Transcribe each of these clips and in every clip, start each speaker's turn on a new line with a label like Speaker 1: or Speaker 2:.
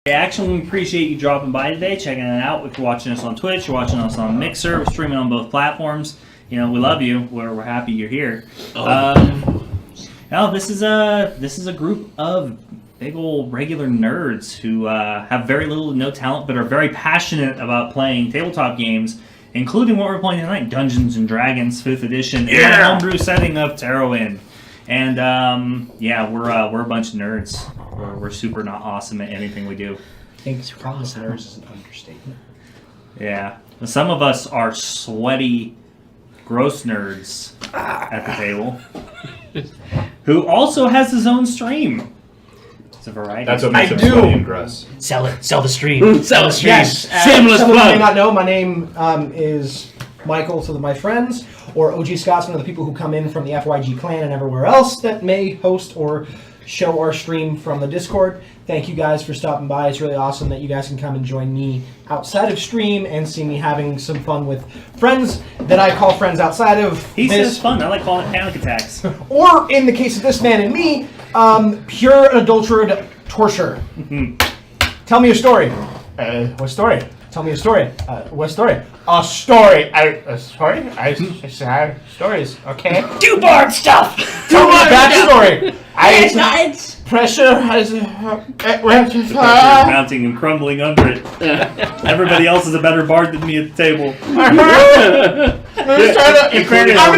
Speaker 1: Actually, we appreciate you dropping by today, checking it out. If you're watching us on Twitch, you're watching us on Mixer, we're streaming on both platforms. You know, we love you. We're happy you're here. Now, this is a group of big old regular nerds who have very little to no talent, but are very passionate about playing tabletop games, including what we're playing tonight, Dungeons and Dragons 5th Edition, in the homebrew setting of Terrowyn. And we're a bunch of nerds. We're super not awesome at anything we do.
Speaker 2: I think calling us nerds is an understatement.
Speaker 1: Yeah. Some of us are sweaty, gross nerds at the table. Who also has his own stream. It's a variety.
Speaker 3: That's what makes him sweaty and gross.
Speaker 4: Sell it. Sell the stream. Sell the stream.
Speaker 2: Yes.
Speaker 4: Shameless
Speaker 2: some of you
Speaker 4: plug.
Speaker 2: may not know, my name is Michael to my friends, or OG Scotsman, are the people who come in from the FYG clan and everywhere else that may host or show our stream from the Discord. Thank you guys for stopping by. It's really awesome that you guys can come and join me outside of stream and see me having some fun with friends that I call friends outside of
Speaker 1: He
Speaker 2: this.
Speaker 1: says fun. I like calling it panic attacks.
Speaker 2: Or, in the case of this man and me, pure unadulterated torture. Tell me a story. What story? Tell me a story. What story? A story. A story? I have stories, okay?
Speaker 4: Do bard stuff.
Speaker 2: Tell me a backstory.
Speaker 4: Nice.
Speaker 2: Pressure has...
Speaker 1: Mounting and crumbling under it. Everybody else is a better bard than me at the table.
Speaker 2: I'm going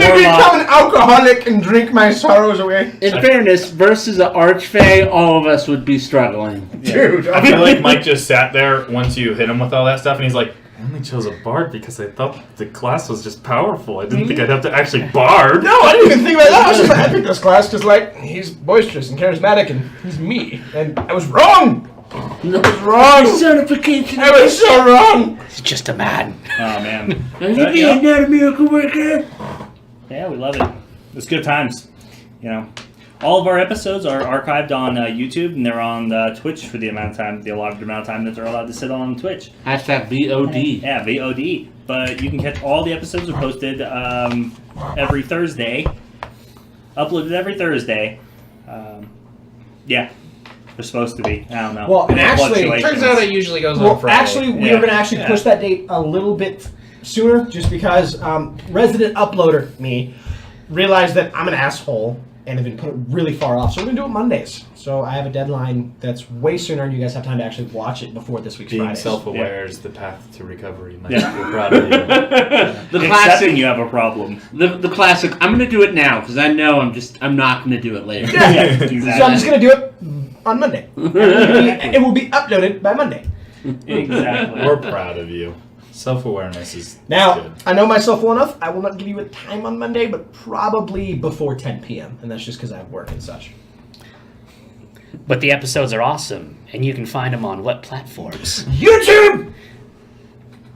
Speaker 2: to become an alcoholic and drink my sorrows away.
Speaker 5: In fairness, versus an archfey, all of us would be struggling.
Speaker 2: Dude,
Speaker 3: I feel like Mike just sat there once you hit him with all that stuff, and he's like, I only chose a bard because I thought the class was just powerful. I didn't think I'd have to actually bard.
Speaker 2: No, I didn't even think about that. I was just like, I picked this class because, like, he's boisterous and charismatic, and he's me. And I was wrong.
Speaker 5: No,
Speaker 2: I was wrong.
Speaker 5: certification.
Speaker 2: I was so wrong.
Speaker 4: He's just a man.
Speaker 1: Oh, man.
Speaker 5: You're not a miracle worker.
Speaker 1: Yeah, we love it. It's good times. You know, all of our episodes are archived on YouTube, and they're on Twitch for the allotted amount of time that they're allowed to sit on Twitch.
Speaker 5: Hashtag VOD.
Speaker 1: Yeah, VOD. But you can catch all the episodes are posted every Thursday. Uploaded every Thursday. Yeah, they're supposed to be. I don't know.
Speaker 2: Well, and actually,
Speaker 6: Turns out it usually goes on Friday.
Speaker 2: Actually, we are going to actually push that date a little bit sooner, just because resident uploader me realized that I'm an asshole and have been put really far off. So we're going to do it Mondays. So I have a deadline that's way sooner, and you guys have time to actually watch it before this week's
Speaker 3: Being
Speaker 2: Fridays.
Speaker 3: self-aware is the path to recovery. Mike.
Speaker 1: Yeah.
Speaker 3: We're proud of you.
Speaker 5: The
Speaker 1: Accepting
Speaker 5: classic.
Speaker 1: you have a problem.
Speaker 5: The classic. I'm gonna do it now because I know I'm not gonna do it later.
Speaker 2: Yeah.
Speaker 1: Exactly.
Speaker 2: So I'm just going to do it on Monday. It will be uploaded by Monday.
Speaker 1: Exactly.
Speaker 3: We're proud of you. Self-awareness is
Speaker 2: Now,
Speaker 3: good.
Speaker 2: I know myself well enough. I will not give you a time on Monday, but probably before 10 p.m. And that's just because I have work and such.
Speaker 4: But the episodes are awesome, and you can find them on what platforms?
Speaker 2: YouTube!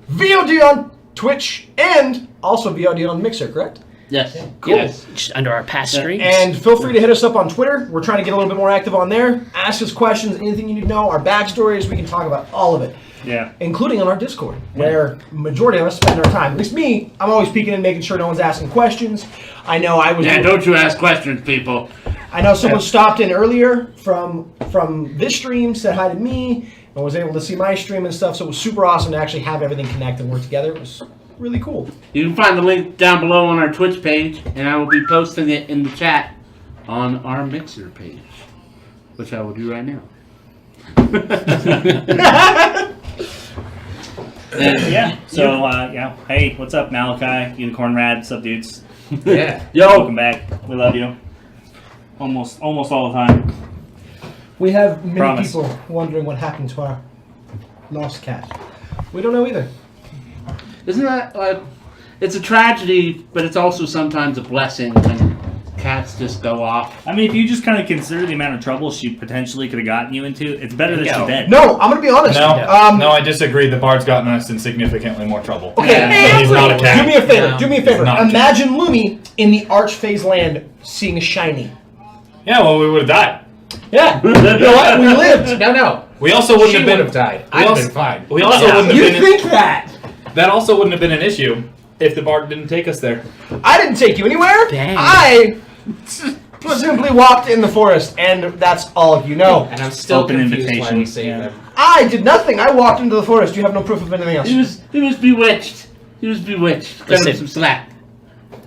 Speaker 2: VOD on Twitch, and also VOD on Mixer, correct?
Speaker 5: Yes.
Speaker 4: Cool.
Speaker 5: Yes.
Speaker 4: Just under our past streams.
Speaker 2: And feel free to hit us up on Twitter. We're trying to get a little bit more active on there. Ask us questions, anything you need to know, our backstories. We can talk about all of it.
Speaker 1: Yeah.
Speaker 2: Including on our Discord, where majority of us spend our time. At least me, I'm always peeking in, making sure no one's asking questions. I know I was.
Speaker 5: Yeah, don't you ask questions, people.
Speaker 2: I know someone stopped in earlier from this stream, said hi to me, and was able to see my stream and stuff. So it was super awesome to actually have everything connect and work together. It was really cool.
Speaker 5: You can find the link down below on our Twitch page, and I will be posting it in the chat on our Mixer page, which I will do right now.
Speaker 1: Yeah. So, hey, what's up, Malachi, Unicorn Rad, what's up, dudes?
Speaker 6: Yeah.
Speaker 1: Welcome back. We love you. Almost all the time.
Speaker 2: We have many
Speaker 1: Promise.
Speaker 2: people wondering what happened to our lost cat. We don't know either.
Speaker 5: Isn't that like? It's a tragedy, but it's also sometimes a blessing when cats just go off.
Speaker 1: I mean, if you just kind of consider the amount of trouble she potentially could have gotten you into, it's better that she's dead.
Speaker 2: No, I'm gonna be honest.
Speaker 3: No, no, I disagree. The bard's gotten us in significantly more trouble.
Speaker 2: Okay,
Speaker 3: And he's not a cat.
Speaker 2: do me a favor.
Speaker 6: No,
Speaker 2: do me a favor.
Speaker 3: not a cat.
Speaker 2: Imagine Lumi in the Archphase land seeing a shiny.
Speaker 3: Yeah, well, we would have died.
Speaker 2: Yeah. You know what? We lived.
Speaker 6: No.
Speaker 3: We also wouldn't
Speaker 6: She
Speaker 3: have been.
Speaker 6: would have died.
Speaker 3: We
Speaker 6: I'd
Speaker 3: also-
Speaker 6: been fine.
Speaker 3: We also wouldn't have
Speaker 2: You
Speaker 3: been.
Speaker 2: think that?
Speaker 3: That also wouldn't have been an issue if the bard didn't take us there.
Speaker 2: I didn't take you anywhere.
Speaker 4: Dang.
Speaker 2: I simply walked in the forest, and that's all you know.
Speaker 6: And I'm still
Speaker 1: Open
Speaker 6: confused why we
Speaker 1: invitation.
Speaker 6: saved
Speaker 1: Yeah.
Speaker 6: them.
Speaker 2: I did nothing. I walked into the forest. You have no proof of anything else.
Speaker 5: He was bewitched. He was bewitched. Cut him
Speaker 4: Listen.
Speaker 5: some slack.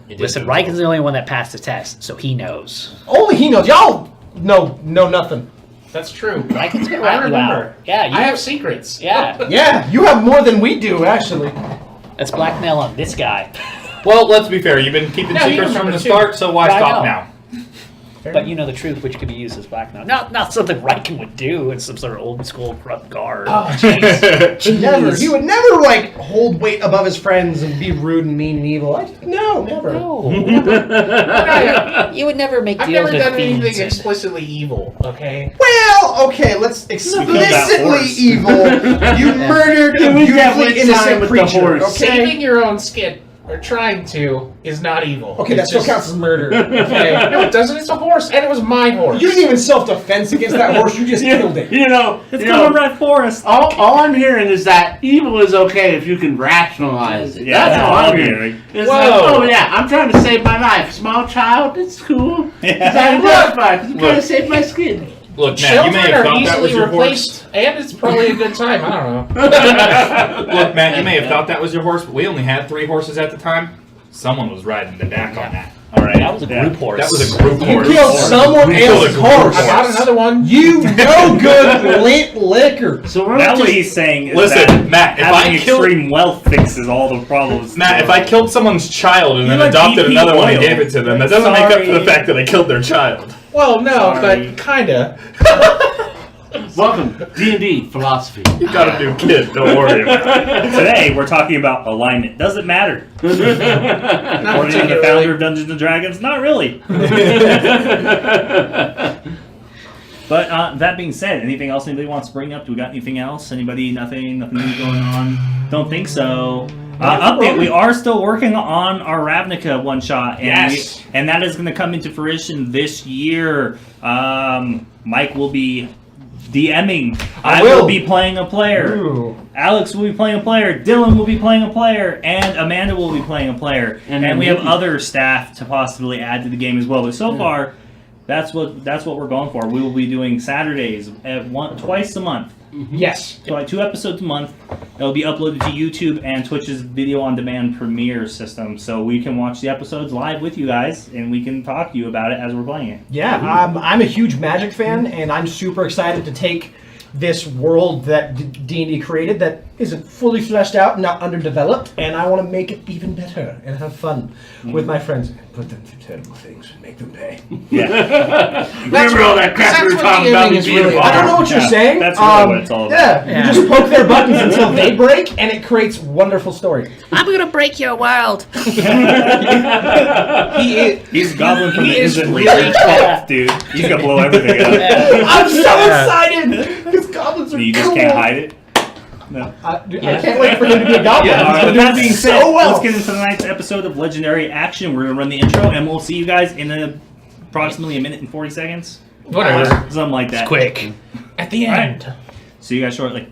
Speaker 4: Listen, Riken's the only one that passed the test, so he knows.
Speaker 2: Only he knows. Y'all know nothing.
Speaker 6: That's true.
Speaker 4: Riken's gonna
Speaker 6: I
Speaker 4: rat you
Speaker 6: remember.
Speaker 4: out. Yeah,
Speaker 6: I have secrets.
Speaker 4: Yeah,
Speaker 2: Yeah, you have more than we do, actually.
Speaker 4: that's blackmail on this guy.
Speaker 3: Well, let's be fair. You've been keeping
Speaker 6: No, you
Speaker 3: secrets from
Speaker 6: remember
Speaker 3: the
Speaker 6: too.
Speaker 3: start, so why
Speaker 4: I
Speaker 3: stop
Speaker 4: know.
Speaker 3: now?
Speaker 4: But you know the truth, which could be used as blackmail. Not something Riken would do in some sort of old school corrupt guard.
Speaker 2: Oh, jeez. Never. He would never, like, hold weight above his friends and be rude and mean and evil. No, never.
Speaker 4: No. You would never make
Speaker 6: I've
Speaker 4: deals
Speaker 6: never
Speaker 4: with
Speaker 6: done anything
Speaker 4: fiends.
Speaker 6: explicitly evil, okay?
Speaker 2: Well, okay, let's explicitly
Speaker 1: horse.
Speaker 2: evil. You murdered a
Speaker 5: It was that
Speaker 2: beautifully
Speaker 5: one time
Speaker 2: innocent
Speaker 5: with the
Speaker 2: creature,
Speaker 5: horse.
Speaker 2: okay?
Speaker 6: Saving your own skin, or trying to, is not evil.
Speaker 2: Okay, that
Speaker 6: It's
Speaker 2: still
Speaker 6: just-
Speaker 2: counts as murder.
Speaker 6: Okay. No, it doesn't. It's a horse, and it was my horse.
Speaker 2: You didn't even self-defense against that horse. You just killed it.
Speaker 5: You know,
Speaker 1: It's
Speaker 5: you know,
Speaker 1: going Red Forest.
Speaker 5: all I'm hearing is that evil is okay if you can rationalize it.
Speaker 1: Yeah,
Speaker 5: that's all I'm hearing. It's like,
Speaker 6: Whoa.
Speaker 5: oh yeah, I'm trying to save my life. Small child, it's cool.
Speaker 1: Yeah.
Speaker 5: It's identified because I'm trying to
Speaker 3: Look.
Speaker 5: save my skin.
Speaker 3: Look, Matt, you
Speaker 6: Children
Speaker 3: may have
Speaker 6: are
Speaker 3: thought that was
Speaker 6: easily
Speaker 3: your horse.
Speaker 6: replaced, and it's probably a good time. I don't know.
Speaker 3: Look, Matt, you may have thought that was your horse, but we only had 3 horses at the time. Someone was riding the back on that.
Speaker 1: All right.
Speaker 4: That was a group horse.
Speaker 3: That was a group
Speaker 2: You
Speaker 3: horse.
Speaker 2: killed someone
Speaker 3: We killed a
Speaker 2: else's
Speaker 3: group
Speaker 2: horse.
Speaker 6: I got another one.
Speaker 2: You no good lint liquor.
Speaker 5: So we're
Speaker 1: Now
Speaker 5: not
Speaker 1: what
Speaker 5: just,
Speaker 1: he's saying is
Speaker 3: Listen,
Speaker 1: that
Speaker 3: Matt, if
Speaker 1: having
Speaker 3: I killed
Speaker 1: extreme wealth fixes all the problems.
Speaker 3: Matt, if I killed someone's child and
Speaker 1: You
Speaker 3: then
Speaker 1: like
Speaker 3: adopted
Speaker 1: BP
Speaker 3: another one and
Speaker 1: oil.
Speaker 3: gave it to them, that doesn't make up for the
Speaker 1: Sorry.
Speaker 3: fact that I killed their child.
Speaker 6: Well, no,
Speaker 1: Sorry.
Speaker 6: but kinda.
Speaker 5: welcome D&D philosophy.
Speaker 3: You got a new kid, don't worry about it.
Speaker 1: Today we're talking about alignment. Doesn't matter.
Speaker 6: Not
Speaker 1: According to the
Speaker 6: particularly.
Speaker 1: founder of Dungeons and Dragons, not really. But that being said, anything else anybody wants to bring up? Do we got anything else? Anybody? Nothing new going on? Don't think so. Update: we are still working on our Ravnica one shot, and
Speaker 6: Yes.
Speaker 1: and that is going to come into fruition this year. Mike will be DMing. I will
Speaker 2: will.
Speaker 1: be playing a player.
Speaker 2: Ooh.
Speaker 1: Alex will be playing a player. Dylan will be playing a player, and Amanda will be playing a player.
Speaker 5: And
Speaker 1: And we have
Speaker 5: maybe-
Speaker 1: other staff to possibly add to the game as well. But so far, that's what we're going for. We will be doing Saturdays at twice a month.
Speaker 2: Yes.
Speaker 1: So like 2 episodes a month. It'll be uploaded to YouTube and Twitch's video on demand premiere system, so we can watch the episodes live with you guys, and we can talk to you about it as we're playing it.
Speaker 2: Yeah, I'm a huge Magic fan, and I'm super excited to take this world that D&D created that isn't fully fleshed out, not underdeveloped, and I want to make it even better and have fun with my friends and put them through terrible things and make them pay.
Speaker 1: Yeah.
Speaker 5: Remember all that crap we were
Speaker 6: what
Speaker 5: talking about?
Speaker 6: DMing is
Speaker 5: being a
Speaker 6: really
Speaker 5: bar?
Speaker 2: I don't know what you're
Speaker 1: Yeah,
Speaker 2: saying.
Speaker 1: that's really what it's all about.
Speaker 2: Yeah,
Speaker 4: Yeah.
Speaker 2: you just poke their buttons until they break, and it creates wonderful stories.
Speaker 4: I'm gonna break your world.
Speaker 1: He's Goblin from
Speaker 6: He
Speaker 1: the
Speaker 6: is
Speaker 1: Isn't
Speaker 6: really
Speaker 1: Real Path, dude. He's gonna blow everything up.
Speaker 2: I'm so excited because goblins are
Speaker 1: You
Speaker 2: cool.
Speaker 1: just can't hide it. No.
Speaker 2: I can't wait for him to be a goblin.
Speaker 1: All right,
Speaker 2: He's
Speaker 1: with
Speaker 2: gonna
Speaker 1: that
Speaker 2: do
Speaker 1: being
Speaker 2: it
Speaker 1: said,
Speaker 2: so well.
Speaker 1: let's get into tonight's episode of Legendary Action. We're gonna run the intro, and we'll see you guys in approximately a minute and 40 seconds.
Speaker 6: Whatever.
Speaker 1: Something like that.
Speaker 4: Quick.
Speaker 6: At the
Speaker 1: All right.
Speaker 6: end.
Speaker 1: See you guys shortly.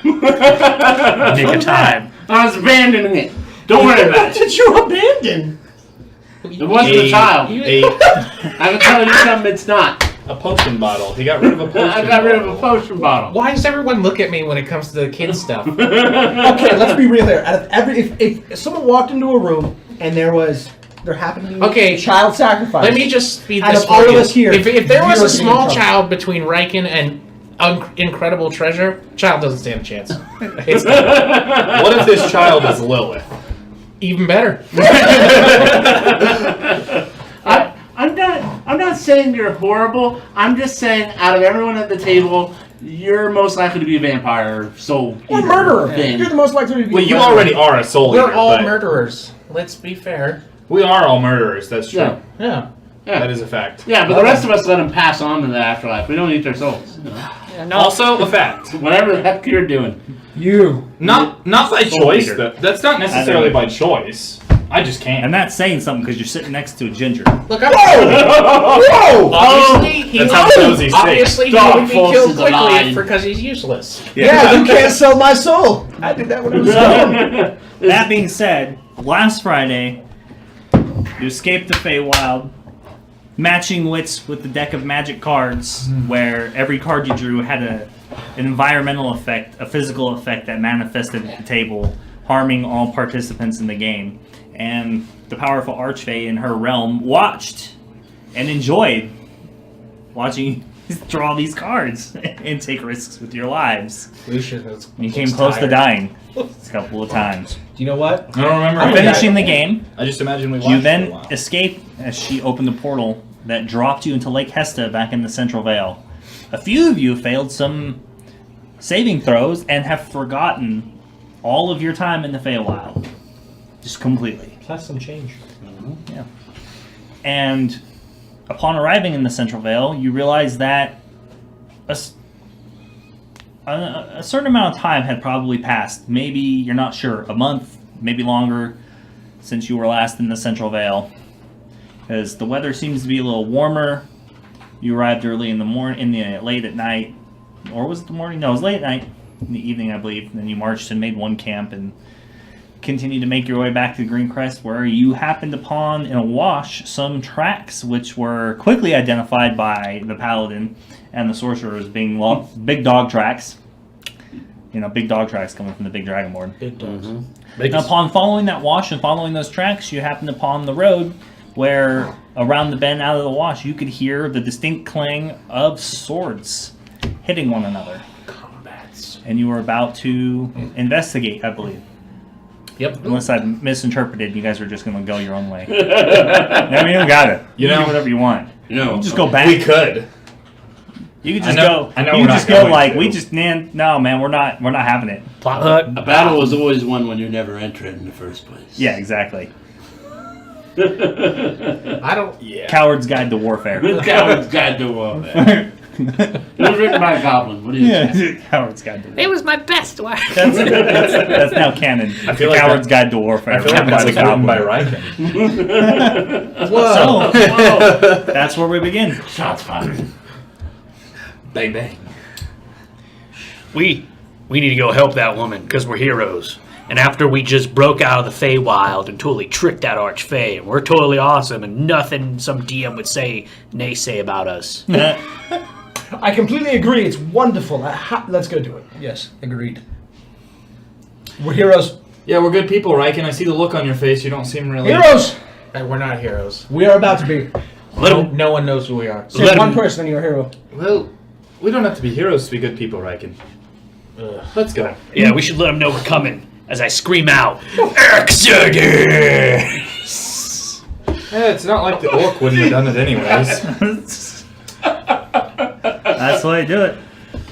Speaker 4: Nick of time.
Speaker 5: I was abandoning it. Don't worry about
Speaker 2: What
Speaker 5: it.
Speaker 2: did you abandon?
Speaker 5: It wasn't a child. I can tell you something it's not.
Speaker 3: A potion bottle. He got rid of a potion
Speaker 5: I got rid of a
Speaker 3: bottle.
Speaker 5: potion bottle.
Speaker 6: Why does everyone look at me when it comes to the kids stuff?
Speaker 2: Okay, let's be real here. Out of if someone walked into a room and there happened to be
Speaker 6: Okay.
Speaker 2: a child sacrifice.
Speaker 6: Let me just speed
Speaker 2: Out
Speaker 6: this
Speaker 2: of all
Speaker 6: for
Speaker 2: of
Speaker 6: you.
Speaker 2: us here,
Speaker 6: If there was
Speaker 2: you're
Speaker 6: a
Speaker 2: getting
Speaker 6: small
Speaker 2: in trouble.
Speaker 6: child between Riken and Incredible Treasure, child doesn't stand a chance. It's not.
Speaker 3: What if this child is Lilith?
Speaker 6: Even better.
Speaker 5: I'm not saying you're horrible. I'm just saying out of everyone at the table, you're most likely to be a vampire, soul
Speaker 2: Or
Speaker 5: eater
Speaker 2: murderer.
Speaker 5: thing.
Speaker 2: You're the most likely to be.
Speaker 3: Well, you
Speaker 2: murderer.
Speaker 3: already are a soul
Speaker 6: We're
Speaker 3: eater,
Speaker 6: all
Speaker 3: but
Speaker 6: murderers. Let's be fair.
Speaker 3: we are all murderers. That's true.
Speaker 5: Yeah.
Speaker 6: Yeah.
Speaker 5: Yeah.
Speaker 3: That is a fact.
Speaker 5: Yeah, but the rest of us let them pass on to the afterlife. We don't eat their souls.
Speaker 4: Yeah, no,
Speaker 3: Also, a fact.
Speaker 5: Whatever the heck you're doing.
Speaker 2: You.
Speaker 3: Not by
Speaker 5: Soul
Speaker 3: choice.
Speaker 5: eater.
Speaker 3: Though. That's not necessarily by choice. I just can't.
Speaker 1: And that's saying something because you're sitting next to a ginger.
Speaker 6: Look, I'm
Speaker 2: Whoa!
Speaker 6: obviously he
Speaker 3: That's how
Speaker 6: would,
Speaker 3: Rosie's safe.
Speaker 6: obviously he
Speaker 5: Dog
Speaker 6: would be
Speaker 5: false
Speaker 6: killed
Speaker 5: is a lie.
Speaker 6: quickly because he's useless.
Speaker 2: Yeah, you can't sell my soul. I did that when I was young.
Speaker 1: That being said, last Friday, you escaped the Feywild, matching wits with the deck of magic cards, where every card you drew had an environmental effect, a physical effect that manifested at the table, harming all participants in the game. And the powerful Archfey in her realm watched and enjoyed watching you draw these cards and take risks with your lives.
Speaker 6: Lucius
Speaker 1: You came close to dying a couple of times.
Speaker 2: Do you know what?
Speaker 3: I don't remember.
Speaker 2: I'm
Speaker 1: Finishing the game,
Speaker 3: I just imagine we watched
Speaker 1: you
Speaker 3: for a
Speaker 1: then
Speaker 3: while.
Speaker 1: escape as she opened the portal that dropped you into Lake Hesta back in the Central Vale. A few of you failed some saving throws and have forgotten all of your time in the Feywild. Just completely.
Speaker 2: Plus some change.
Speaker 1: Yeah. And upon arriving in the Central Vale, you realize that a certain amount of time had probably passed. Maybe, you're not sure, a month, maybe longer, since you were last in the Central Vale. Because the weather seems to be a little warmer. You arrived early in the morning, late at night, or was it the morning? No, it was late at night, in the evening, I believe. And then you marched and made one camp and continued to make your way back to Greencrest, where you happened upon in a wash some tracks which were quickly identified by the paladin and the sorcerer as being big dog tracks. You know, big dog tracks coming from the big dragonborn.
Speaker 6: Big dogs.
Speaker 1: And upon following that wash and following those tracks, you happened upon the road where, around the bend out of the wash, you could hear the distinct clang of swords hitting one another.
Speaker 6: Combats.
Speaker 1: And you were about to investigate, I believe.
Speaker 6: Yep.
Speaker 1: Unless I misinterpreted, you guys are just going to go your own way. No, you don't got it. You
Speaker 3: You
Speaker 1: can
Speaker 3: know-
Speaker 1: do whatever you want.
Speaker 5: No.
Speaker 1: You just go back.
Speaker 3: We could.
Speaker 1: You could just
Speaker 3: I know
Speaker 1: go.
Speaker 3: we're
Speaker 1: You
Speaker 3: not
Speaker 1: just go
Speaker 3: going
Speaker 1: like
Speaker 3: to.
Speaker 1: we just no man. We're not having it.
Speaker 4: plot hook.
Speaker 5: A battle was always won when you're never entered in the first place.
Speaker 1: Yeah, exactly.
Speaker 6: I don't.
Speaker 3: Yeah.
Speaker 1: Coward's Guide to Warfare.
Speaker 5: Good Coward's Guide to Warfare. It was written by a goblin. What do you say?
Speaker 1: Yeah, Coward's Guide to Warfare.
Speaker 4: It was my best work.
Speaker 1: That's now canon.
Speaker 3: I feel like
Speaker 1: Coward's Guide to Warfare.
Speaker 3: I feel like
Speaker 1: Written
Speaker 3: that
Speaker 1: by
Speaker 3: was
Speaker 1: the
Speaker 3: written by
Speaker 1: Goblin.
Speaker 3: Riken.
Speaker 2: Whoa.
Speaker 1: So, that's where we begin.
Speaker 5: Shots fired.
Speaker 3: Bang bang.
Speaker 4: We need to go help that woman because we're heroes. And after we just broke out of the Feywild and totally tricked that Archfey, and we're totally awesome, and nothing some DM would say naysay about us.
Speaker 2: I completely agree. It's wonderful. Let's go do it. Yes, agreed. We're heroes.
Speaker 3: Yeah, we're good people, Riken. I see the look on your face. You don't seem really...
Speaker 2: Heroes!
Speaker 6: Hey, we're not heroes.
Speaker 2: We are about to be.
Speaker 6: No one knows who we are.
Speaker 2: Say one person and you're a hero.
Speaker 3: Well, we don't have to be heroes to be good people, Riken. Let's go.
Speaker 4: Yeah, we should let them know we're coming. As I scream out, Exodus!
Speaker 3: Yeah, it's not like the orc wouldn't have done it anyways.
Speaker 1: That's the way to do it.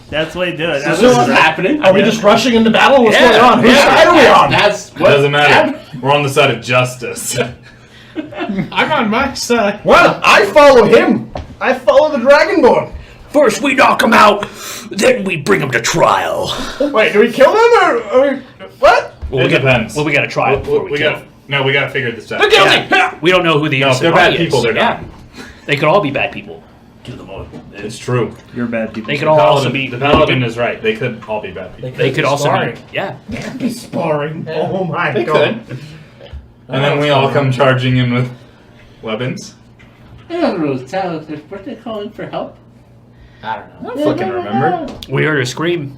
Speaker 1: That's the way to do it. That's
Speaker 5: So
Speaker 1: what's
Speaker 5: what's happening?
Speaker 2: Are we just rushing into battle? What's going on? Whose side are we on?
Speaker 5: That's
Speaker 3: It doesn't matter. We're on the side of justice.
Speaker 6: I'm on my side.
Speaker 2: Well, I follow him. I follow the Dragonborn.
Speaker 4: First we knock them out, then we bring them to trial.
Speaker 2: Wait, do we kill them or what?
Speaker 3: It depends.
Speaker 4: Well, we got to try it before we kill them.
Speaker 3: we gotta figure this out.
Speaker 2: They're guilty.
Speaker 4: Yeah. We don't know who the
Speaker 3: No, if
Speaker 4: innocent
Speaker 3: they're bad
Speaker 4: party
Speaker 3: people,
Speaker 4: is.
Speaker 3: they're
Speaker 4: Yeah.
Speaker 3: not.
Speaker 4: They could all be bad people.
Speaker 3: It's true.
Speaker 1: You're bad people.
Speaker 4: They could all also be.
Speaker 3: The paladin is right. They could all be bad people.
Speaker 4: They could also
Speaker 2: sparring.
Speaker 4: be. Yeah.
Speaker 2: be sparring. Oh my
Speaker 3: They
Speaker 2: god.
Speaker 3: could. And then we all come charging in with weapons.
Speaker 5: It doesn't really tell if they're calling for help.
Speaker 6: I don't know.
Speaker 3: I don't fucking remember.
Speaker 4: We heard her scream.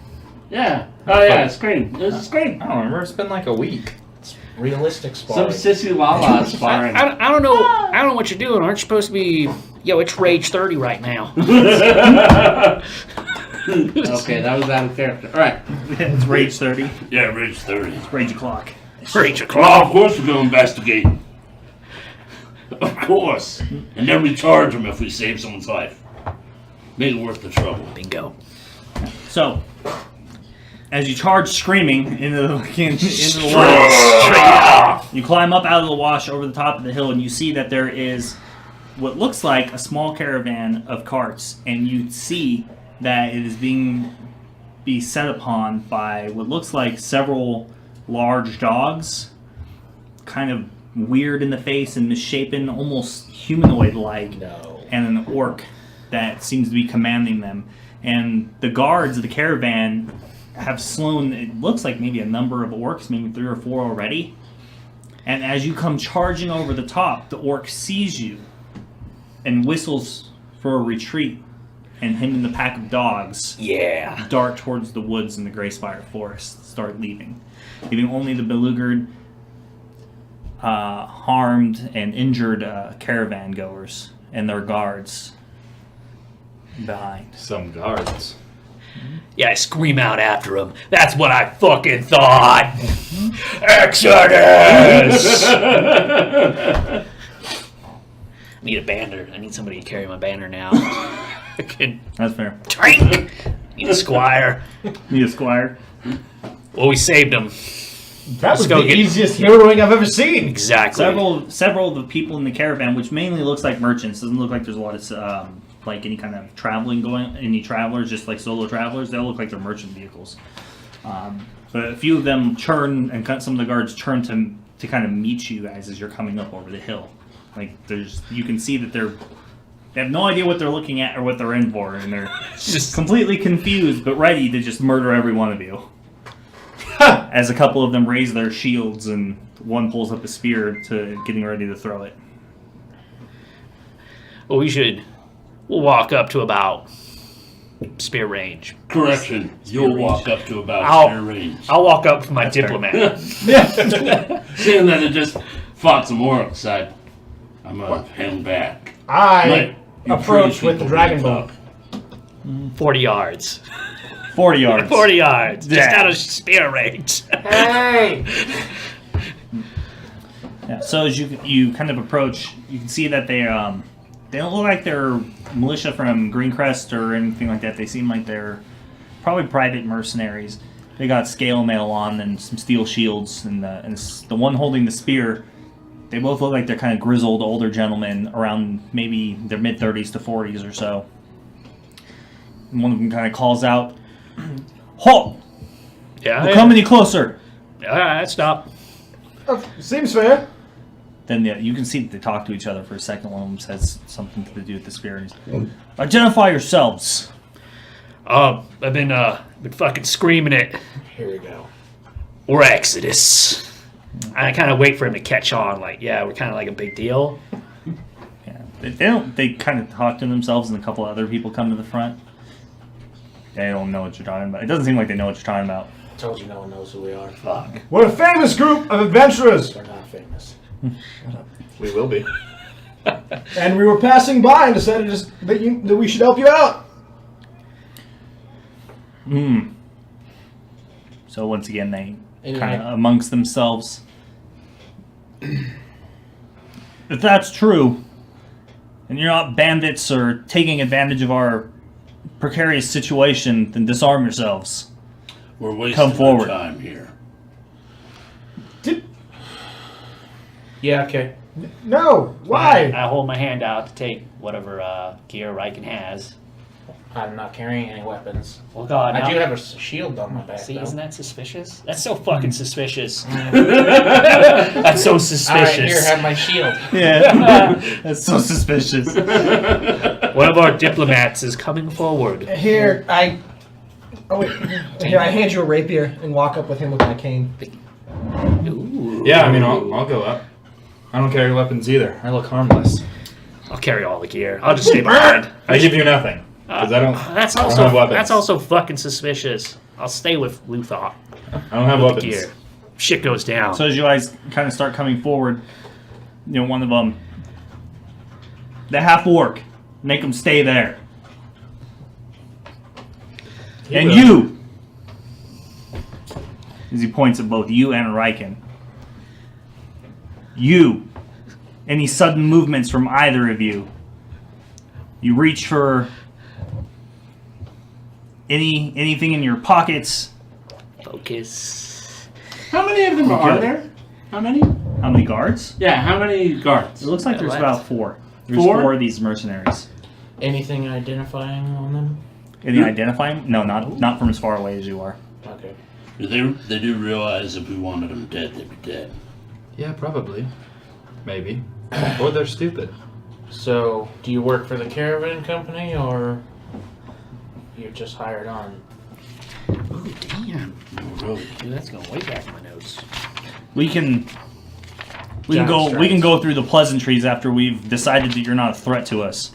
Speaker 5: Yeah. Oh yeah, scream. It was a scream.
Speaker 3: I don't remember. It's been like a week.
Speaker 6: Realistic
Speaker 5: Some
Speaker 6: sparring.
Speaker 5: sissy lala sparring.
Speaker 4: I don't know. I don't know what you're doing. Aren't you supposed to be? Yo, it's Rage 30 right now.
Speaker 5: Okay, that was out of character. All right.
Speaker 1: It's Rage 30.
Speaker 5: Yeah, Rage 30.
Speaker 1: It's Rage o'clock.
Speaker 4: Creature
Speaker 5: Well,
Speaker 4: claw.
Speaker 5: of course we're going to investigate. Of course. And then we charge them if we save someone's life. Make it worth the trouble.
Speaker 4: Bingo.
Speaker 1: So, as you charge screaming into the wash, you climb up out of the wash over the top of the hill, and you see that there is what looks like a small caravan of carts, and you see that it is being set upon by what looks like several large dogs, kind of weird in the face and misshapen, almost humanoid-like, and an orc that seems to be commanding them. And the guards of the caravan have slain, it looks like maybe a number of orcs, maybe 3 or 4 already. And as you come charging over the top, the orc sees you and whistles for a retreat, and him and the pack of dogs dart towards the woods in the Greyspire Forest, start leaving, leaving only the beleaguered, harmed, and injured caravan goers and their guards behind.
Speaker 3: Some guards.
Speaker 4: Yeah, I scream out after him. That's what I fucking thought. Exodus! I need a banner. I need somebody to carry my banner now.
Speaker 1: That's fair.
Speaker 4: Drink! Need a squire.
Speaker 1: Need a squire?
Speaker 4: Well, we saved him.
Speaker 2: That was
Speaker 4: go
Speaker 2: the
Speaker 4: get-
Speaker 2: easiest heroing I've ever seen.
Speaker 4: Exactly.
Speaker 1: Several of the people in the caravan, which mainly looks like merchants, doesn't look like there's a lot of like any kind of traveling going, any travelers, just like solo travelers. They all look like they're merchant vehicles. But a few of them turn, and some of the guards turn to kind of meet you guys as you're coming up over the hill. Like you can see that they have no idea what they're looking at or what they're in for, and they're just completely confused, but ready to just murder every one of you. As a couple of them raise their shields, and one pulls up a spear to getting ready to throw it.
Speaker 4: Well, we'll walk up to about spear range.
Speaker 5: Correction. You'll walk up to about spear range.
Speaker 4: I'll walk up for my diplomat.
Speaker 5: Seeing that it just fought some orcs, I'm going to hang back.
Speaker 2: I
Speaker 5: You
Speaker 2: approach
Speaker 5: pretty
Speaker 2: with the
Speaker 5: people
Speaker 2: dragon
Speaker 5: can
Speaker 2: bow.
Speaker 4: 40 yards.
Speaker 1: 40 yards.
Speaker 4: 40 yards. Just
Speaker 1: Yeah.
Speaker 4: out of spear range.
Speaker 2: Hey!
Speaker 1: Yeah, so as you kind of approach, you can see that they don't look like they're militia from Greencrest or anything like that. They seem like they're probably private mercenaries. They got scale mail on and some steel shields, and the one holding the spear, they both look like they're kind of grizzled older gentlemen around maybe their mid-30s to 40s or so. And one of them kind of calls out, "Halt!
Speaker 4: Yeah.
Speaker 1: Don't come any closer!"
Speaker 4: All right, stop.
Speaker 2: Seems fair.
Speaker 1: Then you can see that they talk to each other for a second. One of them says something to do with the spear. And he's, "Identify yourselves."
Speaker 4: I've been fucking screaming it.
Speaker 2: Here we go.
Speaker 4: We're Exodus. I kind of wait for him to catch on. Like, yeah, we're kind of like a big deal.
Speaker 1: Yeah, they don't. They kind of talk to themselves, and a couple other people come to the front. They don't know what you're talking about. It doesn't seem like they know what you're talking about.
Speaker 6: Told you no one knows who we are.
Speaker 4: Fuck.
Speaker 2: We're a famous group of adventurers,
Speaker 6: They're not famous.
Speaker 3: We will be.
Speaker 2: and we were passing by and decided that we should help you out.
Speaker 1: So once again, they
Speaker 6: Anyway.
Speaker 1: kind of amongst themselves. If that's true, and you're not bandits or taking advantage of our precarious situation, then disarm yourselves.
Speaker 5: We're wasting
Speaker 1: Come forward.
Speaker 5: our time here.
Speaker 6: Yeah, okay.
Speaker 2: No, why?
Speaker 4: I hold my hand out to take whatever gear Riken has.
Speaker 6: I'm not carrying any weapons.
Speaker 4: Well, God,
Speaker 6: I
Speaker 4: now-
Speaker 6: do have a shield on my back.
Speaker 4: See,
Speaker 6: though.
Speaker 4: isn't that suspicious? That's so fucking suspicious. That's so
Speaker 6: All right,
Speaker 4: suspicious.
Speaker 6: here, have my shield.
Speaker 1: Yeah, that's so suspicious.
Speaker 4: One of our diplomats is coming forward.
Speaker 2: Here, I hand you a rapier and walk up with him with my cane.
Speaker 4: Ooh.
Speaker 3: Yeah, I mean, I'll go up. I don't carry weapons either. I look harmless.
Speaker 4: I'll carry all the gear. I'll just stay behind.
Speaker 3: I give you nothing. Because I don't
Speaker 4: That's
Speaker 3: I don't
Speaker 4: also
Speaker 3: have weapons.
Speaker 4: that's also fucking suspicious. I'll stay with Luthor.
Speaker 3: I don't have
Speaker 4: With
Speaker 3: weapons.
Speaker 4: the gear. Shit goes down.
Speaker 1: So as you guys kind of start coming forward, you know, one of them, the half orc, make them stay there. And
Speaker 3: will.
Speaker 1: you, as he points at both you and Riken, any sudden movements from either of you. You reach for anything in your pockets.
Speaker 4: Focus.
Speaker 5: How many of them are there? How many?
Speaker 1: How many guards?
Speaker 5: Yeah, how many guards?
Speaker 1: It looks like there's about 4. There's
Speaker 5: Four?
Speaker 1: 4 of these mercenaries.
Speaker 6: Anything identifying on them?
Speaker 1: Any identifying? No, not from as far away as you are.
Speaker 6: Okay.
Speaker 7: They do realize if we wanted them dead, they'd be dead.
Speaker 3: Yeah, probably. Maybe. Or they're stupid.
Speaker 6: So, do you work for the caravan company, or you're just hired on?
Speaker 4: Oh, damn.
Speaker 7: No, really.
Speaker 4: Dude, that's going way back in my notes.
Speaker 1: We can
Speaker 6: Giant
Speaker 1: go through the pleasantries after we've decided that you're not a threat to us.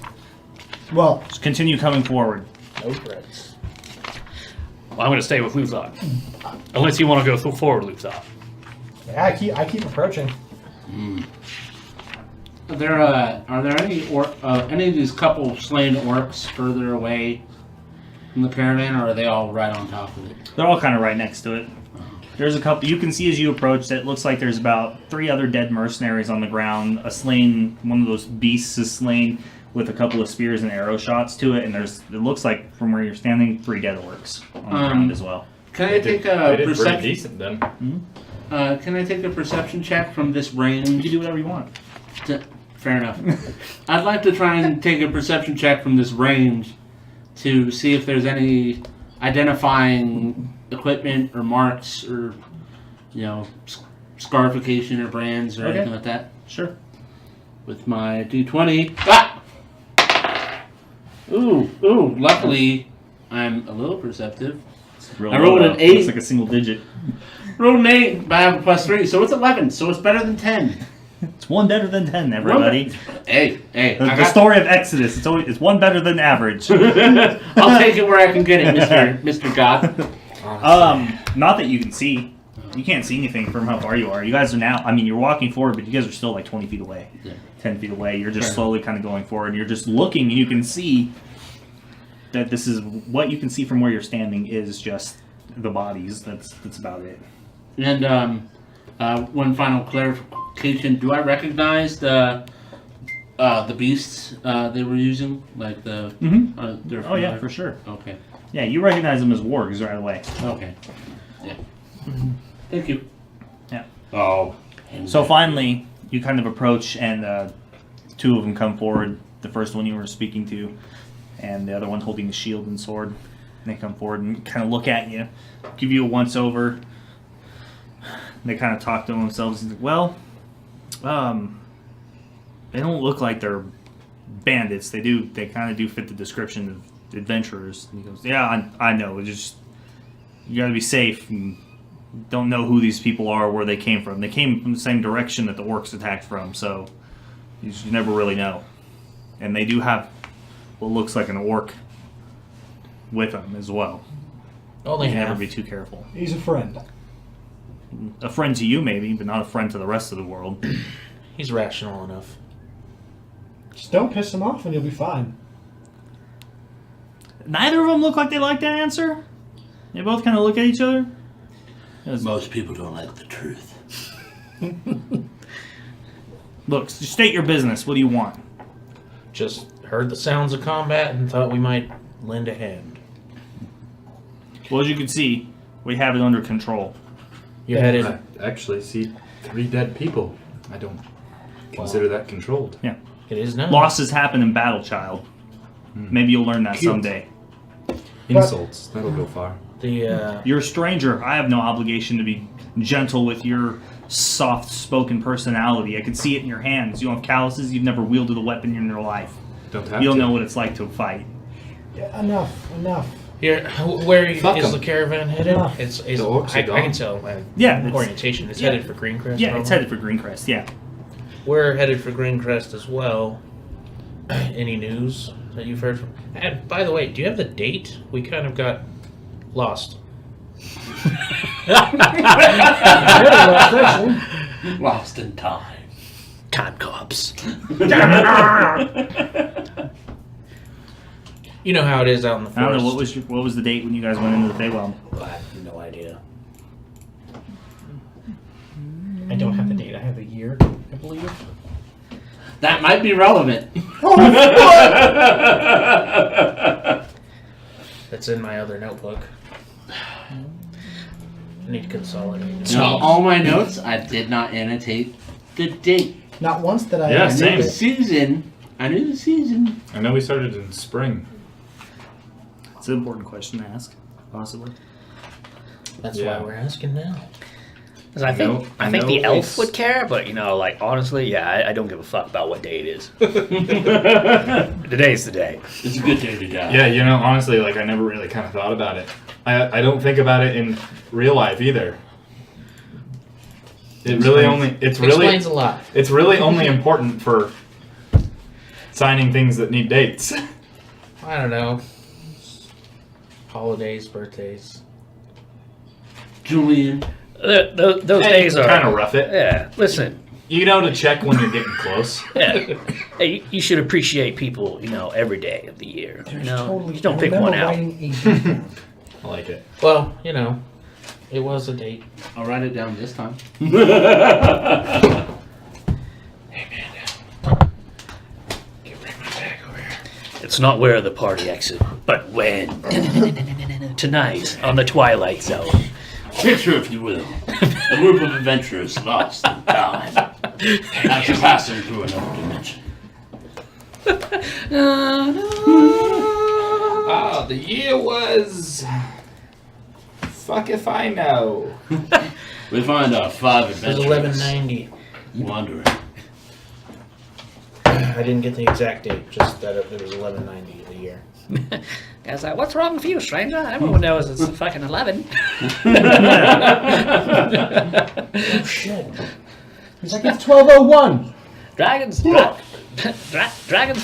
Speaker 2: Well,
Speaker 1: Just continue coming forward.
Speaker 6: No threats.
Speaker 4: Well, I'm going to stay with Luthor. Unless you want to go forward, Luthor.
Speaker 2: yeah, I keep approaching.
Speaker 5: Are there any of these couple slain orcs further away from the caravan, or are they all right on top of it?
Speaker 1: They're all kind of right next to it. There's a couple you can see as you approach that it looks like there's about 3 other dead mercenaries on the ground. One of those beasts is slain with a couple of spears and arrow shots to it, and it looks like from where you're standing 3 dead orcs on the ground as well.
Speaker 5: Can I take
Speaker 3: They
Speaker 5: a
Speaker 3: did pretty
Speaker 5: perception?
Speaker 3: decent then.
Speaker 5: Can I take a perception check from this
Speaker 1: You
Speaker 5: range?
Speaker 1: can do whatever you want.
Speaker 5: Fair enough. I'd like to try and take a perception check from this range to see if there's any identifying equipment or marks or, scarification or brands or
Speaker 1: Okay.
Speaker 5: anything like that.
Speaker 1: Sure.
Speaker 5: With my D20. Ah! Ooh, luckily I'm a little perceptive. I rolled an 8.
Speaker 1: Looks like a single digit.
Speaker 5: Rolled an 8, but I have a +3, so it's 11, so it's better than 10.
Speaker 1: It's 1 better than 10, everybody.
Speaker 5: Hey,
Speaker 1: The story of Exodus. It's 1 better than average.
Speaker 5: I'll take it where I can get it, Mr. God.
Speaker 1: Not that you can see. You can't see anything from how far you are. You guys are now. I mean, you're walking forward, but you guys are still like 20 feet away, 10 feet away. You're just slowly kind of going forward. You're just looking, and you can see that this is what you can see from where you're standing is just the bodies. That's about it.
Speaker 5: And one final clarification: do I recognize the beasts they were using, like the? They're
Speaker 1: Oh yeah,
Speaker 5: familiar?
Speaker 1: for sure.
Speaker 5: Okay.
Speaker 1: Yeah, you recognize them as wargs right away.
Speaker 5: Okay. Yeah. Thank you.
Speaker 1: Yeah.
Speaker 7: Oh.
Speaker 1: So finally, you kind of approach, and 2 of them come forward. The first one you were speaking to, and the other one holding the shield and sword. And they come forward and kind of look at you, give you a once over. They kind of talk to themselves. And, well, they don't look like they're bandits. They kind of do fit the description of adventurers. And he goes, yeah, I know. It's just you got to be safe. And don't know who these people are, where they came from. They came from the same direction that the orcs attacked from, so you never really know. And they do have what looks like an orc with them as well.
Speaker 6: Only
Speaker 1: You
Speaker 6: half.
Speaker 1: never be too careful.
Speaker 2: He's a friend.
Speaker 1: A friend to you, maybe, but not a friend to the rest of the world.
Speaker 6: He's rational enough.
Speaker 2: Just don't piss him off, and you'll be fine.
Speaker 1: Neither of them look like they like that answer. They both kind of look at each other.
Speaker 7: Most people don't like the truth.
Speaker 1: Look, state your business. What do you want?
Speaker 6: Just heard the sounds of combat and thought we might lend a hand.
Speaker 1: Well, as you can see, we have it under control.
Speaker 6: You're headed.
Speaker 3: I actually see 3 dead people. I don't consider that controlled.
Speaker 1: Yeah.
Speaker 6: It is now.
Speaker 1: Losses happen in battle, child. Maybe you'll learn that
Speaker 3: Cute.
Speaker 1: someday.
Speaker 3: Insults. That'll go far.
Speaker 1: You're a stranger. I have no obligation to be gentle with your soft-spoken personality. I can see it in your hands. You don't have calluses. You've never wielded a weapon in your life.
Speaker 3: Don't have
Speaker 1: You don't
Speaker 3: to.
Speaker 1: know what it's like to fight.
Speaker 2: Yeah, enough.
Speaker 6: Here, where
Speaker 3: Fuck
Speaker 6: is
Speaker 3: 'em.
Speaker 6: the caravan headed?
Speaker 2: Yeah.
Speaker 6: It's
Speaker 3: The orcs are
Speaker 6: I
Speaker 3: gone.
Speaker 6: can tell by
Speaker 1: Yeah, it's-
Speaker 6: orientation. It's
Speaker 1: yeah.
Speaker 6: headed for Greencrest.
Speaker 1: Yeah, it's
Speaker 6: probably.
Speaker 1: headed for Greencrest. Yeah.
Speaker 6: We're headed for Greencrest as well. Any news that you've heard from? And by the way, do you have the date? We kind of got lost.
Speaker 5: Lost in time.
Speaker 4: Time cops.
Speaker 6: You know how it is out in the
Speaker 1: I
Speaker 6: forest.
Speaker 1: don't know, what was the date when you guys went into the Feywild?
Speaker 6: I have no idea.
Speaker 2: I don't have the date. I have the year. It
Speaker 6: believe.
Speaker 5: That might be relevant.
Speaker 6: That's in my other notebook. I need to consolidate.
Speaker 5: In all my notes, I did not annotate the date.
Speaker 2: Not once did I.
Speaker 3: Yeah,
Speaker 5: I knew
Speaker 3: same.
Speaker 5: the season. I knew the season.
Speaker 3: I know we started in spring.
Speaker 1: It's an important question to ask, possibly.
Speaker 6: That's
Speaker 3: Yeah.
Speaker 6: why we're asking now.
Speaker 4: 'Cause I think
Speaker 3: I
Speaker 4: I think
Speaker 3: know
Speaker 4: the elf
Speaker 3: it's-
Speaker 4: would care, but like honestly, yeah, I don't give a fuck about what day it is. Today's the day.
Speaker 7: It's a good day to die.
Speaker 3: Yeah, honestly, like I never really kind of thought about it. I don't think about it in real life either. It's
Speaker 6: Explains a lot.
Speaker 3: It's really only important for signing things that need dates.
Speaker 6: I don't know. Holidays, birthdays.
Speaker 5: Julian.
Speaker 4: Those days are
Speaker 3: kind of rough it.
Speaker 4: Yeah, listen.
Speaker 3: You know to check when you're getting close.
Speaker 4: Yeah, hey, you should appreciate people, every day of the year.
Speaker 2: There's
Speaker 4: Just don't pick one out.
Speaker 3: I like it.
Speaker 6: Well, it was a date.
Speaker 5: I'll write it down this time.
Speaker 4: It's not where the party exit, but when. Tonight on the Twilight Zone.
Speaker 7: Picture, if you will, a group of adventurers lost in time after passing through another dimension.
Speaker 3: Oh, the year was... Fuck if I know.
Speaker 7: We find our 5
Speaker 6: It was
Speaker 7: adventurers
Speaker 6: 1190.
Speaker 7: wandering.
Speaker 6: I didn't get the exact date, just that it was 1190 the year.
Speaker 4: Guy's like, what's wrong with you, stranger? Everyone knows it's fucking 11.
Speaker 6: Oh shit!
Speaker 2: He's like, it's 1201.
Speaker 4: Dragons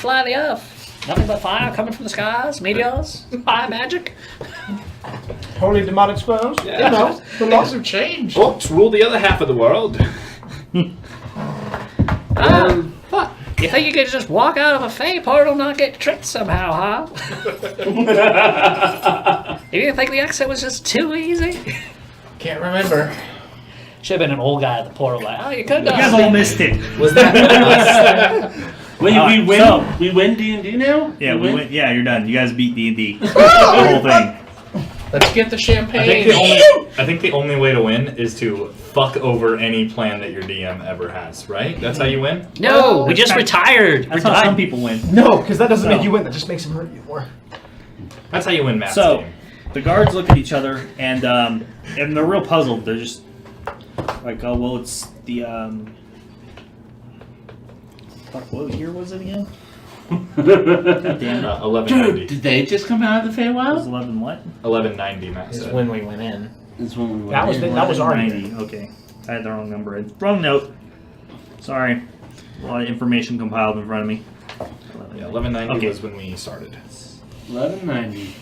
Speaker 4: fly the earth. Nothing but fire coming from the skies, meteors, fire magic.
Speaker 2: Holy demonic spells.
Speaker 3: Yeah.
Speaker 2: The
Speaker 6: Things
Speaker 2: laws
Speaker 6: have changed.
Speaker 3: Orcs rule the other half of the world.
Speaker 4: You think you could just walk out of a Fey portal and not get tricked somehow, huh? You didn't think the exit was just too easy?
Speaker 6: Can't remember.
Speaker 4: Should have been an old guy at the portal like, oh, you could
Speaker 1: You guys all missed it.
Speaker 6: Was that?
Speaker 5: Wait,
Speaker 1: Alright,
Speaker 5: we win.
Speaker 1: so-
Speaker 5: We win D&D now.
Speaker 1: Yeah, we went. Yeah, you're done. You guys beat D&D. The whole thing.
Speaker 6: Let's get the champagne.
Speaker 3: I think the only way to win is to fuck over any plan that your DM ever has, right? That's how you win?
Speaker 4: No, we just
Speaker 1: That's
Speaker 4: retired.
Speaker 1: That's
Speaker 4: We're
Speaker 1: how some
Speaker 4: done.
Speaker 1: people win.
Speaker 2: No, because that doesn't
Speaker 1: No.
Speaker 2: make you win. That just makes him hurt you more.
Speaker 3: That's how you win Matt's
Speaker 1: So,
Speaker 3: game.
Speaker 1: the guards look at each other and they're real puzzled. They're just like, oh well, it's the fuck, what year was it again? God damn it.
Speaker 3: 1190.
Speaker 5: Did they just come out of the
Speaker 1: It was
Speaker 5: Feywild?
Speaker 1: 11 what?
Speaker 3: 1190, Matt
Speaker 6: Is
Speaker 3: said.
Speaker 6: when we went in.
Speaker 5: That's when we went.
Speaker 2: That was
Speaker 5: in.
Speaker 2: that was our
Speaker 1: 90. Okay, I had the wrong number. Wrong note. Sorry. A lot of information compiled in front of me.
Speaker 3: Yeah, 1190
Speaker 1: Okay.
Speaker 3: was when we started.
Speaker 5: 1190.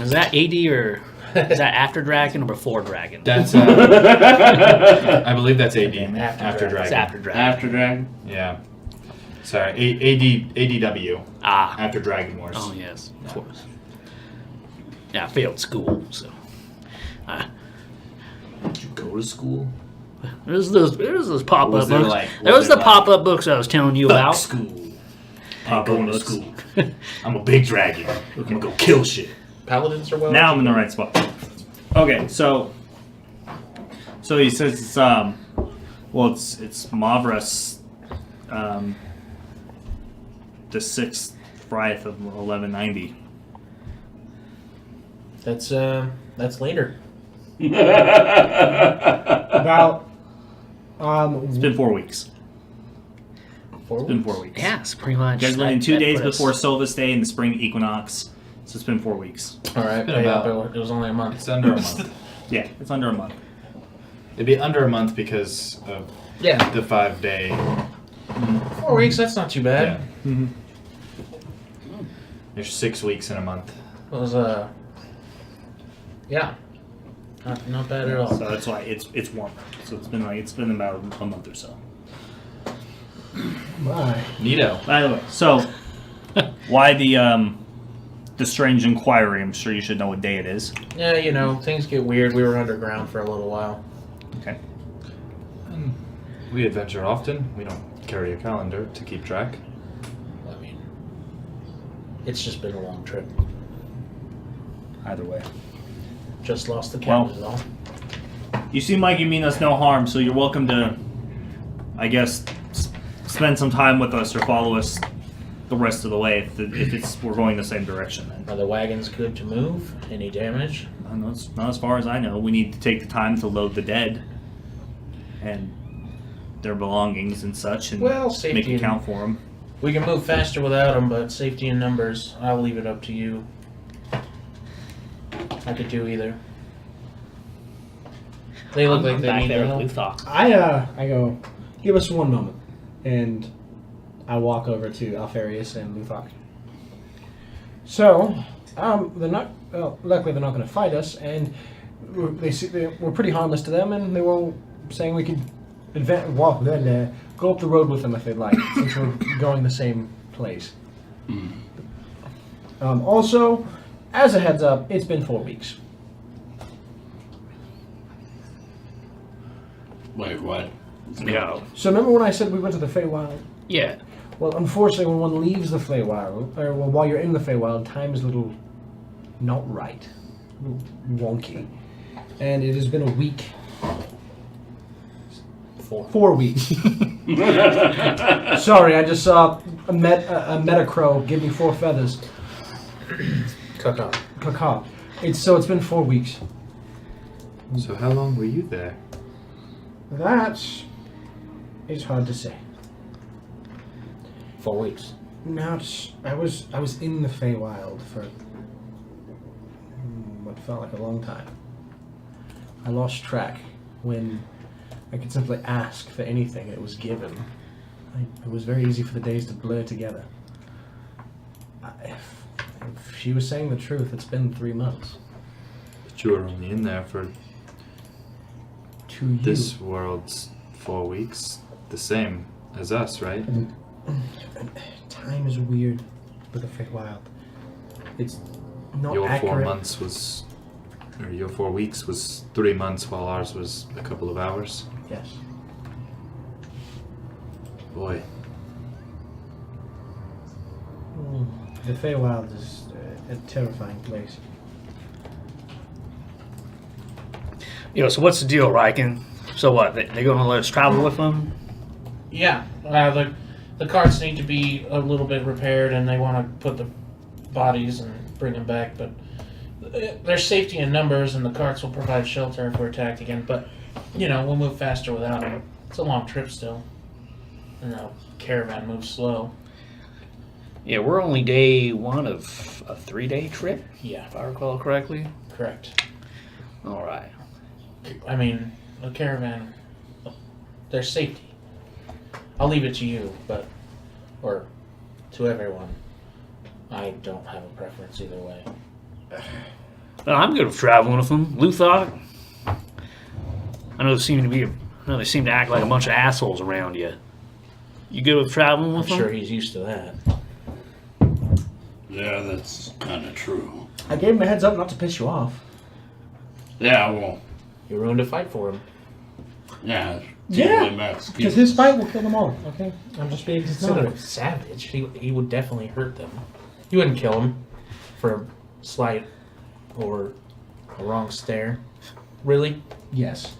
Speaker 4: Is that AD or is that after Dragon or before Dragon?
Speaker 3: That's, I believe that's AD. After
Speaker 6: Dragon.
Speaker 4: It's
Speaker 3: Dragon.
Speaker 4: after Dragon.
Speaker 5: After Dragon.
Speaker 3: Yeah. Sorry, ADW.
Speaker 4: Ah.
Speaker 3: After Dragon Wars.
Speaker 4: Oh, yes, of course. Yeah, I failed school, so.
Speaker 3: Did you go to school?
Speaker 4: There's those pop-up
Speaker 3: Was there
Speaker 4: books.
Speaker 3: like-
Speaker 4: There
Speaker 3: was
Speaker 4: was
Speaker 3: it
Speaker 4: the
Speaker 3: like-
Speaker 4: pop-up books I was telling you
Speaker 3: Fuck
Speaker 4: about.
Speaker 3: school.
Speaker 1: Pop-up
Speaker 3: Going to
Speaker 1: books.
Speaker 3: school. I'm a big dragon. I'm gonna go kill shit.
Speaker 6: Paladins are well.
Speaker 1: Now I'm in the right spot. Okay, so he says it's it's Mavras, the 6th Friath of 1190.
Speaker 6: That's later.
Speaker 2: About
Speaker 1: It's been 4 weeks.
Speaker 6: 4
Speaker 1: It's been 4 weeks.
Speaker 4: Yeah, it's pretty much.
Speaker 1: You guys went in 2
Speaker 4: that
Speaker 1: days
Speaker 4: put us-
Speaker 1: before Silvus Day and the spring equinox, so it's been 4 weeks.
Speaker 6: All right,
Speaker 3: been
Speaker 6: yeah,
Speaker 3: about-
Speaker 6: but it was only a month.
Speaker 3: It's under a month.
Speaker 1: Yeah, it's under a month.
Speaker 3: It'd be under a month because of
Speaker 6: Yeah,
Speaker 3: the 5-day.
Speaker 6: 4 weeks. That's not too bad.
Speaker 3: Yeah. There's 6 weeks in a month.
Speaker 6: It was yeah, not bad at all.
Speaker 1: So that's why it's warmer. So it's been about a month or so.
Speaker 2: my.
Speaker 3: Neato.
Speaker 1: By the way, so why the strange inquiry? I'm sure you should know what day it is.
Speaker 6: Yeah, things get weird. We were underground for a little while.
Speaker 1: Okay.
Speaker 3: We adventure often. We don't carry a calendar to keep track.
Speaker 6: I mean, it's just been a long trip.
Speaker 1: Either way.
Speaker 6: Just lost the count is all.
Speaker 1: You seem like you mean us no harm, so you're welcome to, I guess, spend some time with us or follow us the rest of the way if we're going the same direction. Then.
Speaker 6: Are the wagons good to move? Any damage?
Speaker 1: Not as far as I know. We need to take the time to load the dead and their belongings and such, and
Speaker 6: Well, safety
Speaker 1: make a
Speaker 6: and-
Speaker 1: count for them.
Speaker 6: We can move faster without them, but safety in numbers, I'll leave it up to you. I could do either. They look like they need their help.
Speaker 2: I go, give us one moment, and I walk over to Alfarius and Luthok. So, they're not. Well, luckily they're not going to fight us, and we're pretty harmless to them, and they were saying we could go up the road with them if they'd like, since we're going the same place. Also, as a heads up, it's been 4 weeks.
Speaker 7: Wait, what?
Speaker 4: Yeah.
Speaker 2: So remember when I said we went to the Feywild?
Speaker 4: Yeah.
Speaker 2: Well, unfortunately, when one leaves the Feywild, or well, while you're in the Feywild, time is a little not right, a little wonky, and it has been a week. 4 weeks. Sorry, I just saw a metacrow give me 4 feathers. Caca. It's been 4 weeks.
Speaker 3: So how long were you there?
Speaker 2: That is hard to say.
Speaker 6: 4 weeks.
Speaker 2: Now I was in the Feywild for what felt like a long time. I lost track when I could simply ask for anything and it was given. It was very easy for the days to blur together. If she was saying the truth, it's been 3 months.
Speaker 3: But you were only in there for
Speaker 2: To you.
Speaker 3: this world's 4 weeks. The same as us, right?
Speaker 2: Time is weird with the Feywild. It's not
Speaker 3: Your
Speaker 2: accurate.
Speaker 3: 4 months was, or your 4 weeks was 3 months, while ours was a couple of hours.
Speaker 2: Yes.
Speaker 3: Boy,
Speaker 2: The Feywild is a terrifying place.
Speaker 4: So what's the deal, Riken? So what? They're going to let us travel with them?
Speaker 6: Yeah, the carts need to be a little bit repaired, and they want to put the bodies and bring them back. But there's safety in numbers, and the carts will provide shelter if we're attacked again. But we'll move faster without them. It's a long trip still, and the caravan moves slow.
Speaker 4: Yeah, we're only day 1 of a 3-day trip,
Speaker 6: Yeah,
Speaker 4: if I recall correctly.
Speaker 6: correct.
Speaker 4: All right.
Speaker 6: I mean, the caravan, there's safety. I'll leave it to you, or to everyone. I don't have a preference either way.
Speaker 4: Well, I'm good with traveling with them. Luthok, I know they seem to act like a bunch of assholes around you. You good with traveling
Speaker 6: I'm
Speaker 4: with them?
Speaker 6: sure he's used to that.
Speaker 7: Yeah, that's kind of true.
Speaker 2: I gave him a heads up not to piss you off.
Speaker 7: Yeah, well,
Speaker 6: You ruined a fight for him.
Speaker 7: yeah.
Speaker 2: Yeah,
Speaker 7: Max
Speaker 2: because his fight will kill them all. Okay, I'm just being
Speaker 6: He's not
Speaker 2: considerate.
Speaker 6: a savage. He would definitely hurt them. You wouldn't kill him for a slight or a wrong stare. Really?
Speaker 2: Yes.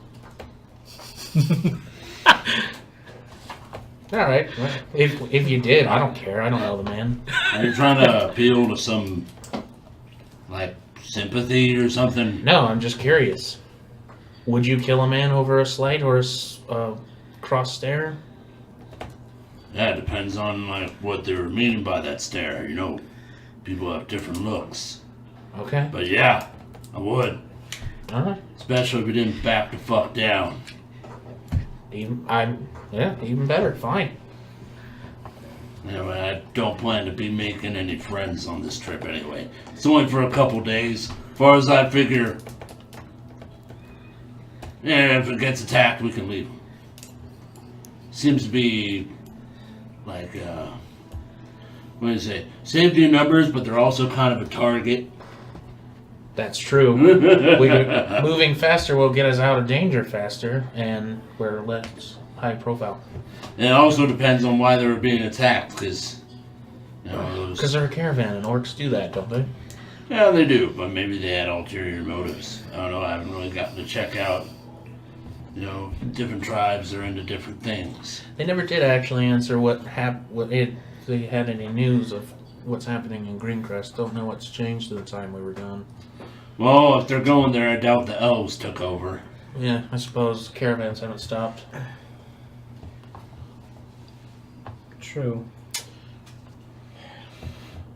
Speaker 6: All right. Well, if you did, I don't care. I don't know the man.
Speaker 7: Are you trying to appeal to some, like, sympathy or something?
Speaker 6: No, I'm just curious. Would you kill a man over a slight or a cross stare?
Speaker 7: Yeah, it depends on, like, what they were meaning by that stare. People have different looks.
Speaker 6: Okay.
Speaker 7: But yeah, I would.
Speaker 6: All right.
Speaker 7: Especially if we didn't back the fuck down.
Speaker 6: Even better. Fine.
Speaker 7: Anyway, I don't plan to be making any friends on this trip anyway. It's only for a couple days. As far as I figure, if it gets attacked, we can leave. Seems to be like, what do you say? Safety in numbers, but they're also kind of a target.
Speaker 6: That's true. Moving faster will get us out of danger faster, and we're less high profile.
Speaker 7: And it also depends on why they were being attacked, because
Speaker 6: Because they're a caravan, and orcs do that, don't they?
Speaker 7: yeah, they do, but maybe they had ulterior motives. I don't know. I haven't really gotten to check out. Different tribes are into different things.
Speaker 6: They never did actually answer they had any news of what's happening in Greencrest. Don't know what's changed to the time we were gone.
Speaker 7: Well, if they're going there, I doubt the elves took over.
Speaker 6: Yeah, I suppose caravans haven't stopped.
Speaker 2: True.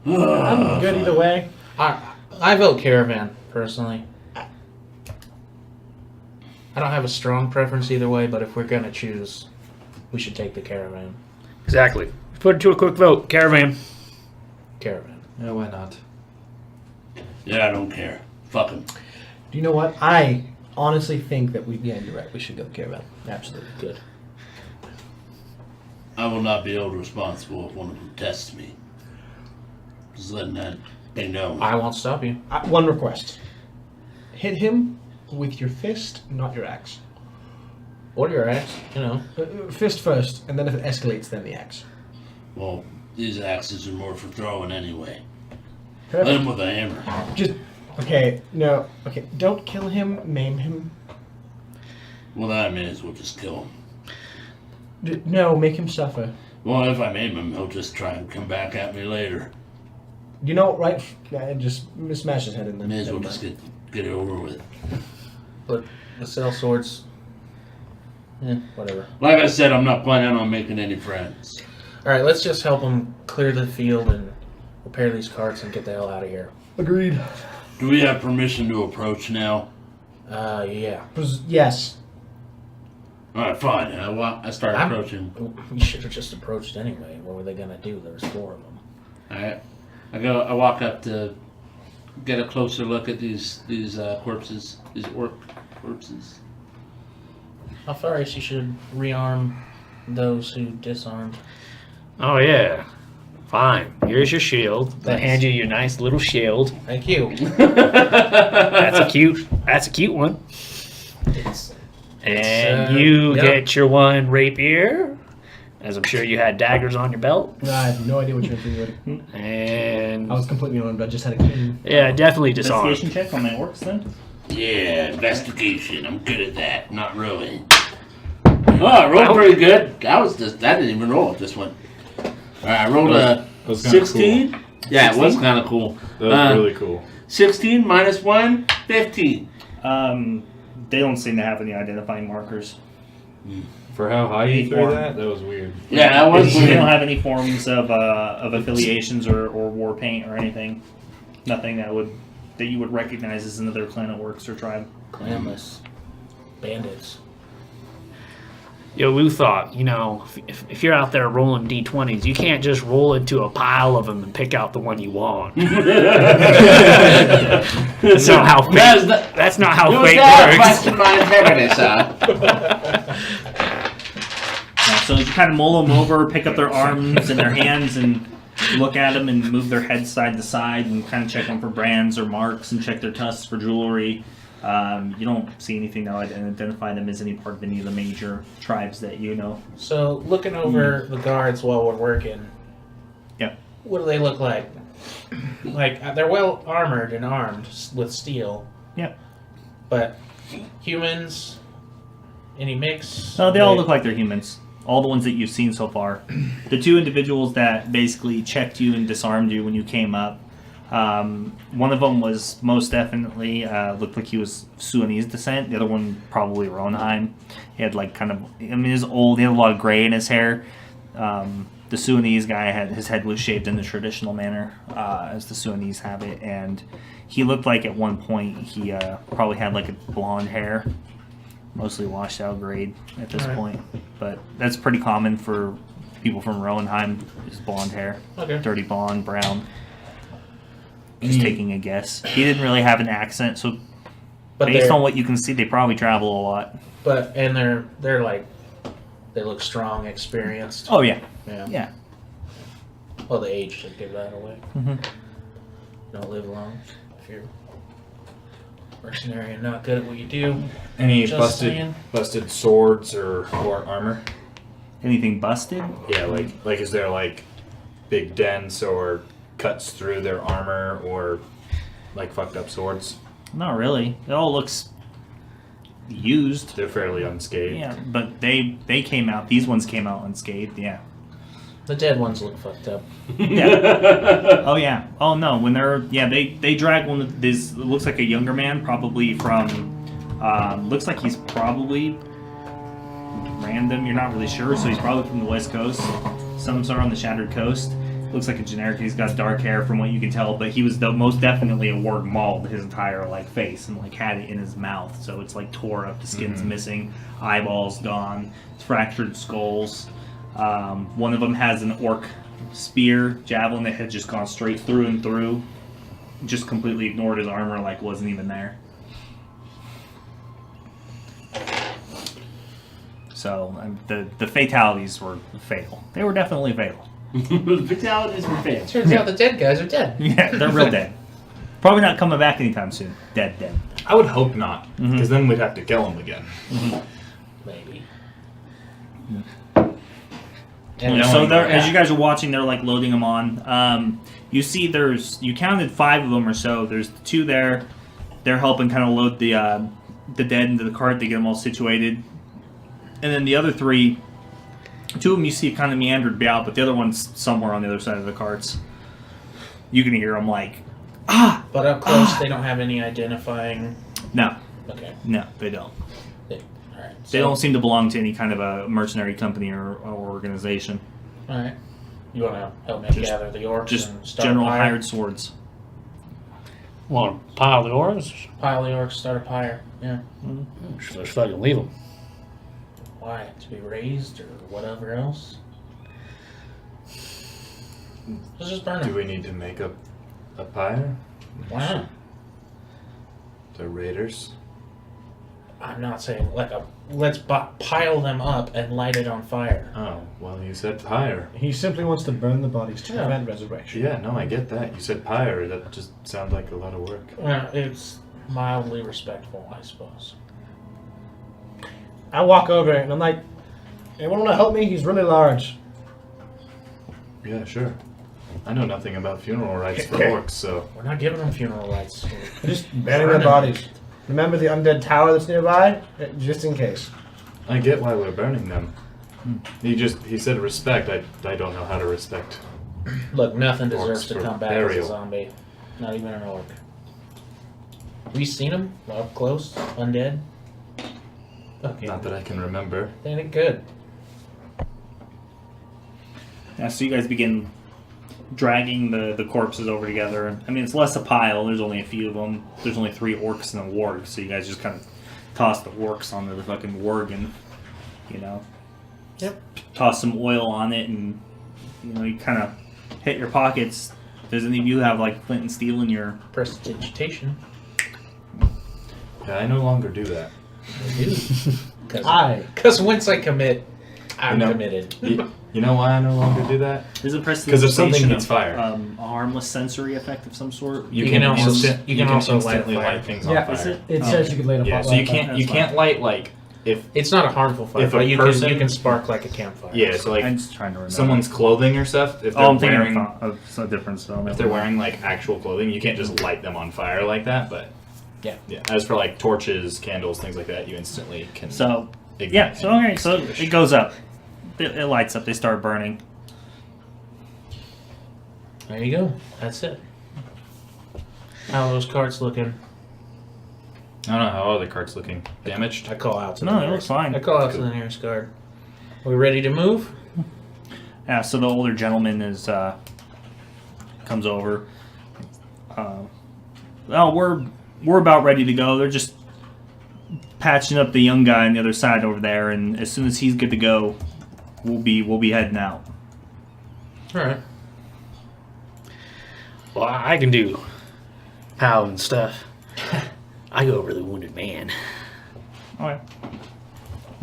Speaker 2: I'm good either way.
Speaker 6: I vote caravan, personally. I don't have a strong preference either way, but if we're gonna choose, we should take the caravan.
Speaker 4: Exactly. Put it to a quick vote. Caravan.
Speaker 6: Caravan.
Speaker 3: Yeah, why not?
Speaker 7: Yeah, I don't care. Fuck them.
Speaker 2: Do you know what? I honestly think that you're right. We should go caravan. Absolutely.
Speaker 6: Good.
Speaker 7: I will not be held responsible if one of them tests me. Just letting that they know.
Speaker 6: I won't stop you.
Speaker 2: One request. Hit him with your fist, not your axe.
Speaker 6: Or your axe,
Speaker 2: Fist first, and then if it escalates, then the axe.
Speaker 7: Well, these axes are more for throwing anyway.
Speaker 2: Perfect.
Speaker 7: Let him with a hammer.
Speaker 2: Just, okay, no, okay, don't kill him, maim him.
Speaker 7: Well, then I may as well just kill him.
Speaker 2: No, make him suffer.
Speaker 7: Well, if I maim him, he'll just try and come back at me later.
Speaker 2: You know, right? Just smash his head in there.
Speaker 7: May as well just get it over with.
Speaker 6: But the cell swords, whatever.
Speaker 7: Like I said, I'm not planning on making any friends.
Speaker 6: Alright, let's just help them clear the field and repair these carts and get the hell out of here.
Speaker 2: Agreed.
Speaker 7: Do we have permission to approach now?
Speaker 6: Yeah.
Speaker 2: Yes.
Speaker 7: Alright, fine. I start approaching.
Speaker 6: We should have just approached anyway. What were they gonna do? There's 4 of them.
Speaker 7: Alright. I walk up to get a closer look at these corpses, these orc corpses.
Speaker 6: Alfaris, you should rearm those who disarmed.
Speaker 4: Oh, yeah. Fine. Here's your shield. I'll
Speaker 6: Thanks.
Speaker 4: hand you your nice little shield.
Speaker 6: Thank you.
Speaker 4: That's a cute one. And you get your one rapier, as I'm sure you had daggers on your belt.
Speaker 2: I have no idea what you're insinuating.
Speaker 4: And
Speaker 2: I was completely unarmed. I just had a cane.
Speaker 4: yeah, definitely disarmed.
Speaker 1: Investigation check on my orcs then.
Speaker 7: Yeah, investigation. I'm good at that. Not really. Oh, I rolled pretty good. I didn't even roll at this one. Alright, I rolled a 16.
Speaker 3: Cool.
Speaker 7: Yeah, 16? It was kind of cool.
Speaker 3: That was really cool.
Speaker 7: 16 minus 1, 15.
Speaker 1: They don't seem to have any identifying markers.
Speaker 3: For how high you threw
Speaker 1: Form.
Speaker 3: that was weird.
Speaker 7: Yeah, that was
Speaker 1: They
Speaker 7: weird.
Speaker 1: don't have any forms of affiliations or war paint or anything. Nothing that you would recognize as another clan of orcs or tribe.
Speaker 6: Clanless. Bandits.
Speaker 4: Yo, Luthor, if you're out there rolling D20s, you can't just roll into a pile of them and pick out the one you want. That's not how fate, that's not how fate works.
Speaker 7: Question my integrity, sir.
Speaker 1: So you kind of mull them over, pick up their arms and their hands, and look at them and move their heads side to side and kind of check them for brands or marks and check their tusks for jewelry. You don't see anything that would identify them as any part of any of the major tribes that you know.
Speaker 6: So, looking over the guards while we're working,
Speaker 1: Yeah.
Speaker 6: what do they look like? Like, they're well armored and armed with steel.
Speaker 1: Yeah.
Speaker 6: But humans, any mix?
Speaker 1: No, they all look like they're humans. All the ones that you've seen so far. The 2 individuals that basically checked you and disarmed you when you came up. One of them was most definitely looked like he was Sudanese descent. The other one probably Ronheim. He had he was old. He had a lot of gray in his hair. The Sudanese guy his head was shaved in the traditional manner, as the Sudanese have it, and he looked like at one point he probably had a blonde hair, mostly washed out grade at this point. But that's pretty common for people from Rowenheim. Is blonde hair, dirty blonde, brown. Just taking a guess. He didn't really have an accent, so based on what you can see, they probably travel a lot.
Speaker 6: And they look strong, experienced.
Speaker 1: Oh yeah,
Speaker 6: Yeah.
Speaker 1: yeah.
Speaker 6: Well, the age should give that away.
Speaker 1: Mm-hmm.
Speaker 6: Don't live long if you're mercenary and not good at what you do.
Speaker 3: Any
Speaker 6: Just saying.
Speaker 3: busted swords or armor?
Speaker 1: Anything busted?
Speaker 3: Yeah, like is there like big dents or cuts through their armor or like fucked up swords?
Speaker 1: Not really. It all looks used.
Speaker 3: They're fairly unscathed.
Speaker 1: Yeah, but they came out. These ones came out unscathed. Yeah.
Speaker 6: The dead ones look fucked up.
Speaker 1: Yeah. Oh yeah. Oh no. When they drag one of this. It looks like a younger man, probably from. Looks like he's probably random. You're not really sure, so he's probably from the West Coast. Some sort on the Shattered Coast. Looks like a generic. He's got dark hair, from what you can tell, but he was most definitely a warg mauled his entire face and had it in his mouth. So it's tore up. The skin's missing, eyeballs gone, fractured skulls. One of them has an orc spear javelin that had just gone straight through and through. Just completely ignored his armor, wasn't even there. So the fatalities were fatal. They were definitely fatal.
Speaker 5: The fatalities were fatal.
Speaker 6: Turns out the dead guys are dead.
Speaker 1: Yeah, they're real dead. Probably not coming back anytime soon. Dead.
Speaker 3: I would hope not, because then we'd have to kill them again.
Speaker 6: Maybe.
Speaker 1: So as you guys are watching, they're loading them on. You see, you counted 5 of them or so. There's 2 there. They're helping kind of load the dead into the cart. They get them all situated, and then the other 3. 2 of them you see kind of meandered out, but the other one's somewhere on the other side of the carts. You can hear them
Speaker 6: But up close, they don't have any identifying.
Speaker 1: No.
Speaker 6: Okay.
Speaker 1: No, they don't.
Speaker 6: All right.
Speaker 1: They don't seem to belong to any kind of a mercenary company or organization.
Speaker 6: All right. You want to help me gather the orcs
Speaker 1: Just
Speaker 6: and start
Speaker 1: general
Speaker 6: a pyre?
Speaker 1: hired swords.
Speaker 4: Want to pile the oars?
Speaker 6: Pile the orcs, start a pyre. Yeah.
Speaker 4: Let's fucking leave them.
Speaker 6: Why? To be raised or whatever else? Let's just burn
Speaker 3: Do
Speaker 6: them.
Speaker 3: we need to make a pyre?
Speaker 6: Why not?
Speaker 3: The raiders?
Speaker 6: I'm not saying let's pile them up and light it on fire.
Speaker 3: Oh, well, you said pyre.
Speaker 2: He simply wants to burn the bodies to
Speaker 6: Yeah.
Speaker 2: prevent resurrection.
Speaker 3: Yeah, no, I get that. You said pyre. That just sounds like a lot of work.
Speaker 6: It's mildly respectful, I suppose.
Speaker 2: I walk over and I'm like, anyone want to help me? He's really large.
Speaker 3: Yeah, sure. I know nothing about funeral rites for
Speaker 2: Okay.
Speaker 3: orcs, so...
Speaker 6: We're not giving them funeral rites.
Speaker 2: Just burying their bodies. Remember the undead tower that's nearby? Just in case.
Speaker 3: I get why we're burning them. He said respect. I don't know how to respect.
Speaker 6: Look, nothing deserves
Speaker 3: Orcs
Speaker 6: to
Speaker 3: for
Speaker 6: come back
Speaker 3: burial.
Speaker 6: as a zombie. Not even an orc. We seen them up close, undead. Okay.
Speaker 3: Not that I can remember.
Speaker 6: Then it good.
Speaker 1: Yeah, so you guys begin dragging the corpses over together. I mean, it's less a pile. There's only a few of them. There's only 3 orcs and a warg, so you guys just kind of toss the orcs onto the fucking warg and,
Speaker 6: Yep.
Speaker 1: toss some oil on it, and, you kind of hit your pockets. Does any of you have, flint and steel in your...
Speaker 6: Prestidigitation.
Speaker 3: Yeah, I no longer do that.
Speaker 6: Because once I commit, I'm
Speaker 3: You know-
Speaker 6: committed.
Speaker 3: You know why I no longer do that?
Speaker 1: Is it
Speaker 3: Because if something hits fire,
Speaker 1: a harmless sensory effect of some sort?
Speaker 6: You can also- you can also light a
Speaker 3: instantly
Speaker 6: fire.
Speaker 3: light things
Speaker 2: Yeah,
Speaker 3: on fire.
Speaker 1: Is it?
Speaker 2: It
Speaker 1: Oh.
Speaker 2: says you could light a
Speaker 3: Yeah,
Speaker 2: fire.
Speaker 3: so you can't light if
Speaker 6: It's not a harmful fire,
Speaker 3: If a
Speaker 6: but you
Speaker 3: person-
Speaker 6: can spark like a campfire.
Speaker 3: yeah, so
Speaker 1: I'm just trying to remember.
Speaker 3: someone's clothing or stuff. If they're
Speaker 1: I'm thinking
Speaker 3: wearing
Speaker 1: of a different spell.
Speaker 3: if they're wearing actual clothing, you can't just light them on fire like that. But
Speaker 6: Yeah.
Speaker 3: As for torches, candles, things like that, you instantly can.
Speaker 1: So,
Speaker 3: ignite
Speaker 1: yeah, so
Speaker 3: and
Speaker 1: okay, so
Speaker 3: extinguish.
Speaker 1: it goes up. It lights up, they start burning.
Speaker 6: There you go. That's it. How are those carts looking?
Speaker 3: I don't know how are the carts looking. Damaged?
Speaker 6: I call out to
Speaker 1: No,
Speaker 6: the
Speaker 1: it
Speaker 6: nearest.
Speaker 1: looks fine.
Speaker 6: I call out to the nearest guard. We ready to move?
Speaker 1: Yeah, so the older gentleman comes over. Well, we're about ready to go. They're just patching up the young guy on the other side over there, and as soon as he's good to go, we'll be heading out.
Speaker 6: All right.
Speaker 4: Well, I can do POW and stuff. I go over the wounded man.
Speaker 1: Okay.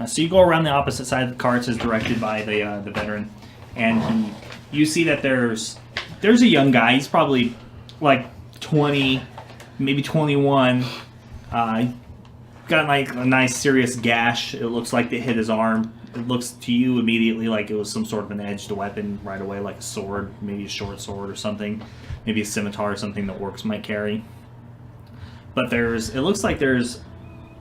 Speaker 1: So you go around the opposite side of the carts as directed by the veteran, and you see that there's a young guy. He's probably 20, maybe 21. Got like a nice serious gash. It looks like they hit his arm. It looks to you immediately like it was some sort of an edged weapon right away, like a sword, maybe a short sword or something, maybe a scimitar or something that orcs might carry. But it looks like there's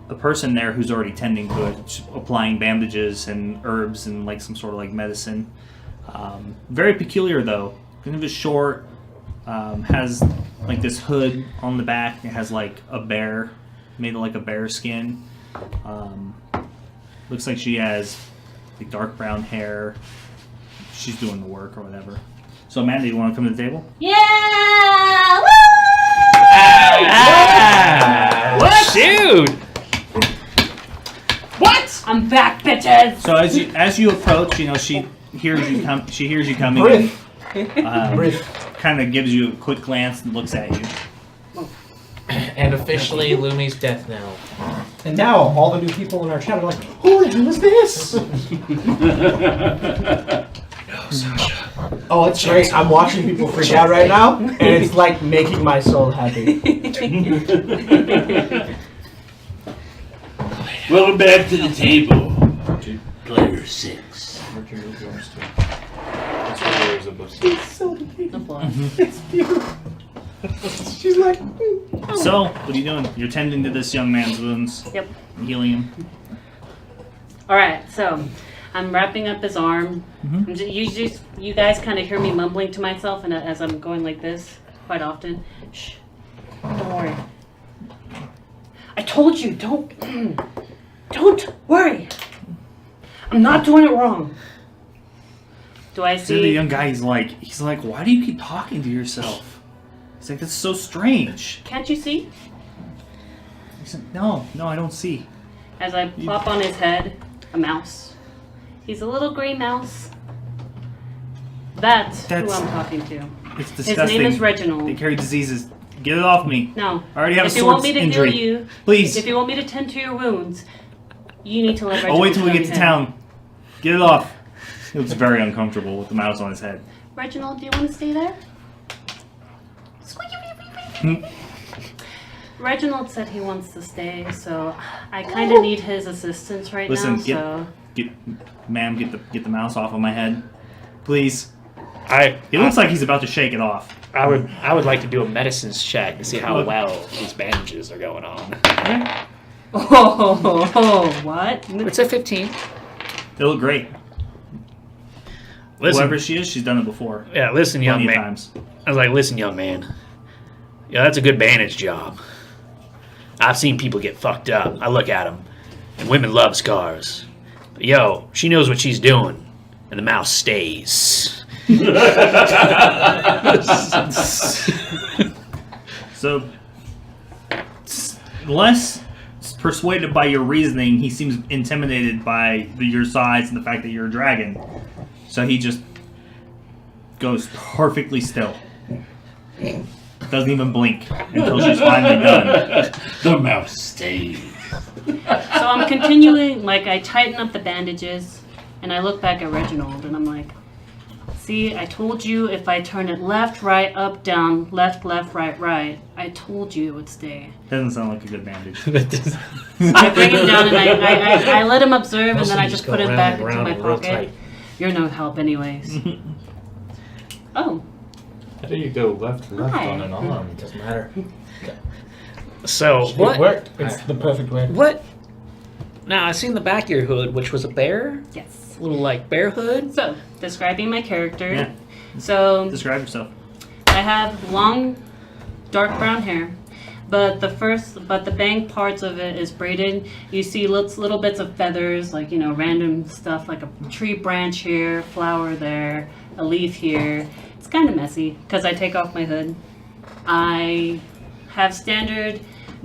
Speaker 1: a person there who's already tending to it, applying bandages and herbs and like some sort of like medicine. Very peculiar though, kind of short, has like this hood on the back. It has like a bear, made of like a bear skin. Looks like she has like dark brown hair. She's doing the work or whatever. So Amanda, you want to come to the table?
Speaker 8: Yeah! Woo!
Speaker 4: What? Shoot!
Speaker 8: What? I'm back, bitches.
Speaker 1: So as you approach, she hears you come. She hears you coming.
Speaker 2: Brief.
Speaker 1: Kind of gives you a quick glance and looks at you.
Speaker 6: And officially, Lumi's death knell.
Speaker 2: And now all the new people in our chat are like, who the hell is this? Oh, it's great. I'm watching people freak out right now, and it's like making my soul happy.
Speaker 7: Welcome back to the table. Player 6.
Speaker 2: It's so beautiful. It's beautiful. She's like,
Speaker 1: So, what are you doing? You're tending to this young man's wounds.
Speaker 8: Yep.
Speaker 1: Healing him.
Speaker 8: All right, so I'm wrapping up his arm. You guys kind of hear me mumbling to myself, and as I'm going like this quite often. Shh. Don't worry. I told you, don't worry. I'm not doing it wrong. Do I
Speaker 1: So the
Speaker 8: see?
Speaker 1: young guy, he's like, why do you keep talking to yourself? He's like, that's so strange.
Speaker 8: Can't you see?
Speaker 1: He's like, no, I don't see.
Speaker 8: As I plop on his head, a mouse. He's a little gray mouse. That's who I'm talking to.
Speaker 1: It's
Speaker 8: His
Speaker 1: disgusting.
Speaker 8: name is Reginald.
Speaker 1: They carry diseases. Get it off me.
Speaker 8: No.
Speaker 1: I already have
Speaker 8: if
Speaker 1: a
Speaker 8: you want
Speaker 1: sword
Speaker 8: me to
Speaker 1: injury.
Speaker 8: heal you,
Speaker 1: Please.
Speaker 8: if you want me to tend to your wounds, you need to let Reginald
Speaker 1: I'll wait till we
Speaker 8: come
Speaker 1: get to
Speaker 8: in.
Speaker 1: town. Get it off. He looks very uncomfortable with the mouse on his head.
Speaker 8: Reginald, do you want to stay there? Reginald said he wants to stay, so I kind of need his assistance right
Speaker 1: Listen,
Speaker 8: now.
Speaker 1: ma'am, get the mouse off of my head, please.
Speaker 4: I
Speaker 1: He looks like he's about to shake it off.
Speaker 4: would like to do a medicines check to see how well these bandages are going on.
Speaker 8: Oh, what?
Speaker 4: It's a 15.
Speaker 1: They look great.
Speaker 4: Listen,
Speaker 1: Whoever she is, she's done it before.
Speaker 4: yeah, listen, young
Speaker 1: Plenty of
Speaker 4: man.
Speaker 1: times.
Speaker 4: I was like, listen, young man. Yeah, that's a good bandage job. I've seen people get fucked up. I look at them, and women love scars. But yo, she knows what she's doing, and the mouse stays.
Speaker 1: So, less persuaded by your reasoning, he seems intimidated by your size and the fact that you're a dragon. So he just goes perfectly still. Doesn't even blink until she's finally done.
Speaker 7: The mouse stays.
Speaker 8: So I'm continuing, I tighten up the bandages, and I look back at Reginald, and I'm like, see, I told you if I turn it left, right, up, down, left, right, right, I told you it would stay.
Speaker 1: Doesn't sound like a good bandage.
Speaker 8: I bring him down, and I let him observe, and
Speaker 6: Most
Speaker 8: then
Speaker 6: of
Speaker 8: I
Speaker 6: these
Speaker 8: just
Speaker 6: go
Speaker 8: put him
Speaker 6: round
Speaker 8: back
Speaker 6: and
Speaker 8: into
Speaker 6: round
Speaker 8: my
Speaker 6: and real
Speaker 8: pocket.
Speaker 6: tight.
Speaker 8: You're no help anyways. Oh,
Speaker 3: How do you go left and left
Speaker 8: Hi.
Speaker 3: on an arm?
Speaker 6: Doesn't matter.
Speaker 4: So,
Speaker 6: It
Speaker 4: what?
Speaker 6: worked. It's the perfect way.
Speaker 4: What? Now, I seen the back of your hood, which was a bear?
Speaker 8: yes.
Speaker 4: A little, bear hood?
Speaker 8: So, describing my character.
Speaker 1: Yeah.
Speaker 8: So,
Speaker 1: Describe yourself.
Speaker 8: I have long, dark brown hair, but the bang parts of it is braided. You see little bits of feathers, random stuff, like a tree branch here, flower there, a leaf here. It's kind of messy because I take off my hood. I have standard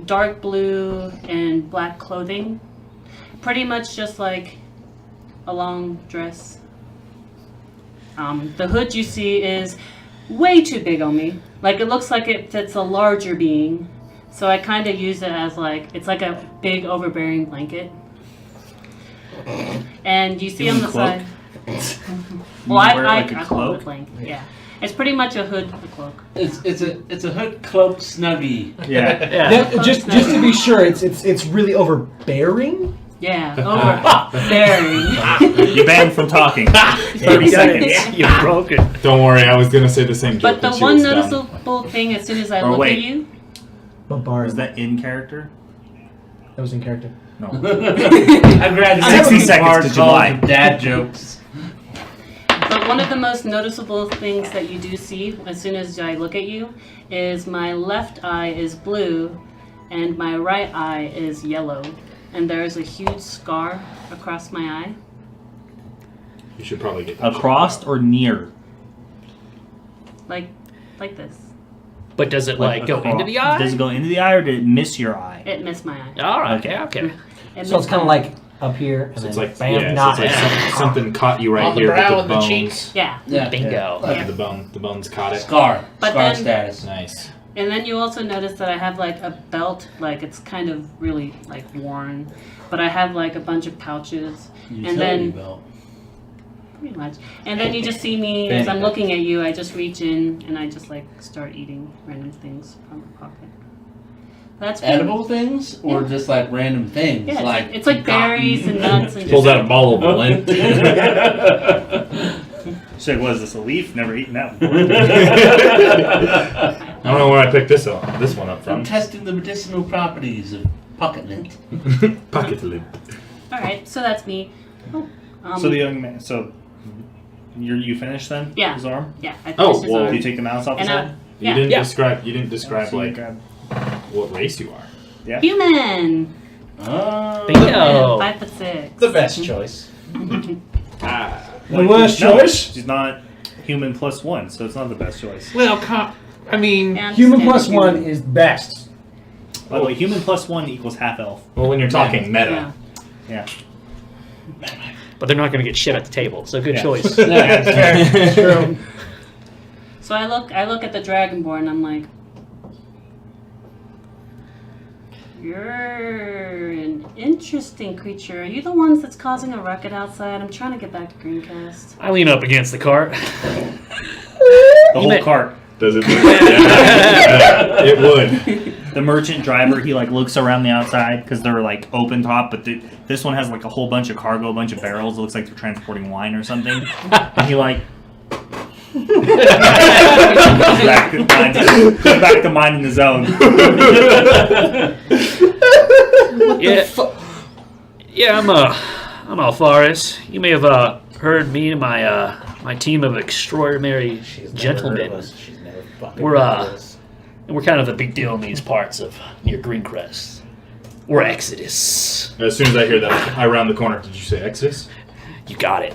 Speaker 8: dark blue and black clothing, pretty much just like a long dress. The hood you see is way too big on me. It looks like it fits a larger being. So I kind of use it as it's like a big overbearing blanket. And you see
Speaker 1: You
Speaker 8: on
Speaker 1: mean
Speaker 8: the
Speaker 1: cloak?
Speaker 8: side.
Speaker 1: You
Speaker 8: Well,
Speaker 1: wear
Speaker 8: I
Speaker 1: like a
Speaker 8: call it a
Speaker 1: cloak?
Speaker 8: blanket. Yeah. It's pretty much a hood, a cloak.
Speaker 7: It's a hood cloak snuggie.
Speaker 1: Yeah.
Speaker 2: Now, just to be sure, it's really overbearing.
Speaker 8: Yeah, overbearing.
Speaker 1: You banned from talking. 30 seconds.
Speaker 4: You broke it.
Speaker 3: Don't worry, I was gonna say the same joke.
Speaker 8: But the
Speaker 3: when she
Speaker 8: one
Speaker 3: was done.
Speaker 8: noticeable thing, as soon as I
Speaker 1: Or
Speaker 8: look
Speaker 1: wait.
Speaker 8: at you,
Speaker 2: Barbarian.
Speaker 1: Is that in character?
Speaker 2: That was in character.
Speaker 1: No.
Speaker 5: I graduated
Speaker 1: 60
Speaker 5: from
Speaker 1: seconds
Speaker 5: hard
Speaker 1: to
Speaker 5: college
Speaker 1: July.
Speaker 5: with dad jokes.
Speaker 8: but one of the most noticeable things that you do see as soon as I look at you is my left eye is blue and my right eye is yellow. And there's a huge scar across my eye.
Speaker 3: You should probably get that
Speaker 1: Across or near?
Speaker 8: Like this.
Speaker 4: But does it like go into the eye?
Speaker 1: Does it go into the eye or did it miss your eye?
Speaker 8: It missed my eye.
Speaker 4: All right.
Speaker 1: Okay.
Speaker 4: Okay.
Speaker 8: It
Speaker 2: So it's
Speaker 8: missed
Speaker 2: kind of
Speaker 8: my eye.
Speaker 2: like up here, and
Speaker 3: So it's
Speaker 2: then
Speaker 3: like
Speaker 2: bam,
Speaker 3: yeah,
Speaker 2: not
Speaker 3: so it's like something caught you right
Speaker 6: On the
Speaker 3: here,
Speaker 6: brow
Speaker 3: but
Speaker 6: and
Speaker 3: the
Speaker 6: the
Speaker 3: bones.
Speaker 6: cheeks.
Speaker 8: Yeah.
Speaker 7: Yeah.
Speaker 4: Bingo.
Speaker 8: Yeah.
Speaker 3: The bones caught it.
Speaker 7: Scar
Speaker 8: But
Speaker 7: scar
Speaker 8: then-
Speaker 7: status.
Speaker 3: Nice.
Speaker 8: And then you also notice that I have like a belt, like it's kind of really like worn, but I have like a bunch of pouches,
Speaker 7: Utility
Speaker 8: then-
Speaker 7: belt.
Speaker 8: pretty much. And then you just see me as I'm looking at you. I just reach in and I just like start eating random things from my pocket. That's pretty-
Speaker 7: Edible things or
Speaker 8: Yeah.
Speaker 7: just like random things?
Speaker 8: Yeah, it's like berries and nuts and
Speaker 3: Pulls out a ball of lint.
Speaker 1: She's like, what is this, a leaf? Never eaten that before.
Speaker 3: I don't know where I picked this one up
Speaker 7: I'm
Speaker 3: from.
Speaker 7: testing the medicinal properties of pocket lint.
Speaker 3: Pocket lint.
Speaker 8: All right, so that's me. Oh,
Speaker 1: So the young man, so you finished then?
Speaker 8: Yeah.
Speaker 1: His arm?
Speaker 8: yeah, I
Speaker 3: Oh,
Speaker 8: finished his
Speaker 3: well,
Speaker 8: arm.
Speaker 1: Do you take the mouse off his
Speaker 8: And
Speaker 1: head?
Speaker 3: You
Speaker 8: Yeah.
Speaker 3: didn't
Speaker 4: Yeah.
Speaker 3: describe
Speaker 1: So you
Speaker 3: like
Speaker 1: grab-
Speaker 3: what race you are.
Speaker 8: Human.
Speaker 7: Oh.
Speaker 4: Bingo.
Speaker 8: 5'6".
Speaker 6: The best choice.
Speaker 2: The worst
Speaker 1: No,
Speaker 2: choice.
Speaker 1: She's not human plus one, so it's not the best choice.
Speaker 6: Well, I mean,
Speaker 8: Yeah, I'm
Speaker 2: Human
Speaker 8: just
Speaker 2: plus
Speaker 8: standard
Speaker 2: one
Speaker 8: human.
Speaker 2: is best.
Speaker 1: By the way, human plus one equals half elf.
Speaker 3: Well, when you're talking meta.
Speaker 8: Yeah.
Speaker 1: Yeah.
Speaker 4: But they're not going to get shit at the table. So good
Speaker 1: Yeah.
Speaker 4: choice.
Speaker 2: It's true.
Speaker 8: So I look at the dragonborn. I'm like, you're an interesting creature. Are you the ones that's causing a ruckus outside? I'm trying to get back to Greencrest.
Speaker 4: I lean up against the cart.
Speaker 1: The whole cart.
Speaker 3: Does it? Yeah, it would.
Speaker 1: The merchant driver, he like looks around the outside because they're like open top, but this one has like a whole bunch of cargo, a bunch of barrels. It looks like they're transporting wine or something. And he like goes back to minding his own.
Speaker 4: Yeah, I'm Alfaris. You may have heard me and my team of extraordinary gentlemen.
Speaker 6: She's never fucking
Speaker 4: We're
Speaker 6: heard of us.
Speaker 4: we're kind of a big deal in these parts of near Greencrest. We're Exodus.
Speaker 3: As soon as I hear that, I round the corner. Did you say Exodus?
Speaker 4: You got it.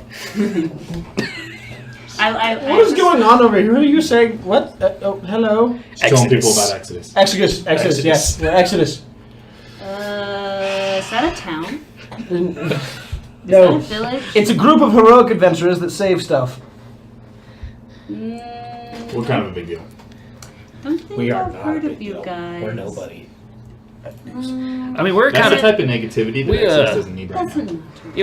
Speaker 2: What is going on over here? What are you saying? What? Oh, hello.
Speaker 3: Just telling people
Speaker 4: Exodus.
Speaker 3: about Exodus.
Speaker 2: Exodus.
Speaker 3: Exodus.
Speaker 2: Yes, we're Exodus.
Speaker 8: Is that a town? Is that a
Speaker 2: No,
Speaker 8: village?
Speaker 2: it's a group of heroic adventurers that save stuff.
Speaker 3: What kind of a big deal?
Speaker 8: Don't think
Speaker 6: We are
Speaker 8: I've
Speaker 6: not
Speaker 8: heard
Speaker 6: a big
Speaker 8: of you
Speaker 6: deal.
Speaker 8: guys.
Speaker 6: We're nobody.
Speaker 4: I mean, we're
Speaker 3: That's
Speaker 4: kind
Speaker 3: the
Speaker 4: of
Speaker 3: type of negativity that
Speaker 4: we,
Speaker 3: Exodus doesn't need right now.
Speaker 8: Doesn't.
Speaker 4: we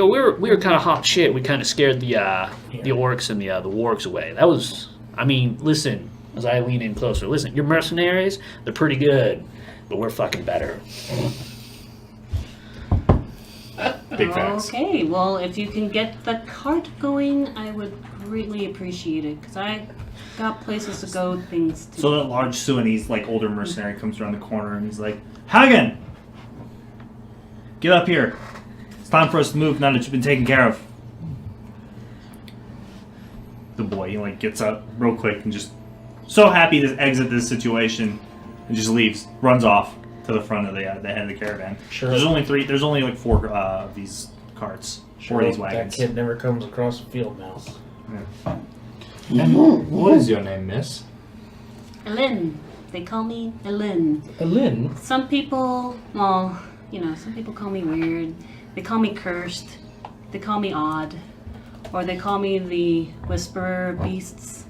Speaker 4: were kind of hot shit. We kind of scared the orcs and the wargs away. That was, I mean, listen. As I lean in closer, listen. Your mercenaries, they're pretty good, but we're fucking better.
Speaker 3: Big facts.
Speaker 8: Okay, well, if you can get the cart going, I would greatly appreciate it, because I got places to go, things to
Speaker 1: So that large Sudanese, like older mercenary, comes around the corner and he's like, Hagen! Get up here. It's time for us to move now that you've been taken care of. The boy, he like gets up real quick and just so happy to exit this situation and just leaves, runs off to the front of the head of the caravan.
Speaker 6: Sure.
Speaker 1: There's only like four of these carts, four of these
Speaker 6: That
Speaker 1: wagons.
Speaker 6: kid never comes across a field mouse.
Speaker 3: And what is your name, miss?
Speaker 8: Elin. They call me Elin.
Speaker 2: Lynn.
Speaker 8: Some people, well, some people call me weird. They call me cursed. They call me odd. Or they call me the Whisperer Beasts.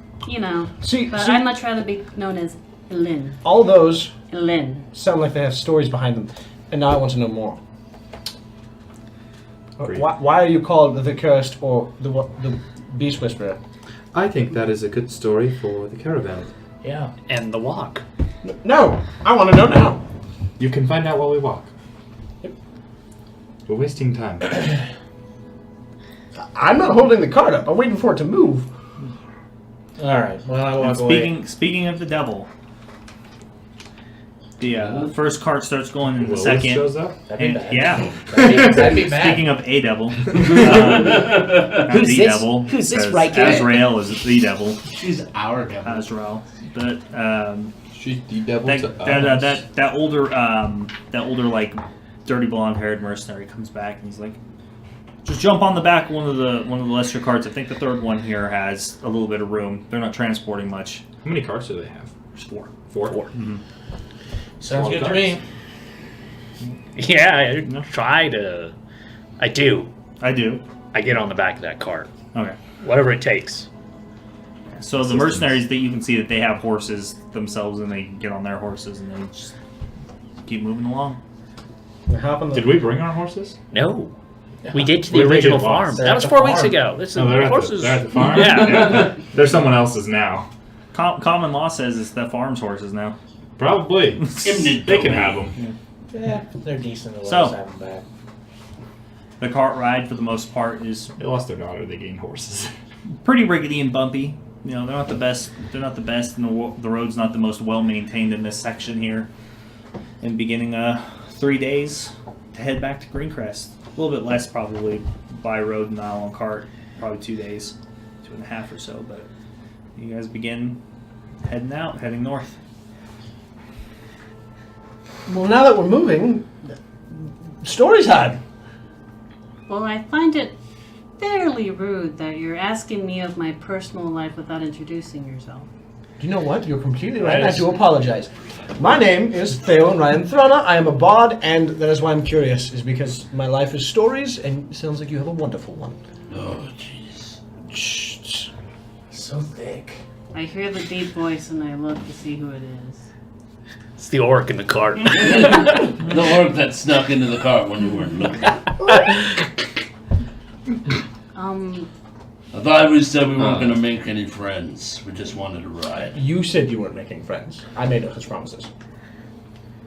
Speaker 2: See,
Speaker 8: But I'd much rather be known as Elin.
Speaker 2: all those
Speaker 8: Elin.
Speaker 2: sound like they have stories behind them, and now I want to know more.
Speaker 3: Great.
Speaker 2: Why are you called the Cursed or the Beast Whisperer?
Speaker 3: I think that is a good story for the caravan.
Speaker 6: Yeah.
Speaker 4: And the walk.
Speaker 2: No, I want to know now.
Speaker 3: You can find out while we walk. We're wasting time.
Speaker 2: I'm not holding the cart up. I'm waiting for it to move.
Speaker 6: All right. Well, I
Speaker 1: And
Speaker 6: walk away.
Speaker 1: speaking of the devil, the first cart starts going in the
Speaker 3: Lilith
Speaker 1: second.
Speaker 3: shows up.
Speaker 6: That'd be
Speaker 1: And,
Speaker 6: bad.
Speaker 1: yeah.
Speaker 6: That'd be bad.
Speaker 1: Speaking of a devil, not
Speaker 9: Who's
Speaker 1: the
Speaker 9: this?
Speaker 1: devil.
Speaker 9: Who's this
Speaker 1: because
Speaker 9: right here?
Speaker 1: Azrael is the devil.
Speaker 5: She's our devil.
Speaker 1: Azrael, but
Speaker 3: She's the devil
Speaker 1: that older like dirty blonde haired mercenary comes back and he's like, just jump on the back of one of the lesser carts. I think the third one here has a little bit of room. They're not transporting much.
Speaker 3: How many carts do they have?
Speaker 1: There's four.
Speaker 3: Four.
Speaker 1: Mm-hmm.
Speaker 6: Sounds good to me.
Speaker 4: Yeah, I try to. I do.
Speaker 1: I do.
Speaker 4: I get on the back of that cart.
Speaker 1: Okay.
Speaker 4: Whatever it takes.
Speaker 1: So the mercenaries, that you can see that they have horses themselves, and they get on their horses and they just keep moving along.
Speaker 3: Did we bring our horses?
Speaker 4: No. We did to the
Speaker 3: Where did
Speaker 4: original
Speaker 3: they
Speaker 4: farm.
Speaker 3: lost?
Speaker 6: They're
Speaker 4: That
Speaker 6: at
Speaker 4: was
Speaker 6: the
Speaker 4: 4 weeks
Speaker 6: farm.
Speaker 4: ago. Listen,
Speaker 3: No, they're at
Speaker 4: horses.
Speaker 3: the farm.
Speaker 4: Yeah.
Speaker 3: They're someone else's now.
Speaker 1: Common law says it's the farm's horses now.
Speaker 3: Probably.
Speaker 5: Eminent
Speaker 3: They can
Speaker 5: domain.
Speaker 3: have them.
Speaker 6: Yeah, they're decent to let
Speaker 1: So-
Speaker 6: us have them back.
Speaker 1: The cart ride, for the most part, is
Speaker 3: They lost their daughter. They gained horses.
Speaker 1: pretty rickety and bumpy. You know, they're not the best. They're not the best, and the road's not the most well maintained in this section here. And beginning 3 days to head back to Greencrest. A little bit less probably by road and on cart. Probably 2 days, 2.5 or so. But you guys begin heading north.
Speaker 2: Well, now that we're moving, story time.
Speaker 8: Well, I find it fairly rude that you're asking me of my personal life without introducing yourself.
Speaker 2: Do you know what? You're completely right. I do apologize. My name is Theon Ryan Throna. I am a bard, and that is why I'm curious, is because my life is stories, and it sounds like you have a wonderful one.
Speaker 7: Oh, jeez.
Speaker 2: Shh.
Speaker 6: So thick.
Speaker 8: I hear the deep voice and I look to see who it is.
Speaker 4: It's the orc in the cart.
Speaker 7: The orc that snuck into the cart when you weren't looking. I thought we said we weren't going to make any friends. We just wanted to ride.
Speaker 2: You said you weren't making friends. I made no such promises.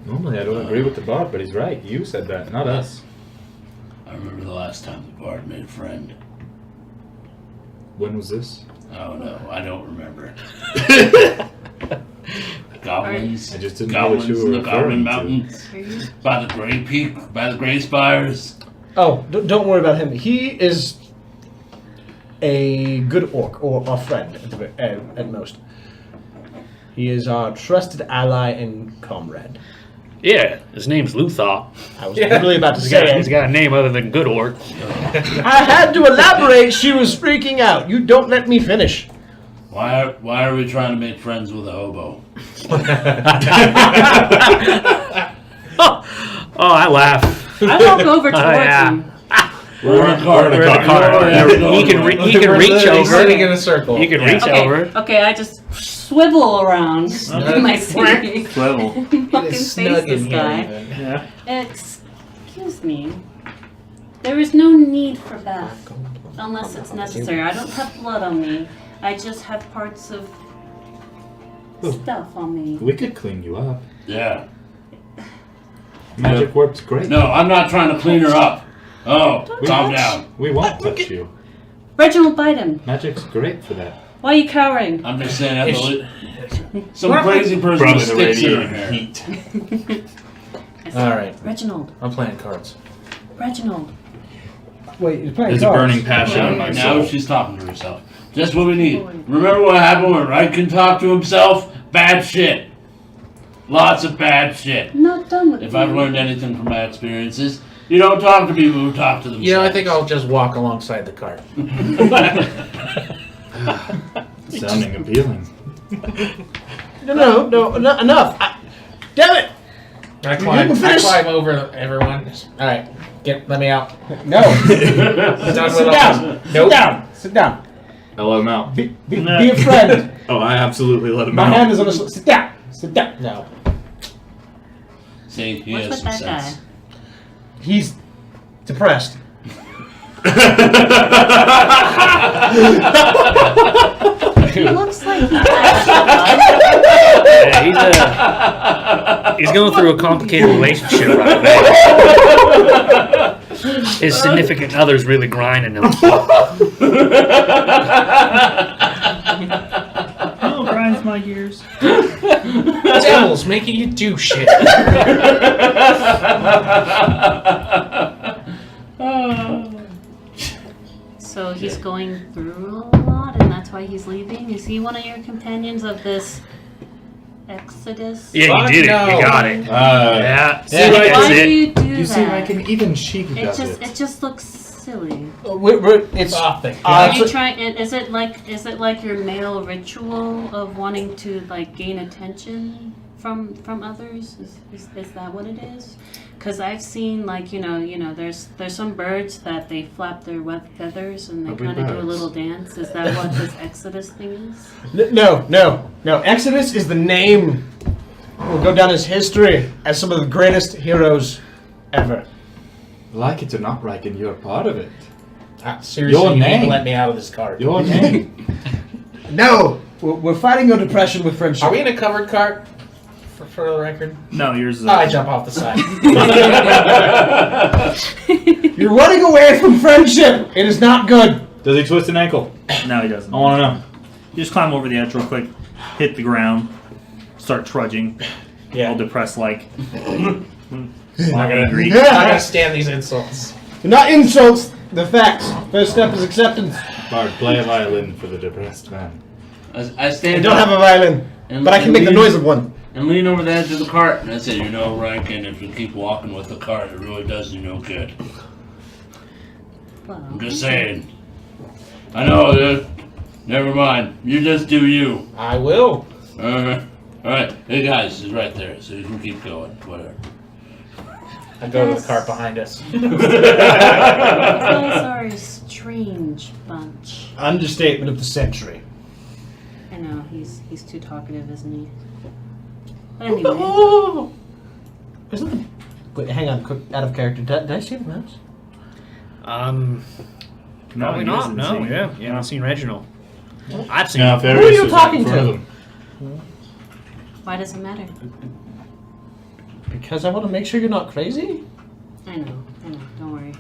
Speaker 3: Normally, I don't agree with the bard, but he's right. You said that, not us.
Speaker 7: I remember the last time the bard made a friend.
Speaker 3: When was this?
Speaker 7: Oh no, I don't remember. Goblins.
Speaker 3: I just didn't know what
Speaker 7: Goblins
Speaker 3: you were
Speaker 7: in the Goblin
Speaker 3: referring to.
Speaker 7: Mountains.
Speaker 8: Are you?
Speaker 7: By the Grey Peak, by the Grey Spires.
Speaker 2: Oh, don't worry about him. He is a good orc, or a friend at most. He is our trusted ally and comrade.
Speaker 4: Yeah, his name's Luthor.
Speaker 2: I was literally about to
Speaker 4: He's
Speaker 2: say
Speaker 4: he's
Speaker 2: it.
Speaker 4: got a name other than Good Orc.
Speaker 2: I had to elaborate. She was freaking out. You don't let me finish.
Speaker 7: Why are we trying to make friends with a hobo?
Speaker 4: Oh, I laugh.
Speaker 8: I walk over towards
Speaker 4: yeah.
Speaker 8: him.
Speaker 7: We're in a cart.
Speaker 3: We're in a cart.
Speaker 4: He can reach
Speaker 6: He's sitting in
Speaker 4: over.
Speaker 6: a circle.
Speaker 4: You can reach
Speaker 8: Okay,
Speaker 4: over.
Speaker 8: okay, I just swivel around in my seat.
Speaker 1: Level.
Speaker 8: Fucking face
Speaker 6: Snug
Speaker 8: this
Speaker 6: in here
Speaker 8: guy.
Speaker 6: even.
Speaker 1: Yeah.
Speaker 8: Excuse me. There is no need for that, unless it's necessary. I don't have blood on me. I just have parts of stuff on me.
Speaker 3: We could clean you up.
Speaker 7: Yeah.
Speaker 3: Magic works great.
Speaker 7: No, I'm not trying to clean her up. Oh, calm down.
Speaker 3: We won't touch you.
Speaker 8: Reginald, bite him.
Speaker 3: Magic's great for that.
Speaker 8: Why are you cowering?
Speaker 7: I'm just saying, some crazy person with sticks in her hair.
Speaker 3: heat.
Speaker 8: I said,
Speaker 6: All right.
Speaker 8: Reginald.
Speaker 6: I'm playing cards.
Speaker 8: Reginald.
Speaker 2: Wait, you're playing
Speaker 3: There's a
Speaker 2: cards.
Speaker 3: burning passion in my
Speaker 7: Now
Speaker 3: soul.
Speaker 7: she's talking to herself. Just what we need. Remember what happened when Wright can talk to himself? Bad shit. Lots of bad shit.
Speaker 8: I'm not done with
Speaker 7: If
Speaker 8: you.
Speaker 7: I've learned anything from my experiences, you don't talk to people who talk to themselves.
Speaker 6: You know, I think I'll just walk alongside the cart.
Speaker 3: Sounding appealing.
Speaker 2: No, enough. Damn it!
Speaker 6: I climb
Speaker 2: finish.
Speaker 6: over everyone. All right, let me out.
Speaker 2: No.
Speaker 6: Done
Speaker 2: Sit
Speaker 6: with
Speaker 2: down.
Speaker 6: all this.
Speaker 2: Sit
Speaker 6: Nope.
Speaker 2: down. Sit down.
Speaker 3: I let him out.
Speaker 2: Be a friend.
Speaker 3: Oh, I absolutely let him
Speaker 2: My
Speaker 3: out.
Speaker 2: hand is on the. Sit down. Sit down.
Speaker 6: No.
Speaker 7: See, he
Speaker 8: What's
Speaker 7: has
Speaker 8: with
Speaker 7: some
Speaker 8: that
Speaker 7: sense.
Speaker 8: guy?
Speaker 2: He's depressed.
Speaker 8: He looks like
Speaker 4: Yeah, he's going through a complicated relationship right now. His significant other's really grinding him.
Speaker 1: Oh, grinds my gears.
Speaker 6: Devil's making you do shit.
Speaker 8: So he's going through a lot, and that's why he's leaving? Is he one of your companions of this exodus?
Speaker 4: Yeah, you did it. You got it. Yeah.
Speaker 8: So
Speaker 4: See,
Speaker 8: why
Speaker 4: that's
Speaker 8: do
Speaker 4: it.
Speaker 8: you do
Speaker 3: You
Speaker 8: that?
Speaker 3: see, like an even sheep does
Speaker 8: it just looks silly.
Speaker 2: It's
Speaker 6: Topic.
Speaker 8: Are you trying? Is it like your male ritual of wanting to like gain attention from others? Is that what it is? Because I've seen like you know there's some birds that they flap their web feathers and they kind of do a little dance. Is that what this Exodus thing is?
Speaker 2: No. Exodus is the name. Will go down as history as some of the greatest heroes ever.
Speaker 3: Like it or not, Riken, you're part of it.
Speaker 6: Seriously,
Speaker 3: Your
Speaker 6: you need
Speaker 3: name.
Speaker 6: to let me out of this cart.
Speaker 3: Your name.
Speaker 2: No, we're fighting your depression with friendship.
Speaker 6: Are we in a covered cart? For the record?
Speaker 1: No, yours is.
Speaker 6: Oh, I jump off the side.
Speaker 2: You're running away from friendship. It is not good.
Speaker 3: Does he twist an ankle?
Speaker 1: No, he doesn't.
Speaker 3: I want to know.
Speaker 1: You just climb over the edge real quick, hit the ground, start trudging, all depressed like.
Speaker 6: I'm not gonna stand these insults.
Speaker 2: They're not insults. The facts. First step is acceptance.
Speaker 3: Bard, play a violin for the depressed man.
Speaker 5: I
Speaker 2: I
Speaker 5: stand
Speaker 2: don't
Speaker 5: up
Speaker 2: have a violin, but I can make the noise of one.
Speaker 5: and lean over the edge of the cart, and I say, Rankin, if you keep walking with the cart, it really does you no good.
Speaker 8: Well,
Speaker 5: I'm just saying. I know, never mind. You just do you.
Speaker 6: I will.
Speaker 5: Alright, hey guys, he's right there, so you can keep going, whatever.
Speaker 6: I go to the cart behind us.
Speaker 8: you guys are a strange bunch.
Speaker 2: Understatement of the century.
Speaker 8: I know he's too talkative, isn't he? But anyway,
Speaker 2: Isn't it? Wait, hang on. Out of character. Did I see the mouse?
Speaker 4: Probably
Speaker 1: he
Speaker 4: not.
Speaker 1: isn't
Speaker 4: No,
Speaker 1: seeing
Speaker 4: yeah.
Speaker 1: it.
Speaker 4: You haven't seen Reginald. I've seen
Speaker 3: Yeah,
Speaker 4: him.
Speaker 3: Farius
Speaker 2: Who are you
Speaker 3: was
Speaker 2: talking
Speaker 3: in front
Speaker 2: to?
Speaker 3: of him.
Speaker 8: why does it matter?
Speaker 2: Because I want to make sure you're not crazy.
Speaker 8: I know. Don't worry.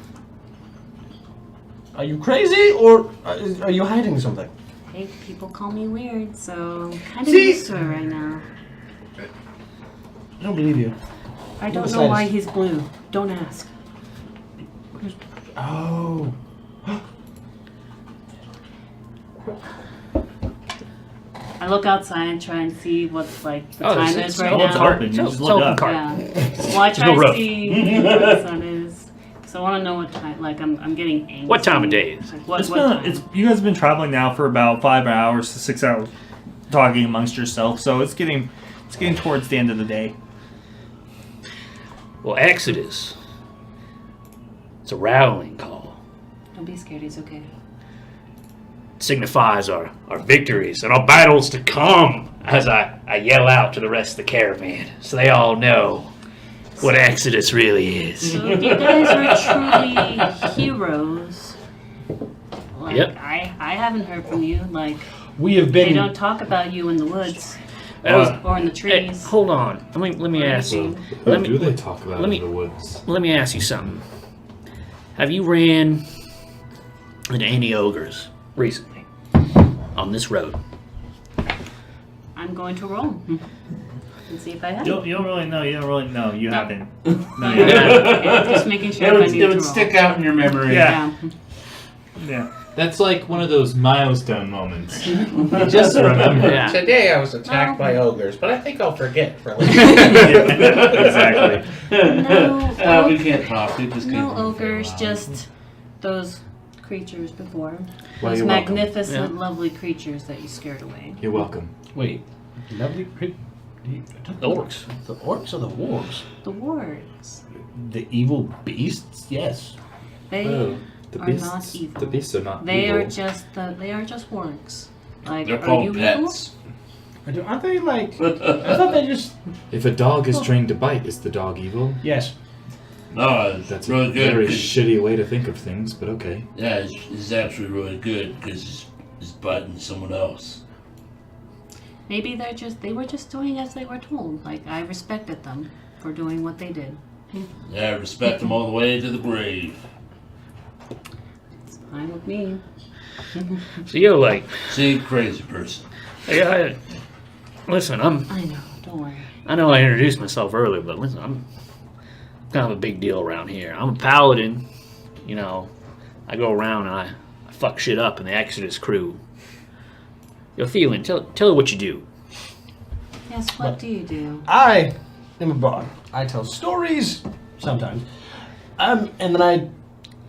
Speaker 2: Are you crazy, or are you hiding something?
Speaker 8: Hey, people call me weird, so I'm kind of
Speaker 2: See?
Speaker 8: used to it right now.
Speaker 2: I don't believe you.
Speaker 8: I don't
Speaker 2: the
Speaker 8: know why
Speaker 2: slightest.
Speaker 8: he's blue. Don't ask.
Speaker 2: Oh.
Speaker 8: I look outside and try and see what's like the
Speaker 4: Oh,
Speaker 8: time
Speaker 4: it's
Speaker 8: is right
Speaker 1: open
Speaker 8: now.
Speaker 1: cart. You just
Speaker 4: It's
Speaker 1: look
Speaker 4: open
Speaker 1: up.
Speaker 4: cart.
Speaker 8: Yeah. Well, I try
Speaker 4: no
Speaker 8: to
Speaker 4: road.
Speaker 8: see what the sun is. So I want to know what time. Like I'm getting angry.
Speaker 4: What time of day is it?
Speaker 8: Like, what
Speaker 1: It's
Speaker 8: time?
Speaker 1: you guys have been traveling now for about 5 hours to 6 hours, talking amongst yourself. So it's getting towards the end of the day.
Speaker 4: Well, Exodus. It's a rallying call.
Speaker 8: Don't be scared. He's okay.
Speaker 4: It signifies our victories and our battles to come as I yell out to the rest of the caravan so they all know what Exodus really is.
Speaker 8: So if you guys are truly heroes, like
Speaker 4: Yep.
Speaker 8: I haven't heard from you. Like
Speaker 2: We have
Speaker 8: they
Speaker 2: been.
Speaker 8: don't talk about you in the woods or in the
Speaker 4: Hey,
Speaker 8: trees.
Speaker 4: hold on. Let me ask you.
Speaker 3: What
Speaker 4: Let me-
Speaker 3: do they talk about
Speaker 4: let me-
Speaker 3: in the woods?
Speaker 4: Let me ask you something. Have you ran into any ogres recently on this road?
Speaker 8: I'm going to roll and see if I have.
Speaker 1: You don't really know. You don't really know. You haven't. No, you
Speaker 8: Okay,
Speaker 1: haven't.
Speaker 8: just making sure if I need
Speaker 5: It
Speaker 8: to
Speaker 5: would
Speaker 8: roll.
Speaker 5: stick out in your memory.
Speaker 1: Yeah.
Speaker 8: Yeah.
Speaker 1: Yeah.
Speaker 3: That's like one of those milestone moments. Just remember.
Speaker 4: Yeah.
Speaker 6: Today I was attacked by ogres, but I think I'll forget for later.
Speaker 1: Exactly.
Speaker 8: No,
Speaker 5: We can't talk. We just
Speaker 8: no
Speaker 5: can't
Speaker 8: ogres, just those creatures before.
Speaker 3: Well,
Speaker 8: Those
Speaker 3: you're welcome.
Speaker 8: magnificent,
Speaker 4: Yeah.
Speaker 8: lovely creatures that you scared away.
Speaker 3: You're welcome.
Speaker 2: Wait. Lovely.
Speaker 4: The orcs.
Speaker 2: The orcs or the wargs?
Speaker 8: The wargs.
Speaker 2: The evil beasts? Yes.
Speaker 8: They
Speaker 3: Oh, the
Speaker 8: are
Speaker 3: beasts.
Speaker 8: not evil.
Speaker 3: The beasts are not
Speaker 8: They
Speaker 3: evil.
Speaker 8: are just wargs. Like,
Speaker 5: They're
Speaker 8: are
Speaker 5: called
Speaker 8: you
Speaker 5: pets.
Speaker 2: Aren't they like? I thought they just.
Speaker 3: If a dog is trained to bite, is the dog evil?
Speaker 2: Yes.
Speaker 7: No, it's
Speaker 3: That's
Speaker 7: really
Speaker 3: a
Speaker 7: good.
Speaker 3: very
Speaker 7: 'cause-
Speaker 3: shitty way to think of things, but okay.
Speaker 7: Yeah, it's actually really good because it's biting someone else.
Speaker 8: Maybe they were just doing as they were told. Like, I respected them for doing what they did.
Speaker 7: Yeah, I respect them all the way to the grave.
Speaker 8: It's fine with me.
Speaker 4: So you're like,
Speaker 7: See, crazy person.
Speaker 4: hey, listen,
Speaker 8: I know, don't worry.
Speaker 4: I know I introduced myself earlier, but listen, I'm kind of a big deal around here. I'm a paladin. You know, I go around and I fuck shit up in the Exodus crew. Yo, Thielen, tell her what you do.
Speaker 8: Yes, what do you do?
Speaker 2: I am a bard. I tell stories sometimes, and then I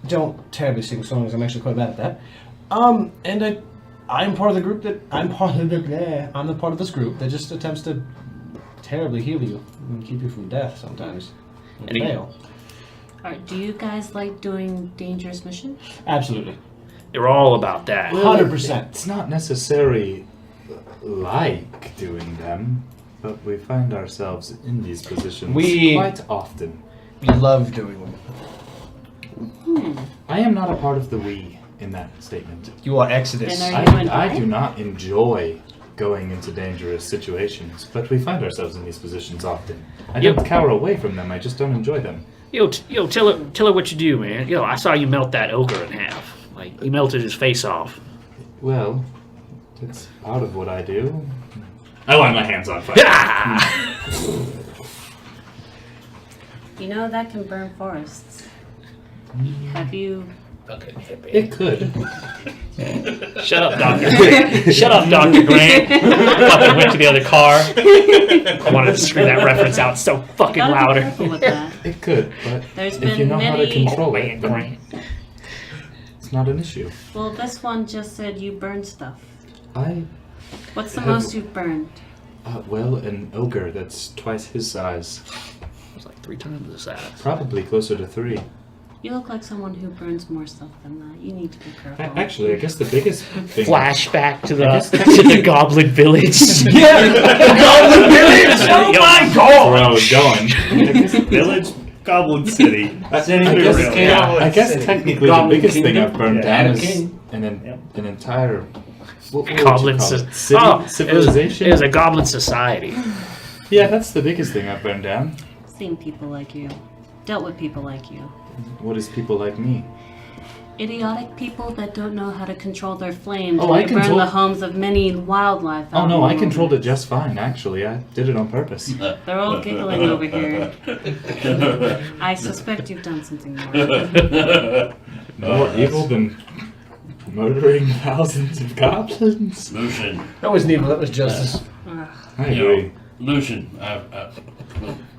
Speaker 2: don't terribly sing songs. I'm actually quite bad at that. And I'm part of the group that I'm the part of this group that just attempts to terribly heal you and keep you from death sometimes. And fail.
Speaker 8: Do you guys like doing dangerous missions?
Speaker 2: Absolutely.
Speaker 4: They're all about that.
Speaker 2: 100%.
Speaker 3: It's not necessarily like doing them, but we find ourselves in these positions quite often.
Speaker 2: We love doing them.
Speaker 3: I am not a part of the we in that statement.
Speaker 2: You are Exodus.
Speaker 8: Then are you
Speaker 3: I do not enjoy going into dangerous situations, but we find ourselves in these positions often. I don't cower away from them, I just don't enjoy them.
Speaker 4: Yo, tell her what you do, man. Yo, I saw you melt that ogre in half. Like, you melted his face off.
Speaker 3: Well, that's part of what I do. I light my hands on fire.
Speaker 8: You know that can burn forests. Have you...
Speaker 6: Fucking hippie.
Speaker 3: It could.
Speaker 4: Shut up, Dr. Shut up, Dr. Grant. I fucking went to the other car. I wanted to scream that reference out so fucking
Speaker 8: Gotta be
Speaker 4: louder.
Speaker 8: careful with that.
Speaker 3: It could, but
Speaker 8: There's
Speaker 3: if
Speaker 8: been
Speaker 3: you know how to
Speaker 8: many-
Speaker 3: control it, then it's not an issue.
Speaker 8: Well, this one just said you burn stuff.
Speaker 3: I,
Speaker 8: What's the
Speaker 3: Have-
Speaker 8: most you've burned?
Speaker 3: well, an ogre that's twice his size.
Speaker 4: It's like 3 times the size.
Speaker 3: Probably closer to 3.
Speaker 8: You look like someone who burns more stuff than that. You need to be careful.
Speaker 3: Actually, I guess the biggest thing...
Speaker 4: Flashback to
Speaker 3: I guess
Speaker 4: the to the Goblin Village.
Speaker 2: Goblin Village!
Speaker 1: Oh my
Speaker 3: Where I was going.
Speaker 1: Village, Goblin City.
Speaker 3: I
Speaker 1: guess-
Speaker 3: I guess technically the biggest thing I've burned
Speaker 1: Yeah.
Speaker 3: down is
Speaker 7: King.
Speaker 3: an entire... What would you
Speaker 4: Goblin
Speaker 3: call
Speaker 4: ci-
Speaker 3: it? City? Civilization?
Speaker 4: It was a Goblin society.
Speaker 3: Yeah, that's the biggest thing I've burned down.
Speaker 8: Seen people like you. Dealt with people like you.
Speaker 3: What is people like me?
Speaker 8: Idiotic people that don't know how to control their flames.
Speaker 3: Oh,
Speaker 8: and
Speaker 3: I
Speaker 8: they burn
Speaker 3: control-
Speaker 8: the homes of many wildlife.
Speaker 3: Oh
Speaker 8: out
Speaker 3: no,
Speaker 8: in the
Speaker 3: I controlled it
Speaker 8: wilderness.
Speaker 3: just fine, actually. I did it on purpose.
Speaker 8: They're all giggling over here. I suspect you've done something more.
Speaker 3: More evil than murdering thousands of goblins?
Speaker 7: Lucian,
Speaker 2: That wasn't evil, that was justice.
Speaker 8: Ugh.
Speaker 3: I
Speaker 7: you
Speaker 3: agree.
Speaker 7: know, Lucian,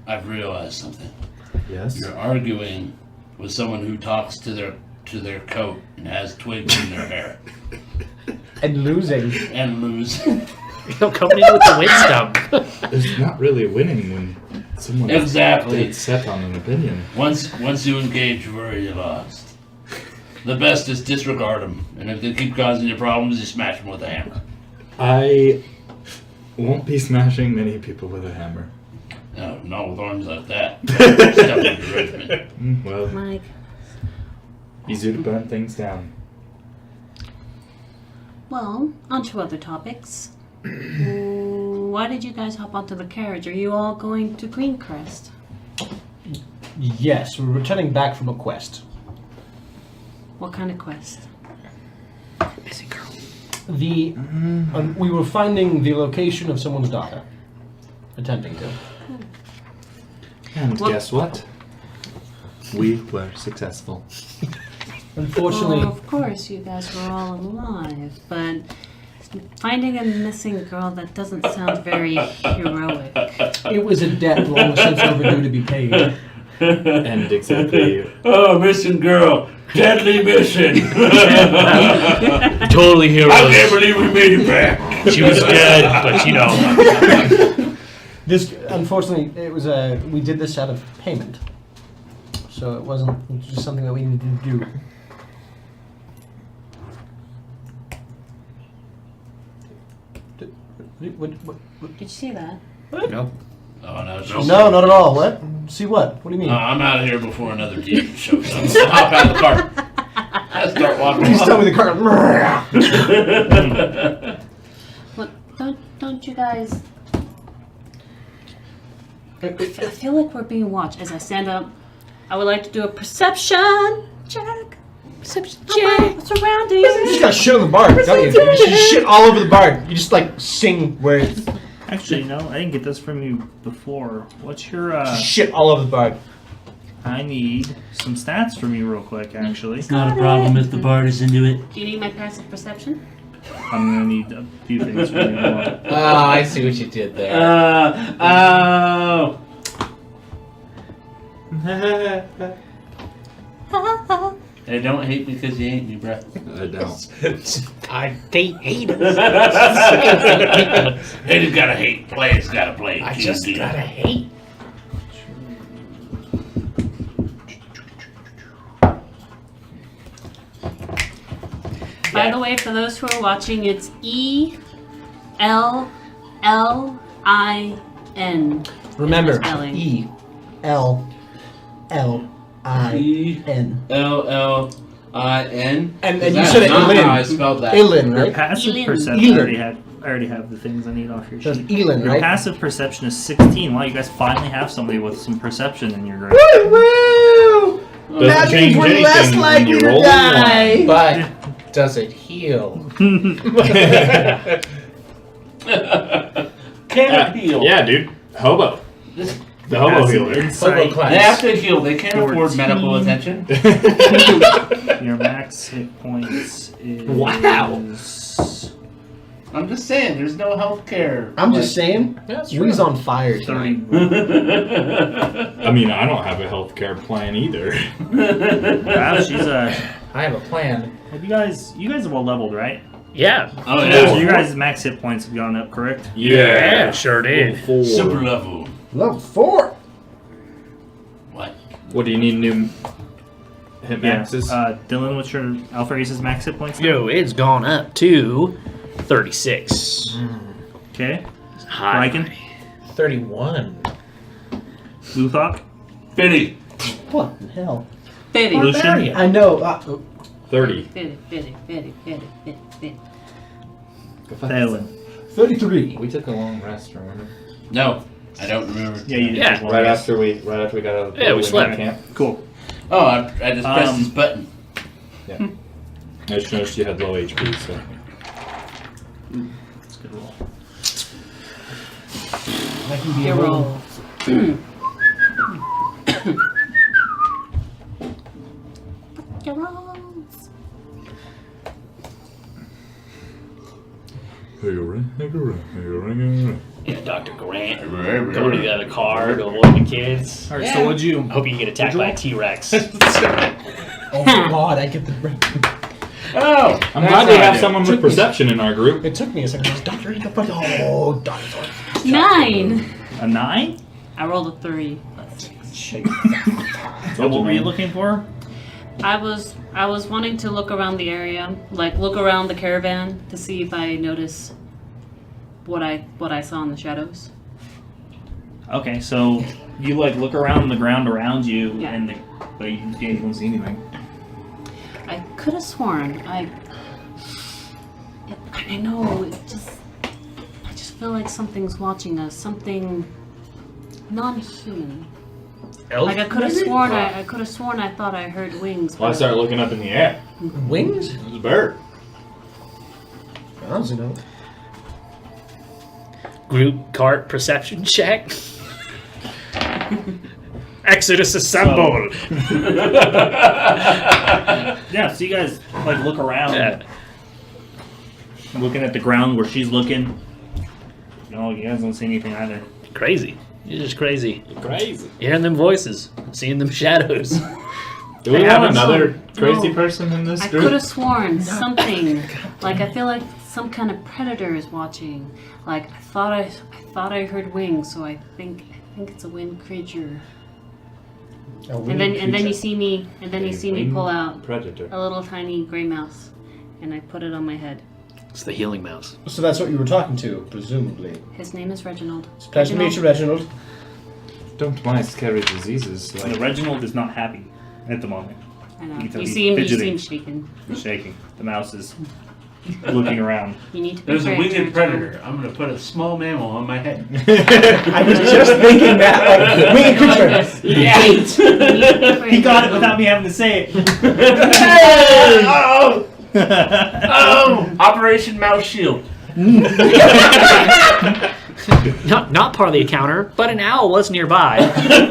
Speaker 7: I've realized something.
Speaker 3: Yes?
Speaker 7: You're arguing with someone who talks to their coat and has twigs in their hair
Speaker 2: And losing.
Speaker 7: and lose.
Speaker 4: Coming in with the wind stump.
Speaker 3: There's not really winning when someone
Speaker 7: Exactly.
Speaker 3: is set on an opinion.
Speaker 7: Once you engage, you've already lost. The best is disregard them, and if they keep causing you problems, you smash them with a hammer.
Speaker 3: I won't be smashing many people with a hammer.
Speaker 7: No, not with arms like that. Step up your regiment.
Speaker 3: Well,
Speaker 8: Mike,
Speaker 3: easier to burn things down.
Speaker 8: well, on to other topics. Why did you guys hop onto the carriage? Are you all going to Greencrest?
Speaker 2: Yes, we're returning back from a quest.
Speaker 8: What kind of quest?
Speaker 4: Busy girl.
Speaker 2: We were finding the location of someone's daughter. Attempting to.
Speaker 3: And
Speaker 8: Well-
Speaker 3: guess what? We were successful.
Speaker 2: Unfortunately,
Speaker 8: Well, of course, you guys were all alive, but finding a missing girl, that doesn't sound very heroic.
Speaker 2: it was a debt long since overdue to be paid.
Speaker 3: And exactly...
Speaker 7: Oh, missing girl. Deadly mission.
Speaker 4: Totally
Speaker 7: I
Speaker 4: heroes.
Speaker 7: can't believe we made it back.
Speaker 4: She was dead, but you know.
Speaker 2: This, unfortunately, it was we did this out of payment, so it wasn't just something that we needed to do. What?
Speaker 8: Did you see that?
Speaker 4: Nope.
Speaker 7: Oh, no,
Speaker 2: No, not at all. What? See what? What do you mean?
Speaker 7: I'm out of here before another demon shows up. I'll hop out of the cart. I start walking.
Speaker 2: Please tell me the cart.
Speaker 8: What? Don't you guys? I feel like we're being watched. As I stand up, I would like to do a perception check. Perception check. Surroundings.
Speaker 2: You just got shit on the bar, don't you? You just shit all over the bar. You just like sing words.
Speaker 1: Actually, no, I didn't get this from you before. What's your
Speaker 2: Shit all over the bar.
Speaker 1: I need some stats from you real quick, actually.
Speaker 7: It's not a problem if the bard is into it.
Speaker 8: Do you need my passive perception?
Speaker 1: I'm gonna need a few things from you.
Speaker 6: Oh, I see what you did there.
Speaker 5: Oh. Hey, don't hate me because you ain't me, bro.
Speaker 3: I don't.
Speaker 6: They hate us.
Speaker 7: Haters gotta hate. Players gotta play.
Speaker 6: I just gotta hate.
Speaker 8: By the way, for those who are watching, it's ELLIN.
Speaker 2: Remember,
Speaker 8: Spelling.
Speaker 2: ELLIN.
Speaker 7: ELLIN.
Speaker 2: And you said it
Speaker 7: Not
Speaker 2: Elin.
Speaker 7: how I spelled that.
Speaker 2: Elin,
Speaker 1: Your
Speaker 2: right?
Speaker 1: passive
Speaker 8: Elin.
Speaker 1: perception
Speaker 2: Elin.
Speaker 1: I already have the things I need off your
Speaker 2: That's
Speaker 1: sheet.
Speaker 2: Elin,
Speaker 1: Your
Speaker 2: right?
Speaker 1: passive perception is 16. Wow, you guys finally have somebody with some perception in your group.
Speaker 2: Woo!
Speaker 3: Doesn't
Speaker 2: That means
Speaker 3: change
Speaker 2: we're
Speaker 3: anything
Speaker 2: less
Speaker 3: when
Speaker 2: likely
Speaker 3: you
Speaker 2: to
Speaker 3: roll
Speaker 2: die.
Speaker 6: But does it heal?
Speaker 5: Can it heal?
Speaker 3: Yeah, dude. Hobo. The hobo
Speaker 1: Passive
Speaker 3: healer.
Speaker 1: insight.
Speaker 6: Hobo class.
Speaker 5: They have to heal. They can't afford
Speaker 1: 14.
Speaker 5: medical attention.
Speaker 1: Your max hit points is...
Speaker 2: Wow.
Speaker 5: I'm just saying, there's no health care.
Speaker 2: I'm just saying,
Speaker 6: That's
Speaker 2: Wing's on fire.
Speaker 1: 30.
Speaker 3: I mean, I don't have a healthcare plan either.
Speaker 1: Wow, she's
Speaker 6: I have a plan.
Speaker 1: Have you guys are well leveled, right?
Speaker 4: Yeah.
Speaker 7: Oh
Speaker 1: So
Speaker 7: yeah.
Speaker 1: your guys' max hit points have gone up, correct?
Speaker 4: Yeah, sure did.
Speaker 3: 4.
Speaker 7: Super level.
Speaker 2: Level 4.
Speaker 7: What?
Speaker 3: What do you need new hit
Speaker 1: Yeah.
Speaker 3: maxes?
Speaker 1: Dylan, what's your Alpharius' max hit points?
Speaker 4: Yo, it's gone up to 36.
Speaker 1: Okay.
Speaker 4: High.
Speaker 1: Lycan?
Speaker 6: 31.
Speaker 1: Luthok?
Speaker 7: 50.
Speaker 2: What the hell?
Speaker 8: Fitty.
Speaker 1: Lucian?
Speaker 2: I know.
Speaker 3: 30.
Speaker 8: Fitty.
Speaker 1: Thalen.
Speaker 2: 33.
Speaker 3: We took a long rest, remember?
Speaker 7: No, I don't remember.
Speaker 1: Yeah, you did.
Speaker 4: Yeah.
Speaker 1: take one
Speaker 3: Right
Speaker 1: rest.
Speaker 3: after we got out of the
Speaker 4: Yeah, we
Speaker 3: building
Speaker 4: slept.
Speaker 3: camp.
Speaker 1: Cool.
Speaker 7: Oh, I just pressed this button.
Speaker 3: I just noticed you had low HP, so.
Speaker 1: That's a good roll.
Speaker 2: I can be
Speaker 8: Your
Speaker 2: a
Speaker 8: roll. Your rolls.
Speaker 4: Yeah, Dr. Grant. Go to the other car to avoid the kids.
Speaker 1: Alright, so what'd you...
Speaker 4: Hope you get attacked by a T-Rex.
Speaker 2: Oh my god, I get the.
Speaker 5: Oh!
Speaker 3: I'm glad they have someone with perception in our group.
Speaker 2: It took me a second. I was, Doctor, eat the fuck. Oh, dinosaur.
Speaker 8: 9.
Speaker 1: A 9?
Speaker 8: I rolled a 3.
Speaker 2: Shit.
Speaker 1: So what were you looking for?
Speaker 8: I was wanting to look around the area, like look around the caravan to see if I notice what I saw in the shadows.
Speaker 1: Okay, so you like look around the ground around you,
Speaker 8: Yeah.
Speaker 1: and but you don't see anything.
Speaker 8: I could have sworn I know I just feel like something's watching us, something non-human. Like I could have sworn I could have sworn I thought I heard wings.
Speaker 3: Well, I
Speaker 8: but-
Speaker 3: started looking up in the air.
Speaker 2: Wings?
Speaker 3: It was a bird.
Speaker 2: I don't know.
Speaker 4: Group cart perception check. Exodus assemble.
Speaker 1: Yeah, so you guys like look around,
Speaker 4: Yeah.
Speaker 1: looking at the ground where she's looking. No, you guys don't see anything either.
Speaker 4: Crazy. You're just crazy.
Speaker 3: Crazy.
Speaker 4: Hearing them voices, seeing them shadows.
Speaker 3: Do we
Speaker 1: Hey,
Speaker 3: have
Speaker 1: Alex.
Speaker 3: another crazy
Speaker 8: No.
Speaker 3: person in this
Speaker 8: I
Speaker 3: group?
Speaker 8: could have sworn something. Like I feel like some kind of predator is watching. Like I thought I heard wings, so I think it's a wind creature. And then you see me pull out
Speaker 3: Predator.
Speaker 8: a little tiny gray mouse, and I put it on my head.
Speaker 4: It's the healing mouse.
Speaker 2: So that's what you were talking to, presumably.
Speaker 8: His name is Reginald.
Speaker 2: Nice to meet you, Reginald.
Speaker 3: don't mice carry diseases?
Speaker 1: The Reginald is not happy at the moment.
Speaker 8: I know.
Speaker 1: You can tell
Speaker 8: You
Speaker 1: he's
Speaker 8: seem
Speaker 1: fidgeting.
Speaker 8: shaken.
Speaker 1: He's shaking. The mouse is looking around.
Speaker 8: You need to be
Speaker 5: There's a
Speaker 8: brave,
Speaker 5: winged
Speaker 8: George.
Speaker 5: predator. I'm gonna put a small mammal on my head.
Speaker 2: I was just thinking that, like, winged
Speaker 8: Like
Speaker 2: creature.
Speaker 8: this.
Speaker 5: Yeah.
Speaker 8: You need to be brave,
Speaker 1: He got it
Speaker 8: Reginald.
Speaker 1: without me having to say it.
Speaker 5: Oh! Oh! Operation Mouse Shield.
Speaker 4: Not part of the encounter, but an owl was nearby.
Speaker 1: And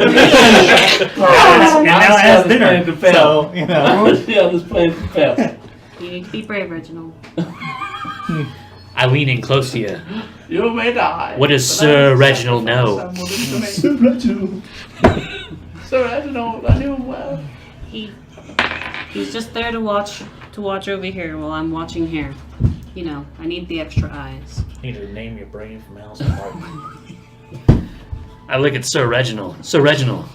Speaker 1: now it has dinner. So, you know.
Speaker 5: Yeah, this plan to fail.
Speaker 8: You need to be brave, Reginald.
Speaker 4: I lean in close to you.
Speaker 5: You may die.
Speaker 4: What does
Speaker 5: but
Speaker 4: Sir
Speaker 5: I-
Speaker 4: Reginald know?
Speaker 5: Sir Reginald, I knew him well.
Speaker 8: He's just there to watch over here while I'm watching here. You know, I need the extra eyes.
Speaker 6: You need to name your brain from Alice in Park.
Speaker 4: I look at Sir Reginald. Sir Reginald,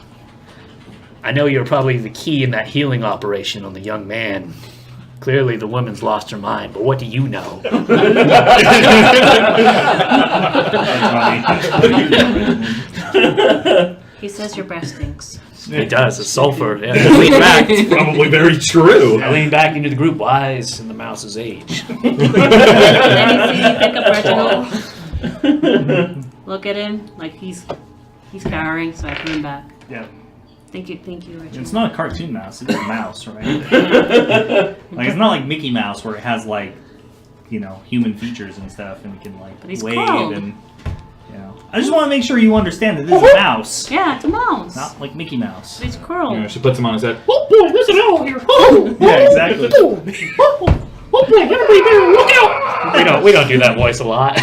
Speaker 4: I know you're probably the key in that healing operation on the young man. Clearly the woman's lost her mind, but what do you know?
Speaker 8: He says your breath stinks.
Speaker 4: It does, it's sulfur. Yeah. I lean back.
Speaker 3: Probably very true.
Speaker 4: I lean back into the group, wise in the mouse's age.
Speaker 8: Then you pick up Reginald. Look at him, like he's cowering, so I put him back.
Speaker 1: Yeah.
Speaker 8: Thank you, Reginald.
Speaker 1: It's not a cartoon mouse, it's a mouse, right? Like, it's not like Mickey Mouse where it has, like, you know, human features and stuff and it can, like,
Speaker 8: But he's
Speaker 1: wave
Speaker 8: curled.
Speaker 1: and, you know. I just want to make sure you understand that this is a mouse,
Speaker 8: Yeah, it's a mouse.
Speaker 1: not like Mickey Mouse.
Speaker 8: But he's curled.
Speaker 3: You know, she puts him on his head.
Speaker 4: Oh boy, there's an owl here. Oh,
Speaker 1: Yeah, exactly.
Speaker 4: oh boy, everybody better look out. We don't do that voice a lot.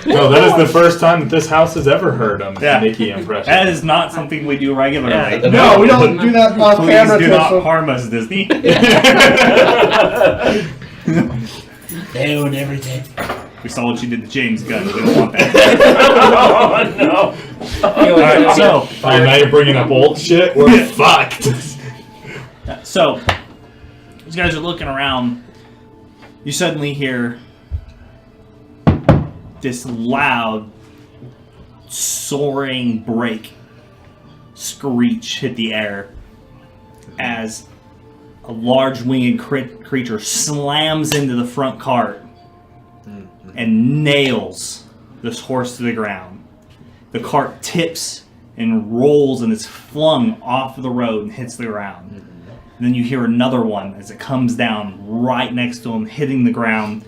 Speaker 3: No, that is the first time that this house has ever heard a
Speaker 1: Yeah.
Speaker 3: Mickey impression.
Speaker 1: That is not something we do regularly.
Speaker 4: Yeah.
Speaker 2: No, we don't do that off
Speaker 1: Please
Speaker 2: camera.
Speaker 1: do
Speaker 2: to-
Speaker 1: not harm us, Disney.
Speaker 7: They own everything.
Speaker 1: We saw what you did to James Gunn. We don't want that.
Speaker 5: Oh no!
Speaker 1: Alright, so,
Speaker 3: Oh, now you're bringing up old shit? We're fucked.
Speaker 1: So, as you guys are looking around, you suddenly hear this loud, soaring brake screech hit the air as a large winged creature slams into the front cart and nails this horse to the ground. The cart tips and rolls and is flung off the road and hits the ground. And then you hear another one as it comes down right next to him, hitting the ground.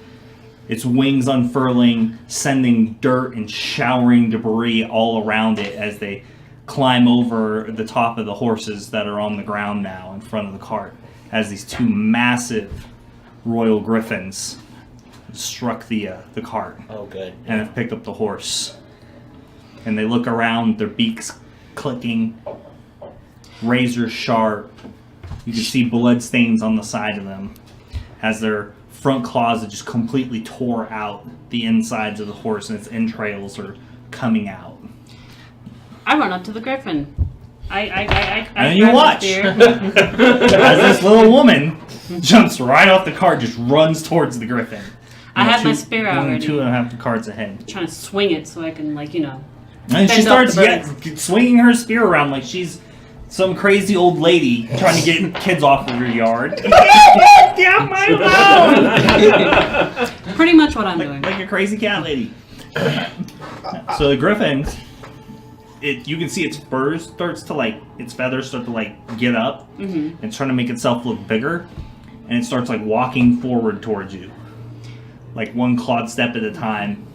Speaker 1: Its wings unfurling, sending dirt and showering debris all around it as they climb over the top of the horses that are on the ground now in front of the cart. As these two massive royal griffins struck the cart
Speaker 6: Oh, good.
Speaker 1: and have picked up the horse. And they look around, their beaks clicking, razor sharp. You can see blood stains on the side of them as their front claws have just completely tore out the insides of the horse and its entrails are coming out.
Speaker 8: I run up to the griffin. I
Speaker 1: And you
Speaker 8: grab the
Speaker 1: watch
Speaker 8: spear.
Speaker 1: as this little woman jumps right off the cart, just runs towards the griffin.
Speaker 8: I
Speaker 1: You know,
Speaker 8: have my spear out
Speaker 1: only
Speaker 8: already.
Speaker 1: 2.5 cards ahead.
Speaker 8: Trying to swing it so I can, like, you know.
Speaker 1: And she
Speaker 8: Fend off
Speaker 1: starts
Speaker 8: the
Speaker 1: swinging her spear around like she's some crazy old lady trying to get kids off of her yard. Get off my lawn!
Speaker 8: Pretty much what I'm doing.
Speaker 1: Like a crazy cat lady. So the griffin, you can see its feathers start to like get up and it's trying to make itself look bigger, and it starts like walking forward towards you, like one clawed step at a time.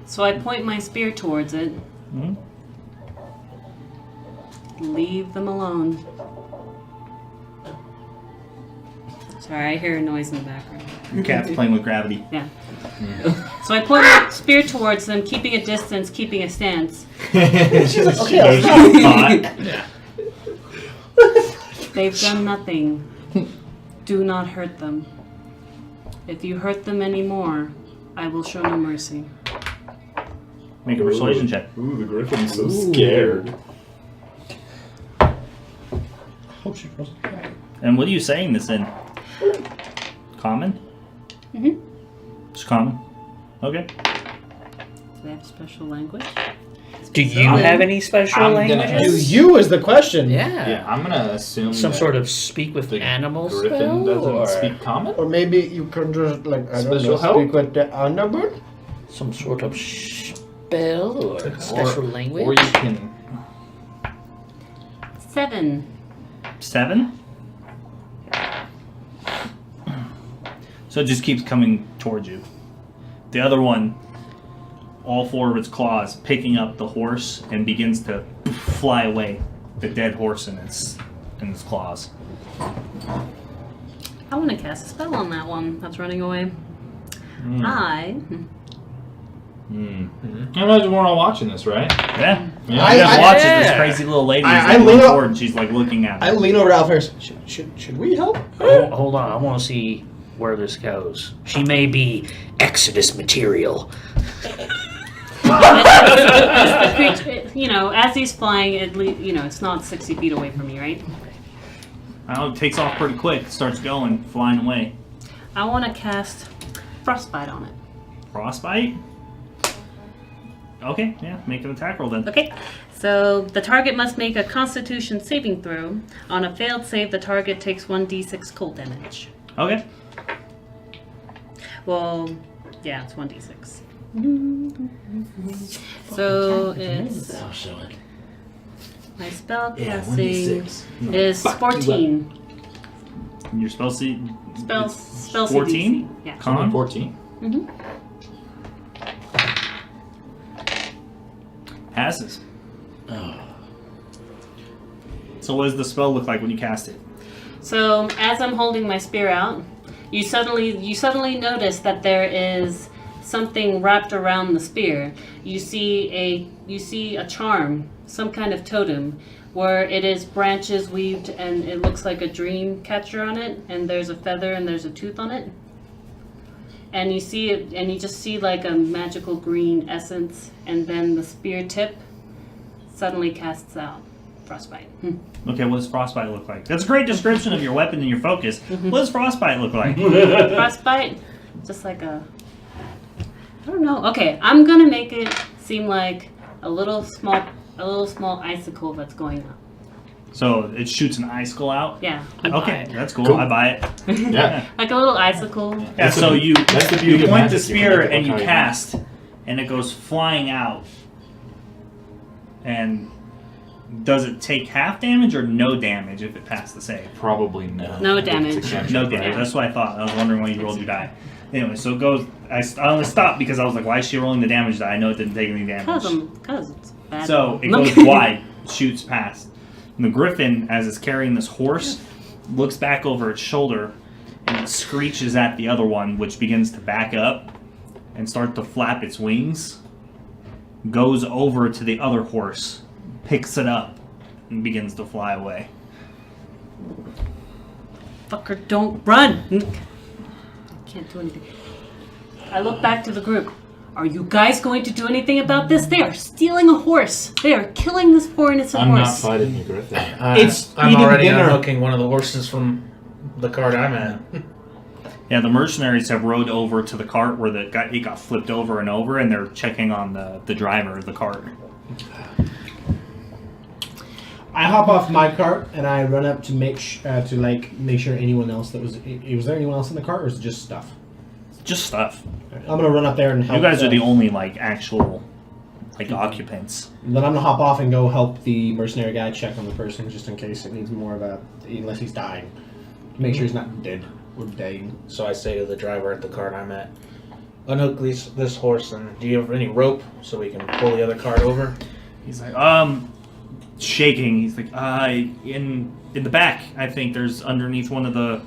Speaker 8: So I point my spear towards it.
Speaker 1: Mhm.
Speaker 8: Leave them alone. Sorry, I hear a noise in the background.
Speaker 1: Your cat's playing with gravity.
Speaker 8: Yeah. So I point my spear towards them, keeping a distance, keeping a stance.
Speaker 2: She's like,
Speaker 3: She
Speaker 2: okay,
Speaker 3: knows
Speaker 2: I'll stop.
Speaker 3: she's hot.
Speaker 8: They've done nothing. Do not hurt them. If you hurt them anymore, I will show no mercy.
Speaker 1: Make a persuasion check.
Speaker 3: Ooh, the griffin's so scared.
Speaker 2: Hope she goes.
Speaker 1: And what are you saying this in? Common?
Speaker 8: Mhm.
Speaker 1: Just common. Okay.
Speaker 8: Do they have special language?
Speaker 4: Do you have any special
Speaker 3: I'm gonna
Speaker 4: languages?
Speaker 2: Do you is the question.
Speaker 3: Yeah, I'm gonna assume
Speaker 4: Some
Speaker 3: that
Speaker 4: sort of speak with
Speaker 3: the
Speaker 4: animals
Speaker 3: Griffin
Speaker 4: spell,
Speaker 3: doesn't
Speaker 4: or
Speaker 3: speak common.
Speaker 2: Or maybe you can just, like, I don't
Speaker 3: Special
Speaker 2: know,
Speaker 3: help?
Speaker 2: speak with the underbird?
Speaker 4: some sort of spell or special language.
Speaker 3: Or you can.
Speaker 8: 7.
Speaker 1: 7? So it just keeps coming towards you. The other one, all 4 of its claws picking up the horse and begins to fly away, the dead horse in its claws.
Speaker 8: I want to cast a spell on that one that's running away. I
Speaker 3: I imagine we're all watching this, right?
Speaker 1: Yeah.
Speaker 3: Yeah.
Speaker 1: You guys watch it, this
Speaker 4: Yeah.
Speaker 1: crazy little lady is
Speaker 2: I
Speaker 1: like
Speaker 2: lean
Speaker 1: leaning
Speaker 2: up-
Speaker 1: forward and she's like looking at
Speaker 2: I
Speaker 1: me.
Speaker 2: lean over to Alphys. Should we help?
Speaker 4: Hold on, I want to see where this goes. She may be Exodus material.
Speaker 8: the creature, as he's flying, it's not 60 feet away from you, right?
Speaker 1: It takes off pretty quick, starts going, flying away.
Speaker 8: I want to cast Frostbite on it.
Speaker 1: Frostbite? Okay, yeah, make an attack roll then.
Speaker 8: Okay, so the target must make a Constitution saving throw. On a failed save, the target takes 1d6 cold damage.
Speaker 1: Okay.
Speaker 8: Well, yeah, it's 1d6. So it's
Speaker 7: I'll show it.
Speaker 8: my spell
Speaker 7: Yeah,
Speaker 8: casting
Speaker 7: 1d6.
Speaker 8: is 14.
Speaker 1: Your spell seed.
Speaker 8: Spell
Speaker 1: 14?
Speaker 8: CDC. Yeah.
Speaker 1: Con?
Speaker 3: 14.
Speaker 1: Passes.
Speaker 7: Oh.
Speaker 1: So what does the spell look like when you cast it?
Speaker 8: So as I'm holding my spear out, you suddenly notice that there is something wrapped around the spear. You see a charm, some kind of totem, where it is branches weaved and it looks like a dream catcher on it, and there's a feather and there's a tooth on it. And you see it, and you just see like a magical green essence, and then the spear tip suddenly casts out frostbite.
Speaker 1: Okay, what does frostbite look like? That's a great description of your weapon and your focus. What does frostbite look like?
Speaker 8: Frostbite, just like I don't know. Okay, I'm gonna make it seem like a little small icicle that's going up.
Speaker 1: So it shoots an icicle out?
Speaker 8: Yeah,
Speaker 1: Okay, that's cool. I buy it.
Speaker 3: Yeah.
Speaker 8: like a little icicle.
Speaker 1: Yeah,
Speaker 3: That's
Speaker 1: so
Speaker 3: the-
Speaker 1: you
Speaker 3: that's the beauty of
Speaker 1: point
Speaker 3: magic.
Speaker 1: the
Speaker 3: You
Speaker 1: spear
Speaker 3: can make it
Speaker 1: and you
Speaker 3: look how you
Speaker 1: cast, and it goes flying out. And does it take half damage or no damage if it passed the save?
Speaker 3: Probably no.
Speaker 8: No damage.
Speaker 3: It's a cantrip,
Speaker 1: No
Speaker 3: right?
Speaker 1: damage. That's what I thought. I was wondering why you rolled your die. Anyway, so it goes. I only stopped because I was like, why is she rolling the damage die? I know it didn't take any damage.
Speaker 8: Cause it's bad.
Speaker 1: So it goes wide, shoots past. And the griffin, as it's carrying this horse, looks back over its shoulder and it screeches at the other one, which begins to back up and start to flap its wings. Goes over to the other horse, picks it up, and begins to fly away.
Speaker 8: Fucker, don't run! Can't do anything. I look back to the group. Are you guys going to do anything about this? They are stealing a horse. They are killing this poor innocent
Speaker 3: I'm not
Speaker 8: horse.
Speaker 3: fighting you, Griffin.
Speaker 2: It's
Speaker 6: I'm
Speaker 2: eating
Speaker 6: already
Speaker 2: dinner.
Speaker 6: unhooking one of the horses from the cart I'm at.
Speaker 1: Yeah, the mercenaries have rode over to the cart where it got flipped over and over, and they're checking on the driver of the cart.
Speaker 2: I hop off my cart and I run up to make sure anyone else that was there anyone else in the cart, or is it just stuff?
Speaker 1: Just stuff.
Speaker 2: I'm gonna run up there and help.
Speaker 1: You guys are the only actual occupants.
Speaker 2: Then I'm gonna hop off and go help the mercenary guy check on the person just in case it needs more of unless he's dying. Make sure he's not dead or dying.
Speaker 6: So I say to the driver at the cart I'm at, unhook this horse, and do you have any rope so we can pull the other cart over?
Speaker 1: He's like, shaking. He's like, in the back, I think there's underneath one of the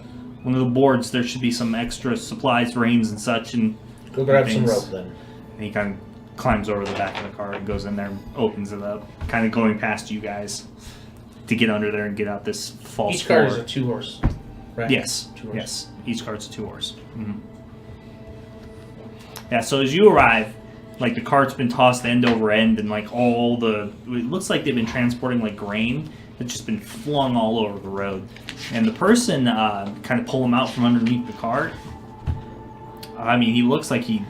Speaker 1: boards. There should be some extra supplies, reins and such, and
Speaker 6: Go grab some
Speaker 1: things.
Speaker 6: rope then.
Speaker 1: And he kind of climbs over the back of the car and goes in there and opens it up, kind of going past you guys to get under there and get out this false
Speaker 6: Each cart is
Speaker 1: floor.
Speaker 6: a 2-horse, right?
Speaker 1: Yes,
Speaker 6: 2 horse.
Speaker 1: yes. Each cart's a 2-horse. Mm-hmm. Yeah, so as you arrive, the cart's been tossed end over end, and it looks like they've been transporting grain. It's just been flung all over the road. And the person kind of pull him out from underneath the cart. I mean, he looks like he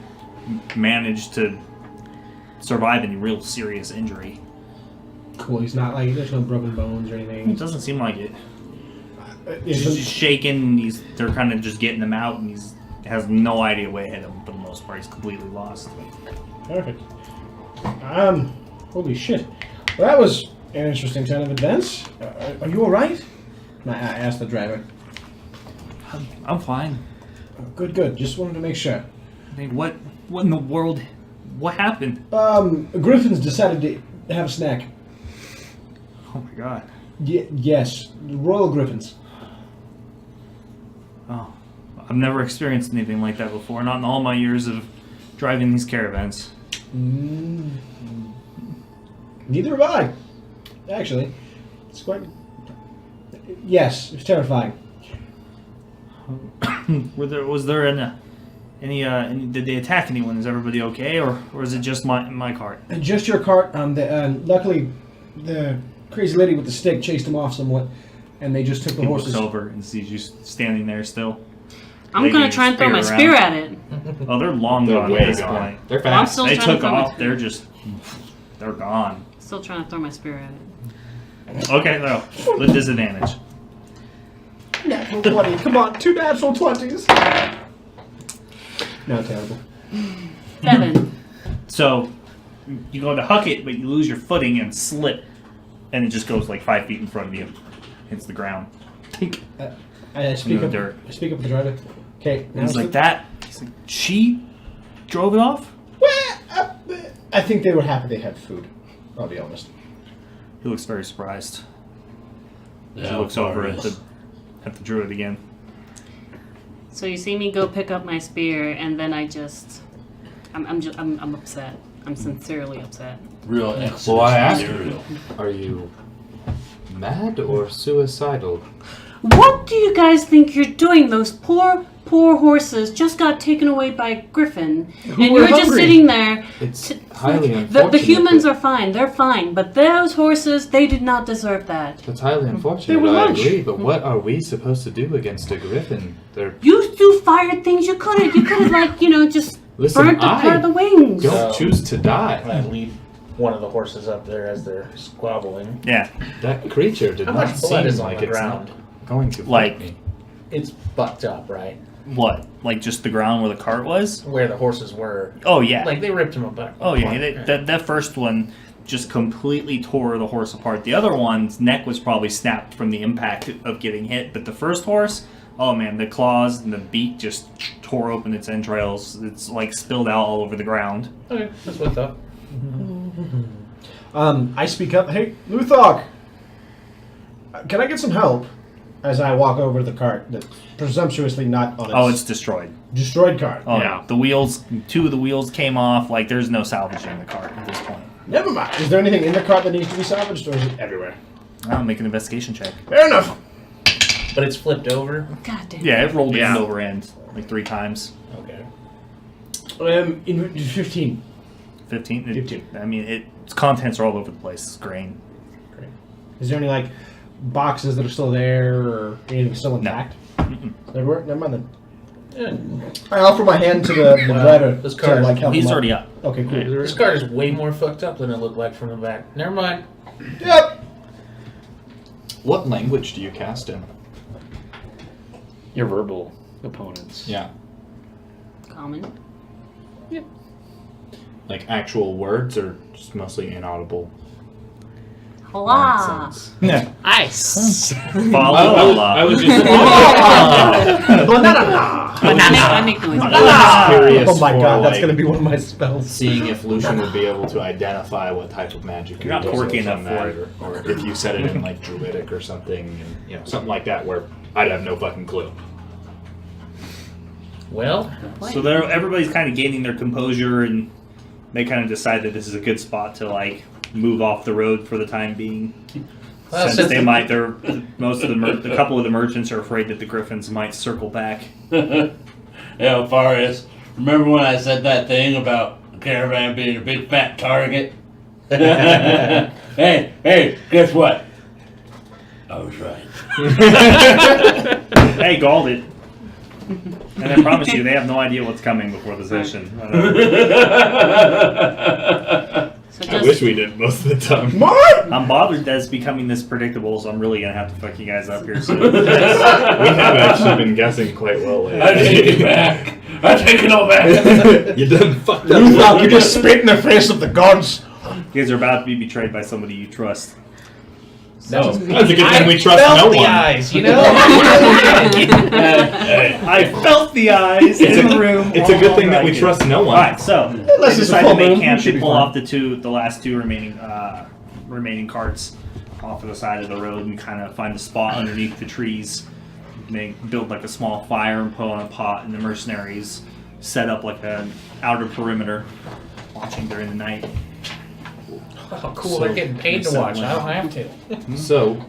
Speaker 1: managed to survive any real serious injury.
Speaker 2: Cool. He's not like there's no broken bones or
Speaker 1: It
Speaker 2: anything.
Speaker 1: doesn't seem like it.
Speaker 2: Is
Speaker 1: He's
Speaker 2: it-
Speaker 1: just shaking. They're kind of just getting him out, and has no idea what hit him for the most part. He's completely lost.
Speaker 2: Perfect. Holy shit. Well, that was an interesting turn of events. Are you all right? I asked the driver.
Speaker 1: I'm fine.
Speaker 2: Good, good. Just wanted to make sure.
Speaker 1: I mean, what in the world? What happened?
Speaker 2: Griffins decided to have a snack.
Speaker 1: Oh my god.
Speaker 2: Yes, the royal griffins.
Speaker 1: Oh, I've never experienced anything like that before. Not in all my years of driving these caravans.
Speaker 2: Neither have I. Actually, it's quite. Yes, it's terrifying.
Speaker 1: Was there any did they attack anyone? Is everybody okay, or is it just my cart?
Speaker 2: Just your cart. Luckily, the crazy lady with the stick chased him off somewhat, and they just took the
Speaker 1: He
Speaker 2: horses.
Speaker 1: looks over and sees you standing there still.
Speaker 8: I'm
Speaker 1: Waving
Speaker 8: gonna
Speaker 1: your
Speaker 8: try and throw my
Speaker 1: spear
Speaker 8: spear
Speaker 1: around.
Speaker 8: at it.
Speaker 1: Oh, they're long
Speaker 3: They're
Speaker 1: gone
Speaker 3: way
Speaker 1: at this
Speaker 3: gone.
Speaker 1: point.
Speaker 3: They're
Speaker 8: Well, I'm
Speaker 3: fast.
Speaker 8: still
Speaker 1: They
Speaker 8: trying to
Speaker 1: took
Speaker 8: throw my
Speaker 1: off. They're gone.
Speaker 8: Still trying to throw my spear at it.
Speaker 1: Okay, no, with disadvantage.
Speaker 2: Natural 20. Come on, 2 natural 20s. No, terrible.
Speaker 8: 7.
Speaker 1: So you go to huck it, but you lose your footing and slip, and it just goes like 5 feet in front of you, hits the ground.
Speaker 2: I speak
Speaker 1: In
Speaker 2: up.
Speaker 1: the dirt.
Speaker 2: I speak up with the driver. Okay,
Speaker 1: And he's like that. He's like, she drove it off.
Speaker 2: I think they were happy they had food. I'll be honest.
Speaker 1: He looks very surprised.
Speaker 7: Yeah,
Speaker 1: He looks over at
Speaker 7: Boris.
Speaker 1: the druid again.
Speaker 8: So you see me go pick up my spear, and then I'm upset. I'm sincerely upset.
Speaker 7: Real
Speaker 3: Well,
Speaker 7: excellent
Speaker 3: I asked
Speaker 7: material.
Speaker 3: Are you mad or suicidal?
Speaker 8: What do you guys think you're doing? Those poor horses just got taken away by Griffin, and
Speaker 2: were
Speaker 8: you're just
Speaker 2: hungry.
Speaker 8: sitting there.
Speaker 3: It's highly
Speaker 8: The
Speaker 3: unfortunate.
Speaker 8: humans are fine. They're fine, but those horses, they did not deserve that.
Speaker 3: That's highly
Speaker 2: They
Speaker 3: unfortunate.
Speaker 2: were
Speaker 3: I
Speaker 2: lunch.
Speaker 3: agree, but what are we supposed to do against a griffin? They're
Speaker 8: You fired things. You could have like just
Speaker 3: Listen,
Speaker 8: burnt a pair of the wings.
Speaker 3: don't choose to
Speaker 6: I
Speaker 3: die.
Speaker 6: lead one of the horses up there as they're squabbling.
Speaker 1: Yeah,
Speaker 3: That creature did
Speaker 6: How
Speaker 3: not
Speaker 6: much blood
Speaker 3: seem
Speaker 6: is on
Speaker 3: like
Speaker 6: the
Speaker 3: it's
Speaker 6: ground?
Speaker 3: not going to
Speaker 1: Like-
Speaker 3: fight me.
Speaker 6: It's bucked up, right?
Speaker 1: what? Like just the ground where the cart was?
Speaker 6: Where the horses were.
Speaker 1: Oh yeah.
Speaker 6: Like they ripped him apart.
Speaker 1: Oh yeah. That first one just completely tore the horse apart. The other one's neck was probably snapped from the impact of getting hit, but the first horse, oh man, the claws and the beak just tore open its entrails. It's like spilled out all over the ground.
Speaker 6: Okay, that's what I thought.
Speaker 2: I speak up. Hey, Luthog, can I get some help? As I walk over to the cart that's presumptuously not on its
Speaker 1: Oh, it's destroyed.
Speaker 2: destroyed cart.
Speaker 1: Oh
Speaker 3: Yeah.
Speaker 1: yeah. The wheels, 2 of the wheels came off. Like there's no salvaging the cart at this point.
Speaker 2: Never mind. Is there anything in the cart that needs to be salvaged, or is it everywhere?
Speaker 1: I'll make an investigation check.
Speaker 2: Fair enough.
Speaker 6: But it's flipped over.
Speaker 8: God damn.
Speaker 1: Yeah, it rolled
Speaker 3: Yeah.
Speaker 1: end over end like 3 times.
Speaker 6: Okay.
Speaker 2: In 15.
Speaker 1: 15.
Speaker 2: 15.
Speaker 1: I mean, its contents are all over the place. It's grain.
Speaker 2: Great. Is there any like boxes that are still there, or anything still intact? Never mind then. I offer my hand to the driver
Speaker 6: this
Speaker 2: to
Speaker 6: car is-
Speaker 2: like help
Speaker 1: He's
Speaker 2: him up.
Speaker 1: already up.
Speaker 2: Okay, cool.
Speaker 6: This card is way more fucked up than it looked like from the back. Never mind.
Speaker 2: Yep.
Speaker 3: What language do you cast in?
Speaker 4: Your verbal opponents.
Speaker 3: Yeah.
Speaker 8: Common.
Speaker 3: Like actual words or just mostly inaudible
Speaker 8: Hola.
Speaker 3: nonsense?
Speaker 1: Yeah.
Speaker 4: Ice.
Speaker 1: Follow
Speaker 3: I was just
Speaker 8: I make noises.
Speaker 3: curious
Speaker 2: Oh my
Speaker 3: for,
Speaker 2: god, that's
Speaker 3: like,
Speaker 2: gonna be one of my spells.
Speaker 3: seeing if Lucian would be able to identify what type of magic
Speaker 1: You're not
Speaker 3: using
Speaker 1: quirky
Speaker 3: or
Speaker 1: enough
Speaker 3: something
Speaker 1: for
Speaker 3: that, or if you said it in like druidic or something, and something like that where I'd have no fucking clue.
Speaker 6: Well,
Speaker 1: So everybody's kind of gaining their composure, and they kind of decide that this is a good spot to like move off the road for the time being.
Speaker 6: Well,
Speaker 1: Since
Speaker 6: since
Speaker 1: they
Speaker 6: the-
Speaker 1: might, they're most of a couple of the merchants are afraid that the griffins might circle back.
Speaker 7: Yeah, Forrest, remember when I said that thing about the caravan being a big fat target? hey, guess what? I was right.
Speaker 1: Hey, galled it. And I promise you, they have no idea what's coming before the session.
Speaker 3: we did most of the time.
Speaker 2: What?
Speaker 1: I'm bothered that it's becoming this predictable, so I'm really gonna have to fuck you guys up here soon.
Speaker 3: We have actually been guessing quite well lately.
Speaker 7: I take it back. I take it all back.
Speaker 3: You done fucked
Speaker 2: You
Speaker 3: up.
Speaker 2: thought you just spit in the face of the gods.
Speaker 1: You guys are about to be betrayed by somebody you trust.
Speaker 3: That's a good thing we trust
Speaker 6: felt
Speaker 3: no
Speaker 6: the
Speaker 3: one.
Speaker 6: eyes, you know?
Speaker 1: I felt the eyes in the room.
Speaker 3: It's a good thing that we trust no one.
Speaker 1: Alright, so they
Speaker 2: Unless it's a
Speaker 1: decide to
Speaker 2: full
Speaker 1: make
Speaker 2: moon,
Speaker 1: camp.
Speaker 2: it should
Speaker 1: They
Speaker 2: be
Speaker 1: pull
Speaker 2: fine.
Speaker 1: off the last two remaining carts off of the side of the road and kind of find a spot underneath the trees. They build like a small fire and put on a pot, and the mercenaries set up like an outer perimeter, watching during the night.
Speaker 6: Oh, cool. They're getting paid to watch. I don't have to.
Speaker 3: So,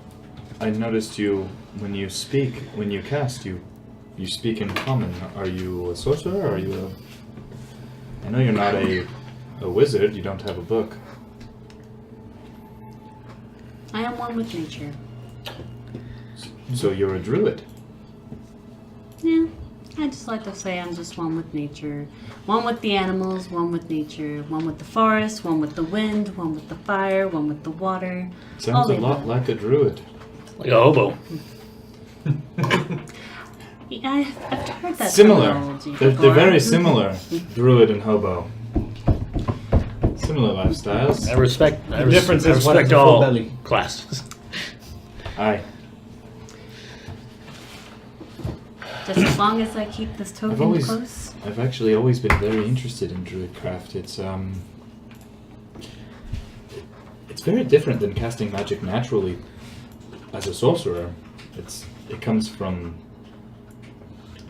Speaker 3: I noticed you when you cast, you speak in common. Are you a sorcerer? Or are you a? I know you're not a wizard. You don't have a book.
Speaker 8: I am one with nature.
Speaker 3: So you're a druid.
Speaker 8: Yeah, I just like to say I'm just one with nature. One with the animals, one with nature. One with the forest, one with the wind, one with the fire, one with the water.
Speaker 3: Sounds
Speaker 8: All
Speaker 3: a
Speaker 8: the
Speaker 3: lot
Speaker 8: above.
Speaker 3: like a druid.
Speaker 4: Like a hobo.
Speaker 8: Yeah, I've heard that
Speaker 3: Similar.
Speaker 8: terminology
Speaker 3: They're
Speaker 8: before.
Speaker 3: very similar. Druid and hobo. Similar lifestyles.
Speaker 4: I respect. I
Speaker 2: difference is one
Speaker 4: respect
Speaker 2: has a full
Speaker 4: all
Speaker 2: belly.
Speaker 4: classes.
Speaker 3: Aye.
Speaker 8: Just as long as I keep this token close.
Speaker 3: I've actually always been very interested in druidcraft. It's very different than casting magic naturally as a sorcerer. It comes from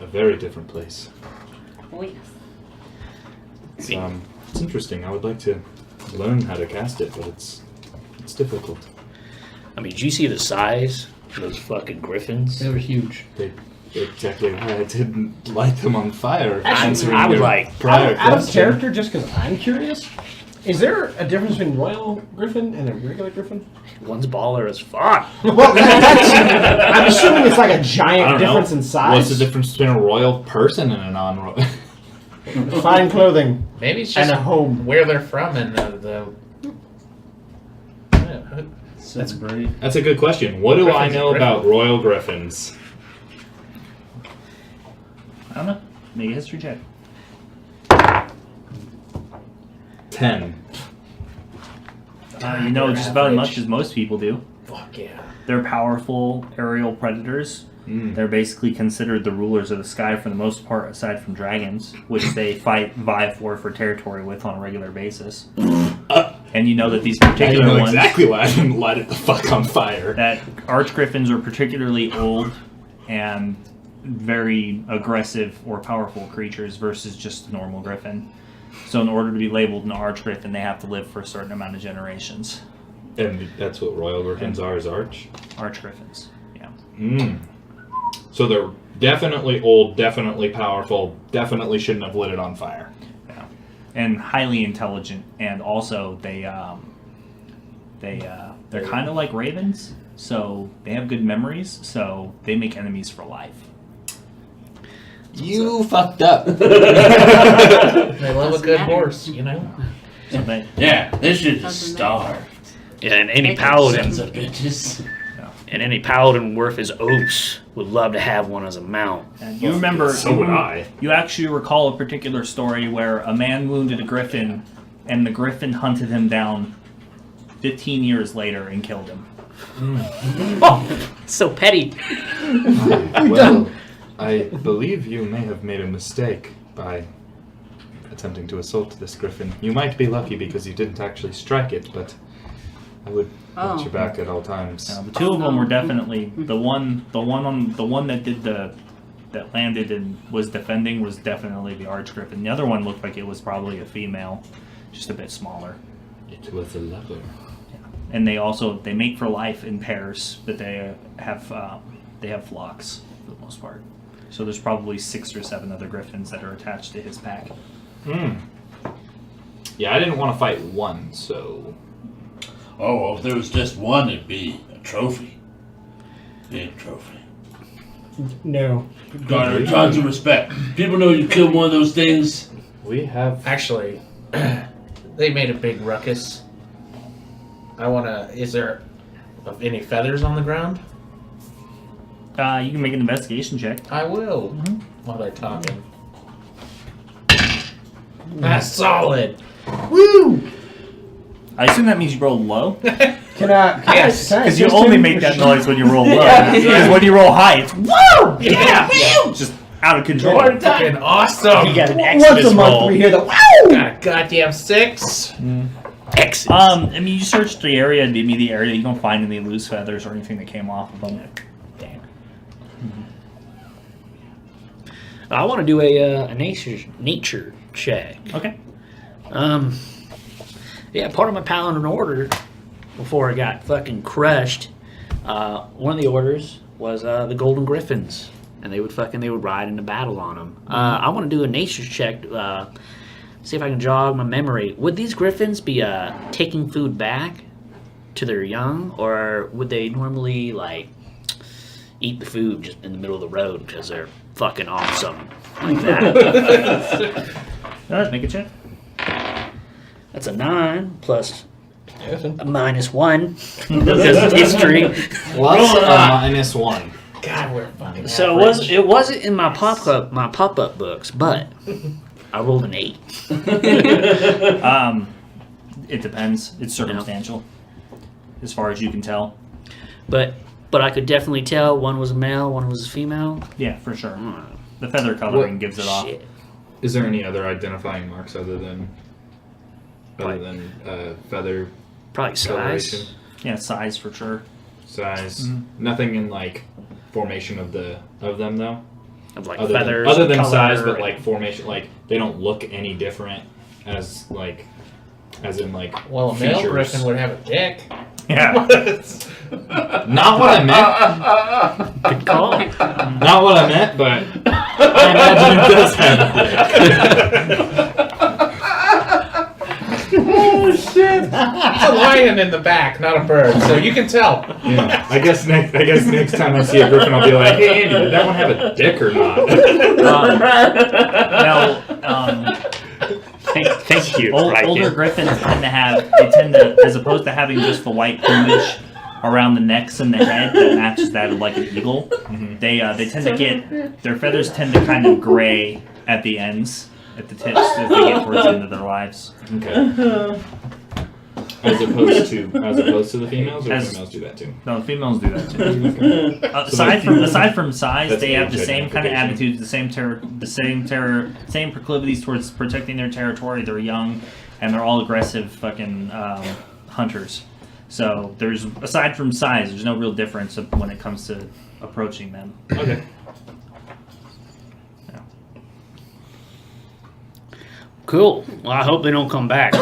Speaker 3: a very different place.
Speaker 8: Oh yes.
Speaker 3: It's interesting. I would like to learn how to cast it, but it's difficult.
Speaker 4: I mean, did you see the size of those fucking griffins?
Speaker 6: They were huge.
Speaker 3: Exactly why I didn't light them on fire.
Speaker 2: Actually,
Speaker 3: answering
Speaker 4: I would
Speaker 3: your
Speaker 4: like-
Speaker 3: prior
Speaker 2: Out of
Speaker 3: question.
Speaker 2: character, just because I'm curious, is there a difference between royal griffin and a regular griffin?
Speaker 4: One's baller as fuck.
Speaker 2: Well, I'm assuming it's like a
Speaker 3: I
Speaker 2: giant
Speaker 3: don't
Speaker 2: difference
Speaker 3: know.
Speaker 2: in size.
Speaker 3: What's the difference between a royal person and a non-royal?
Speaker 2: Fine clothing
Speaker 6: Maybe it's
Speaker 2: and
Speaker 6: just
Speaker 2: a home.
Speaker 6: where they're from and the yeah,
Speaker 5: That's great.
Speaker 3: That's a good question. What do I
Speaker 6: Griffin's
Speaker 3: know
Speaker 6: a griffin.
Speaker 3: about royal griffins?
Speaker 1: I don't know. Make a history check.
Speaker 3: 10.
Speaker 1: You know just about as much as most people do.
Speaker 6: fuck yeah.
Speaker 1: They're powerful aerial predators. They're basically considered the rulers of the sky for the most part, aside from dragons, which they vie for territory with on a regular basis. And you know that these
Speaker 3: I
Speaker 1: particular
Speaker 3: know
Speaker 1: ones,
Speaker 3: exactly why I didn't light it the fuck on fire.
Speaker 1: that arch griffins are particularly old and very aggressive or powerful creatures versus just a normal griffin. So in order to be labeled an arch griffin, they have to live for a certain amount of generations.
Speaker 3: And that's what royal griffins are, is arch?
Speaker 1: Arch griffins, yeah.
Speaker 3: So they're definitely old, definitely powerful, definitely shouldn't have lit it on fire.
Speaker 1: Yeah, and highly intelligent, and also they're kind of like ravens, so they have good memories, so they make enemies for life.
Speaker 3: You fucked up.
Speaker 6: They love a
Speaker 8: Doesn't
Speaker 6: good
Speaker 8: matter.
Speaker 6: horse, you know?
Speaker 1: So they,
Speaker 7: Yeah, they should just
Speaker 8: Doesn't
Speaker 7: starve.
Speaker 4: Yeah, and any
Speaker 8: Make
Speaker 4: paladin,
Speaker 7: Sons of bitches.
Speaker 4: and any paladin worth his oats would love to have one as a mount.
Speaker 1: and you remember,
Speaker 3: So would I.
Speaker 1: you actually recall a particular story where a man wounded a griffin, and the griffin hunted him down 15 years later and killed him.
Speaker 4: Oh, so petty.
Speaker 3: Well, I believe you may have made a mistake by attempting to assault this griffin. You might be lucky because you didn't actually strike it, but I would watch your back at all times.
Speaker 1: The two of them were definitely the one that landed and was defending was definitely the arch griffin. The other one looked like it was probably a female, just a bit smaller.
Speaker 3: It was a lover.
Speaker 1: And they mate for life in pairs, but they have flocks for the most part. So there's probably 6 or 7 other griffins that are attached to his pack.
Speaker 3: Yeah, I didn't want to fight one, so...
Speaker 7: Oh, well, if there was just one, it'd be a trophy. Big trophy.
Speaker 2: No.
Speaker 7: Garner tons of respect. People know you killed one of those things.
Speaker 3: We have...
Speaker 6: Actually, they made a big ruckus I want to. Is there any feathers on the ground?
Speaker 1: You can make an investigation check.
Speaker 6: I will. While they're talking. That's solid. Woo!
Speaker 1: I assume that means you rolled low.
Speaker 2: Can I?
Speaker 6: Yes.
Speaker 1: Because you only make that noise when you roll low. Because when you roll high, it's woo!
Speaker 6: Yeah.
Speaker 1: Just out of control.
Speaker 6: Fucking awesome.
Speaker 4: You got an
Speaker 2: Once
Speaker 4: Exodus
Speaker 2: a month
Speaker 4: roll.
Speaker 2: we hear the wow.
Speaker 6: Got a goddamn 6.
Speaker 4: Exodus.
Speaker 1: I mean, you search the area, the immediate area. You don't find any loose feathers or anything that came off of them.
Speaker 4: Damn. I want to do a nature check.
Speaker 1: Okay.
Speaker 4: Yeah, part of my paladin order before I got fucking crushed. One of the orders was the Golden Griffins, and they would ride into battle on them. I want to do a nature check, see if I can jog my memory. Would these Griffins be taking food back to their young, or would they normally like eat the food just in the middle of the road because they're fucking awesome like that?
Speaker 1: Let's make a check.
Speaker 4: That's a 9 plus a -1 because of history.
Speaker 3: Plus -1.
Speaker 6: God, we're fucking.
Speaker 4: So it wasn't in my pop-up books, but I rolled an 8.
Speaker 1: It depends. It's circumstantial, as far as you can tell.
Speaker 4: But I could definitely tell one was a male, one was a female.
Speaker 1: Yeah, for sure. The feather coloring gives it off.
Speaker 4: Shit.
Speaker 3: Is there any other identifying marks other than feather
Speaker 4: Probably
Speaker 3: coloration?
Speaker 4: size.
Speaker 1: Yeah, size for sure.
Speaker 3: Size? Nothing in like formation of them though.
Speaker 4: Of like
Speaker 3: Other
Speaker 4: feathers.
Speaker 3: than
Speaker 4: color,
Speaker 3: size, but like formation, like they don't look any different as in like
Speaker 6: Well, a male
Speaker 3: features.
Speaker 6: griffin would have a dick.
Speaker 1: Yeah.
Speaker 3: Not what I meant.
Speaker 4: Good call.
Speaker 3: Not what I meant, but I imagine it does have a dick.
Speaker 6: Oh shit! It's a lion in the back, not a bird, so you can tell.
Speaker 3: Yeah. I guess next time I see a griffin, I'll be like, "Hey, Andy, did that one have a dick or not?"
Speaker 4: Thank you.
Speaker 1: Older griffins tend to, as opposed to having just the white plumage around the necks and the head that matches that of like an eagle, they tend to get, their feathers tend to kind of gray at the ends, at the tips, as they get towards the end of their lives.
Speaker 3: Okay. As opposed to the females, or females do that too?
Speaker 1: No, the females do that too. aside from size,
Speaker 3: That's
Speaker 1: they have the
Speaker 3: age
Speaker 1: same kind of
Speaker 3: identification.
Speaker 1: attitudes, same proclivities towards protecting their territory. They're young, and they're all aggressive fucking hunters. So there's, aside from size, there's no real difference when it comes to approaching them.
Speaker 3: Okay.
Speaker 4: Cool. Well, I hope they don't come back.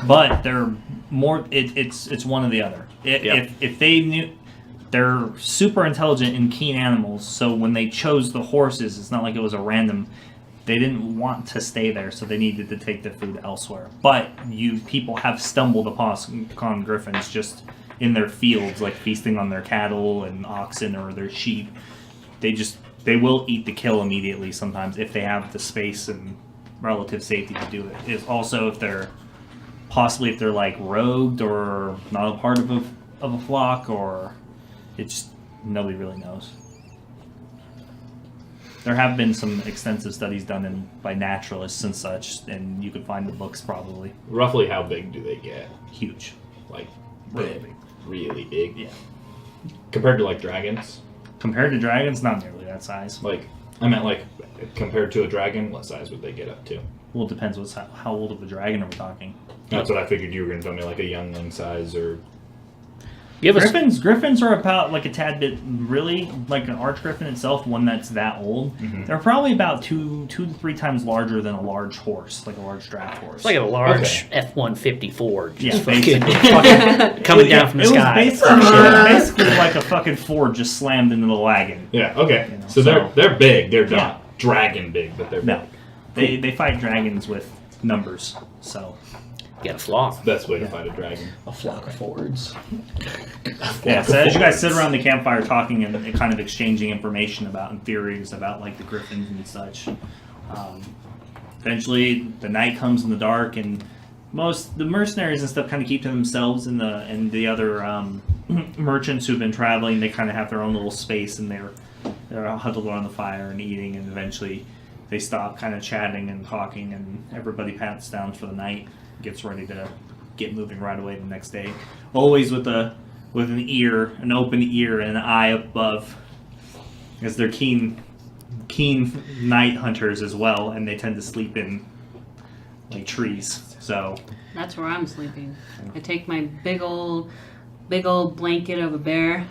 Speaker 1: But they're more. It's one or the other. If they knew, they're super intelligent and keen animals. So when they chose the horses, it's not like it was a random. They didn't want to stay there, so they needed to take the food elsewhere. But you people have stumbled upon griffins just in their fields, like feasting on their cattle and oxen or their sheep. They will eat the kill immediately sometimes if they have the space and relative safety to do it. It's also if they're like rogued or not a part of a flock, or it's nobody really knows. There have been some extensive studies done by naturalists and such, and you could find the books probably.
Speaker 3: Roughly how big do they get?
Speaker 1: Huge.
Speaker 3: Like
Speaker 1: Really big.
Speaker 3: Really big?
Speaker 1: Yeah.
Speaker 3: Compared to like dragons?
Speaker 1: Compared to dragons, not nearly that size.
Speaker 3: Like, I meant like compared to a dragon, what size would they get up to?
Speaker 1: Well, it depends how old of a dragon are we talking.
Speaker 3: That's what I figured you were going to tell me, like a youngling size or...
Speaker 1: Griffins are about like a tad bit, really, like an arch griffin itself, one that's that old.
Speaker 3: Mm-hmm.
Speaker 1: They're probably about 2 to 3 times larger than a large horse, like a large draft horse.
Speaker 4: It's like a large F-150 Ford. Just
Speaker 1: basically.
Speaker 4: coming down from the sky.
Speaker 1: It was basically like a fucking Ford just slammed into the wagon.
Speaker 3: Yeah, okay.
Speaker 1: You know,
Speaker 3: so they're big. They're not dragon big, but they're
Speaker 1: No.
Speaker 3: big.
Speaker 1: They fight dragons with numbers, so...
Speaker 4: Get a flock.
Speaker 3: Best way to fight a dragon.
Speaker 2: A flock of Fords.
Speaker 1: Yeah, so as you guys sit around the campfire talking and kind of exchanging information about and theories about like the griffins and such, eventually the night comes in the dark and the mercenaries and stuff kind of keep to themselves, and the other merchants who've been traveling, they kind of have their own little space, and they're huddled around the fire and eating, and eventually they stop kind of chatting and talking, and everybody pats down for the night, gets ready to get moving right away the next day. Always with an open ear and an eye above, as they're keen night hunters as well, and they tend to sleep in like trees. So
Speaker 8: That's where I'm sleeping. I take my big old blanket of a bear,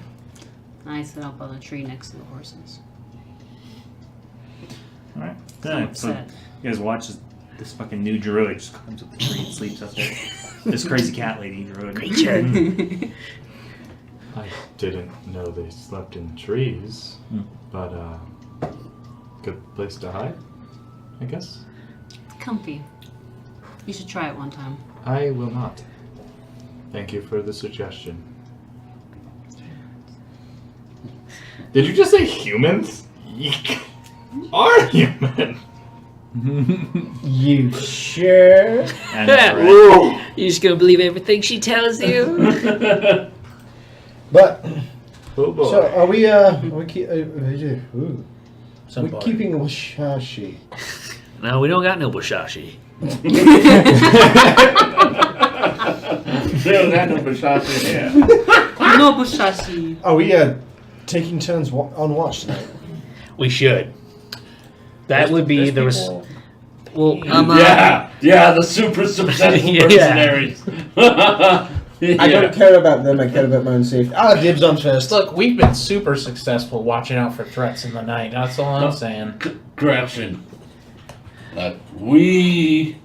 Speaker 8: and I sit up on a tree next to the horses.
Speaker 1: all right,
Speaker 8: So I'm
Speaker 1: good. So
Speaker 8: upset.
Speaker 1: you guys watch this fucking new druid just comes up the tree and sleeps up there. This crazy cat lady druid.
Speaker 4: Creature.
Speaker 3: I didn't know they slept in trees, but good place to hide, I guess.
Speaker 8: Comfy. You should try it one time.
Speaker 3: I will not. Thank you for the suggestion. Did you just say humans? Yeek. Are human?
Speaker 2: You sure?
Speaker 1: And that's right.
Speaker 4: You just gonna believe everything she tells you?
Speaker 2: But
Speaker 3: Oh boy.
Speaker 2: so are we
Speaker 6: Somebody.
Speaker 2: keeping Washashi?
Speaker 4: No, we don't got no bushashi.
Speaker 5: They don't got no Bashashi here.
Speaker 8: No bushashi.
Speaker 2: Are we taking turns on watch tonight?
Speaker 4: We should. That would be the. Well,
Speaker 7: Yeah, the super successful
Speaker 4: Yeah.
Speaker 7: mercenaries.
Speaker 2: I don't care about them. I care about my own safety. Dibs on first.
Speaker 6: Look, we've been super successful watching out for threats in the night. That's all I'm saying.
Speaker 7: Correction. We,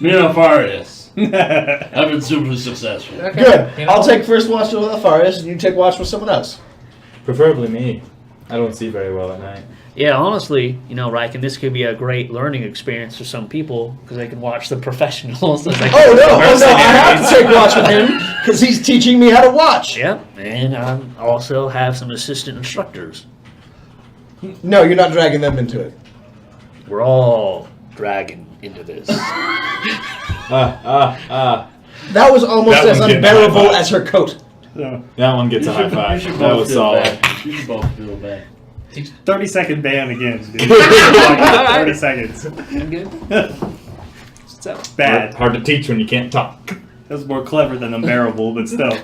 Speaker 7: Faris, have been super successful.
Speaker 6: Okay.
Speaker 2: Good.
Speaker 6: You know,
Speaker 2: I'll take first watch with the forest, and you take watch with someone else.
Speaker 3: Preferably me. I don't see very well at night.
Speaker 4: yeah, honestly, Riken, this could be a great learning experience for some people because they can watch the professionals. As they
Speaker 2: Oh no! I have to take watch with him because he's teaching me how to watch.
Speaker 4: Yep, and I also have some assistant instructors.
Speaker 2: No, you're not dragging them into it.
Speaker 4: We're all dragging into this.
Speaker 2: That was almost
Speaker 3: That
Speaker 2: as
Speaker 3: one's getting
Speaker 2: unbearable
Speaker 3: high five.
Speaker 2: as her coat.
Speaker 3: That one gets a high five.
Speaker 7: You should
Speaker 3: That
Speaker 7: both
Speaker 3: was
Speaker 7: feel
Speaker 3: solid.
Speaker 7: bad. You should both feel bad.
Speaker 1: 30-second ban again, dude. 30 seconds.
Speaker 4: I'm good.
Speaker 1: It's bad.
Speaker 3: Hard to teach when you can't talk.
Speaker 1: That was more clever than unbearable, but still.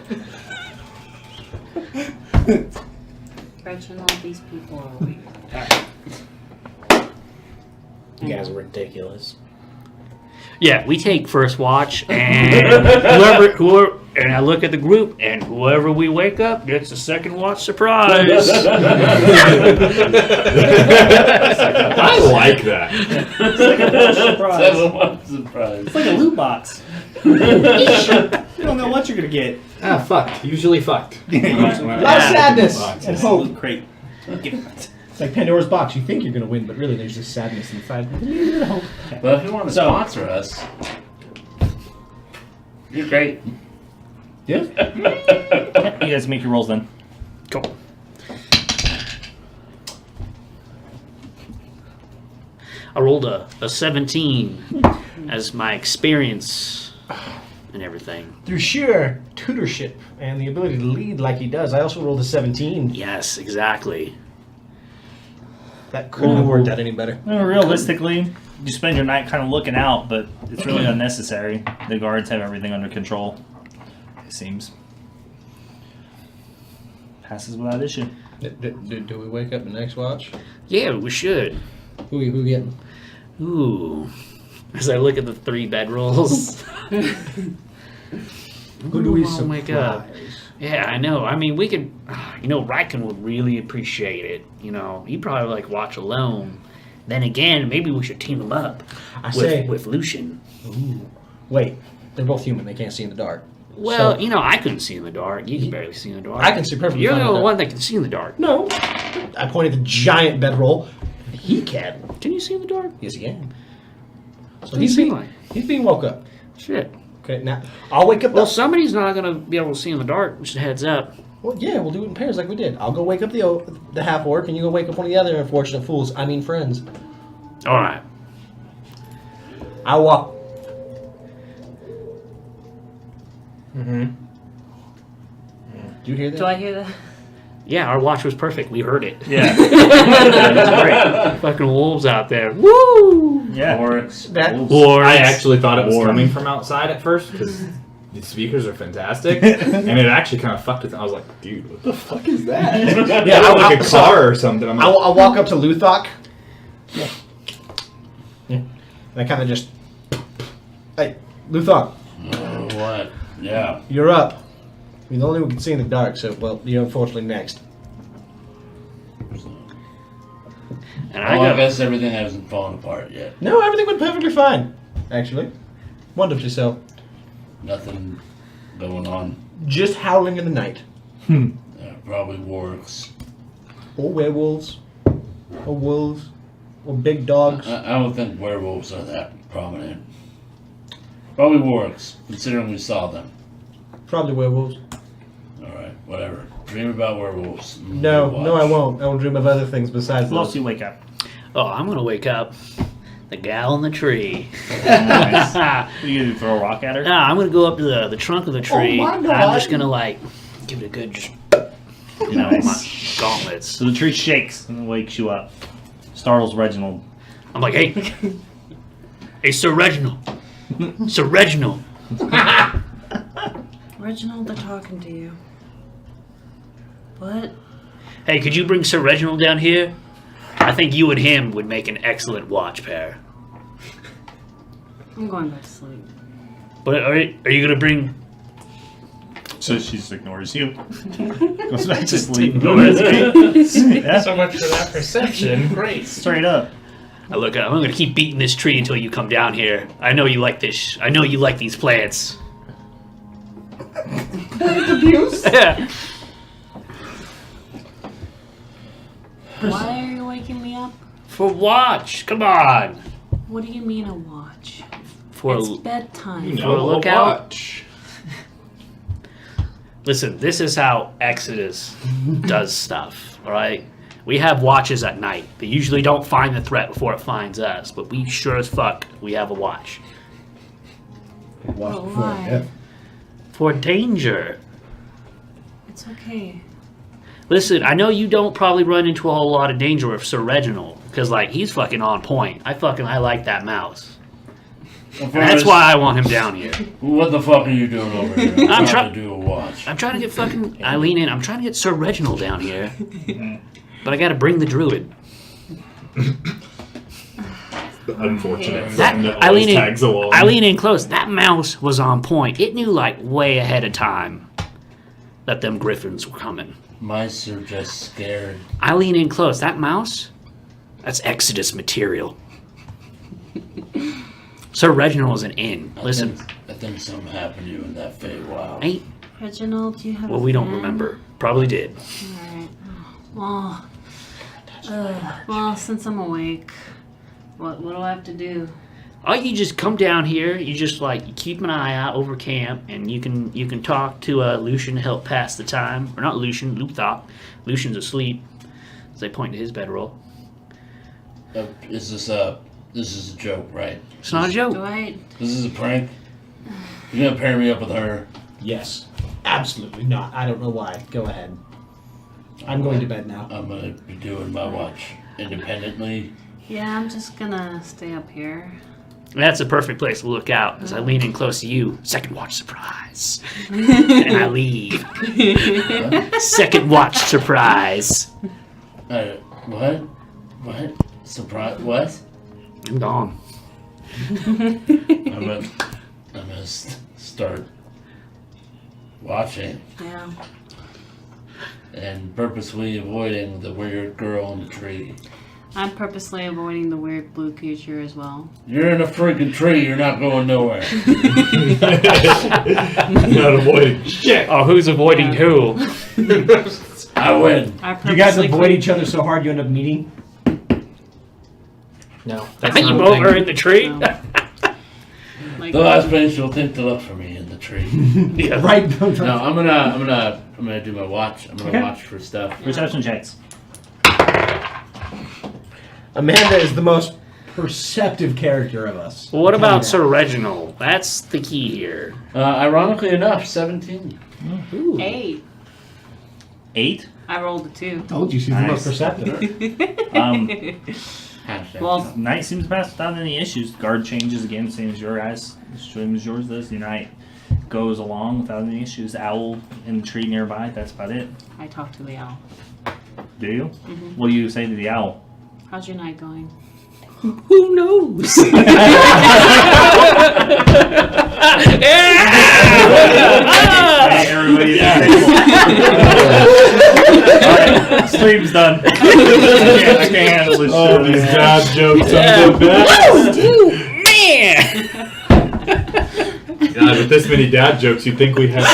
Speaker 8: Gretchen, all these people are weird.
Speaker 6: you guys are ridiculous.
Speaker 4: Yeah, we take first watch, and whoever, and I look at the group, and whoever we wake up gets a second watch surprise.
Speaker 3: I like that.
Speaker 7: Surprise.
Speaker 1: It's like a loot box. You don't know what you're gonna get.
Speaker 3: Fucked. Usually fucked.
Speaker 2: A lot of sadness
Speaker 3: Boxes.
Speaker 2: and hope.
Speaker 1: Great.
Speaker 2: It's like Pandora's box. You think you're going to win, but really there's just sadness inside. A little bit of hope.
Speaker 7: Well, if you want to sponsor us, you're great.
Speaker 2: Yeah.
Speaker 1: You guys make your rolls then.
Speaker 4: Cool. I rolled a 17 as my experience and everything.
Speaker 2: Through sheer tutorship and the ability to lead like he does, I also rolled a 17.
Speaker 4: Yes, exactly.
Speaker 2: That couldn't have worked out any better.
Speaker 1: Well, realistically, you spend your night kind of looking out, but it's really unnecessary. The guards have everything under control, it seems. Passes without issue.
Speaker 2: Do we wake up the next watch?
Speaker 4: Yeah, we should.
Speaker 2: Who getting?
Speaker 4: Ooh. As I look at the 3 bedrolls.
Speaker 2: Who do we
Speaker 4: I'll wake up. Yeah, I know. I mean, we could, Riken would really appreciate it. He'd probably watch alone. Then again, maybe we should team him up with Lucian.
Speaker 2: Ooh. Wait, they're both human. They can't see in the dark.
Speaker 4: Well,
Speaker 2: So-
Speaker 4: I couldn't see in the dark. You can barely see in the dark.
Speaker 2: I can see perfectly
Speaker 4: You're
Speaker 2: fine
Speaker 4: the
Speaker 2: in
Speaker 4: only
Speaker 2: the
Speaker 4: one that can see in the dark.
Speaker 2: No. I pointed at the giant bedroll. He can.
Speaker 4: Can you see in the dark?
Speaker 2: Yes, he can. So
Speaker 4: What does he like?
Speaker 2: he's being woke up.
Speaker 4: Shit.
Speaker 2: Okay, now I'll wake up.
Speaker 4: Well, somebody's not going to be able to see in the dark. Just a heads up.
Speaker 2: Well, yeah, we'll do it in pairs like we did. I'll go wake up the half orc, and you go wake up one of the other unfortunate fools. I mean friends.
Speaker 4: All right.
Speaker 2: I'll walk Mm-hmm. Do you hear that?
Speaker 8: Do I hear that?
Speaker 4: Yeah, our watch was perfect. We heard it.
Speaker 1: Yeah. That's great.
Speaker 4: Fucking wolves out there. Woo!
Speaker 1: Yeah.
Speaker 5: Orcs.
Speaker 2: That-
Speaker 5: wolves.
Speaker 4: Or
Speaker 3: I actually thought it was coming from outside at first because the speakers are fantastic, and it actually kind of fucked with. I was like, dude, what the fuck is that?
Speaker 2: Yeah,
Speaker 3: It like a car or something. I'm like,
Speaker 2: I'll walk up to Luthok. Yeah. And I kind of just, hey, Luthok,
Speaker 7: What? Yeah.
Speaker 2: you're up. You're the only one who can see in the dark, so well, you're unfortunately next.
Speaker 4: and
Speaker 7: I
Speaker 4: I go.
Speaker 7: guess everything hasn't fallen apart yet.
Speaker 2: No, everything went perfectly fine, actually. Wonderfully so.
Speaker 7: Nothing going on.
Speaker 2: Just howling in the night.
Speaker 7: Probably works.
Speaker 2: Or werewolves. Or wolves. Or big dogs.
Speaker 7: I don't think werewolves are that prominent. Probably works, considering we saw them.
Speaker 2: Probably werewolves.
Speaker 7: Alright, whatever. Dream about werewolves.
Speaker 2: No, I won't. I will dream of other things besides
Speaker 1: Who else
Speaker 2: those.
Speaker 1: do you wake up?
Speaker 4: Oh, I'm gonna wake up. The gal in the tree.
Speaker 1: Nice. What are you gonna do, throw a rock at her?
Speaker 4: I'm gonna go up to the trunk of the tree.
Speaker 2: my
Speaker 4: and
Speaker 2: God.
Speaker 4: I'm just gonna like give it a good just
Speaker 1: Nice.
Speaker 4: my gauntlets.
Speaker 1: So the tree shakes and wakes you up. Startles Reginald.
Speaker 4: I'm like, hey, Sir Reginald. Sir Reginald.
Speaker 8: Reginald, they're talking to you. What?
Speaker 4: Hey, could you bring Sir Reginald down here? I think you and him would make an excellent watch pair.
Speaker 8: I'm going back to sleep.
Speaker 4: But are you gonna bring?
Speaker 1: So she just ignores you. Goes back to sleep.
Speaker 6: Yeah. So much for that perception. Great.
Speaker 1: Straight up.
Speaker 4: I look up. I'm gonna keep beating this tree until you come down here. I know you like this. I know you like these plants.
Speaker 2: Abuse?
Speaker 4: Yeah.
Speaker 8: Why are you waking me up?
Speaker 4: For watch. Come on.
Speaker 8: What do you mean a watch?
Speaker 4: For
Speaker 8: It's bedtime.
Speaker 4: For a lookout.
Speaker 3: watch.
Speaker 4: Listen, this is how Exodus does stuff. All right. We have watches at night. They usually don't find the threat before it finds us, but we sure as fuck we have a watch
Speaker 8: But why?
Speaker 4: for danger.
Speaker 8: It's okay.
Speaker 4: Listen, I know you don't probably run into a whole lot of danger with Sir Reginald, because like he's fucking on point. I like that mouse. And that's why I want him down here.
Speaker 7: What the fuck are you doing over here? I'm trying to do a watch.
Speaker 4: I'm trying to get fucking Eileen in. I'm trying to get Sir Reginald down here, but I got to bring the druid.
Speaker 3: Unfortunate.
Speaker 4: That
Speaker 3: Something that
Speaker 4: I
Speaker 3: always
Speaker 4: lean in.
Speaker 3: tags along.
Speaker 4: I lean in close. That mouse was on point. It knew like way ahead of time that them griffins were coming.
Speaker 7: Mice are just scared.
Speaker 4: I lean in close. That mouse, that's Exodus material. Sir Reginald is an in. Listen,
Speaker 7: I think something happened to you in that Feywild.
Speaker 4: ain't
Speaker 8: Reginald, do you have
Speaker 4: well
Speaker 8: a
Speaker 4: we don't
Speaker 8: fan?
Speaker 4: remember. Probably did.
Speaker 8: Alright. Well, since I'm awake, what do I have to do?
Speaker 4: Oh, you just come down here. You just like you keep an eye out over camp, and you can talk to Lucian to help pass the time, or not Lucian, Luthok. Lucian's asleep. As they point to his bedroll.
Speaker 7: This is a joke, right?
Speaker 4: It's not a joke.
Speaker 8: Do I?
Speaker 7: This is a prank. You're gonna pair me up with her.
Speaker 2: Yes. Absolutely not. I don't know why. Go ahead. I'm going to bed now.
Speaker 7: I'm gonna be doing my watch independently.
Speaker 8: Yeah, I'm just gonna stay up here.
Speaker 4: That's a perfect place to look out as I lean in close to you. Second watch surprise. And I leave. Second watch surprise.
Speaker 7: What? What? Surprise? What?
Speaker 4: I'm gone.
Speaker 7: I'm gonna start watching
Speaker 8: Yeah.
Speaker 7: and purposely avoiding the weird girl in the tree.
Speaker 8: I'm purposely avoiding the weird blue creature as well.
Speaker 7: You're in a freaking tree. You're not going nowhere.
Speaker 3: Not avoiding shit.
Speaker 4: Oh, who's avoiding who?
Speaker 7: I win.
Speaker 8: I
Speaker 2: You guys
Speaker 8: purposely
Speaker 2: avoid each other so hard you end up meeting? No. That's
Speaker 4: You
Speaker 2: not a
Speaker 4: both
Speaker 2: thing.
Speaker 4: are in the tree?
Speaker 8: like,
Speaker 7: The last place you'll think to look for me in the tree.
Speaker 4: Yeah.
Speaker 2: Right.
Speaker 7: No, I'm gonna do my watch. I'm gonna
Speaker 1: Okay.
Speaker 7: watch for stuff.
Speaker 1: Perception checks.
Speaker 2: Amanda is the most perceptive character of us.
Speaker 4: Well, what
Speaker 2: I'll tell you
Speaker 4: about
Speaker 2: that.
Speaker 4: Sir Reginald? That's the key here.
Speaker 5: Ironically enough, 17.
Speaker 4: Ooh.
Speaker 8: 8.
Speaker 1: 8?
Speaker 8: I rolled a 2.
Speaker 2: Told you she's the most
Speaker 1: Nice.
Speaker 2: perceptive.
Speaker 5: Hashtag.
Speaker 8: Well,
Speaker 1: Night seems to pass without any issues. Guard changes again, same as your guys. Same as yours does. Your night goes along without any issues. Owl in the tree nearby. That's about it.
Speaker 8: I talked to the owl.
Speaker 1: Do you?
Speaker 8: Mhm.
Speaker 1: What do you say to the owl?
Speaker 8: How's your night going?
Speaker 4: Who knows?
Speaker 1: Hey, everybody at the table. Alright, stream's done. I can't handle this
Speaker 3: Oh,
Speaker 1: shit.
Speaker 3: these
Speaker 1: man.
Speaker 3: dad jokes are the best.
Speaker 4: Man!
Speaker 3: God, with this many dad jokes, you'd think we have kids.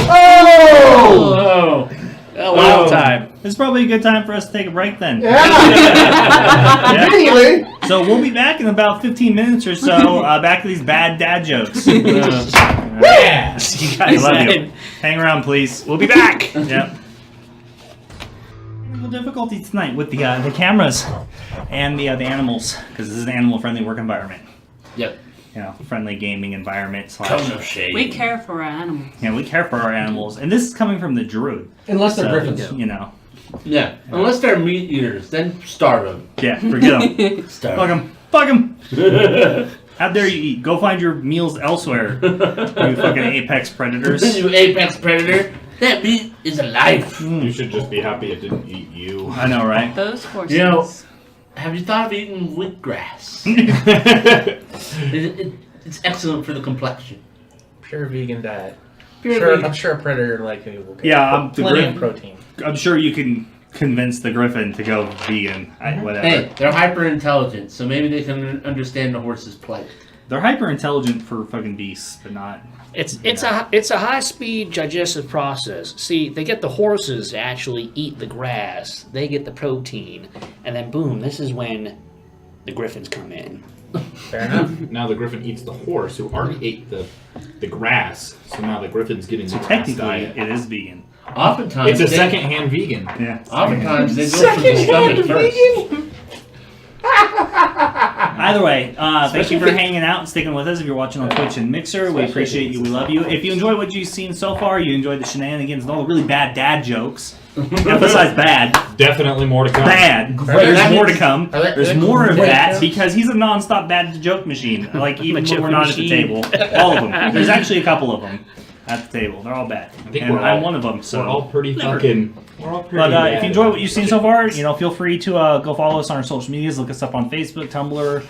Speaker 5: Oh!
Speaker 4: A wild time.
Speaker 1: It's probably a good time for us to take a break then.
Speaker 2: Yeah. Immediately.
Speaker 1: So we'll be back in about 15 minutes or so. Back to these bad dad jokes.
Speaker 2: Yeah.
Speaker 4: You
Speaker 1: I
Speaker 4: guys
Speaker 1: love you.
Speaker 4: said,
Speaker 1: Hang around, please.
Speaker 4: we'll be back.
Speaker 1: Yep. Technical difficulty tonight with the cameras and the animals, because this is an animal-friendly work environment.
Speaker 5: Yep.
Speaker 1: You know, friendly gaming environment.
Speaker 7: Tone of shade.
Speaker 8: We care for our animals.
Speaker 1: Yeah, we care for our animals, and this is coming from the druid.
Speaker 2: Unless they're
Speaker 1: So,
Speaker 2: griffins.
Speaker 1: you know,
Speaker 5: Yeah. Unless they're meat eaters, then starve them.
Speaker 1: yeah, forget them.
Speaker 7: Starve.
Speaker 1: Fuck them. Fuck them. How dare you eat? Go find your meals elsewhere. You fucking apex predators.
Speaker 5: You apex predator. That meat is alive.
Speaker 3: You should just be happy it didn't eat you.
Speaker 1: I know, right?
Speaker 8: Those horses.
Speaker 5: You know, have you thought of eating wheatgrass? It's excellent for the complexion.
Speaker 6: Pure vegan diet.
Speaker 5: Pure
Speaker 6: Sure,
Speaker 5: vegan.
Speaker 6: I'm sure a predator likely will get
Speaker 1: Yeah, the
Speaker 6: plenty of
Speaker 1: griffin.
Speaker 6: protein.
Speaker 1: I'm sure you can convince the griffin to go vegan. Whatever.
Speaker 5: Hey, they're hyper intelligent, so maybe they can understand the horse's plight.
Speaker 1: They're hyper intelligent for fucking beasts, but not.
Speaker 4: It's a high speed digestive process. See, they get the horses to actually eat the grass. They get the protein, and then boom, this is when the griffins come in.
Speaker 6: Fair enough.
Speaker 3: Now the griffin eats the horse, who already ate the grass. So now the griffin's getting the grass
Speaker 1: Technically,
Speaker 3: diet.
Speaker 1: it is vegan.
Speaker 5: Oftentimes,
Speaker 3: It's a
Speaker 5: they,
Speaker 3: second-hand vegan.
Speaker 1: Yeah.
Speaker 5: Oftentimes, they go for the stomach first.
Speaker 1: Either way, thank you for hanging out and sticking with us. If you're watching on Twitch and Mixer, we appreciate you. We love you. If you enjoy what you've seen so far, you enjoyed the shenanigans and all the really bad dad jokes. Emphasize bad.
Speaker 3: Definitely more to come.
Speaker 1: Bad.
Speaker 6: Great.
Speaker 1: There's more to come.
Speaker 6: Are there-
Speaker 1: There's
Speaker 6: are there
Speaker 1: more of
Speaker 6: great
Speaker 1: that
Speaker 6: jokes?
Speaker 1: because he's a non-stop bad joke machine. Like even
Speaker 4: A
Speaker 1: when we're
Speaker 4: joke
Speaker 1: not at the
Speaker 4: machine.
Speaker 1: table, all of them. There's actually a couple of them at the table. They're all bad,
Speaker 3: I think
Speaker 1: and
Speaker 3: we're
Speaker 1: I'm
Speaker 3: all-
Speaker 1: one of them. So
Speaker 3: We're all pretty fucking. We're all pretty.
Speaker 1: But
Speaker 3: bad.
Speaker 1: if you enjoy what you've seen so far, feel free to go follow us on our social medias. Look us up on Facebook, Tumblr,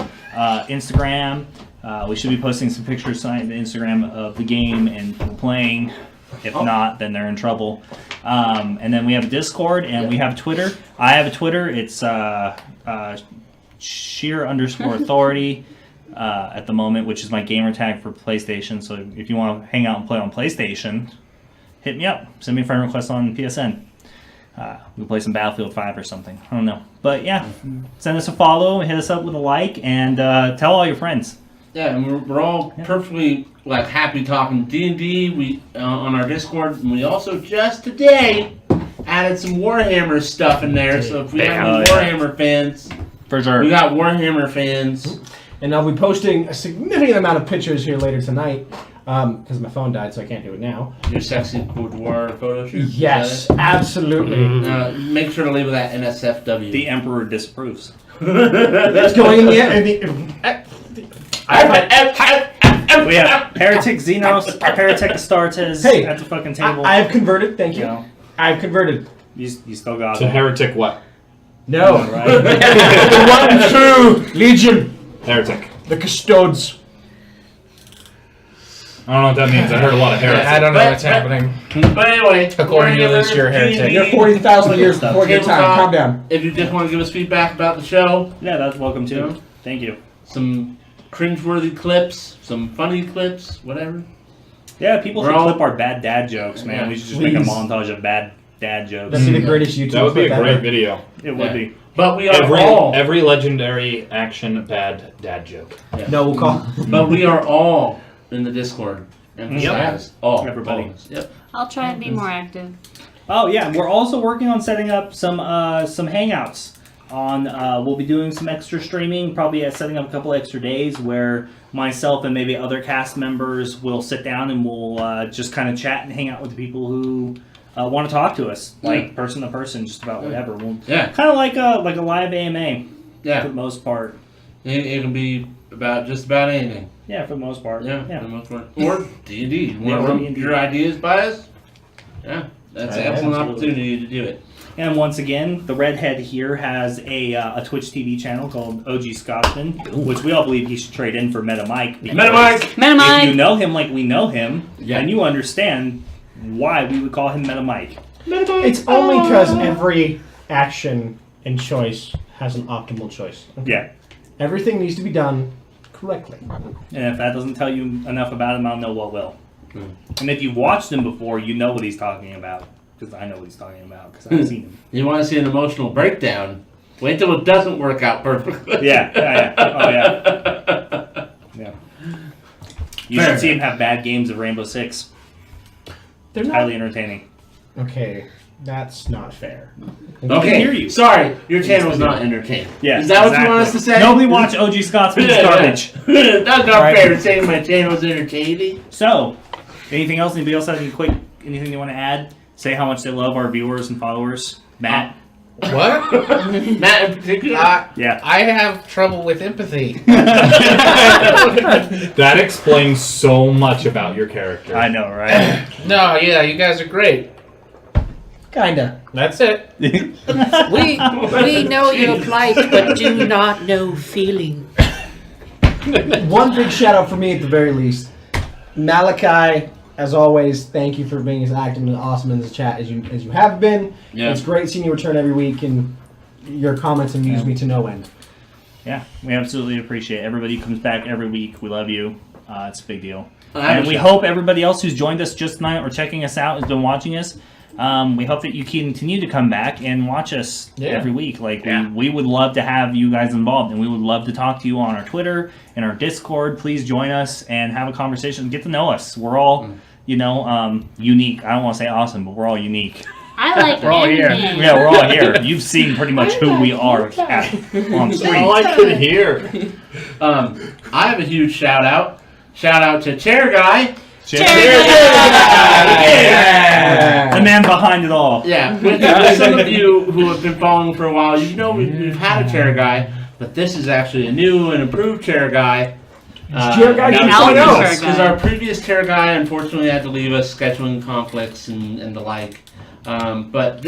Speaker 1: Instagram. We should be posting some pictures on the Instagram of the game and people playing. If not, then they're in trouble. And then we have a Discord and we have Twitter. I have a Twitter. It's sheer_authority at the moment, which is my gamer tag for PlayStation. So if you want to hang out and play on PlayStation, hit me up. Send me a friend request on PSN. We'll play some Battlefield 5 or something. I don't know. But yeah, send us a follow, hit us up with a like, and tell all your friends.
Speaker 5: Yeah, and we're all perfectly happy talking D&D. We on our Discord, and we also just today added some Warhammer stuff in there. So if we have any Warhammer fans,
Speaker 1: For sure.
Speaker 5: we got Warhammer fans.
Speaker 2: And I'll be posting a significant amount of pictures here later tonight because my phone died, so I can't do it now.
Speaker 5: Your sexy boudoir photo shoot.
Speaker 2: Yes, absolutely.
Speaker 5: Make sure to label that NSFW.
Speaker 1: The Emperor disapproves.
Speaker 2: It's going in the.
Speaker 1: We have Heretic Xenos, Heretic Astartes
Speaker 2: Hey,
Speaker 1: at the fucking table.
Speaker 2: I have converted. Thank you.
Speaker 1: You know,
Speaker 2: I've converted.
Speaker 1: you still got
Speaker 3: To
Speaker 1: them.
Speaker 3: heretic what?
Speaker 2: No.
Speaker 1: Right?
Speaker 2: The one true Legion.
Speaker 3: Heretic.
Speaker 2: The Custodes.
Speaker 3: I don't know what that means. I heard a lot of heretic.
Speaker 6: I don't know what's happening.
Speaker 5: But anyway,
Speaker 6: According to
Speaker 5: Warhammer,
Speaker 6: this, you're a heretic.
Speaker 5: D&D,
Speaker 2: You're 40,000 years before your time.
Speaker 5: Tabletop.
Speaker 2: Calm down.
Speaker 5: If you just want to give us feedback about the show,
Speaker 1: Yeah, that's welcome too.
Speaker 5: Yeah.
Speaker 1: Thank you.
Speaker 5: some cringeworthy clips, some funny clips, whatever.
Speaker 1: Yeah, people
Speaker 5: We're
Speaker 1: should
Speaker 5: all-
Speaker 1: clip our bad dad jokes, man.
Speaker 5: Yeah,
Speaker 1: we should just make a
Speaker 2: please.
Speaker 1: montage of bad dad jokes.
Speaker 2: That'd be the greatest YouTube
Speaker 3: That would be a
Speaker 2: clip
Speaker 3: great
Speaker 2: ever.
Speaker 3: video.
Speaker 1: It would
Speaker 5: Yeah.
Speaker 1: be.
Speaker 5: But we are all.
Speaker 3: Every legendary action bad dad joke.
Speaker 2: No, we'll call.
Speaker 5: But we are all in the Discord. Emphasize all.
Speaker 1: Everybody.
Speaker 5: All of us. Yep.
Speaker 8: I'll try and be more active.
Speaker 1: Oh yeah, we're also working on setting up some hangouts. we'll be doing some extra streaming, probably setting up a couple extra days where myself and maybe other cast members will sit down and we'll just kind of chat and hang out with the people who want to talk to us, like person to person, just about whatever. We'll, kind of like a live AMA.
Speaker 5: Yeah,
Speaker 1: for the most part.
Speaker 5: It can be about just about anything.
Speaker 1: Yeah, for the most part.
Speaker 5: Yeah, for the most part. Or D&D. You want to run your ideas by us? Yeah, that's an excellent opportunity to do it.
Speaker 1: And once again, the redhead here has a Twitch TV channel called OG Scotsman, which we all believe he should trade in for Meta Mike.
Speaker 5: Meta Mike!
Speaker 1: If you know him like we know him, then you understand why we would call him Meta Mike.
Speaker 2: It's only because every action and choice has an optimal choice. Okay?
Speaker 1: Yeah.
Speaker 2: Everything needs to be done correctly.
Speaker 1: And if that doesn't tell you enough about him, I'll know what will. And if you've watched him before, you know what he's talking about. Because I know what he's talking about, because I've seen him.
Speaker 5: You want to see an emotional breakdown? Wait till it doesn't work out perfectly.
Speaker 1: Yeah. Oh, yeah. Yeah. You should see him have bad games of Rainbow Six.
Speaker 2: They're
Speaker 1: it's
Speaker 2: not
Speaker 1: highly entertaining.
Speaker 2: Okay, that's not fair.
Speaker 5: Okay,
Speaker 1: hear you.
Speaker 5: Sorry, your channel is not entertaining.
Speaker 1: Yeah,
Speaker 5: is that what you want us to say?
Speaker 1: Nobody watch OG Scotsman's garbage.
Speaker 5: That's not fair saying my channel is entertaining.
Speaker 1: So, anything else? Anybody else have anything they want to add? Say how much they love our viewers and followers. Matt?
Speaker 6: What?
Speaker 5: Matt in particular?
Speaker 1: Yeah.
Speaker 6: I have trouble with empathy.
Speaker 3: That explains so much about your character.
Speaker 1: I know, right?
Speaker 6: No, yeah, you guys are great.
Speaker 2: Kinda.
Speaker 6: That's it.
Speaker 9: We know your plight, but do not know feeling.
Speaker 2: One big shout out for me at the very least. Malachi, as always, thank you for being as active and awesome in the chat as you have been.
Speaker 5: Yeah.
Speaker 2: It's great seeing you return every week, and your comments amuse me to no end.
Speaker 1: Yeah, we absolutely appreciate it. Everybody comes back every week. We love you. It's a big deal. And we hope everybody else who's joined us just tonight or checking us out has been watching us. We hope that you continue to come back and watch us every week. We would love to have you guys involved, and we would love to talk to you on our Twitter and our Discord. Please join us and have a conversation. Get to know us. We're all, unique. I don't want to say awesome, but we're all unique.
Speaker 8: I like
Speaker 1: We're all here.
Speaker 8: anything.
Speaker 1: Yeah, we're all here. You've seen pretty much who we are on screen.
Speaker 3: All I could hear.
Speaker 5: I have a huge shout out. Shout out to Chair Guy.
Speaker 1: The man behind it all.
Speaker 5: Yeah, with some of you who have been following for a while, you know we've had a Chair Guy, but this is actually a new and improved Chair Guy.
Speaker 2: Chair Guy
Speaker 5: because our previous Chair Guy unfortunately had to leave us, scheduling conflicts and the like. But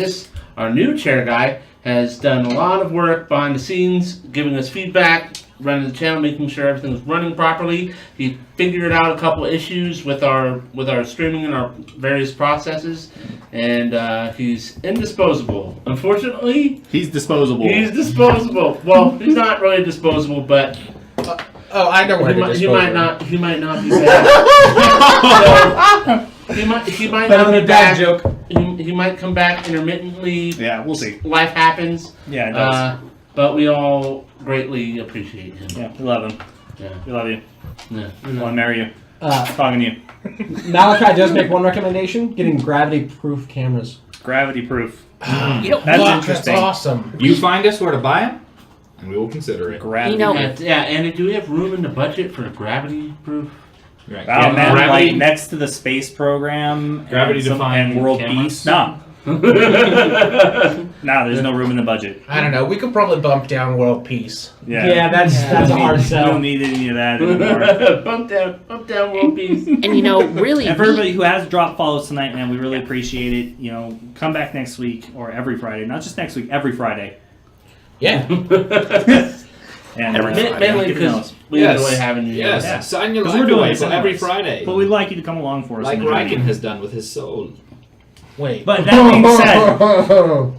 Speaker 5: our new Chair Guy, has done a lot of work behind the scenes, giving us feedback, running the channel, making sure everything's running properly. He figured out a couple issues with our streaming and our various processes, and he's indisposable. Unfortunately,
Speaker 1: he's disposable.
Speaker 5: He's disposable. Well, he's not really disposable, but
Speaker 6: I know where
Speaker 5: he might not be back. So, he might not be back.
Speaker 2: Joke.
Speaker 5: He might come back intermittently.
Speaker 1: Yeah, we'll see.
Speaker 5: Life happens.
Speaker 1: Yeah, it does.
Speaker 5: But we all greatly appreciate him.
Speaker 1: Yeah, we love him.
Speaker 5: Yeah.
Speaker 1: We love you.
Speaker 5: Yeah.
Speaker 1: We want to marry you. Talking to you.
Speaker 2: Malachi does make one recommendation: getting gravity-proof cameras.
Speaker 1: Gravity-proof.
Speaker 9: You know,
Speaker 1: That's
Speaker 6: Wow,
Speaker 1: interesting.
Speaker 6: That's awesome.
Speaker 3: You find us where to buy them, and we will consider it.
Speaker 1: Gravity.
Speaker 9: You know,
Speaker 5: Yeah, Andy, do we have room in the budget for gravity proof?
Speaker 3: Right.
Speaker 1: Oh man,
Speaker 3: Gravity-
Speaker 1: like next to the space program,
Speaker 3: Gravity-defying
Speaker 1: and world
Speaker 3: cameras?
Speaker 1: peace. No, there's no room in the budget.
Speaker 6: I don't know. We could probably bump down world peace.
Speaker 2: Yeah, that's a hard
Speaker 1: We
Speaker 2: sell.
Speaker 1: don't need any of that anymore.
Speaker 5: Bump down world peace.
Speaker 9: and you know, really,
Speaker 1: And for everybody who has dropped follows tonight, man, we really appreciate it. Come back next week or every Friday. Not just next week, every Friday.
Speaker 6: Yeah.
Speaker 1: And
Speaker 5: Mainly
Speaker 1: get to know
Speaker 5: because
Speaker 1: us.
Speaker 5: we enjoy having you.
Speaker 3: Yes,
Speaker 1: Yeah.
Speaker 3: sign your
Speaker 1: 'Cause
Speaker 3: life
Speaker 1: we're doing
Speaker 3: away
Speaker 1: this
Speaker 3: for every
Speaker 1: anyways.
Speaker 3: Friday.
Speaker 1: But we'd like you to come along for us.
Speaker 3: Like
Speaker 1: in the journey.
Speaker 3: Riken has done with his soul.
Speaker 6: Wait.
Speaker 1: But that being said,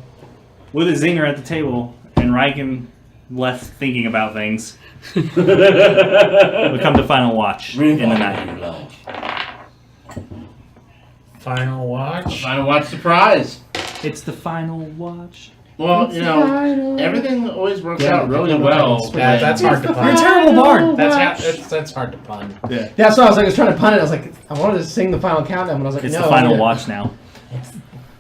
Speaker 1: with a zinger at the table and Riken left thinking about things, we come to Final Watch in the night.
Speaker 6: Final watch.
Speaker 5: Final watch surprise.
Speaker 1: It's the Final Watch.
Speaker 5: Well, everything always works out really well.
Speaker 6: That's hard to
Speaker 2: You're a
Speaker 6: pun.
Speaker 2: terrible bard.
Speaker 6: That's hard to pun.
Speaker 1: Yeah.
Speaker 2: That's what I was like. I was trying to pun it. I was like, I wanted to sing the final countdown, but I was like,
Speaker 1: It's
Speaker 2: no.
Speaker 1: the Final Watch now.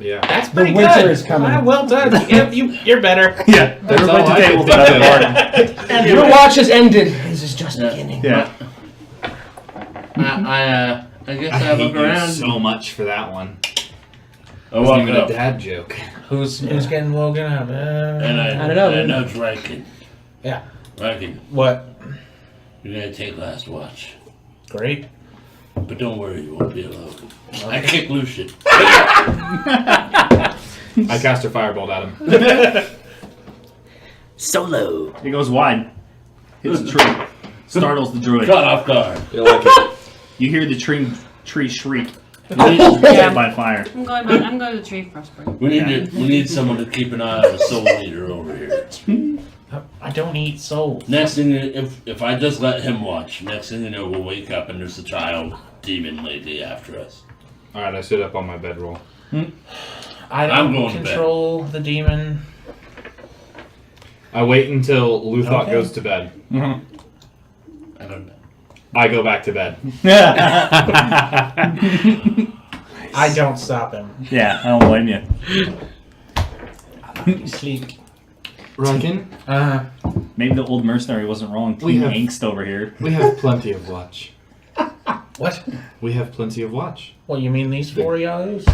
Speaker 3: Yeah.
Speaker 6: That's
Speaker 2: The
Speaker 6: pretty
Speaker 2: winter
Speaker 6: good.
Speaker 2: is coming.
Speaker 6: Ah, well done. Yep, you're better.
Speaker 1: Yeah,
Speaker 3: That's
Speaker 1: everybody
Speaker 3: all I
Speaker 1: today will
Speaker 3: can
Speaker 1: put
Speaker 3: think
Speaker 1: up
Speaker 3: of.
Speaker 1: more.
Speaker 2: Your watch has ended. This is just beginning.
Speaker 1: Yeah.
Speaker 5: I guess
Speaker 3: I
Speaker 5: I
Speaker 3: hate
Speaker 5: look
Speaker 3: you
Speaker 5: around.
Speaker 3: so much for that one.
Speaker 5: I
Speaker 3: It wasn't
Speaker 5: walk
Speaker 3: even a
Speaker 5: up
Speaker 3: dad joke.
Speaker 6: Who's getting woken up?
Speaker 5: and
Speaker 2: I don't know.
Speaker 5: I nudge Riken.
Speaker 6: Yeah.
Speaker 5: Riken,
Speaker 6: What?
Speaker 5: you're gonna take last watch,
Speaker 6: Great.
Speaker 5: but don't worry, you won't be alone. I kick Lucian.
Speaker 3: I cast a firebolt at him.
Speaker 4: Solo.
Speaker 1: It goes wide. Hits the tree. Startles the druid.
Speaker 5: Caught off guard.
Speaker 3: You like it?
Speaker 1: You hear the tree shriek.
Speaker 5: We need,
Speaker 1: Set by fire.
Speaker 8: I'm going to the tree first.
Speaker 5: we need someone to keep an eye on the soul leader over here.
Speaker 6: I don't eat souls.
Speaker 5: Next thing, if I just let him watch, next thing you know, we'll wake up and there's a child demon lady after us.
Speaker 3: Alright, I sit up on my bedroll.
Speaker 6: I
Speaker 5: I'm
Speaker 6: don't
Speaker 5: going to bed.
Speaker 6: control the demon.
Speaker 3: I wait until Luthok
Speaker 6: Okay.
Speaker 3: goes to bed.
Speaker 1: Mhm.
Speaker 5: I don't know.
Speaker 3: I go back to bed.
Speaker 6: I don't stop him.
Speaker 1: Yeah, I don't blame you.
Speaker 6: Sleep.
Speaker 3: Rankin,
Speaker 1: Maybe the old mercenary wasn't wrong.
Speaker 3: We
Speaker 1: Team
Speaker 3: have-
Speaker 1: angst over here.
Speaker 3: we have plenty of watch.
Speaker 6: What?
Speaker 3: We have plenty of watch.
Speaker 6: Well, you mean these 4 yahoos?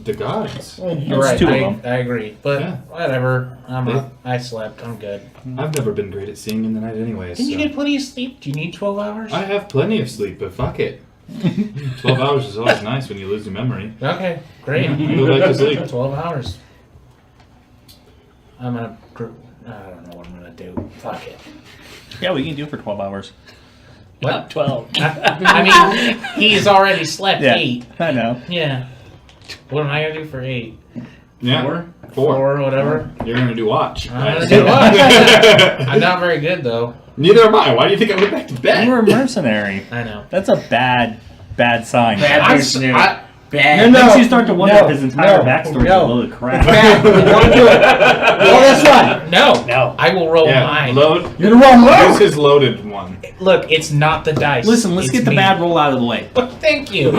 Speaker 3: The gods.
Speaker 6: You're
Speaker 1: That's
Speaker 6: right.
Speaker 1: two of them.
Speaker 6: I agree. But
Speaker 3: Yeah.
Speaker 6: whatever.
Speaker 3: Yeah.
Speaker 6: I slept. I'm good.
Speaker 3: I've never been great at seeing in the night anyways.
Speaker 6: Didn't you
Speaker 3: so-
Speaker 6: get plenty of sleep? Do you need 12 hours?
Speaker 3: I have plenty of sleep, but fuck it. 12 hours is always nice when you lose your memory.
Speaker 6: Okay, great.
Speaker 3: Go back to sleep.
Speaker 6: 12 hours. I'm gonna. I don't know what I'm gonna do. Fuck it.
Speaker 1: Yeah, we can do it for 12 hours.
Speaker 6: What?
Speaker 4: 12.
Speaker 6: I mean, he's already slept
Speaker 1: Yeah,
Speaker 6: 8.
Speaker 1: I know.
Speaker 6: Yeah. What am I gonna do for 8?
Speaker 3: Yeah.
Speaker 5: 4?
Speaker 6: 4, whatever.
Speaker 3: You're gonna do watch.
Speaker 6: I'm gonna do what? I'm not very good though.
Speaker 3: Neither am I. Why do you think I went back to bed?
Speaker 1: You were a mercenary.
Speaker 6: I know.
Speaker 1: That's a bad sign.
Speaker 5: Bad
Speaker 6: I'm
Speaker 5: mercenary.
Speaker 6: I-
Speaker 5: Bad.
Speaker 2: No,
Speaker 1: Makes you start to wonder
Speaker 2: no,
Speaker 1: if his entire
Speaker 2: no,
Speaker 1: backstory is
Speaker 2: no.
Speaker 1: a load of crap.
Speaker 2: Bad. Don't do it. Oh, that's fine.
Speaker 6: No.
Speaker 4: No.
Speaker 6: I will roll
Speaker 3: Yeah,
Speaker 6: mine.
Speaker 3: load.
Speaker 2: You're the wrong
Speaker 3: Use
Speaker 2: one.
Speaker 3: his loaded one.
Speaker 6: Look, it's not the dice.
Speaker 1: Listen, let's
Speaker 6: It's
Speaker 1: get the
Speaker 6: me.
Speaker 1: bad roll out of the way.
Speaker 6: Thank you,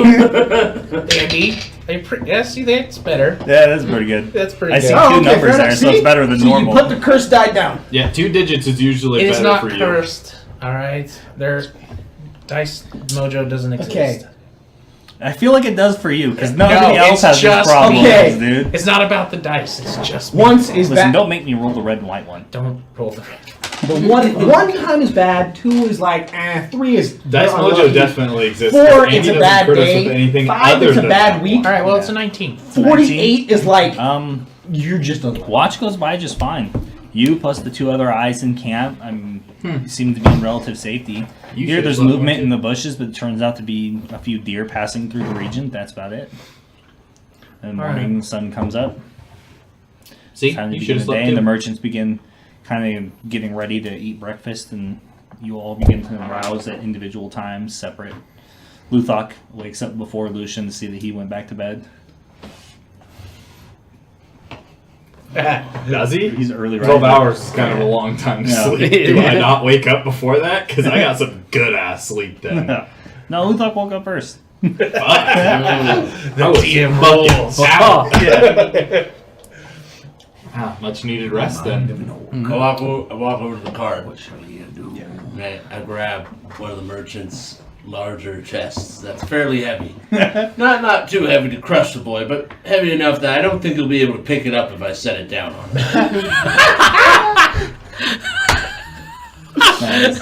Speaker 6: Andy. Yeah, see, that's better.
Speaker 1: Yeah, that's pretty good.
Speaker 6: That's pretty
Speaker 1: I
Speaker 6: good.
Speaker 1: see
Speaker 2: Oh,
Speaker 1: two
Speaker 2: okay,
Speaker 1: numbers
Speaker 2: fair
Speaker 1: there,
Speaker 2: enough.
Speaker 1: so it's
Speaker 2: See?
Speaker 1: better than
Speaker 2: So
Speaker 1: normal.
Speaker 2: you put the cursed die down.
Speaker 3: Yeah, 2 digits is usually
Speaker 6: It is
Speaker 3: better
Speaker 6: not
Speaker 3: for you.
Speaker 6: cursed. All right, their dice mojo doesn't exist.
Speaker 2: Okay.
Speaker 1: I feel like it does for you, because
Speaker 6: No,
Speaker 1: nobody else
Speaker 6: it's
Speaker 1: has this
Speaker 6: just-
Speaker 1: problem,
Speaker 2: okay.
Speaker 1: dude.
Speaker 6: It's not about the dice. It's just me.
Speaker 2: Once is
Speaker 1: Listen,
Speaker 2: bad.
Speaker 1: don't make me roll the red and white one.
Speaker 6: Don't roll the.
Speaker 2: But one time is bad. 2 is like, 3 is.
Speaker 3: Dice
Speaker 2: you're
Speaker 3: Mojo
Speaker 2: unlucky.
Speaker 3: definitely exists.
Speaker 2: 4,
Speaker 3: Andy
Speaker 2: it's a
Speaker 3: doesn't
Speaker 2: bad
Speaker 3: crit us
Speaker 2: day.
Speaker 3: with anything
Speaker 2: 5,
Speaker 3: other
Speaker 2: it's a
Speaker 3: than
Speaker 2: bad
Speaker 3: that
Speaker 2: week.
Speaker 6: All right, well,
Speaker 1: Yeah.
Speaker 6: it's a 19.
Speaker 2: 48 is like,
Speaker 1: Um,
Speaker 2: you're just unlucky.
Speaker 1: watch goes by just fine. You plus the 2 other eyes in camp, seem to be in relative safety.
Speaker 3: You
Speaker 1: Here,
Speaker 3: should
Speaker 1: there's
Speaker 3: love
Speaker 1: movement
Speaker 3: one,
Speaker 1: in the bushes, but it turns out to be a few deer passing through the region. That's about it. And in the morning, the sun comes up.
Speaker 3: See,
Speaker 1: Time to
Speaker 3: you should
Speaker 1: begin
Speaker 3: have
Speaker 1: the day,
Speaker 3: slept
Speaker 1: and the
Speaker 3: too.
Speaker 1: merchants begin kind of getting ready to eat breakfast, and you all begin to rouse at individual times, separate. Luthok wakes up before Lucian to see that he went back to bed.
Speaker 3: Does he?
Speaker 1: He's early
Speaker 3: 12
Speaker 1: rising.
Speaker 3: hours is kind of a long time to
Speaker 1: Yeah.
Speaker 3: sleep. Do I not wake up before that? Because I got some good ass sleep then.
Speaker 1: No, Luthok woke up first.
Speaker 3: Fuck. I was
Speaker 6: TM
Speaker 3: fucking
Speaker 6: rules.
Speaker 3: out.
Speaker 1: Yeah.
Speaker 3: Ah, much needed rest then.
Speaker 5: I walk over to the cart. What shall you do? And I grab one of the merchant's larger chests. That's fairly heavy. not too heavy to crush the boy, but heavy enough that I don't think he'll be able to pick it up if I set it down on him.
Speaker 1: Nice.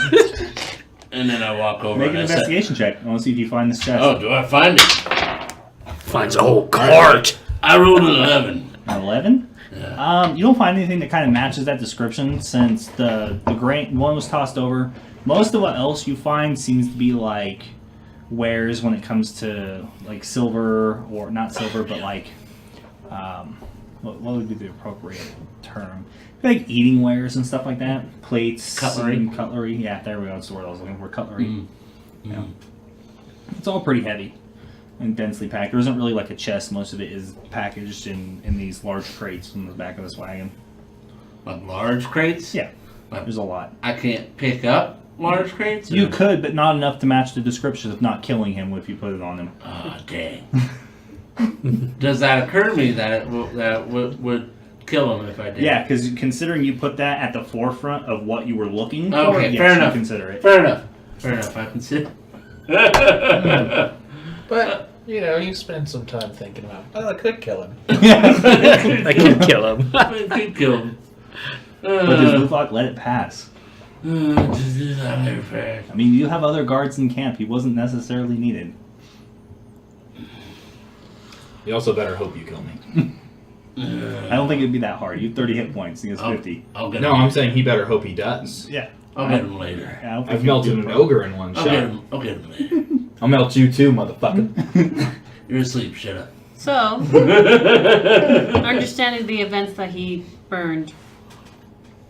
Speaker 5: And then I walk over
Speaker 1: Make
Speaker 5: and
Speaker 1: an
Speaker 5: I set.
Speaker 1: investigation check. I want to see if you find this chest.
Speaker 5: Oh, do I find it?
Speaker 4: Finds a whole cart.
Speaker 5: I rolled an 11.
Speaker 1: 11?
Speaker 5: Yeah.
Speaker 1: You don't find anything that kind of matches that description, since the grain one was tossed over. Most of what else you find seems to be like wares when it comes to like silver, or not silver, but like what would be the appropriate term? Like eating wares and stuff like that. Plates,
Speaker 5: Cutlery.
Speaker 1: and cutlery. Yeah, there we go. That's the word I was looking for. Cutlery.
Speaker 5: Mm.
Speaker 1: Yeah. It's all pretty heavy and densely packed. There isn't really like a chest. Most of it is packaged in these large crates in the back of this wagon.
Speaker 5: Like large crates?
Speaker 1: Yeah, there's a lot.
Speaker 5: I can't pick up large crates?
Speaker 1: You
Speaker 5: or-
Speaker 1: could, but not enough to match the description of not killing him if you put it on him.
Speaker 5: Ah, dang. Does that occur to me that it would kill him if I did?
Speaker 1: Yeah, because considering you put that at the forefront of what you were looking for,
Speaker 5: Okay,
Speaker 1: yes,
Speaker 5: fair enough.
Speaker 1: you consider it.
Speaker 5: Fair enough. I consider.
Speaker 6: But, you spend some time thinking about, I could kill him.
Speaker 4: I could kill him.
Speaker 5: I could kill him.
Speaker 1: But does Lufok let it pass?
Speaker 5: I
Speaker 1: I mean, you have other guards in camp. He wasn't necessarily needed.
Speaker 3: You also better hope you kill me.
Speaker 1: I don't think it'd be that hard. You have 30 hit points against 50.
Speaker 5: I'll get
Speaker 3: No,
Speaker 5: him.
Speaker 3: I'm saying he better hope he does.
Speaker 1: Yeah.
Speaker 5: I'll get him later.
Speaker 1: I don't think
Speaker 3: I've
Speaker 1: you'd
Speaker 3: melted
Speaker 1: do
Speaker 3: an
Speaker 1: it.
Speaker 3: ogre in one
Speaker 5: I'll
Speaker 3: shot.
Speaker 5: get him later.
Speaker 3: I'll melt you too, motherfucker.
Speaker 5: You're asleep. Shut up.
Speaker 8: So, understanding the events that he burned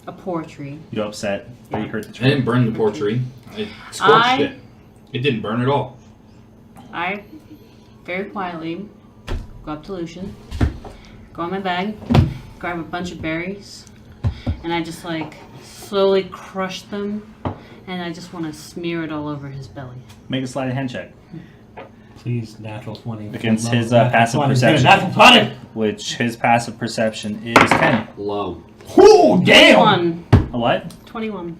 Speaker 8: a poor tree.
Speaker 1: You upset that you hurt the
Speaker 3: I
Speaker 1: tree?
Speaker 3: didn't burn the poor tree. I scorched it. It didn't burn at all.
Speaker 8: I very quietly go up to Lucian, go in my bag, grab a bunch of berries, and I just slowly crush them, and I just want to smear it all over his belly.
Speaker 1: Make a sleight of hand check.
Speaker 10: Please, natural 20.
Speaker 1: Against his passive perception.
Speaker 10: Natural 20!
Speaker 1: Which his passive perception is 10.
Speaker 2: Low. Ooh, damn!
Speaker 8: 21.
Speaker 1: A what?
Speaker 8: 21.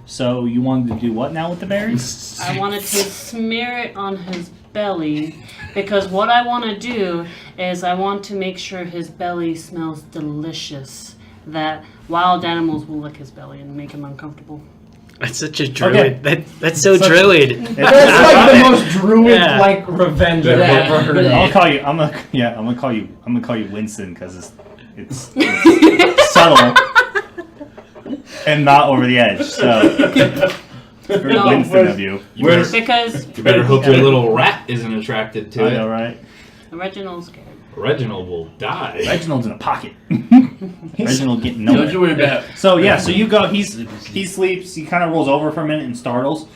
Speaker 1: So you wanted to do what now with the berries?
Speaker 8: I wanted to smear it on his belly because what I want to do is I want to make sure his belly smells delicious. That wild animals will lick his belly and make him uncomfortable.
Speaker 4: That's such a druid. That's so druid.
Speaker 2: That's the most druid-like revenge I've
Speaker 5: Yeah.
Speaker 2: ever heard of.
Speaker 1: I'll call you. I'm gonna call you Winston because it's subtle and not over the edge. So very
Speaker 8: No,
Speaker 1: Winston of you.
Speaker 8: Because
Speaker 3: You better hope your little rat isn't attracted to
Speaker 1: I
Speaker 3: it.
Speaker 1: know, right?
Speaker 8: Reginald's scared.
Speaker 3: Reginald will die.
Speaker 1: Reginald's in a pocket. Reginald getting
Speaker 5: Don't you
Speaker 1: nowhere.
Speaker 5: worry about it.
Speaker 1: So yeah, so you go. He sleeps. He kind of rolls over for a minute and startles.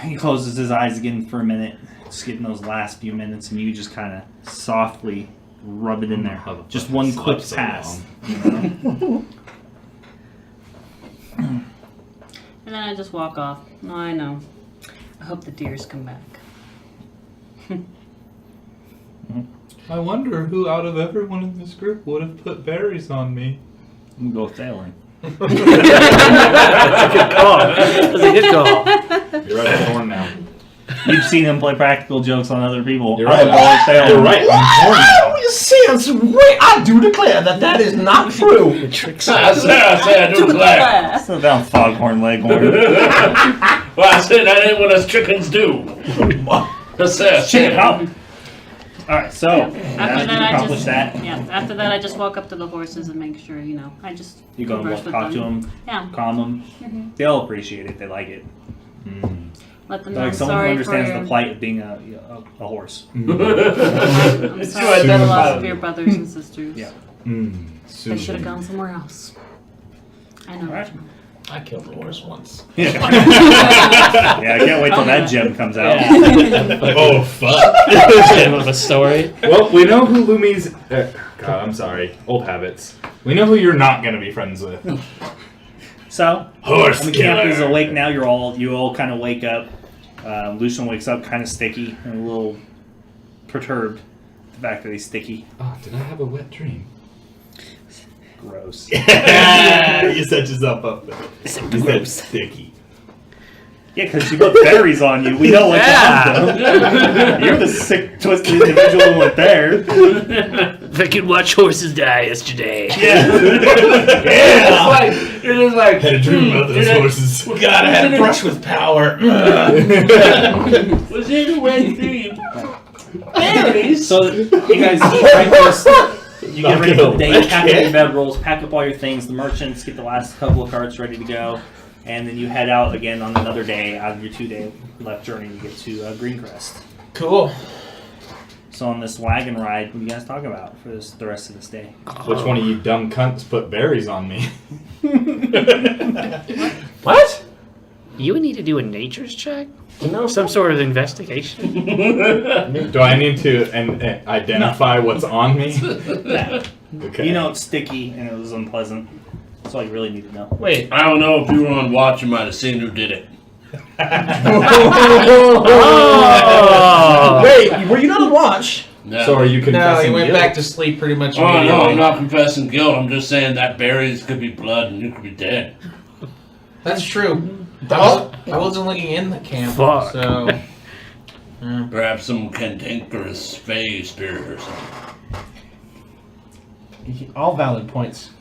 Speaker 1: He closes his eyes again for a minute, just getting those last few minutes, and you just kind of softly rub it in there. Just one quick
Speaker 3: Slept so
Speaker 1: pass.
Speaker 3: long.
Speaker 8: And then I just walk off. No, I know. I hope the deers come back.
Speaker 3: I wonder who out of everyone in this group would have put berries on me.
Speaker 1: I'm gonna go sailing.
Speaker 4: That's a good call. That's a good call.
Speaker 3: You're right at Thorn now.
Speaker 1: You've seen him play practical jokes on other people.
Speaker 3: You're
Speaker 1: I'm
Speaker 3: right.
Speaker 1: gonna go sailing.
Speaker 3: You're right. I'm Thorn now.
Speaker 2: You see, wait, I do declare that is not true.
Speaker 5: I say I do declare.
Speaker 1: Sit down, foghorn leghorn.
Speaker 5: Well, I said that ain't what us chickens do. That's it.
Speaker 1: Chicken hop. All right, so now
Speaker 8: After
Speaker 1: that you've
Speaker 8: that, I
Speaker 1: accomplished
Speaker 8: just
Speaker 1: that,
Speaker 8: after that, I just walk up to the horses and make sure I just
Speaker 1: you go and
Speaker 8: converse with
Speaker 1: talk to
Speaker 8: them.
Speaker 1: them,
Speaker 8: Yeah,
Speaker 1: calm them. They'll appreciate it. They like it.
Speaker 8: let them know
Speaker 1: Like
Speaker 8: I'm
Speaker 1: someone who
Speaker 8: sorry
Speaker 1: understands
Speaker 8: for
Speaker 1: the plight of being a horse.
Speaker 8: I'm sorry for the loss of your brothers and sisters.
Speaker 1: Yeah.
Speaker 8: They should have gone somewhere else. I know.
Speaker 1: Alright.
Speaker 6: I killed a horse once.
Speaker 1: Yeah, I can't wait till that gem comes out.
Speaker 3: Oh, fuck.
Speaker 4: End of a story.
Speaker 3: Well, we know who Lumi's... God, I'm sorry. Old habits. We know who you're not going to be friends with.
Speaker 1: So,
Speaker 3: Horse
Speaker 1: the camp is awake now. You all kind of wake up. Lucian wakes up kind of sticky and a little perturbed. The fact that he's sticky.
Speaker 3: Oh, did I have a wet dream?
Speaker 1: Gross.
Speaker 3: You set yourself up there. You said sticky.
Speaker 1: Yeah, because you put berries on you. We know what's on them. You're the sick, twisted individual who went there.
Speaker 4: I could watch horses die yesterday.
Speaker 1: Yeah.
Speaker 5: It is like
Speaker 3: Had a dream about those horses.
Speaker 6: We gotta have a brush with power.
Speaker 5: Was it a wet dream? Berries.
Speaker 1: So you guys breakfast. You get ready for the day, pack up your bedrolls, pack up all your things, the merchants, get the last couple of carts ready to go, and then you head out again on another day out of your 2-day left journey to get to Greencrest.
Speaker 6: Cool.
Speaker 1: So on this wagon ride, what do you guys talk about for the rest of this day?
Speaker 3: Which one of you dumb cunts put berries on me?
Speaker 6: What?
Speaker 4: You would need to do a nature's check? Some sort of investigation?
Speaker 3: Do I need to identify what's on me?
Speaker 1: Yeah.
Speaker 3: Okay.
Speaker 1: You know it's sticky and it was unpleasant. That's all you really need to know.
Speaker 6: Wait.
Speaker 5: I don't know if you were on watch, you might have seen who did it.
Speaker 4: Oh!
Speaker 2: Wait, were you not on watch?
Speaker 5: No.
Speaker 3: So are you
Speaker 6: No,
Speaker 3: confessing
Speaker 6: he went
Speaker 3: guilt?
Speaker 6: back to sleep pretty much
Speaker 5: Oh
Speaker 6: immediately.
Speaker 5: no, I'm not confessing guilt. I'm just saying that berries could be blood and you could be dead.
Speaker 6: That's true. I wasn't looking in the camp,
Speaker 4: Fuck.
Speaker 6: so...
Speaker 5: Perhaps some cantankerous fey spirit or something.
Speaker 2: All valid points.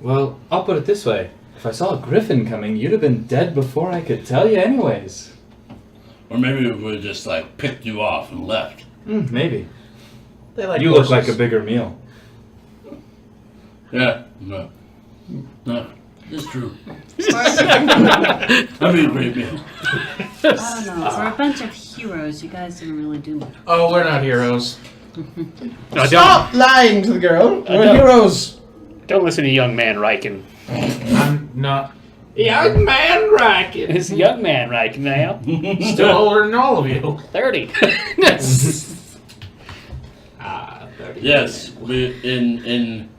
Speaker 3: Well, I'll put it this way. If I saw a griffin coming, you'd have been dead before I could tell you anyways.
Speaker 5: Or maybe we would just like picked you off and left.
Speaker 3: Maybe.
Speaker 6: They like
Speaker 3: You
Speaker 6: horses.
Speaker 3: look like a bigger meal.
Speaker 5: Yeah, no. It's true.
Speaker 8: For,
Speaker 5: That'd be a great meal.
Speaker 8: I don't know. For a bunch of heroes, you guys didn't really do much.
Speaker 6: Oh, we're not heroes.
Speaker 2: Stop lying to the girl. We're heroes.
Speaker 4: Don't listen to young man Riken.
Speaker 6: I'm not...
Speaker 3: Young man Racket.
Speaker 4: It's young man Riken now.
Speaker 6: Still older than all of you.
Speaker 4: 30.
Speaker 3: 30.
Speaker 5: Yes, we in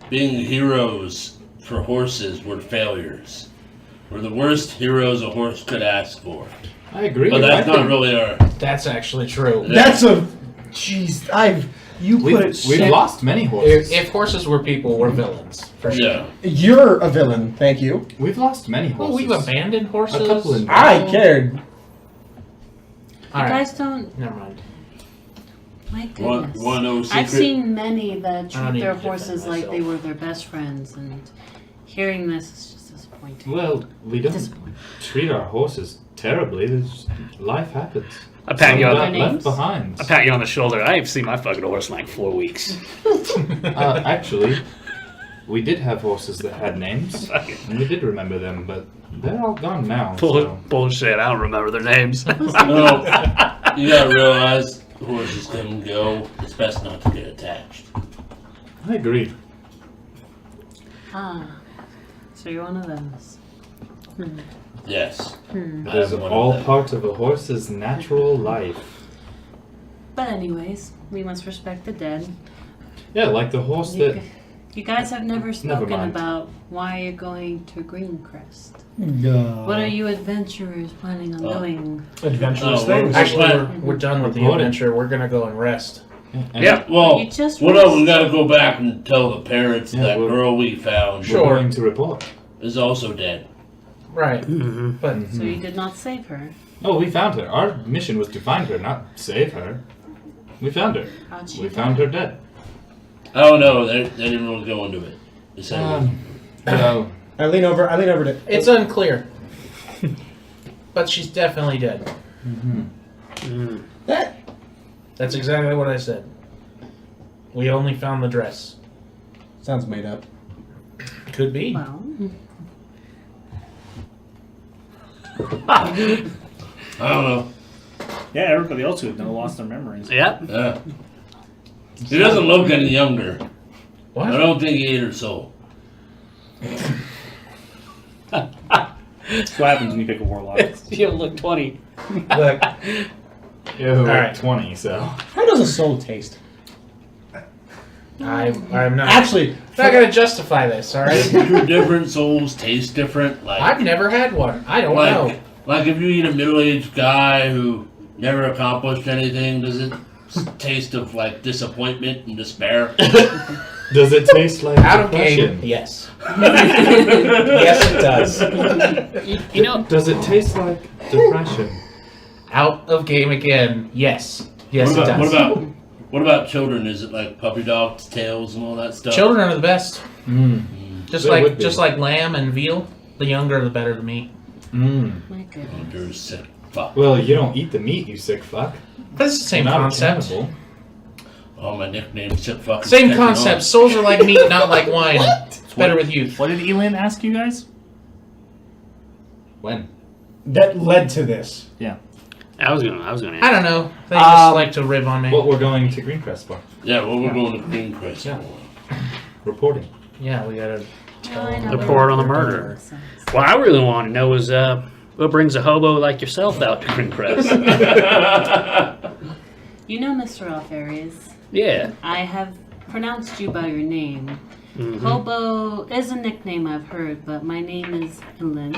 Speaker 5: being heroes for horses, we're failures. We're the worst heroes a horse could ask for.
Speaker 3: I agree.
Speaker 5: But that's
Speaker 3: I
Speaker 5: not
Speaker 3: think
Speaker 5: really our.
Speaker 6: That's actually true.
Speaker 2: That's a. Jeez, you put it.
Speaker 3: We've lost many horses.
Speaker 6: If horses were people, we're villains. For sure.
Speaker 5: Yeah.
Speaker 2: You're a villain. Thank you.
Speaker 3: We've lost many
Speaker 6: Well,
Speaker 3: horses.
Speaker 6: we've abandoned horses.
Speaker 3: A couple in-
Speaker 2: I cared.
Speaker 6: All
Speaker 8: You
Speaker 6: right.
Speaker 8: guys don't.
Speaker 6: Never mind.
Speaker 8: My
Speaker 5: Want
Speaker 8: goodness.
Speaker 5: to know a secret?
Speaker 8: I've seen many that
Speaker 6: I don't
Speaker 8: treat
Speaker 6: need
Speaker 8: their
Speaker 6: to defend
Speaker 8: horses like they
Speaker 6: myself.
Speaker 8: were their best friends, and hearing this is just disappointing.
Speaker 3: Well, we don't
Speaker 8: Disappointing.
Speaker 3: treat our horses terribly. Life happens.
Speaker 4: I pat you
Speaker 3: Some
Speaker 4: on
Speaker 3: got
Speaker 8: the-
Speaker 3: left
Speaker 8: names?
Speaker 3: behind.
Speaker 4: I pat you on the shoulder. I ain't seen my fucking horse in like 4 weeks.
Speaker 3: Actually, we did have horses that had names, and we did remember them, but they're all gone now. So.
Speaker 4: Bullshit. I don't remember their names.
Speaker 5: No, you gotta realize horses come and go. It's best not to get attached.
Speaker 3: I agree.
Speaker 8: Ah, so you're one of those.
Speaker 5: Yes.
Speaker 3: It is all part of a horse's natural life.
Speaker 8: But anyways, we must respect the dead.
Speaker 3: Yeah, like the horse
Speaker 8: You,
Speaker 3: that.
Speaker 8: you guys have never spoken
Speaker 3: mind.
Speaker 8: about why you're going to Greencrest.
Speaker 2: Uh,
Speaker 8: What are you adventurers planning on doing?
Speaker 2: Adventurous
Speaker 5: Oh,
Speaker 2: things.
Speaker 6: Actually, we're done with the
Speaker 3: Reported.
Speaker 6: adventure. We're gonna go and rest.
Speaker 3: And
Speaker 4: Yeah.
Speaker 5: Well,
Speaker 8: You just
Speaker 5: what else? We
Speaker 8: rest.
Speaker 5: gotta go back and tell the parents
Speaker 3: Yeah,
Speaker 5: that
Speaker 3: we're-
Speaker 5: girl we found
Speaker 3: We're
Speaker 6: Sure.
Speaker 3: going to report.
Speaker 5: is also dead.
Speaker 6: Right. But
Speaker 8: So you did not save her.
Speaker 3: Oh, we found her. Our mission was to find her, not save her. We found her.
Speaker 8: How'd she
Speaker 3: We
Speaker 8: die?
Speaker 3: found her dead.
Speaker 5: I don't know. They didn't really go into it. They said
Speaker 3: Well,
Speaker 2: I lean over to.
Speaker 6: it's unclear. But she's definitely dead.
Speaker 2: That.
Speaker 6: That's exactly what I said. We only found the dress.
Speaker 2: Sounds made up.
Speaker 6: Could be.
Speaker 8: Well,
Speaker 5: I don't know.
Speaker 1: Yeah, everybody else would know lost their memories.
Speaker 4: Yep.
Speaker 5: Yeah. He doesn't look any younger.
Speaker 6: What?
Speaker 5: I don't think he ate her soul.
Speaker 1: That's what happens when you pick a warlock.
Speaker 4: You look 20.
Speaker 6: Look,
Speaker 3: you
Speaker 6: All right.
Speaker 3: 20, so.
Speaker 2: How does a soul taste?
Speaker 6: I'm not.
Speaker 2: Actually,
Speaker 6: not gonna justify this. All right.
Speaker 5: Do different souls taste different? Like,
Speaker 6: I've never had one. I don't
Speaker 5: like,
Speaker 6: know.
Speaker 5: like if you eat a middle-aged guy who never accomplished anything, does it taste of like disappointment and despair?
Speaker 3: Does it taste like
Speaker 6: Out of
Speaker 3: depression?
Speaker 6: game. Yes. Yes, it does.
Speaker 4: You know,
Speaker 3: Does it taste like depression?
Speaker 6: Out of game again. Yes. Yes,
Speaker 5: what
Speaker 6: it
Speaker 5: about,
Speaker 6: does.
Speaker 5: what about children? Is it like puppy dogs, tails, and all that stuff?
Speaker 6: Children are the best. Just
Speaker 3: They would
Speaker 6: like
Speaker 3: be.
Speaker 6: just like lamb and veal. The younger, the better the meat.
Speaker 8: my goodness.
Speaker 5: Oh, you're a sick fuck.
Speaker 3: Well, you don't eat the meat, you sick fuck.
Speaker 6: But it's the same
Speaker 3: You're not a
Speaker 6: concept.
Speaker 3: cannibal.
Speaker 5: Oh, my nickname's sick fuck. is
Speaker 6: Same
Speaker 5: catching on.
Speaker 6: concept. Souls are like meat, not like wine. It's better with youth.
Speaker 1: What did Elin ask you guys?
Speaker 3: When?
Speaker 2: that led to this.
Speaker 4: I was gonna
Speaker 6: I
Speaker 4: ask.
Speaker 6: don't know. They just like to rib on me.
Speaker 3: What we're going to Greencrest for?
Speaker 5: Yeah, well, we're going to Greencrest.
Speaker 3: Yeah. Reporting.
Speaker 6: Yeah, we gotta.
Speaker 8: Well, I know
Speaker 4: Report
Speaker 8: that
Speaker 4: on the
Speaker 8: makes
Speaker 4: murder.
Speaker 8: sense.
Speaker 4: What I really want to know is what brings a hobo like yourself out to Greencrest?
Speaker 8: You know, Mr. Alfarius,
Speaker 4: Yeah.
Speaker 8: I have pronounced you by your name.
Speaker 4: Mhm.
Speaker 8: Hobo is a nickname I've heard, but my name is Elin.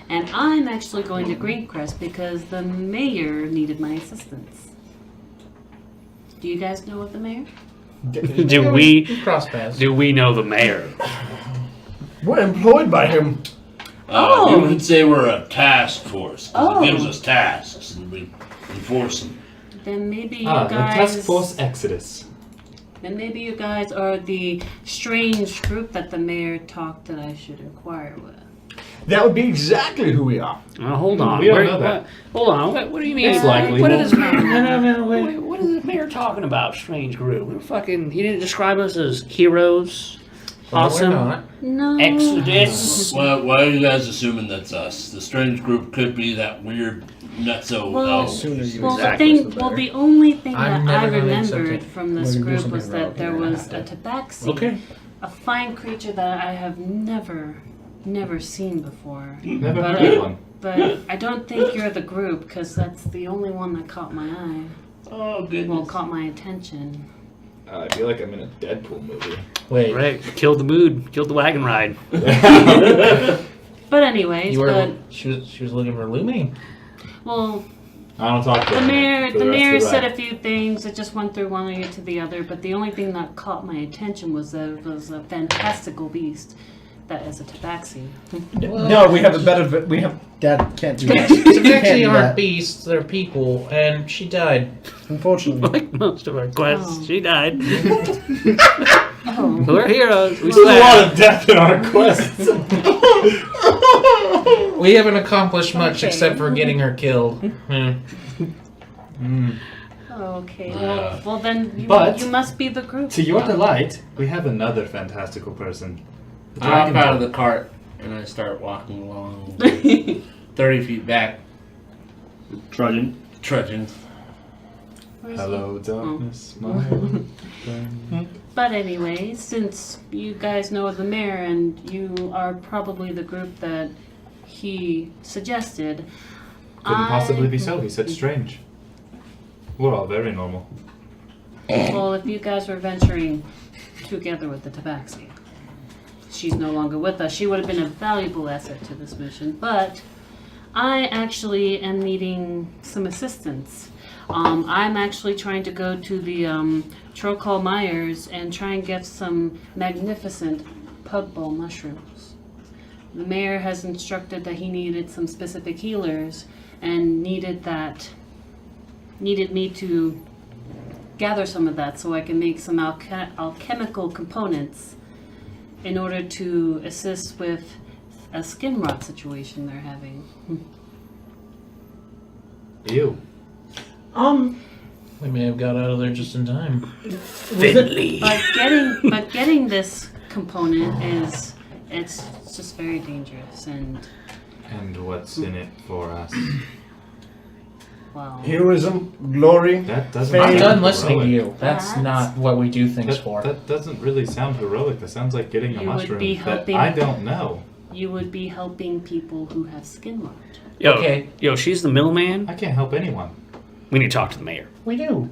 Speaker 8: And I'm actually going to Greencrest because the mayor needed my assistance. Do you guys know of the mayor?
Speaker 4: Do we
Speaker 6: cross paths?
Speaker 4: do we know the mayor?
Speaker 2: We're employed by him.
Speaker 8: Oh.
Speaker 7: You could say we're a task force. 'Cause
Speaker 8: Oh.
Speaker 7: It gives us tasks and we enforce them.
Speaker 8: Then maybe you
Speaker 3: The
Speaker 8: guys.
Speaker 3: Task Force Exodus.
Speaker 8: Then maybe you guys are the strange group that the mayor talked that I should inquire with.
Speaker 2: That would be exactly who we are.
Speaker 4: Hold on.
Speaker 3: We don't know that.
Speaker 4: Hold on. What do you mean?
Speaker 3: It's likely.
Speaker 4: What is what is the mayor talking about? Strange group. We're fucking. He didn't describe us as heroes. Awesome.
Speaker 6: We're not.
Speaker 8: No.
Speaker 4: Exodus.
Speaker 7: Why are you guys assuming that's us? The strange group could be that weird nutso.
Speaker 8: Well,
Speaker 10: Sooner you
Speaker 8: Well,
Speaker 10: exactly.
Speaker 8: the only thing
Speaker 6: I'm
Speaker 8: that I
Speaker 6: never gonna accept
Speaker 8: remembered
Speaker 6: it.
Speaker 8: from this
Speaker 10: We're gonna do
Speaker 8: group was
Speaker 10: something
Speaker 8: that
Speaker 10: wrong
Speaker 8: there
Speaker 10: here, I
Speaker 8: was a
Speaker 10: have to.
Speaker 8: tabaxi,
Speaker 6: Okay.
Speaker 8: a fine creature that I have never seen before.
Speaker 3: Never
Speaker 8: But
Speaker 3: heard of one.
Speaker 8: But I don't think you're the group because that's the only one that caught my eye.
Speaker 7: Oh, goodness.
Speaker 8: Well, caught my attention.
Speaker 3: I feel like I'm in a Deadpool movie.
Speaker 6: Wait.
Speaker 4: Right. Killed the mood. Killed the wagon ride.
Speaker 8: But anyways,
Speaker 6: You were.
Speaker 8: but
Speaker 6: She was looking for Lumi.
Speaker 8: well,
Speaker 3: I don't talk to
Speaker 8: the
Speaker 3: him
Speaker 8: mayor
Speaker 3: for
Speaker 8: the
Speaker 3: rest
Speaker 8: mayor
Speaker 3: of the
Speaker 8: said
Speaker 3: ride.
Speaker 8: a few things. It just went through one ear to the other. But the only thing that caught my attention was that it was a fantastical beast that is a tabaxi.
Speaker 2: No, we have a better. We have.
Speaker 10: Dad can't do that.
Speaker 6: Tabaxi
Speaker 10: Can't do
Speaker 6: aren't
Speaker 10: that.
Speaker 6: beasts; they're people, and she died.
Speaker 10: Unfortunately.
Speaker 4: Like most of our quests,
Speaker 8: Oh.
Speaker 4: she died.
Speaker 8: Oh,
Speaker 4: We're heroes. We
Speaker 3: There's a lot
Speaker 4: swear.
Speaker 3: of death in our quests.
Speaker 6: We haven't accomplished much
Speaker 8: Okay.
Speaker 6: except for getting her killed.
Speaker 8: okay.
Speaker 7: Yeah.
Speaker 8: Well then
Speaker 3: But-
Speaker 8: you must be the group.
Speaker 3: To your delight, we have another fantastical person. The
Speaker 5: I hop
Speaker 3: dragon
Speaker 5: out of
Speaker 3: Lord.
Speaker 5: the cart and I start walking along 30 feet back,
Speaker 1: Trudging.
Speaker 5: trudging.
Speaker 3: Hello, darkness, my old friend.
Speaker 8: But anyway, since you guys know the mayor and you are probably the group that he suggested,
Speaker 3: Couldn't possibly be so. He said strange. We're all very normal.
Speaker 8: Well, if you guys were venturing together with the tabaxi, she's no longer with us. She would have been a valuable asset to this mission, but I actually am needing some assistance. I'm actually trying to go to the Trocol Myers and try and get some magnificent pug bowl mushrooms. The mayor has instructed that he needed some specific healers and needed me to gather some of that so I can make some alchemical components in order to assist with a skin rot situation they're having.
Speaker 3: Ew.
Speaker 6: We may have got out of there just in time.
Speaker 4: Finley.
Speaker 8: But getting this component it's just very dangerous and
Speaker 3: And what's in it for us?
Speaker 8: well
Speaker 2: Heroism, glory.
Speaker 3: That doesn't.
Speaker 2: I'm
Speaker 6: I'm
Speaker 3: sound
Speaker 6: done listening to
Speaker 3: heroic.
Speaker 6: you. That's
Speaker 8: That's-
Speaker 6: not what we do things
Speaker 3: That,
Speaker 6: for.
Speaker 3: that doesn't really sound heroic. That sounds like getting a
Speaker 8: You would
Speaker 3: mushroom
Speaker 8: be
Speaker 3: that
Speaker 8: helping-
Speaker 3: I don't know.
Speaker 8: you would be helping people who have skin rot.
Speaker 4: Yo,
Speaker 6: Okay.
Speaker 4: yo, she's the middleman.
Speaker 3: I can't help anyone.
Speaker 4: We need to talk to the mayor.
Speaker 6: We do.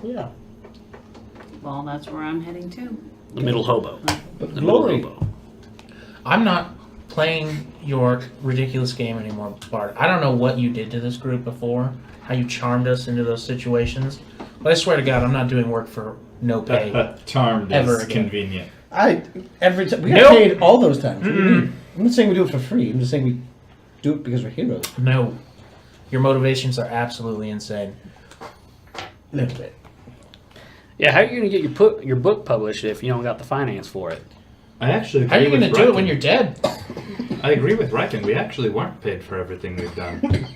Speaker 6: Yeah.
Speaker 8: Well, that's where I'm heading to.
Speaker 4: The middle hobo.
Speaker 10: But
Speaker 4: The middle
Speaker 10: glory.
Speaker 4: hobo.
Speaker 6: I'm not playing your ridiculous game anymore, Bart. I don't know what you did to this group before, how you charmed us into those situations, but I swear to God, I'm not doing work for no pay.
Speaker 3: Charmed
Speaker 6: Ever
Speaker 3: is
Speaker 6: again.
Speaker 3: convenient.
Speaker 10: Every time we got
Speaker 6: Nope.
Speaker 10: paid all those times. What do you mean? I'm not saying we do it for free. I'm just saying we do it because we're heroes.
Speaker 6: No. Your motivations are absolutely insane.
Speaker 10: A little bit.
Speaker 4: Yeah, how are you gonna get your book published if you don't got the finance for it?
Speaker 3: I actually agree
Speaker 6: How are you
Speaker 3: with
Speaker 6: going to do it when
Speaker 3: Riken.
Speaker 6: you're dead?
Speaker 3: I agree with Riken. We actually weren't paid for everything we've done.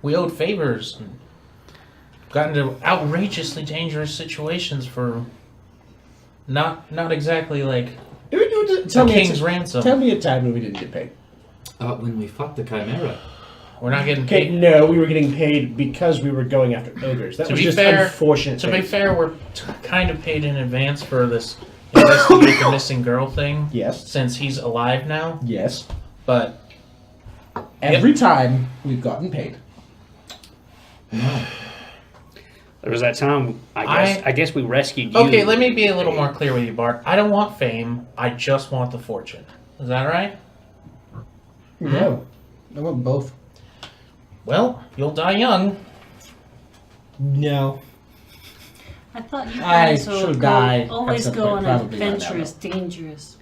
Speaker 6: We owed favors and got into outrageously dangerous situations for not exactly like
Speaker 10: Tell
Speaker 6: a
Speaker 10: me,
Speaker 6: king's ransom.
Speaker 10: tell me a time when we didn't get paid.
Speaker 3: When we fought the Chimera.
Speaker 6: We're not getting
Speaker 10: Okay,
Speaker 6: paid.
Speaker 10: no, we were getting paid because we were going after ogres. That
Speaker 6: To
Speaker 10: was
Speaker 6: be
Speaker 10: just
Speaker 6: fair-
Speaker 10: unfortunate.
Speaker 6: To be
Speaker 10: thing.
Speaker 6: fair, we're kind of paid in advance for this investigate the missing girl thing.
Speaker 10: Yes.
Speaker 6: Since he's alive now,
Speaker 10: Yes.
Speaker 6: but
Speaker 10: Every time we've gotten paid.
Speaker 3: No.
Speaker 4: There was that time. I guess we rescued you.
Speaker 6: okay, let me be a little more clear with you, Bart. I don't want fame. I just want the fortune. Is that right?
Speaker 10: No. I want both.
Speaker 6: Well, you'll die young.
Speaker 10: No.
Speaker 8: I thought you
Speaker 10: I
Speaker 8: guys
Speaker 10: shall die
Speaker 8: always
Speaker 10: at some
Speaker 8: go
Speaker 10: point,
Speaker 8: on
Speaker 10: probably by now,
Speaker 8: adventurous, dangerous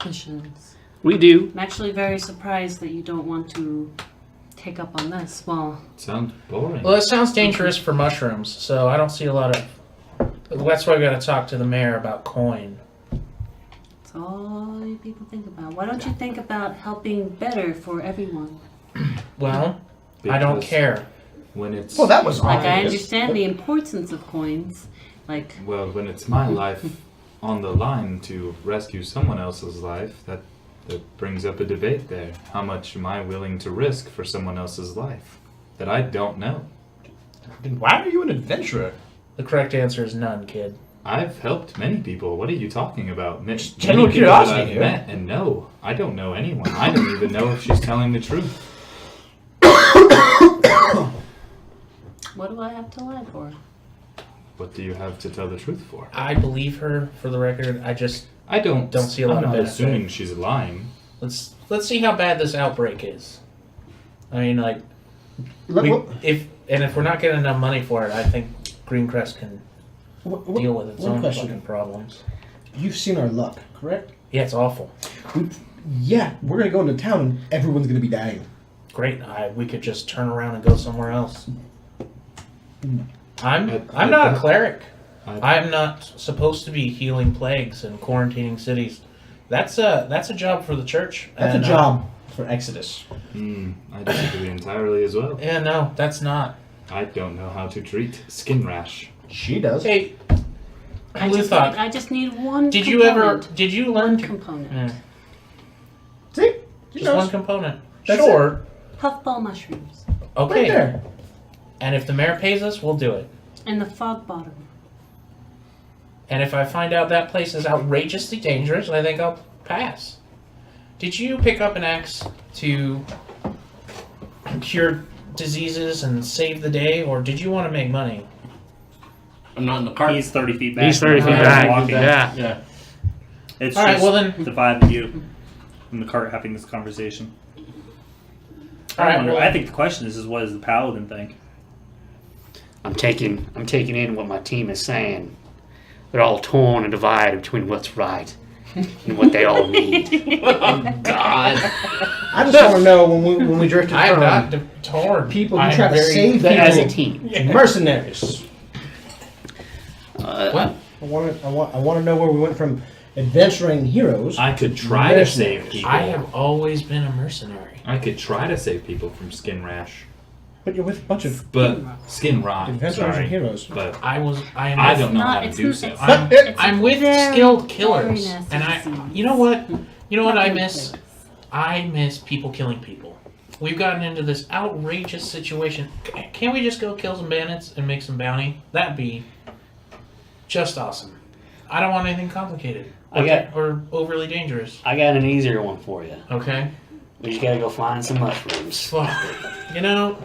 Speaker 8: missions.
Speaker 4: We do.
Speaker 8: I'm actually very surprised that you don't want to take up on this. Well,
Speaker 3: Sounds boring.
Speaker 6: Well, it sounds dangerous for mushrooms, so I don't see a lot of. That's why we got to talk to the mayor about coin.
Speaker 8: that's all you people think about. Why don't you think about helping better for everyone?
Speaker 6: Well, I don't
Speaker 3: Because
Speaker 6: care.
Speaker 3: When it's
Speaker 2: Well, that was
Speaker 8: Like, I
Speaker 2: obvious.
Speaker 8: understand the importance of coins. Like,
Speaker 3: well, when it's my life on the line to rescue someone else's life, that brings up a debate there. How much am I willing to risk for someone else's life that I don't know?
Speaker 2: Then why are you an adventurer?
Speaker 6: The correct answer is none, kid.
Speaker 3: I've helped many people. What are you talking about? Many
Speaker 2: general
Speaker 3: people that
Speaker 2: curiosity
Speaker 3: I've
Speaker 2: here.
Speaker 3: met, and no, I don't know anyone. I don't even know if she's telling the truth.
Speaker 8: what do I have to lie for?
Speaker 3: What do you have to tell the truth for?
Speaker 6: I believe her. For the record, I
Speaker 3: don't
Speaker 6: see a lot
Speaker 3: I'm
Speaker 6: of
Speaker 3: not
Speaker 6: benefit.
Speaker 3: assuming she's lying.
Speaker 6: let's see how bad this outbreak is. I mean, like,
Speaker 10: Look,
Speaker 6: if we're not getting enough money for it, I think Greencrest can deal with its
Speaker 10: one
Speaker 6: own
Speaker 10: question.
Speaker 6: fucking problems.
Speaker 10: You've seen our luck, correct?
Speaker 6: Yeah, it's awful.
Speaker 10: Yeah, we're gonna go into town and everyone's gonna be dying.
Speaker 6: Great. We could just turn around and go somewhere else. I'm
Speaker 3: I
Speaker 6: not a
Speaker 3: don't-
Speaker 6: cleric.
Speaker 3: I-
Speaker 6: I'm not supposed to be healing plagues and quarantining cities. That's a job for the church.
Speaker 10: That's
Speaker 6: and,
Speaker 10: a job for Exodus.
Speaker 3: I disagree entirely as well.
Speaker 6: Yeah, no, that's not.
Speaker 3: I don't know how to treat skin rash.
Speaker 10: She does.
Speaker 6: Hey,
Speaker 8: I just need one.
Speaker 6: did
Speaker 8: component.
Speaker 6: you learn
Speaker 8: One
Speaker 6: to?
Speaker 8: component?
Speaker 6: Yeah,
Speaker 10: See? She
Speaker 6: just
Speaker 10: knows.
Speaker 6: one component.
Speaker 10: That's
Speaker 6: Sure.
Speaker 8: Puffball mushrooms
Speaker 6: Okay.
Speaker 10: Right there.
Speaker 6: And if the mayor pays us, we'll do it.
Speaker 8: and the fog bottom.
Speaker 6: And if I find out that place is outrageously dangerous, I think I'll pass. Did you pick up an axe to cure diseases and save the day, or did you want to make money?
Speaker 7: I'm not in the cart.
Speaker 1: He's 30 feet back.
Speaker 4: He's 30 feet
Speaker 1: He's
Speaker 4: back.
Speaker 1: walking.
Speaker 4: Yeah.
Speaker 7: Yeah.
Speaker 1: It's
Speaker 6: All right,
Speaker 1: just
Speaker 6: well then-
Speaker 1: the five of you in the cart having this conversation.
Speaker 6: All right,
Speaker 1: wonder,
Speaker 6: well-
Speaker 1: I think the question is what does the paladin think?
Speaker 4: I'm taking in what my team is saying. They're all torn and divided between what's right and what they all need.
Speaker 7: God.
Speaker 10: I just want to know when we drifted
Speaker 6: I'm
Speaker 10: from
Speaker 6: not torn.
Speaker 10: people who
Speaker 6: I'm
Speaker 10: try to
Speaker 6: very-
Speaker 10: save
Speaker 4: As a
Speaker 10: people
Speaker 4: team.
Speaker 10: to mercenaries.
Speaker 6: What?
Speaker 10: I want to know where we went from adventuring heroes.
Speaker 3: I could try to save people.
Speaker 6: I have always been a mercenary.
Speaker 3: I could try to save people from skin rash,
Speaker 10: But you're with a bunch of
Speaker 3: but skin rot.
Speaker 10: adventurers
Speaker 3: Sorry,
Speaker 10: and heroes.
Speaker 3: but
Speaker 6: I am.
Speaker 3: I don't know
Speaker 8: not-
Speaker 3: how to
Speaker 8: it's
Speaker 3: do
Speaker 8: not-
Speaker 3: so.
Speaker 8: it's-
Speaker 6: I'm with
Speaker 8: very,
Speaker 6: skilled
Speaker 8: very
Speaker 6: killers,
Speaker 8: nasty
Speaker 6: and I.
Speaker 8: disease.
Speaker 6: You know what? You know what I
Speaker 8: Nothing
Speaker 6: miss?
Speaker 8: good.
Speaker 6: I miss people killing people. We've gotten into this outrageous situation. Can't we just go kill some bandits and make some bounty? That'd be just awesome. I don't want anything complicated or overly dangerous.
Speaker 4: I got an easier one for you.
Speaker 6: Okay.
Speaker 4: We just gotta go find some mushrooms.
Speaker 6: Fuck. You know,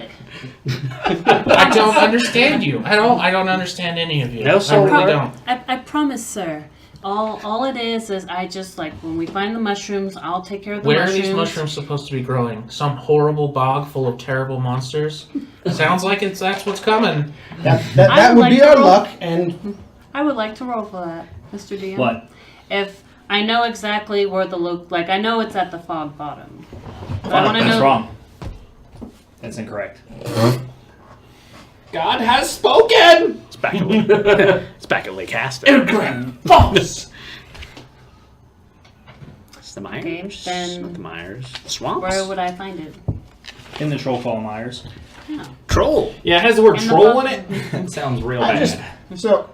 Speaker 6: I don't understand you at all. I don't understand any of you.
Speaker 4: No, sir.
Speaker 6: I really don't.
Speaker 8: I promise, sir. All it is I just like when we find the mushrooms, I'll take care of the
Speaker 6: Where are
Speaker 8: mushrooms.
Speaker 6: these mushrooms supposed to be growing? Some horrible bog full of terrible monsters? Sounds like that's what's coming.
Speaker 10: That
Speaker 8: would
Speaker 10: would be
Speaker 8: like to
Speaker 10: our
Speaker 8: roll-
Speaker 10: luck, and
Speaker 8: I would like to roll for that, Mr. DM.
Speaker 1: What?
Speaker 8: If I know exactly where the like I know it's at the fog bottom. But I want to
Speaker 1: That's
Speaker 8: know.
Speaker 1: wrong. That's incorrect.
Speaker 3: God has spoken.
Speaker 4: It's back at Lake, it's back at Lake Hasta.
Speaker 7: False.
Speaker 4: It's the Myers.
Speaker 8: Okay, then-
Speaker 4: Not the Myers. The swamps.
Speaker 8: Where would I find it?
Speaker 1: In the troll call Myers.
Speaker 8: Yeah.
Speaker 4: Troll.
Speaker 3: Yeah, it has the word
Speaker 8: And the
Speaker 3: troll
Speaker 8: bug-
Speaker 3: in it. It sounds real
Speaker 10: I
Speaker 3: bad.
Speaker 10: just so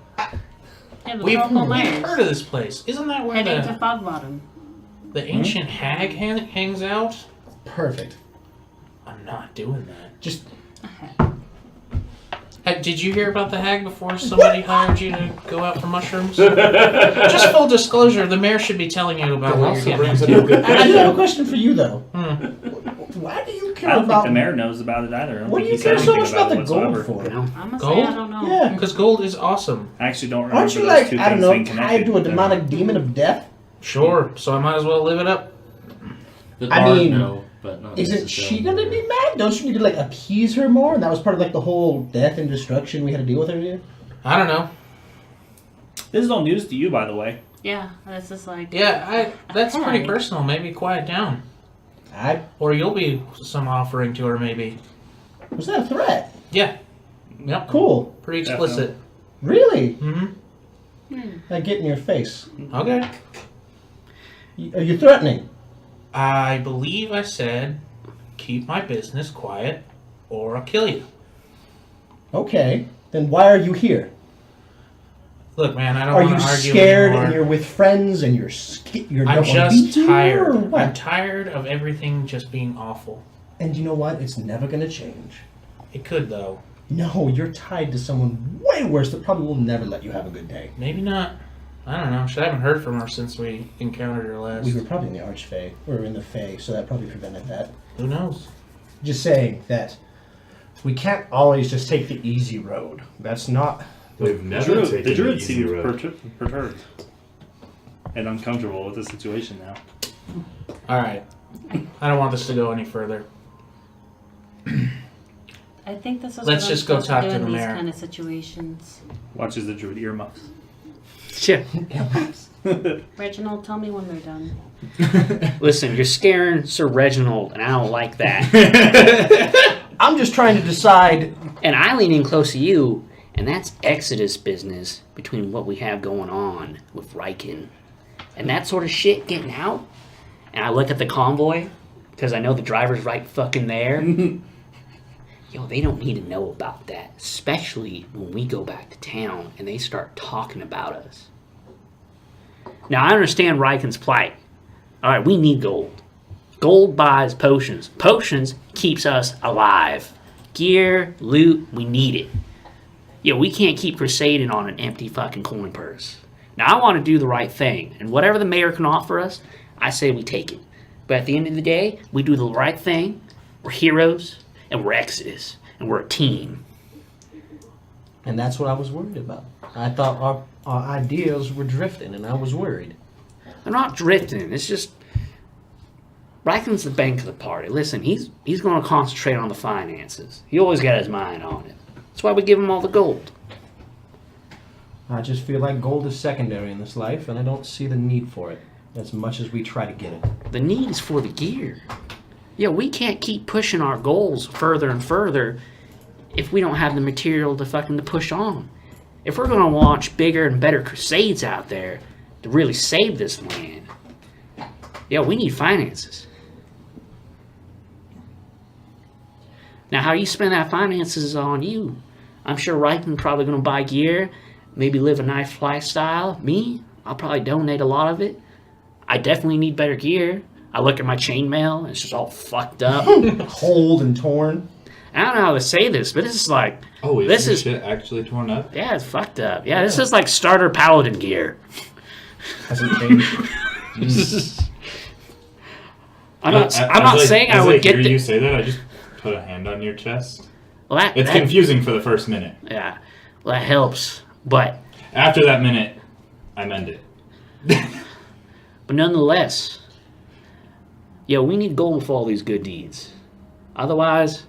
Speaker 8: Yeah, the
Speaker 6: We've
Speaker 8: Tropical
Speaker 6: heard
Speaker 8: Myers.
Speaker 6: of this place. Isn't that where
Speaker 8: Heading to
Speaker 6: the
Speaker 8: fog bottom.
Speaker 6: ancient hag hangs out?
Speaker 10: perfect.
Speaker 6: I'm not doing that.
Speaker 10: Just
Speaker 6: Did you hear about the hag before somebody hired you to go out for mushrooms? Just full disclosure, the mayor should be telling you about
Speaker 3: That
Speaker 6: what
Speaker 3: also
Speaker 6: you're
Speaker 3: brings
Speaker 6: getting
Speaker 3: up a
Speaker 6: into.
Speaker 3: good
Speaker 10: I do have a question for you though. Why do you
Speaker 1: I
Speaker 10: care
Speaker 1: don't think
Speaker 10: about?
Speaker 1: the mayor knows about it either. I don't
Speaker 10: What do
Speaker 1: think
Speaker 10: you
Speaker 1: he said
Speaker 10: care so
Speaker 1: anything
Speaker 10: much about the
Speaker 1: it
Speaker 10: gold
Speaker 1: whatsoever.
Speaker 10: for?
Speaker 4: You know?
Speaker 8: I'm gonna
Speaker 6: Gold?
Speaker 8: say I don't know.
Speaker 10: Yeah,
Speaker 6: Because gold is awesome.
Speaker 1: I actually don't remember
Speaker 10: aren't you
Speaker 1: those
Speaker 10: like
Speaker 1: two
Speaker 10: I don't
Speaker 1: things
Speaker 10: know
Speaker 1: being
Speaker 10: tied
Speaker 1: connected.
Speaker 10: to a demonic demon of death?
Speaker 6: Sure, so I might as well live it up.
Speaker 7: The
Speaker 10: I
Speaker 7: guard,
Speaker 10: mean,
Speaker 7: no, but not
Speaker 10: Isn't
Speaker 7: necessarily.
Speaker 10: she gonna be mad? Don't you need to like appease her more? And that was part of like the whole death and destruction we had to deal with earlier.
Speaker 6: I don't know.
Speaker 1: This is all news to you, by the way.
Speaker 8: Yeah, this is like.
Speaker 6: Yeah, that's
Speaker 8: Okay.
Speaker 6: pretty personal. Maybe quiet down. Or you'll be some offering to her, maybe.
Speaker 2: Was that a threat?
Speaker 6: Yeah. Yep.
Speaker 2: Cool.
Speaker 6: Pretty explicit.
Speaker 2: Really?
Speaker 6: Mm-hmm.
Speaker 2: I get in your face.
Speaker 6: Okay.
Speaker 2: Are you threatening?
Speaker 6: I believe I said, keep my business quiet or I'll kill you.
Speaker 2: Okay. Then why are you here?
Speaker 6: Look, man, I don't
Speaker 2: Are
Speaker 6: want
Speaker 2: you
Speaker 6: to argue
Speaker 2: scared
Speaker 6: anymore.
Speaker 2: and you're with friends and you're
Speaker 6: I'm just tired. I'm
Speaker 2: What?
Speaker 6: tired of everything just being awful.
Speaker 2: And you know what? It's never going to change.
Speaker 6: It could, though.
Speaker 2: No, you're tied to someone way worse that probably will never let you have a good day.
Speaker 6: Maybe not. I don't know. I haven't heard from her since we encountered her last.
Speaker 2: We were probably in the Archfey, or in the Fey, so that probably prevented that.
Speaker 6: Who knows?
Speaker 2: Just saying that we can't always just take the easy road. That's not...
Speaker 3: We've never taken
Speaker 1: the druid
Speaker 3: easy
Speaker 1: seems
Speaker 3: road.
Speaker 1: perturbed and uncomfortable with the situation now.
Speaker 6: Alright. I don't want this to go any further.
Speaker 8: I think this is
Speaker 6: Let's
Speaker 8: what
Speaker 6: just
Speaker 8: I'm
Speaker 6: go
Speaker 8: supposed
Speaker 6: talk
Speaker 8: to do
Speaker 6: to
Speaker 8: in
Speaker 6: the
Speaker 8: these
Speaker 6: mayor.
Speaker 8: kind of situations.
Speaker 1: Watches the druid earmuffs.
Speaker 4: Shit.
Speaker 8: Reginald, tell me when we're done.
Speaker 4: Listen, you're scaring Sir Reginald, and I don't like that.
Speaker 2: I'm just trying to decide...
Speaker 4: And I lean in close to you, and that's Exodus business between what we have going on with Riken. And that sort of shit getting out. And I look at the convoy, because I know the driver's right fucking there. Yo, they don't need to know about that, especially when we go back to town and they start talking about us. Now, I understand Riken's plight. All right, we need gold. Gold buys potions. Potions keeps us alive. Gear, loot, we need it. Yo, we can't keep crusading on an empty fucking coin purse. Now, I want to do the right thing, and whatever the mayor can offer us, I say we take it. But at the end of the day, we do the right thing. We're heroes. And we're Exodus, and we're a team.
Speaker 2: And that's what I was worried about. I thought our ideas were drifting, and I was worried.
Speaker 4: They're not drifting. It's just Riken's the bank of the party. Listen, he's going to concentrate on the finances. He always got his mind on it. That's why we give him all the gold.
Speaker 2: I just feel like gold is secondary in this life, and I don't see the need for it as much as we try to get it.
Speaker 4: The need is for the gear. Yeah, we can't keep pushing our goals further and further if we don't have the material to push on. If we're going to launch bigger and better crusades out there to really save this land, yeah, we need finances. Now, how you spend that finances is on you. I'm sure Riken probably going to buy gear, maybe live a nice lifestyle. Me, I'll probably donate a lot of it. I definitely need better gear. I look at my chainmail, and it's just all fucked up.
Speaker 2: Cold and torn.
Speaker 4: I don't know how to say this, but this is like...
Speaker 3: Oh, is
Speaker 4: this
Speaker 3: this
Speaker 4: is
Speaker 3: shit actually torn up?
Speaker 4: Yeah, it's fucked up. Yeah, this is like starter paladin gear.
Speaker 2: Hasn't changed.
Speaker 4: I'm not saying I would get
Speaker 3: you say that, I just put a hand on your chest.
Speaker 4: Well,
Speaker 3: It's confusing for the first minute.
Speaker 4: Yeah, well, that helps. But
Speaker 3: after that minute, I mend it.
Speaker 4: But nonetheless, yo, we need gold for all these good deeds. Otherwise,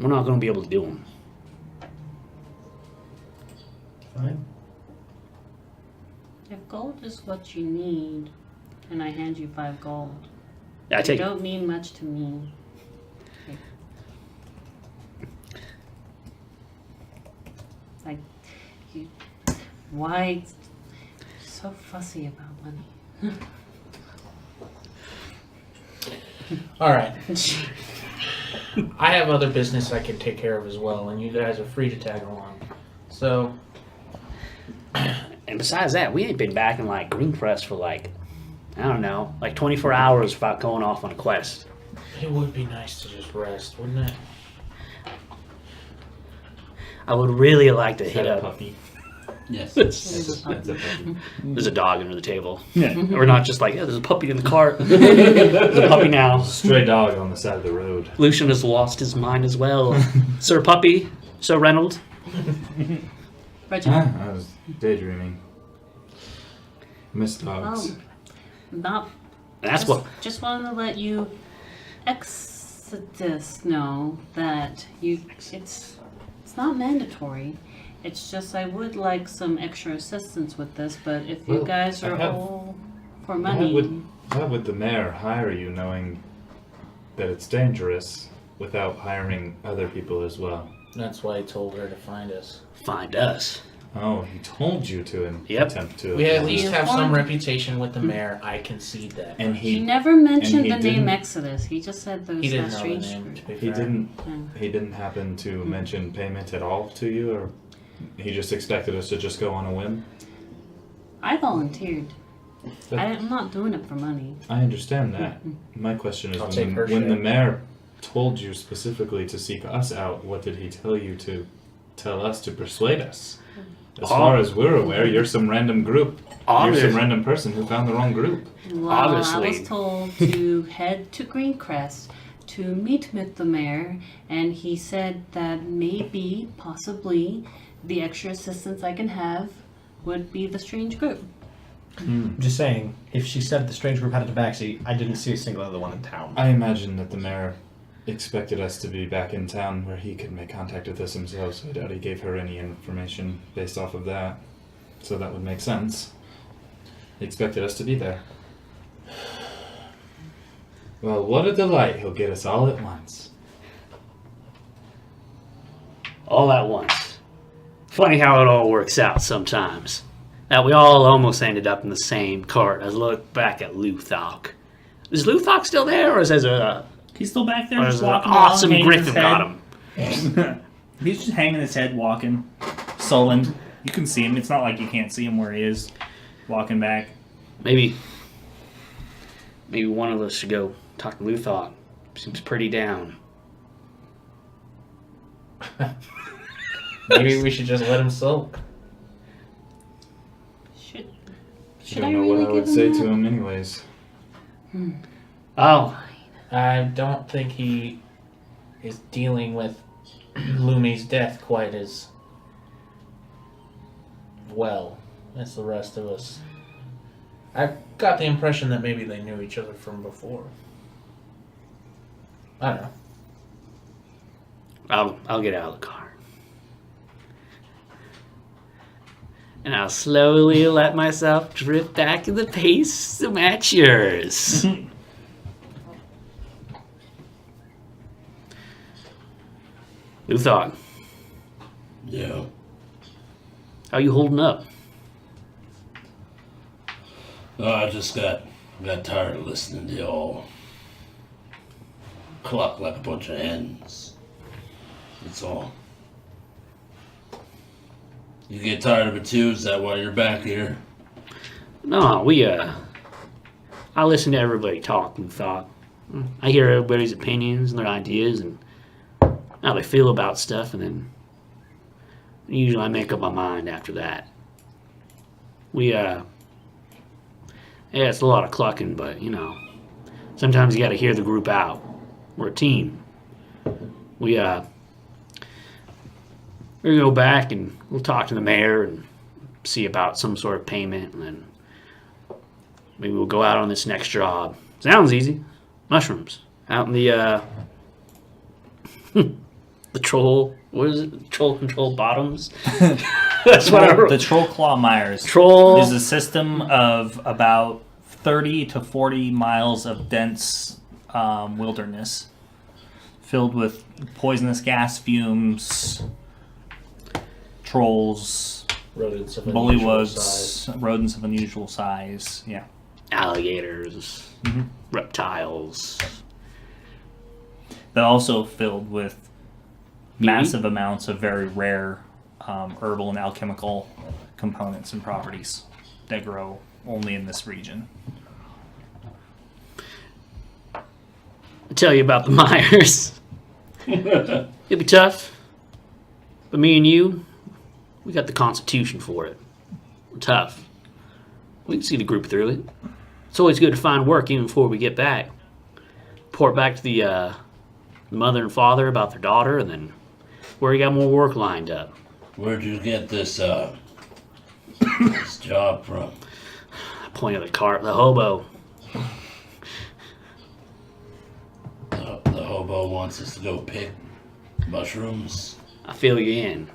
Speaker 4: we're not going to be able to do them.
Speaker 2: Fine.
Speaker 8: If gold is what you need, and I hand you 5 gold,
Speaker 4: Yeah, I
Speaker 8: it
Speaker 4: take
Speaker 8: don't mean much to me. Like, you, why so fussy about money?
Speaker 6: All right. I have other business I can take care of as well, and you guys are free to tag along. So,
Speaker 4: And besides that, we ain't been back in like Greencrest for like, I don't know, like 24 hours without going off on a quest.
Speaker 6: it would be nice to just rest, wouldn't it?
Speaker 4: I would really like to
Speaker 3: Is
Speaker 4: hit
Speaker 3: that a
Speaker 4: up.
Speaker 3: puppy?
Speaker 7: Yes.
Speaker 3: That's a puppy.
Speaker 4: There's a dog under the table.
Speaker 1: Yeah.
Speaker 4: We're not just like, yeah, there's a puppy in the cart. There's a puppy now.
Speaker 3: Stray dog on the side of the road.
Speaker 4: Lucian has lost his mind as well. Sir Puppy, Sir Reynolds.
Speaker 8: Reginald.
Speaker 3: I was daydreaming. Miss dogs.
Speaker 8: Not.
Speaker 4: That's
Speaker 8: just,
Speaker 4: what.
Speaker 8: Just wanted to let you, Exodus, know that it's not mandatory. It's just I would like some extra assistance with this, but if you
Speaker 3: Well,
Speaker 8: guys
Speaker 3: I
Speaker 8: are
Speaker 3: have-
Speaker 8: all for money,
Speaker 3: Why would the mayor hire you knowing that it's dangerous without hiring other people as well?
Speaker 6: That's why I told her to find us.
Speaker 4: Find us.
Speaker 3: Oh, he told you to
Speaker 4: Yep.
Speaker 3: attempt to.
Speaker 6: We at
Speaker 3: avoid-
Speaker 6: least
Speaker 8: You
Speaker 6: have some
Speaker 8: informed-
Speaker 6: reputation with the mayor. I concede that.
Speaker 3: And
Speaker 8: he
Speaker 3: he
Speaker 8: never mentioned
Speaker 3: he
Speaker 8: the name
Speaker 3: didn't-
Speaker 8: Exodus. He just said those
Speaker 6: He didn't
Speaker 8: that
Speaker 6: know
Speaker 8: strange.
Speaker 6: the name, to be
Speaker 3: he
Speaker 6: fair.
Speaker 3: didn't happen to mention payment at all to you, or he just expected us to just go on a whim.
Speaker 8: I volunteered.
Speaker 3: But-
Speaker 8: I'm not doing it for money.
Speaker 3: I understand that. My question is,
Speaker 6: I'll take her
Speaker 3: when the
Speaker 6: share.
Speaker 3: mayor told you specifically to seek us out, what did he tell you to tell us to persuade us? As far as we're aware, you're some random group. You're
Speaker 4: Obviously.
Speaker 3: some random person who found the wrong group.
Speaker 8: Well, I
Speaker 4: Obviously.
Speaker 8: was told to head to Greencrest to meet with the mayor, and he said that maybe, possibly, the extra assistance I can have would be the strange group.
Speaker 2: I'm just saying, if she said the strange group had a tabaxi, I didn't see a single other one in town.
Speaker 3: I imagine that the mayor expected us to be back in town where he could make contact with us himself, so I doubt he gave her any information based off of that. So that would make sense. He expected us to be there. Well, what a delight. He'll get us all at once.
Speaker 4: All at once. Funny how it all works out sometimes. That we all almost ended up in the same cart. As I look back at Luthok. Is Luthok still there, or is there a
Speaker 1: He's still back there,
Speaker 4: or
Speaker 1: just
Speaker 4: is an
Speaker 1: walking
Speaker 4: awesome
Speaker 1: along, hanging his
Speaker 4: Griffin got
Speaker 1: head.
Speaker 4: him?
Speaker 1: He's just hanging his head, walking, sullen. You can see him. It's not like you can't see him where he is, walking back.
Speaker 4: Maybe one of us should go talk to Luthok. Seems pretty down.
Speaker 6: Maybe we should just let him sulk.
Speaker 8: Should
Speaker 3: I don't
Speaker 8: I
Speaker 3: know
Speaker 8: really
Speaker 3: what I would
Speaker 8: give
Speaker 3: say
Speaker 8: him
Speaker 3: to
Speaker 8: that?
Speaker 3: him anyways.
Speaker 4: Oh,
Speaker 6: I don't think he is dealing with Lumi's death quite as well as the rest of us. I got the impression that maybe they knew each other from before. I don't know.
Speaker 4: I'll get out of the car. And I'll slowly let myself drift back in the pace to match yours. Luthog,
Speaker 7: Yeah.
Speaker 4: how you holding up?
Speaker 7: Oh, I just got tired of listening to y'all cluck like a bunch of hens. That's all. You get tired of it too? Is that why you're back here?
Speaker 4: No, I listen to everybody talk, Luthog. I hear everybody's opinions and their ideas and how they feel about stuff, and then usually I make up my mind after that. Yeah, it's a lot of clucking, but sometimes you gotta hear the group out. We're a team. We're gonna go back and we'll talk to the mayor and see about some sort of payment, and then maybe we'll go out on this next job. Sounds easy. Mushrooms. Out in the the troll, what is it? Troll controlled bottoms? That's what I wrote.
Speaker 1: The Troll Claw Mires
Speaker 4: Troll
Speaker 1: is a system of about 30 to 40 miles of dense wilderness filled with poisonous gas fumes, trolls,
Speaker 6: Rodents of unusual size.
Speaker 1: bullywugs, rodents of unusual size. Yeah.
Speaker 4: alligators, reptiles.
Speaker 1: They're also filled with massive amounts of very rare herbal and alchemical components and properties that grow only in this region.
Speaker 4: I'll tell you about the Myers. It'll be tough. But me and you, we got the constitution for it. We're tough. We can see the group through it. It's always good to find work even before we get back. Report back to the mother and father about their daughter, and then where you got more work lined up.
Speaker 7: Where'd you get this this job from?
Speaker 4: I pointed at the cart, the hobo.
Speaker 7: The hobo wants us to go pick mushrooms.
Speaker 4: I fill you in.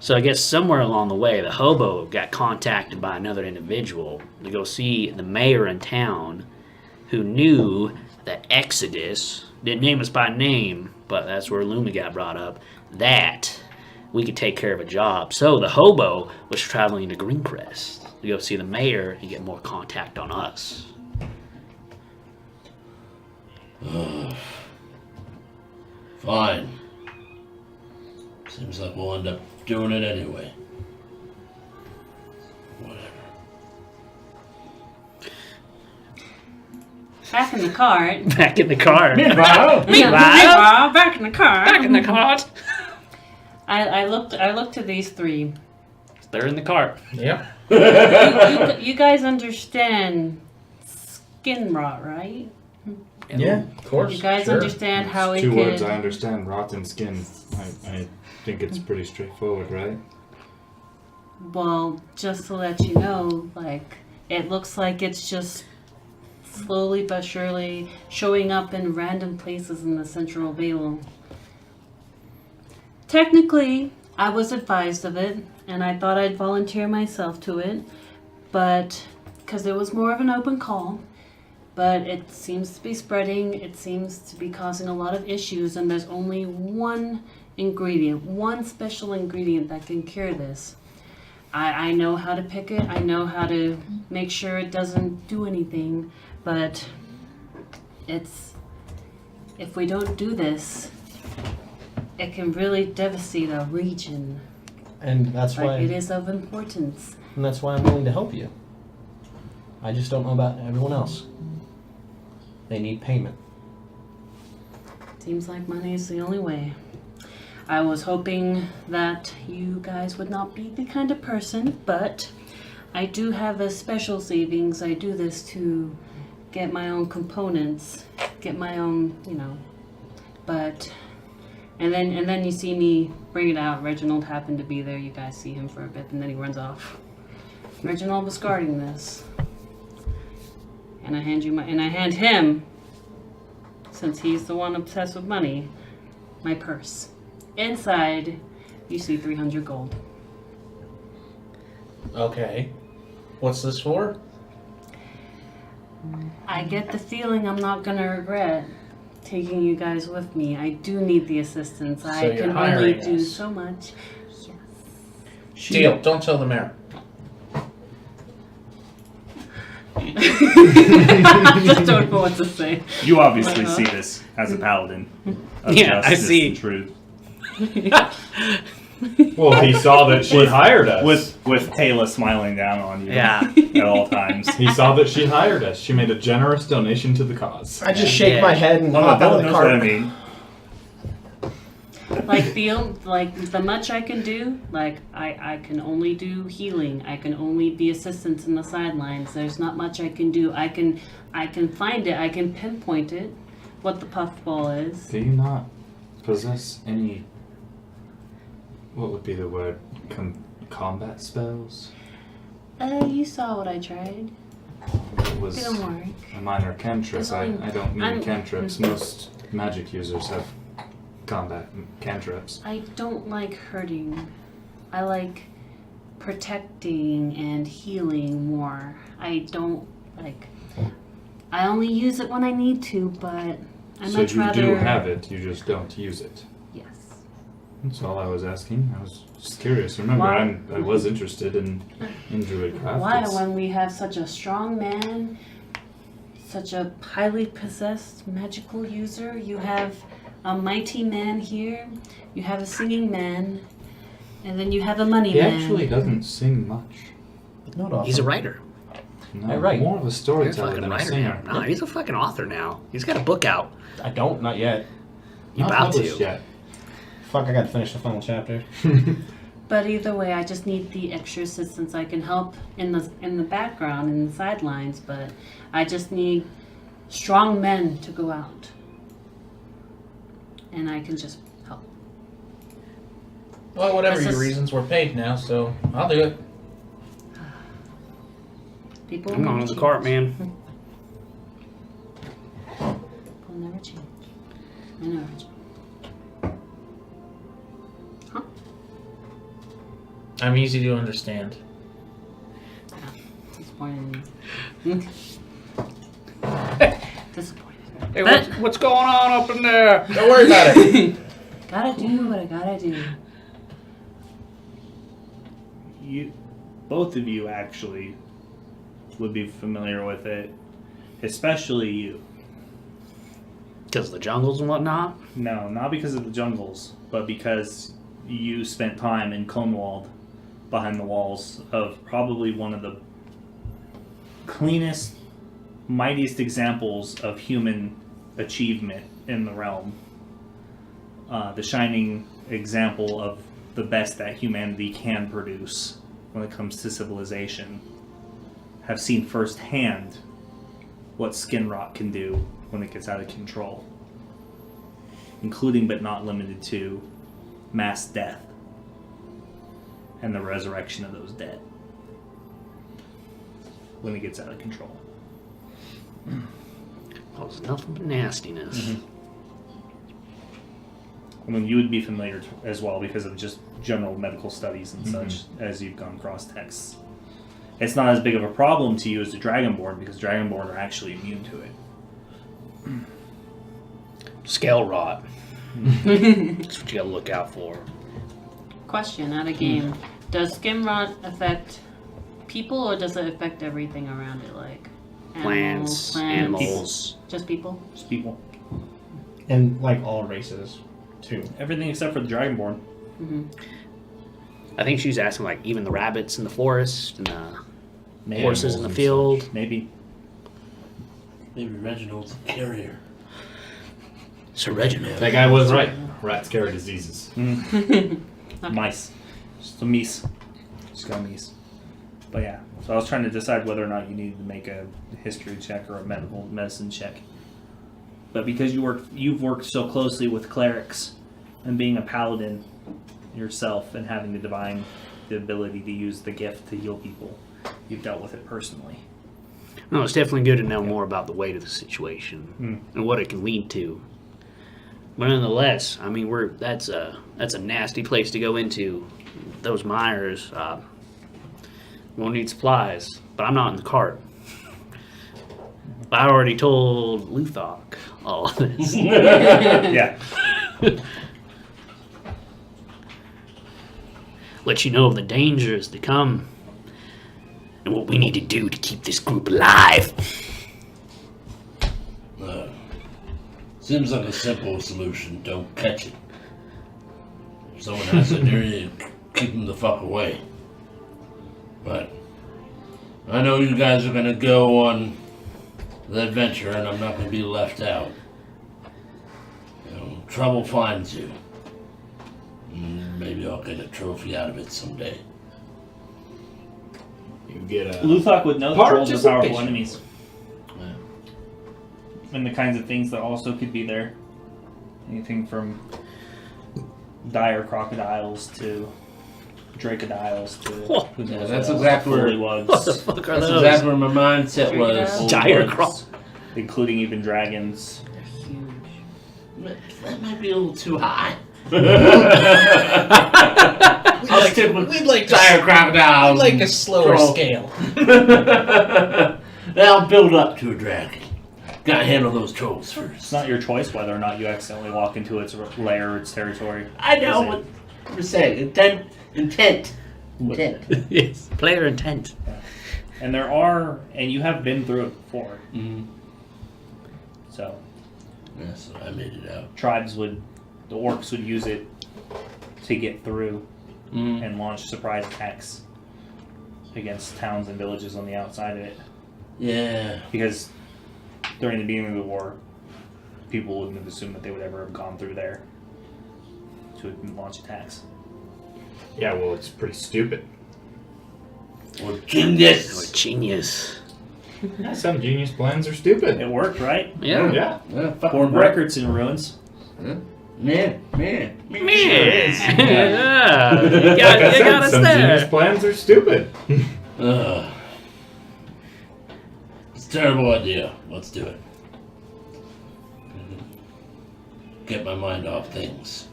Speaker 4: So I guess somewhere along the way, the hobo got contacted by another individual to go see the mayor in town, who knew that Exodus, didn't name us by name, but that's where Luma got brought up, that we could take care of a job. So the hobo was traveling to Greencrest to go see the mayor and get more contact on us.
Speaker 7: Fine. Seems like we'll end up doing it anyway. Whatever.
Speaker 8: Back in the cart.
Speaker 4: Back in the car.
Speaker 5: Meanwhile,
Speaker 8: Meanwhile, back in the cart.
Speaker 4: Back in the cart.
Speaker 8: I looked to these three.
Speaker 4: They're in the cart.
Speaker 6: Yep.
Speaker 8: You guys understand skin rot, right?
Speaker 2: Yeah.
Speaker 6: Of course.
Speaker 8: You guys
Speaker 6: sure.
Speaker 8: understand how it
Speaker 3: Two
Speaker 8: could.
Speaker 3: words I understand: rotten skin. I think it's pretty straightforward, right?
Speaker 8: Well, just to let you know, like, it looks like it's just slowly but surely showing up in random places in the Central Vale. Technically, I was advised of it, and I thought I'd volunteer myself to it, but because it was more of an open call, but it seems to be spreading, it seems to be causing a lot of issues, and there's only one ingredient, one special ingredient that can cure this. I know how to pick it, I know how to make sure it doesn't do anything, but if we don't do this, it can really devastate our region.
Speaker 2: And that's
Speaker 8: Like,
Speaker 2: why.
Speaker 8: it is of importance.
Speaker 2: And that's why I'm willing to help you. I just don't know about everyone else. They need payment.
Speaker 8: Seems like money is the only way. I was hoping that you guys would not be the kind of person, but I do have a special savings. I do this to get my own components, get my own, but and then you see me bring it out. Reginald happened to be there. You guys see him for a bit, and then he runs off. Reginald was guarding this, and I hand him, since he's the one obsessed with money, my purse. Inside, you see 300 gold.
Speaker 6: Okay. What's this for?
Speaker 8: I get the feeling I'm not gonna regret taking you guys with me. I do need the assistance.
Speaker 6: So
Speaker 8: I
Speaker 6: you're
Speaker 8: can
Speaker 6: hiring
Speaker 8: only do
Speaker 6: us.
Speaker 8: so much. Yes.
Speaker 6: Deal. Don't tell the mayor.
Speaker 8: I just don't know what to say.
Speaker 1: You obviously see this as a paladin of
Speaker 4: Yeah, I
Speaker 1: justice
Speaker 4: see.
Speaker 1: and truth.
Speaker 3: Well, he saw that she hired us.
Speaker 1: With Taylor smiling down on you
Speaker 4: Yeah.
Speaker 1: at all times.
Speaker 3: He saw that she hired us. She made a generous donation to the cause.
Speaker 2: I just shake
Speaker 4: Yeah.
Speaker 2: my head and
Speaker 1: Well,
Speaker 2: hop out of the
Speaker 1: knows what I
Speaker 2: cart.
Speaker 1: mean.
Speaker 8: Like the much I can do, like I can only do healing. I can only be assistance in the sidelines. There's not much I can do. I can find it. I can pinpoint it, what the puffball is.
Speaker 3: Do you not possess any? What would be the word? Combat spells?
Speaker 8: You saw what I tried.
Speaker 3: It was
Speaker 8: Didn't work.
Speaker 3: a minor cantrip.
Speaker 8: It's
Speaker 3: I
Speaker 8: only-
Speaker 3: don't mean
Speaker 8: I'm-
Speaker 3: cantrips. Most magic users have combat cantrips.
Speaker 8: I don't like hurting. I like protecting and healing more. I don't like. I only use it when I need to, but I
Speaker 3: So
Speaker 8: much
Speaker 3: you
Speaker 8: rather.
Speaker 3: do have it, you just don't use it.
Speaker 8: Yes.
Speaker 3: That's all I was asking. I was just curious. Remember,
Speaker 8: Why-
Speaker 3: I was interested in druidcraft.
Speaker 8: Why,
Speaker 3: It's-
Speaker 8: when we have such a strong man, such a highly possessed magical user, you have a mighty man here, you have a singing man, and then you have a money
Speaker 3: He
Speaker 8: man.
Speaker 3: actually doesn't sing much.
Speaker 2: Not often.
Speaker 4: He's a writer.
Speaker 3: No,
Speaker 2: I write.
Speaker 3: more of a
Speaker 4: He's a
Speaker 3: storyteller
Speaker 4: fucking
Speaker 3: than a
Speaker 4: writer
Speaker 3: singer.
Speaker 4: now. No, he's a fucking author now. He's got a book out.
Speaker 2: I don't, not yet.
Speaker 4: You
Speaker 3: Not
Speaker 4: about
Speaker 3: published
Speaker 4: to.
Speaker 3: yet.
Speaker 2: Fuck, I gotta finish the final chapter.
Speaker 8: But either way, I just need the extra assistance. I can help in the background, in the sidelines, but I just need strong men to go out. And I can just help.
Speaker 6: Well, whatever
Speaker 8: This
Speaker 6: your
Speaker 8: is-
Speaker 6: reasons, we're paid now, so I'll do it.
Speaker 8: People
Speaker 4: I'm
Speaker 8: will
Speaker 4: on
Speaker 8: never
Speaker 4: the
Speaker 8: change.
Speaker 4: cart, man.
Speaker 8: People never change. I know. Huh?
Speaker 6: I'm easy to understand.
Speaker 8: Disappointed. Disappointed.
Speaker 4: Hey,
Speaker 8: But-
Speaker 4: what's going on up in there?
Speaker 6: Don't worry about it.
Speaker 8: Gotta do what I gotta do.
Speaker 1: Both of you actually would be familiar with it, especially you.
Speaker 4: Because of the jungles and whatnot?
Speaker 1: No, not because of the jungles, but because you spent time in Conewald, behind the walls of probably one of the cleanest, mightiest examples of human achievement in the realm. The shining example of the best that humanity can produce when it comes to civilization. Have seen firsthand what skin rot can do when it gets out of control, including but not limited to mass death and the resurrection of those dead when it gets out of control.
Speaker 4: Oh, it's nothing but nastiness.
Speaker 1: Mm-hmm. I mean, you would be familiar as well because of just general medical studies and such as you've gone across texts. It's not as big of a problem to you as the Dragonborn because Dragonborn are actually immune to it.
Speaker 4: Scale rot. That's what you gotta look out for.
Speaker 8: Question out of game. Does skin rot affect people or does it affect everything around it? Like
Speaker 4: Plants, animals.
Speaker 8: Just people?
Speaker 1: Just people.
Speaker 2: And like all races, too.
Speaker 1: Everything except for the Dragonborn.
Speaker 8: Mm-hmm.
Speaker 4: I think she's asking, like, even the rabbits in the forest and the
Speaker 1: Maybe.
Speaker 4: horses in the field.
Speaker 1: Maybe.
Speaker 7: Maybe Reginald's a carrier.
Speaker 4: Sir Reginald.
Speaker 3: That guy was right. Rats carry diseases.
Speaker 1: Mice. Just a meese. Just got a meese. But yeah. So I was trying to decide whether or not you needed to make a history check or a medicine check. But because you've worked so closely with clerics and being a paladin yourself and having the ability to use the gift to heal people, you've dealt with it personally.
Speaker 4: No, it's definitely good to know more about the weight of the situation and what it can lead to. But nonetheless, I mean, that's a nasty place to go into. Those mires. We'll need supplies, but I'm not in the cart. I already told Luthok all of this.
Speaker 1: Yeah.
Speaker 4: Let you know of the dangers to come and what we need to do to keep this group alive.
Speaker 7: Seems like a simple solution. Don't catch it. If someone has it near you, keep them the fuck away. But I know you guys are gonna go on the adventure, and I'm not gonna be left out. You know, trouble finds you. Maybe I'll get a trophy out of it someday.
Speaker 3: You get a
Speaker 1: Luthok would know the trolls are powerful
Speaker 3: participation.
Speaker 1: enemies.
Speaker 7: Yeah.
Speaker 1: And the kinds of things that also could be there. Anything from dire crocodiles to dracodiles to who knows
Speaker 5: Yeah,
Speaker 1: what
Speaker 5: that's
Speaker 1: else.
Speaker 5: exactly where-
Speaker 1: Bullywugs,
Speaker 4: What the fuck are
Speaker 5: That's
Speaker 4: those?
Speaker 5: exactly where my mindset was.
Speaker 8: Bullywugs.
Speaker 4: Dire
Speaker 1: bullywugs, including even dragons.
Speaker 8: They're huge.
Speaker 5: That might be a little too high.
Speaker 6: I'll
Speaker 5: stick with
Speaker 6: we'd like
Speaker 5: dire crocodiles.
Speaker 6: like a slower
Speaker 5: troll.
Speaker 6: scale.
Speaker 5: They'll build up to a dragon. Gotta handle those trolls first.
Speaker 1: It's not your choice whether or not you accidentally walk into its lair or its territory.
Speaker 5: I know
Speaker 1: Is it?
Speaker 5: what you're saying. Intent.
Speaker 4: Yes, player intent.
Speaker 1: And there are, and you have been through it before.
Speaker 5: Mm-hmm.
Speaker 1: So
Speaker 7: Yes, I made it out.
Speaker 1: the orcs would use it to get through
Speaker 5: Mm-hmm.
Speaker 1: and launch surprise attacks against towns and villages on the outside of it.
Speaker 5: Yeah.
Speaker 1: Because during the beginning of the war, people wouldn't have assumed that they would ever have gone through there to launch attacks.
Speaker 3: Yeah, well, it's pretty stupid.
Speaker 7: Or genius.
Speaker 4: You're a genius.
Speaker 3: Yeah, some genius plans are stupid.
Speaker 1: It worked, right?
Speaker 4: Yeah.
Speaker 3: Yeah.
Speaker 5: Yeah.
Speaker 1: Fucking records in ruins.
Speaker 5: Man.
Speaker 4: Yeah. You got us
Speaker 3: some genius
Speaker 4: there.
Speaker 3: plans are stupid.
Speaker 7: It's a terrible idea. Let's do it. Get my mind off things.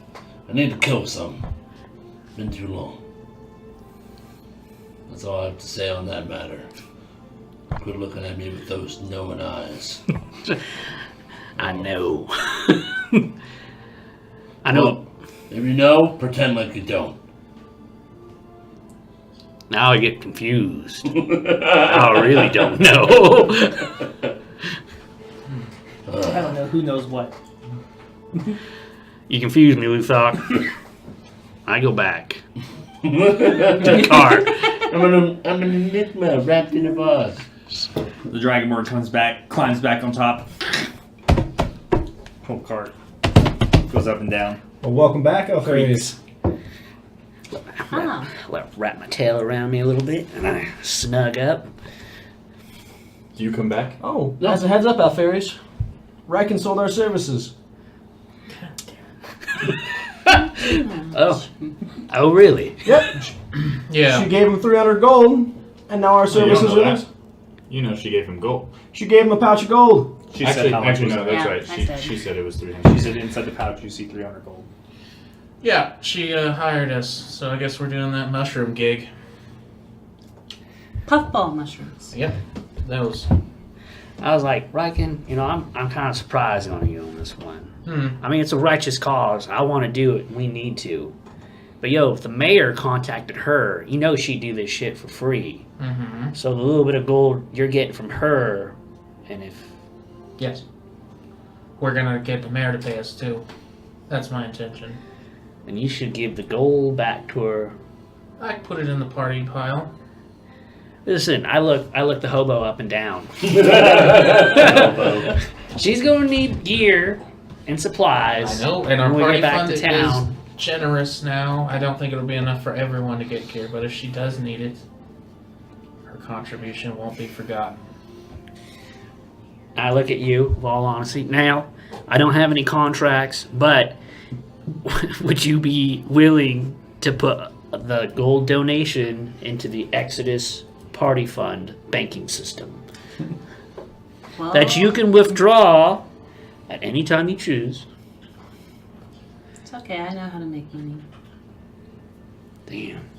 Speaker 7: I need to kill some. Been too long. That's all I have to say on that matter. Quit looking at me with those knowing eyes.
Speaker 4: I know. I know.
Speaker 7: Well, if you know, pretend like you don't.
Speaker 4: Now I get confused. I really don't know.
Speaker 1: I don't know who knows what.
Speaker 4: You confuse me, Luthok. I go back to the car.
Speaker 7: I'm an enigma wrapped in a vase.
Speaker 1: The dragonborn climbs back on top. Whole cart goes up and down.
Speaker 2: Well, welcome back, Alfarius.
Speaker 8: Ah.
Speaker 4: Wrap my tail around me a little bit, and I snug up.
Speaker 3: Do you come back?
Speaker 10: Oh, as a heads up, Alfarius. Riken sold our services.
Speaker 4: Oh, really?
Speaker 2: Yep.
Speaker 6: Yeah.
Speaker 2: She gave him 300 gold, and now our
Speaker 3: Oh, you don't
Speaker 2: services
Speaker 3: know
Speaker 2: are
Speaker 3: that.
Speaker 2: his.
Speaker 3: You know she gave him gold.
Speaker 2: She gave him a pouch of gold.
Speaker 1: She said how much
Speaker 3: actually,
Speaker 1: was
Speaker 3: no,
Speaker 1: it?
Speaker 3: that's
Speaker 8: Yeah,
Speaker 3: right.
Speaker 8: I
Speaker 3: She,
Speaker 8: said.
Speaker 3: she said it was 300.
Speaker 1: She said inside the pouch you see 300 gold.
Speaker 6: Yeah, she hired us, so I guess we're doing that mushroom gig.
Speaker 8: Puffball mushrooms.
Speaker 6: Yep, those.
Speaker 4: I was like, Riken, I'm kind of surprised on you on this one.
Speaker 6: Hmm.
Speaker 4: I mean, it's a righteous cause. I want to do it. We need to. But if the mayor contacted her, she'd do this shit for free.
Speaker 6: Mm-hmm.
Speaker 4: So the little bit of gold you're getting from her, and if...
Speaker 6: Yes. We're gonna get the mayor to pay us too. That's my intention.
Speaker 4: then you should give the gold back to her.
Speaker 6: I put it in the party pile.
Speaker 4: Listen, I look the hobo up and down.
Speaker 1: Hobo.
Speaker 4: She's gonna need gear and supplies.
Speaker 6: I know, and our
Speaker 4: when we
Speaker 6: party
Speaker 4: get back
Speaker 6: fund
Speaker 4: to
Speaker 6: is
Speaker 4: town.
Speaker 6: generous now. I don't think it'll be enough for everyone to get gear, but if she does need it, her contribution won't be forgotten.
Speaker 4: I look at you, with all honesty. Now, I don't have any contracts, but would you be willing to put the gold donation into the Exodus Party Fund banking system
Speaker 8: Well,
Speaker 4: that you can withdraw at any time you choose?
Speaker 8: It's okay. I know how to make money.
Speaker 4: Damn.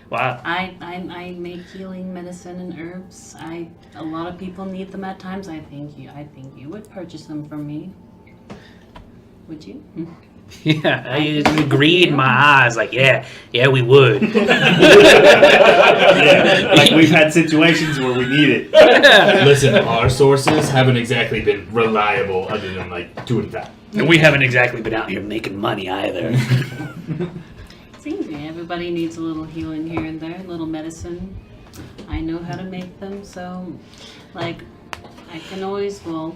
Speaker 4: Wow.
Speaker 8: I make healing medicine and herbs. A lot of people need them at times. I think you would purchase them from me. Would you?
Speaker 4: Yeah, I agreed in my eyes, like, yeah, we would.
Speaker 1: Yeah, like we've had situations where we need it.
Speaker 3: Listen, our sources haven't exactly been reliable other than like doing that.
Speaker 4: And we haven't exactly been out here making money either.
Speaker 8: Seems me. Everybody needs a little healing here and there, a little medicine. I know how to make them, so I can always. Well,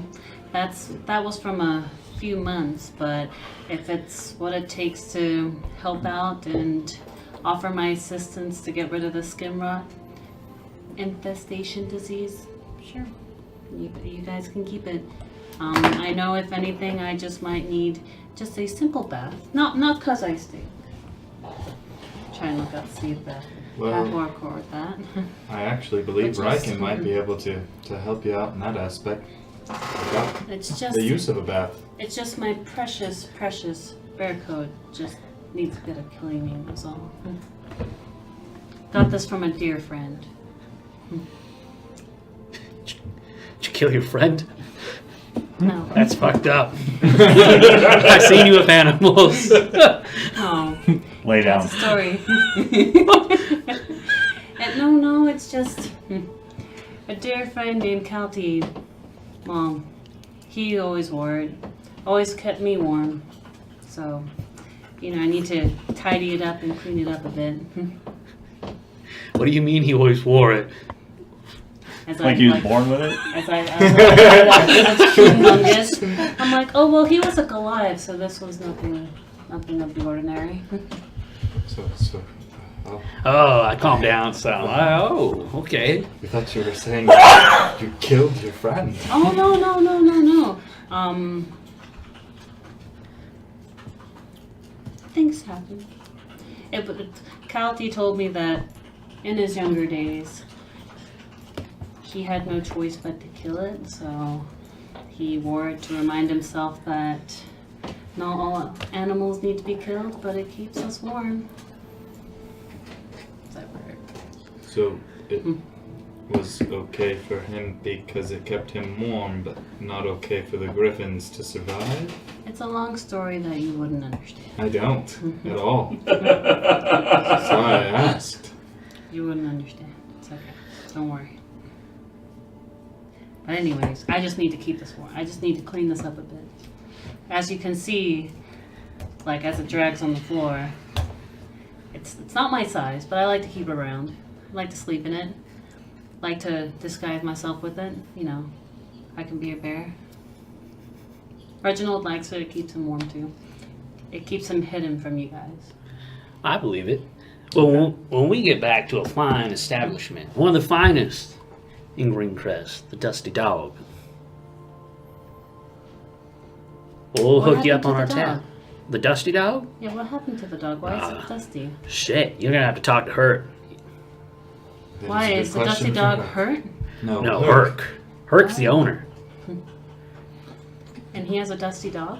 Speaker 8: that was from a few months, but if it's what it takes to help out and offer my assistance to get rid of the skin rot infestation disease, sure, you guys can keep it. I know if anything, I just might need just a simple bath, not cause I stink. Try and look up, see if that have more core with that.
Speaker 3: I actually believe
Speaker 8: But just-
Speaker 3: Riken might be able to help you out in that aspect. Without
Speaker 8: It's just
Speaker 3: the use of a bath.
Speaker 8: It's just my precious bear coat just needs a bit of cleaning, that's all. Got this from a dear friend.
Speaker 4: Did you kill your friend?
Speaker 8: No.
Speaker 4: That's fucked up. I've seen you with animals.
Speaker 8: Oh,
Speaker 1: Lay down.
Speaker 8: that's a story. No, it's just a dear friend named Calty. Well, he always wore it. Always kept me warm. So, I need to tidy it up and clean it up a bit.
Speaker 4: What do you mean he always wore it?
Speaker 8: As
Speaker 1: Like he was born with it?
Speaker 8: As I watch humongous, I'm like, oh well, he was a Goliath, so this was nothing of the ordinary.
Speaker 3: So,
Speaker 4: Oh, I calmed down. So, okay.
Speaker 3: we thought you were saying you killed your friend.
Speaker 8: Oh no. Things happen. Calty told me that in his younger days, he had no choice but to kill it, so he wore it to remind himself that not all animals need to be killed, but it keeps us warm. So I've heard.
Speaker 3: So it was okay for him because it kept him warm, but not okay for the griffins to survive?
Speaker 8: It's a long story that you wouldn't understand.
Speaker 3: I don't at all. That's why I asked.
Speaker 8: You wouldn't understand. It's okay. Don't worry. But anyways, I just need to keep this warm. I just need to clean this up a bit. As you can see, like as it drags on the floor, it's not my size, but I like to keep it around. I like to sleep in it. Like to disguise myself with it. You know, I can be a bear. Reginald likes it. It keeps him warm too. It keeps him hidden from you guys.
Speaker 4: I believe it. Well, when we get back to a fine establishment, one of the finest in Greencrest, the Dusty Dog, we'll
Speaker 8: What
Speaker 4: hook you up on our
Speaker 8: happened to the
Speaker 4: tab.
Speaker 8: dog?
Speaker 4: The Dusty Dog?
Speaker 8: Yeah, what happened to the dog? Why is it dusty?
Speaker 4: Shit, you're gonna have to talk to Hurt.
Speaker 3: That
Speaker 8: Why
Speaker 3: a good
Speaker 8: is the
Speaker 3: question
Speaker 8: dusty
Speaker 3: for
Speaker 8: dog
Speaker 3: her.
Speaker 8: hurt?
Speaker 3: No,
Speaker 4: No, Herc. Herc's the owner.
Speaker 8: And he has a dusty dog?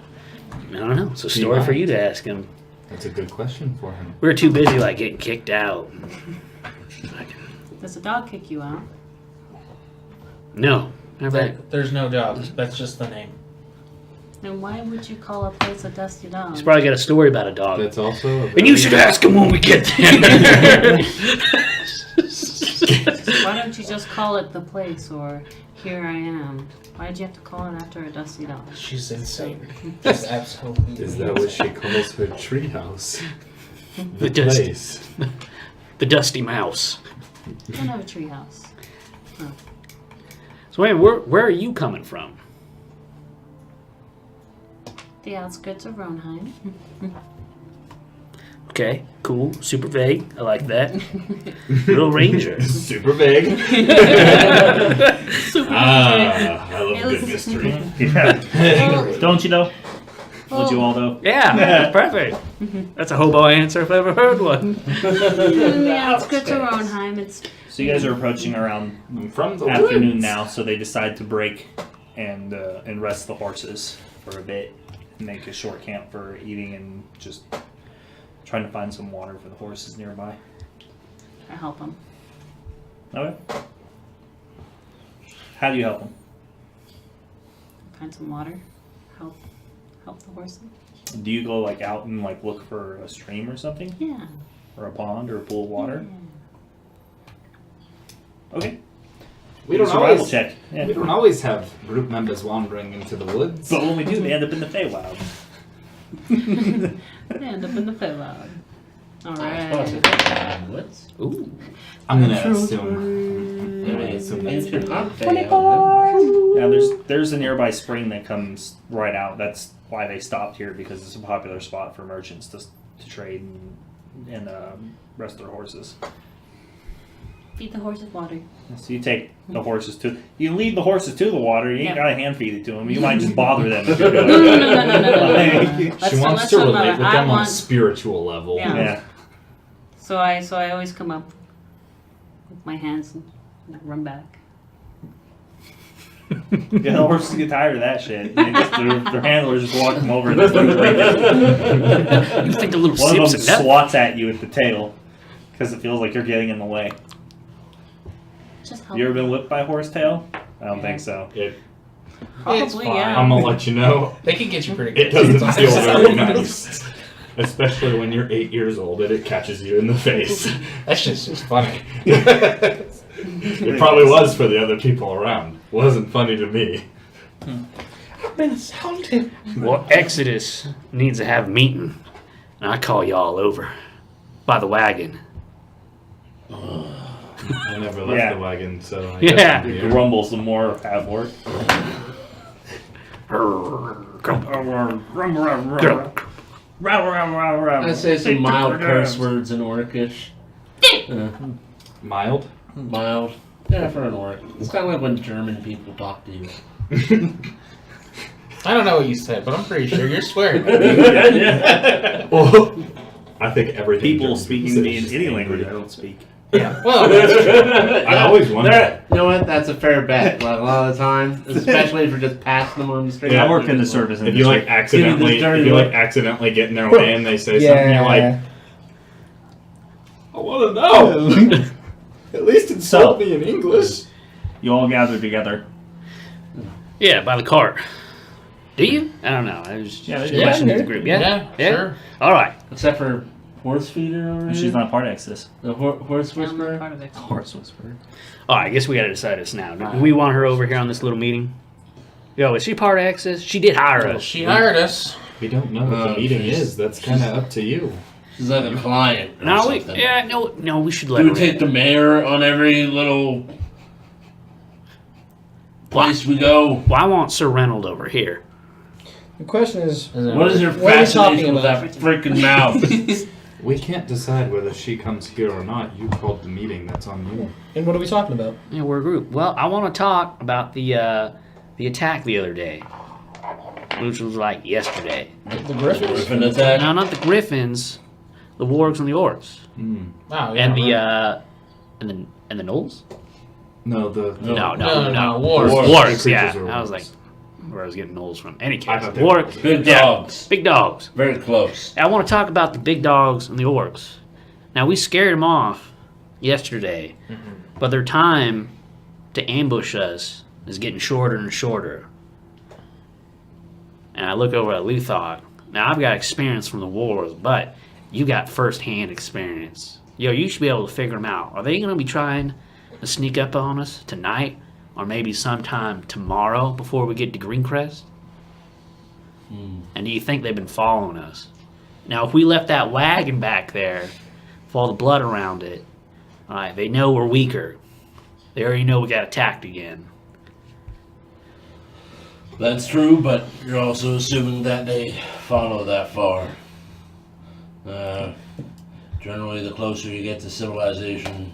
Speaker 4: I don't know. It's a story for you to ask him.
Speaker 3: That's a good question for him.
Speaker 4: We were too busy like getting kicked out.
Speaker 8: Does the dog kick you out?
Speaker 4: No. Never.
Speaker 6: There's no dog. That's just the name.
Speaker 8: Then why would you call a place a dusty dog?
Speaker 4: He's probably got a story about a dog.
Speaker 3: That's also a
Speaker 4: And you should ask him when we get there.
Speaker 8: Why don't you just call it the place or here I am? Why did you have to call it after a dusty dog?
Speaker 6: She's insane. She's absolutely
Speaker 3: Is that what she calls her treehouse?
Speaker 4: The dusty,
Speaker 3: Place.
Speaker 4: the Dusty Mouse.
Speaker 8: I don't have a treehouse.
Speaker 4: So wait, where are you coming from?
Speaker 8: The outskirts of Ronheim.
Speaker 4: Okay, cool, super vague. I like that. Little ranger.
Speaker 3: Super vague.
Speaker 8: Super
Speaker 3: I love
Speaker 8: It
Speaker 3: good
Speaker 8: was-
Speaker 3: mystery.
Speaker 1: Yeah. Don't you know? Would you all know?
Speaker 4: Yeah, that's perfect. That's a hobo answer if I ever heard one.
Speaker 8: In the outskirts of Ronheim, it's
Speaker 1: So you guys are approaching around
Speaker 3: I'm from the
Speaker 1: afternoon
Speaker 3: woods.
Speaker 1: now, so they decide to break and rest the horses for a bit, and make a short camp for eating and just trying to find some water for the horses nearby.
Speaker 8: I help them.
Speaker 1: Okay. How do you help them?
Speaker 8: Find some water. Help the horses.
Speaker 1: Do you go like out and like look for a stream or something,
Speaker 8: Yeah.
Speaker 1: or a pond or a pool of water? Okay.
Speaker 3: We don't
Speaker 1: Survival
Speaker 3: always
Speaker 1: check. Yeah.
Speaker 3: We don't always have group members wandering into the woods.
Speaker 1: But when we do, they end up in the Feywild.
Speaker 8: They end up in the Feywild. Alright.
Speaker 7: What's
Speaker 4: Ooh.
Speaker 3: I'm gonna assume. That's
Speaker 7: ancient
Speaker 1: Yeah, there's a nearby spring that comes right out. That's why they stopped here, because it's a popular spot for merchants to trade and rest their horses.
Speaker 8: Feed the horses water.
Speaker 1: So you take the horses you lead the horses to the water. You ain't
Speaker 8: Yeah.
Speaker 1: gotta hand feed it to them. You might just bother them if you're doing
Speaker 8: No.
Speaker 1: it.
Speaker 8: Let's
Speaker 3: She wants
Speaker 8: let's
Speaker 3: to
Speaker 8: talk about
Speaker 3: relate
Speaker 8: it.
Speaker 3: with
Speaker 8: I
Speaker 3: them on a
Speaker 8: want.
Speaker 3: spiritual level.
Speaker 8: Yeah.
Speaker 1: Yeah.
Speaker 8: So I always come up with my hands and run back.
Speaker 1: Yeah, the horses get tired of that shit. Their handlers just walk them over. And
Speaker 4: You think a little
Speaker 1: one of
Speaker 4: sips
Speaker 1: them
Speaker 4: of nut?
Speaker 1: swats at you with the tail because it feels like you're getting in the way.
Speaker 8: Just help.
Speaker 1: You ever been whipped by a horse tail? I don't think so.
Speaker 3: It,
Speaker 8: Probably, yeah.
Speaker 3: I'm gonna let you know.
Speaker 6: They can get you pretty
Speaker 3: It
Speaker 6: good.
Speaker 3: doesn't feel very nice. Especially when you're 8 years old and it catches you in the face.
Speaker 6: That's just funny.
Speaker 3: It probably was for the other people around. Wasn't funny to me.
Speaker 6: I've been assaulted.
Speaker 4: Well, Exodus needs to have a meeting, and I call y'all over by the wagon.
Speaker 3: I never left
Speaker 1: Yeah.
Speaker 3: the wagon, so I
Speaker 4: Yeah.
Speaker 3: guess I'm
Speaker 1: You
Speaker 3: here.
Speaker 1: grumble some more, Avort.
Speaker 7: I say some mild curse words in Orcish.
Speaker 3: Mild?
Speaker 7: Mild. Yeah, for an Orc. It's kind of like when German people talk to you.
Speaker 6: I don't know what you said, but I'm pretty sure you're swearing.
Speaker 3: Well, I think everything.
Speaker 1: People
Speaker 3: German
Speaker 1: speaking
Speaker 3: say
Speaker 1: to me
Speaker 3: is
Speaker 1: in
Speaker 3: just
Speaker 1: any
Speaker 3: angry.
Speaker 1: language I don't speak.
Speaker 6: Yeah. Well, that's true.
Speaker 3: I always wonder.
Speaker 7: You know what? That's a fair bet. Like, a lot of the time, especially if you're just passing them on the street.
Speaker 1: Yeah, I work in the service
Speaker 3: If you like
Speaker 1: industry.
Speaker 3: accidentally get in their way and they say something, you're like, I want to know. At least insult me in English.
Speaker 1: You all gather together.
Speaker 4: Yeah, by the cart. Do you? I don't know. I was
Speaker 1: Yeah,
Speaker 4: just
Speaker 1: yeah,
Speaker 4: questioning
Speaker 6: yeah.
Speaker 4: the group. Yeah?
Speaker 6: Yeah, sure.
Speaker 4: All right.
Speaker 5: Except for Horse Feeder over
Speaker 1: She's
Speaker 5: here.
Speaker 1: not part of Exodus.
Speaker 5: The Horse
Speaker 8: I'm not
Speaker 5: Whisperer.
Speaker 8: part of it.
Speaker 1: Horse Whisperer.
Speaker 4: All right, I guess we got to decide this now. Do we want her over here on this little meeting? Yo, is she part of Access? She did hire us.
Speaker 6: She hired us.
Speaker 3: We don't know what the meeting is. That's kind of up to you.
Speaker 5: She's like a client. Or
Speaker 4: No,
Speaker 5: something.
Speaker 4: we should let
Speaker 5: Do
Speaker 4: her
Speaker 5: we
Speaker 4: in.
Speaker 5: take the mayor on every little place we go?
Speaker 4: Well, I want Sir Reynold over here.
Speaker 2: The question is,
Speaker 5: What is your
Speaker 2: What are you talking
Speaker 5: fascination with that
Speaker 2: about?
Speaker 5: freaking mouth?
Speaker 3: We can't decide whether she comes here or not. You called the meeting. That's on you.
Speaker 2: and what are we talking about?
Speaker 4: Yeah, we're a group. Well, I want to talk about the attack the other day, which was like yesterday.
Speaker 2: The Griffins?
Speaker 5: Griffin attack?
Speaker 4: No, not the Griffins, the wargs and the orcs,
Speaker 6: Oh, yeah,
Speaker 4: and the
Speaker 6: right.
Speaker 4: and the gnolls.
Speaker 3: No, the
Speaker 4: No,
Speaker 6: Wars.
Speaker 4: Wargs.
Speaker 3: The
Speaker 4: Yeah,
Speaker 3: creatures are
Speaker 4: I was
Speaker 3: wargs.
Speaker 4: like, where I was getting gnolls from. Any
Speaker 3: I
Speaker 4: case,
Speaker 3: thought they were
Speaker 4: wargs.
Speaker 5: Big
Speaker 4: Yeah,
Speaker 5: dogs.
Speaker 4: big dogs.
Speaker 5: Very close.
Speaker 4: I want to talk about the big dogs and the orcs. Now, we scared them off yesterday, but their time to ambush us is getting shorter and shorter. And I look over at Luthok. Now, I've got experience from the wars, but you got first-hand experience. Yo, you should be able to figure them out. Are they going to be trying to sneak up on us tonight, or maybe sometime tomorrow before we get to Greencrest? And do you think they've been following us? Now, if we left that wagon back there with all the blood around it, all right, they know we're weaker. They already know we got attacked again.
Speaker 7: That's true, but you're also assuming that they follow that far. Generally, the closer you get to civilization,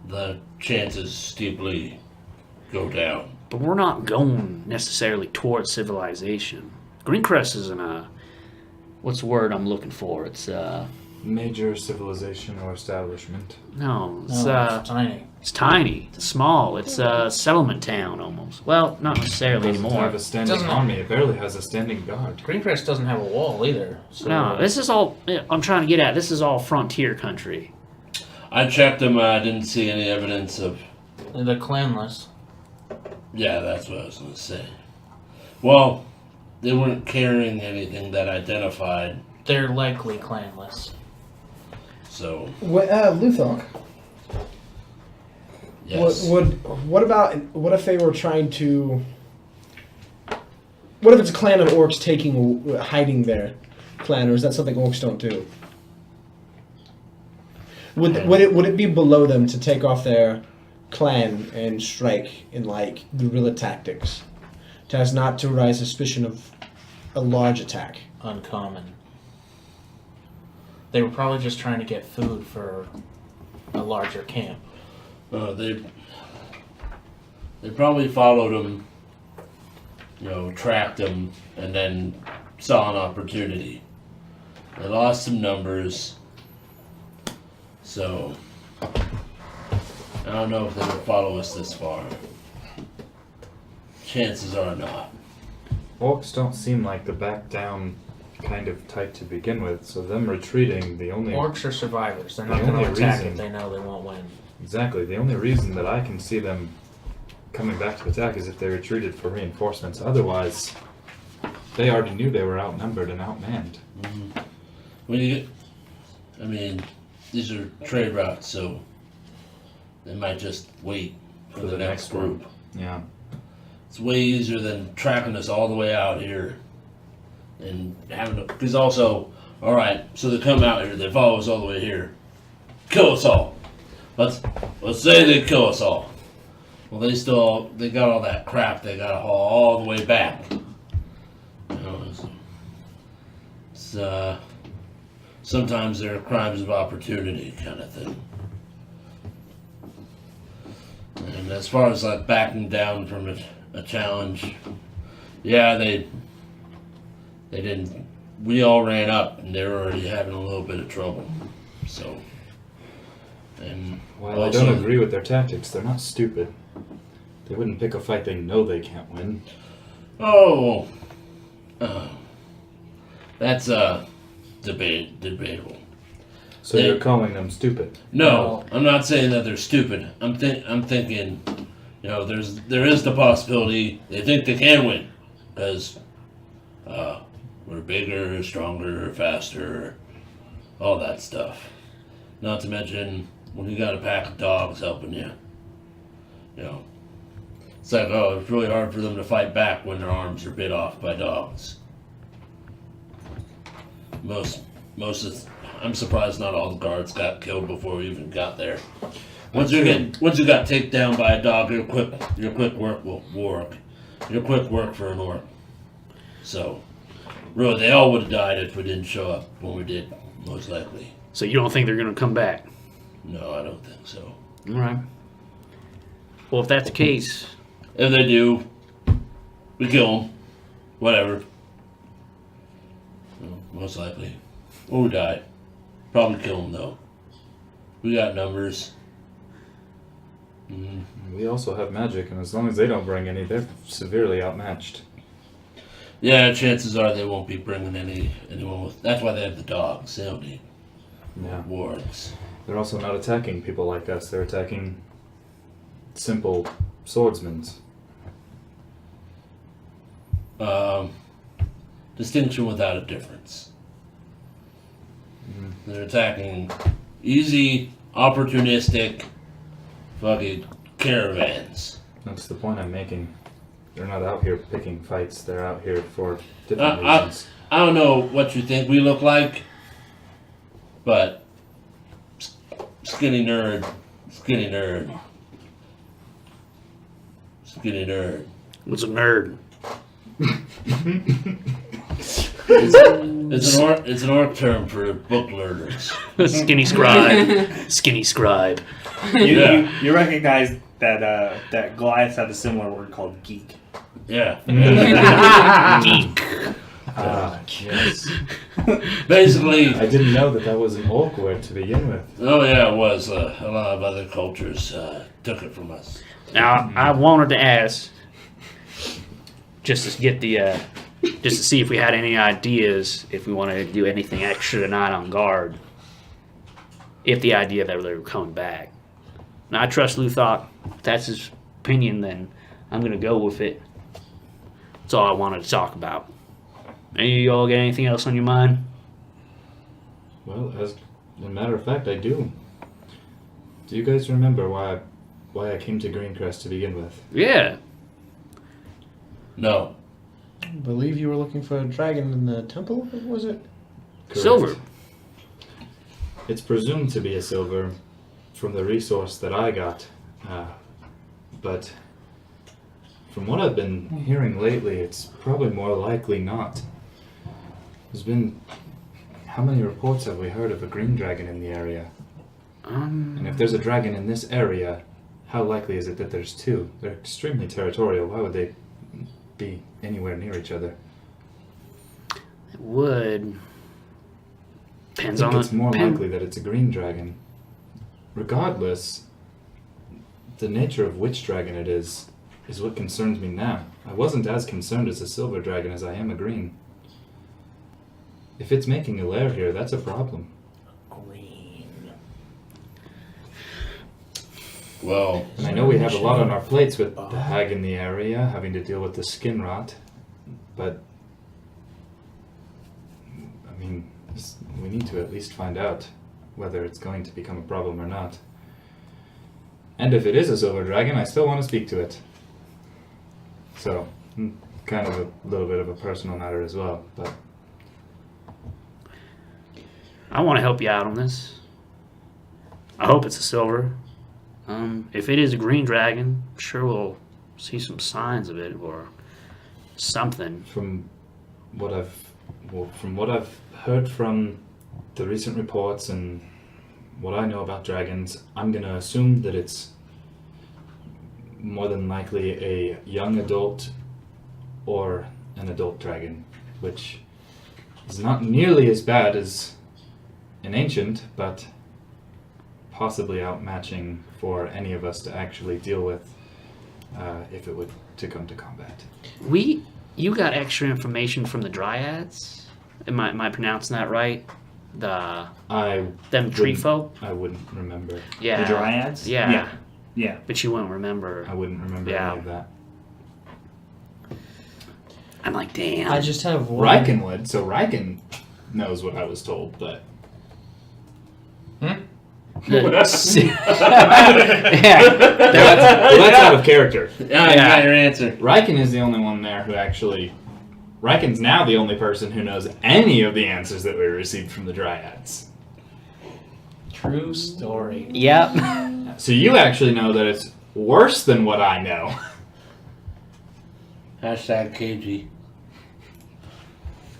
Speaker 7: the chances steeply go down.
Speaker 4: But we're not going necessarily towards civilization. Greencrest isn't a... What's the word I'm looking for? It's,
Speaker 3: major civilization or establishment.
Speaker 4: no, it's,
Speaker 6: It's tiny.
Speaker 4: it's tiny. It's small. It's a settlement town, almost. Well, not necessarily
Speaker 3: It doesn't
Speaker 4: anymore.
Speaker 3: have a standing
Speaker 6: Doesn't-
Speaker 3: army. It barely has a standing guard.
Speaker 6: Greencrest doesn't have a wall either. So
Speaker 4: No, this is all... I'm trying to get at, this is all frontier country.
Speaker 7: I checked them. I didn't see any evidence of.
Speaker 6: they're clanless.
Speaker 7: Yeah, that's what I was going to say. Well, they weren't carrying anything that identified.
Speaker 6: They're likely clanless.
Speaker 7: So
Speaker 2: Luthok,
Speaker 7: yes.
Speaker 2: what if they were trying to... What if it's a clan of orcs hiding their clan, or is that something orcs don't do? Would it be below them to take off their clan and strike in like guerrilla tactics, as not to arise suspicion of a large attack?
Speaker 6: Uncommon. They were probably just trying to get food for a larger camp.
Speaker 7: They probably followed him, tracked him, and then saw an opportunity. They lost some numbers, so I don't know if they would follow us this far. Chances are not.
Speaker 3: Orcs don't seem like the back down kind of type to begin with, so them retreating, the only...
Speaker 6: Orcs are survivors. They're
Speaker 3: The
Speaker 6: not going
Speaker 3: only
Speaker 6: to attack
Speaker 3: reason-
Speaker 6: if they know they won't win.
Speaker 3: Exactly. The only reason that I can see them coming back to attack is if they retreated for reinforcements. Otherwise, they already knew they were outnumbered and outmanned.
Speaker 7: These are trade routes, so they might just wait for the next group.
Speaker 3: Yeah.
Speaker 7: It's way easier than tracking us all the way out here and having to. Because also, all right, so they come out here, they follow us all the way here, kill us all. Let's say they kill us all. Well, they got all that crap they got to haul all the way back. It's sometimes there are crimes of opportunity kind of thing. And as far as like backing down from a challenge, yeah, they didn't. We all ran up, and they were already having a little bit of trouble. So, and
Speaker 3: While I
Speaker 7: also-
Speaker 3: don't agree with their tactics, they're not stupid. They wouldn't pick a fight they know they can't win.
Speaker 7: That's debatable.
Speaker 3: So you're calling them stupid?
Speaker 7: No, I'm not saying that they're stupid. I'm thinking, there is the possibility they think they can win, because we're bigger, stronger, faster, all that stuff. Not to mention when you got a pack of dogs helping you. It's like, it's really hard for them to fight back when their arms are bit off by dogs. I'm surprised not all the guards got killed before we even got there. Once you got taken down by a dog, your quick work will work. Your quick work for an orc. So, really, they all would have died if we didn't show up when we did, most likely.
Speaker 4: So you don't think they're going to come back?
Speaker 7: No, I don't think so.
Speaker 4: All right. Well, if that's the case...
Speaker 7: If they do, we kill them. Whatever. Most likely. Or we die. Probably kill them, though. We got numbers.
Speaker 3: We also have magic, and as long as they don't bring any, they're severely outmatched.
Speaker 7: Yeah, chances are they won't be bringing anyone with... That's why they have the dogs. They don't need wards.
Speaker 3: They're also not attacking people like us. They're attacking simple swordsmen.
Speaker 7: Distinction without a difference. They're attacking easy, opportunistic, fucking caravans.
Speaker 3: That's the point I'm making. They're not out here picking fights. They're out here for different reasons.
Speaker 7: I don't know what you think we look like, but skinny nerd.
Speaker 4: What's a nerd?
Speaker 7: It's an orc term for book learners.
Speaker 4: Skinny scribe.
Speaker 1: You recognize that Goliath had a similar word called geek.
Speaker 7: Yeah.
Speaker 4: Geek.
Speaker 3: Yes.
Speaker 7: Basically,
Speaker 3: I didn't know that was an orc word to begin with.
Speaker 7: Oh yeah, it was. A lot of other cultures took it from us.
Speaker 4: Now, I wanted to ask, just to get the, just to see if we had any ideas, if we wanted to do anything extra tonight on guard, if the idea that they were coming back. Now, I trust Luthok. If that's his opinion, then I'm going to go with it. That's all I wanted to talk about. Any of y'all got anything else on your mind?
Speaker 3: Well, as a matter of fact, I do. Do you guys remember why I came to Greencrest to begin with?
Speaker 4: Yeah.
Speaker 7: No.
Speaker 10: I believe you were looking for a dragon in the temple, was it?
Speaker 3: Correct.
Speaker 4: Silver.
Speaker 3: It's presumed to be a silver from the resource that I got. But from what I've been hearing lately, it's probably more likely not. There's been... How many reports have we heard of a green dragon in the area? And if there's a dragon in this area, how likely is it that there's two? They're extremely territorial. Why would they be anywhere near each other?
Speaker 4: It would. Depends
Speaker 3: I think
Speaker 4: on
Speaker 3: it's more likely that it's a green dragon. Regardless, the nature of which dragon it is what concerns me now. I wasn't as concerned as a silver dragon as I am a green. If it's making a lair here, that's a problem.
Speaker 10: Green.
Speaker 7: Well,
Speaker 3: And I know we have a lot on our plates with the hag in the area, having to deal with the skin rot, but I mean, we need to at least find out whether it's going to become a problem or not. And if it is a silver dragon, I still want to speak to it. So, kind of a little bit of a personal matter as well, but...
Speaker 4: I want to help you out on this. I hope it's a silver. If it is a green dragon, sure we'll see some signs of it or something.
Speaker 3: From what I've heard from the recent reports and what I know about dragons, I'm gonna assume that it's more than likely a young adult or an adult dragon, which is not nearly as bad as an ancient, but possibly outmatching for any of us to actually deal with if it would to come to combat.
Speaker 4: You got extra information from the Dryads? Am I pronouncing that right? them tree folk?
Speaker 3: I wouldn't remember.
Speaker 4: Yeah.
Speaker 1: The dryads?
Speaker 4: Yeah.
Speaker 1: Yeah.
Speaker 4: But you won't remember.
Speaker 3: I wouldn't remember
Speaker 4: Yeah.
Speaker 3: any of that.
Speaker 4: I'm like, damn.
Speaker 10: I just have one.
Speaker 3: Riken would, so Riken knows what I was told, but...
Speaker 4: That's
Speaker 3: That's out of character.
Speaker 5: Yeah, you got your answer.
Speaker 3: Riken is the only one there who actually... Riken's now the only person who knows any of the answers that we received from the Dryads.
Speaker 6: True story.
Speaker 4: Yep.
Speaker 3: So you actually know that it's worse than what I know.
Speaker 7: Hashtag KG.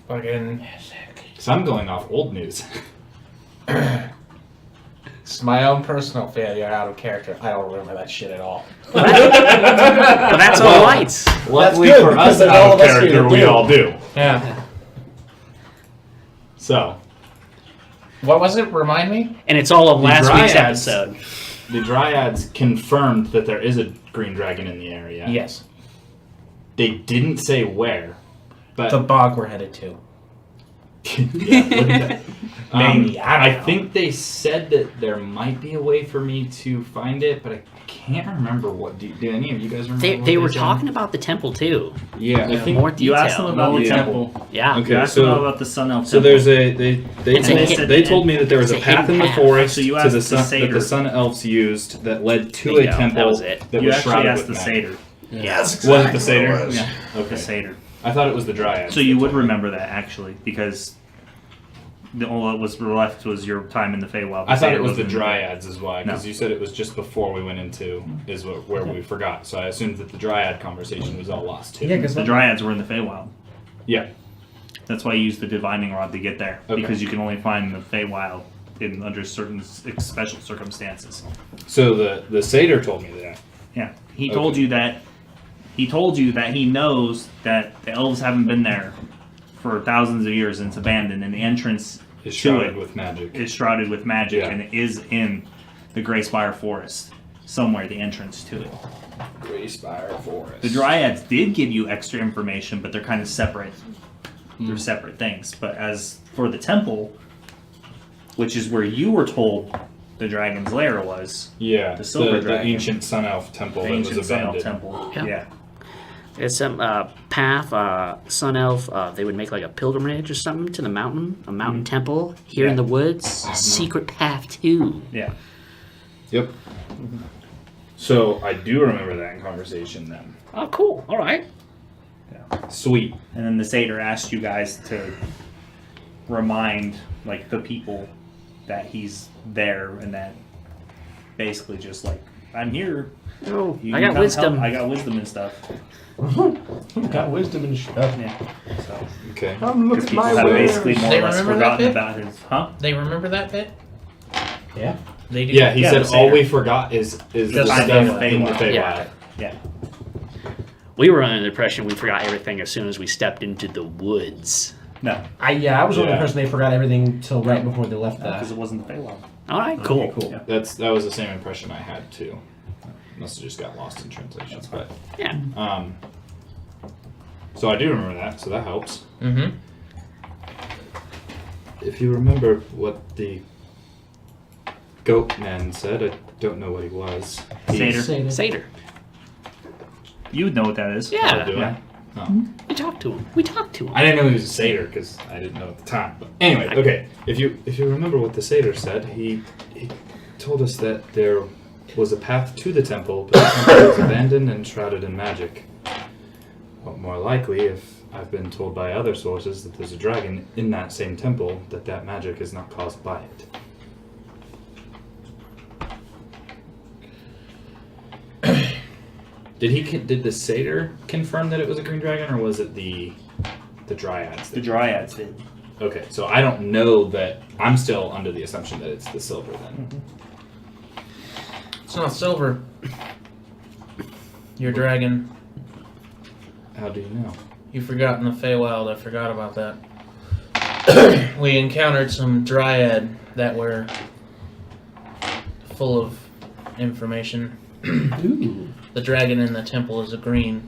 Speaker 6: Fucking.
Speaker 3: So I'm going off old news.
Speaker 6: It's my own personal failure out of character. I don't remember that shit at all.
Speaker 4: Well, that's all lights.
Speaker 3: Luckily
Speaker 10: good,
Speaker 3: for
Speaker 10: because
Speaker 3: us,
Speaker 10: then
Speaker 3: out
Speaker 10: all
Speaker 3: of
Speaker 10: of us
Speaker 3: character,
Speaker 10: here
Speaker 3: we
Speaker 10: do.
Speaker 3: all do.
Speaker 6: Yeah.
Speaker 3: So,
Speaker 6: What was it? Remind me?
Speaker 4: And it's all of
Speaker 3: The
Speaker 4: last week's
Speaker 3: Dryads-
Speaker 4: episode.
Speaker 3: the Dryads confirmed that there is a green dragon in the area.
Speaker 6: Yes.
Speaker 3: They didn't say where, but
Speaker 6: The bog we're headed to.
Speaker 3: yeah, look at that.
Speaker 6: Maybe, I don't know.
Speaker 3: think they said that there might be a way for me to find it, but I can't remember what. Do any of you guys remember? what
Speaker 4: They were
Speaker 3: said?
Speaker 4: talking about the temple too.
Speaker 3: Yeah, I think.
Speaker 4: More
Speaker 1: You
Speaker 4: detail.
Speaker 1: asked them about the
Speaker 3: Yeah.
Speaker 1: temple.
Speaker 4: Yeah.
Speaker 3: Okay.
Speaker 1: You asked
Speaker 3: so-
Speaker 1: them about the Sun Elf
Speaker 3: So
Speaker 1: temple.
Speaker 3: there's a they
Speaker 4: It's a hidden-
Speaker 3: they told me that there was a
Speaker 4: it's a
Speaker 3: path in
Speaker 4: hidden
Speaker 3: the
Speaker 4: path.
Speaker 3: forest
Speaker 1: So you
Speaker 3: to
Speaker 1: asked
Speaker 3: the
Speaker 1: the
Speaker 3: sun that
Speaker 1: satyr.
Speaker 3: the Sun Elves used that led to
Speaker 4: Bingo,
Speaker 3: a temple
Speaker 4: that was it.
Speaker 3: that
Speaker 1: You
Speaker 3: was
Speaker 1: actually
Speaker 3: shrouded
Speaker 1: asked the
Speaker 3: with magic.
Speaker 1: satyr.
Speaker 4: Yeah.
Speaker 3: Was it the satyr?
Speaker 1: Yeah.
Speaker 3: Okay.
Speaker 1: The satyr.
Speaker 3: I thought it was the Dryads.
Speaker 1: So you would remember that actually, because all that was left was your time in the Feywild.
Speaker 3: I thought
Speaker 1: satyr
Speaker 3: it was the
Speaker 1: wasn't-
Speaker 3: Dryads is why, because
Speaker 1: No.
Speaker 3: you said it was just before we went into where we forgot. So I assumed that the Dryad conversation was all lost too.
Speaker 10: Yeah, because
Speaker 1: The Dryads were in the Feywild.
Speaker 3: Yeah.
Speaker 1: That's why you used the divining rod to get there,
Speaker 3: Okay.
Speaker 1: because you can only find the Feywild in under certain special circumstances.
Speaker 3: So the satyr told me that.
Speaker 1: Yeah, he
Speaker 3: Okay.
Speaker 1: told you that. He told you that he knows that the elves haven't been there for thousands of years and it's abandoned, and the entrance
Speaker 3: Is
Speaker 1: to
Speaker 3: shrouded
Speaker 1: it
Speaker 3: with magic.
Speaker 1: is shrouded with magic,
Speaker 3: Yeah.
Speaker 1: and it is in the Greyspire Forest somewhere. The entrance to it.
Speaker 3: Greyspire Forest.
Speaker 1: The Dryads did give you extra information, but they're kind of separate. They're separate things. But as for the temple, which is where you were told the dragon's lair was,
Speaker 3: Yeah,
Speaker 1: the silver
Speaker 3: the
Speaker 1: dragon.
Speaker 3: ancient Sun Elf temple
Speaker 1: the
Speaker 3: that
Speaker 1: ancient
Speaker 3: was
Speaker 1: Sun Elf
Speaker 3: abandoned.
Speaker 1: temple.
Speaker 4: Yeah.
Speaker 1: Yeah.
Speaker 4: It's some path, Sun Elf. They would make like a pilgrimage or something to the mountain, a mountain temple here in
Speaker 1: Yeah.
Speaker 4: the woods. Secret path too.
Speaker 1: Yeah.
Speaker 3: Yep. So I do remember that conversation then.
Speaker 4: Oh, cool. All right.
Speaker 3: Sweet.
Speaker 1: And then the satyr asked you guys to remind, like, the people that he's there, and that basically just like, I'm here.
Speaker 4: Oh,
Speaker 1: You
Speaker 4: I
Speaker 1: can
Speaker 4: got
Speaker 1: come
Speaker 4: wisdom.
Speaker 1: help. I got wisdom and stuff.
Speaker 10: got wisdom and stuff.
Speaker 1: Yeah. So
Speaker 3: Okay.
Speaker 10: Come look
Speaker 1: because
Speaker 10: at
Speaker 1: people
Speaker 10: my
Speaker 1: have
Speaker 10: wares.
Speaker 1: basically more
Speaker 6: They
Speaker 1: or less
Speaker 6: remember that
Speaker 1: forgotten
Speaker 6: bit?
Speaker 1: about his. Huh?
Speaker 6: They remember that bit?
Speaker 10: Yeah.
Speaker 6: They do.
Speaker 3: Yeah, he
Speaker 1: Yeah,
Speaker 3: said
Speaker 1: the
Speaker 3: all
Speaker 1: satyr.
Speaker 3: we forgot is the
Speaker 6: Just
Speaker 3: stuff
Speaker 1: the
Speaker 3: in the
Speaker 1: Feywild.
Speaker 3: Feywild.
Speaker 4: Yeah.
Speaker 1: Yeah.
Speaker 4: We were under the impression we forgot everything as soon as we stepped into the woods.
Speaker 1: No,
Speaker 10: I was the only
Speaker 3: Yeah.
Speaker 10: person they forgot everything till right before they left
Speaker 1: because
Speaker 10: the.
Speaker 1: it wasn't the Feywild.
Speaker 4: All right, cool.
Speaker 10: Okay, cool.
Speaker 1: Yeah.
Speaker 3: That was the same impression I had too. Must have just got lost in translation. But
Speaker 4: Yeah.
Speaker 3: so I do remember that, so that helps.
Speaker 6: Mm-hmm.
Speaker 3: If you remember what the goat man said, I don't know what he was.
Speaker 1: Satyr.
Speaker 10: Satyr.
Speaker 4: Satyr.
Speaker 1: You would know what that is.
Speaker 4: Yeah.
Speaker 3: Do I?
Speaker 1: Yeah.
Speaker 3: Oh.
Speaker 4: We talked to him. We talked to him.
Speaker 3: I didn't know he was a satyr because I didn't know at the time. But anyway, okay. If you remember what the satyr said, he told us that there was a path to the temple, but the temple was abandoned and shrouded in magic. What more likely, if I've been told by other sources that there's a dragon in that same temple, that magic is not caused by it. Did the satyr confirm that it was a green dragon, or was it the dryads?
Speaker 1: The Dryads did.
Speaker 3: Okay, so I don't know that. I'm still under the assumption that it's the silver then.
Speaker 6: It's not silver. Your dragon.
Speaker 3: How do you know?
Speaker 6: You forgot in the Feywild. I forgot about that. We encountered some dryad that were full of information.
Speaker 10: Ooh.
Speaker 6: The dragon in the temple is a green.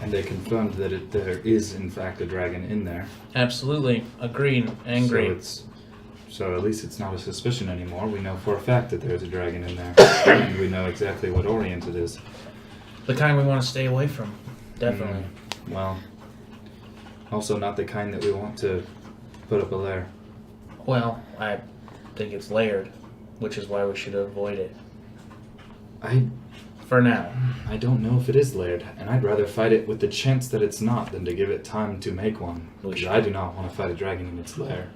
Speaker 3: And they confirmed that there is in fact a dragon in there.
Speaker 6: Absolutely. A green. And green.
Speaker 3: So So at least it's not a suspicion anymore. We know for a fact that there's a dragon in there. And we know exactly what Orient it is.
Speaker 6: The kind we want to stay away from. Definitely.
Speaker 3: Well, also not the kind that we want to put up a lair.
Speaker 6: Well, I think it's layered, which is why we should avoid it. For now.
Speaker 3: I don't know if it is layered, and I'd rather fight it with the chance that it's not than to give it time to make one. Because I do not want to fight a dragon in its lair.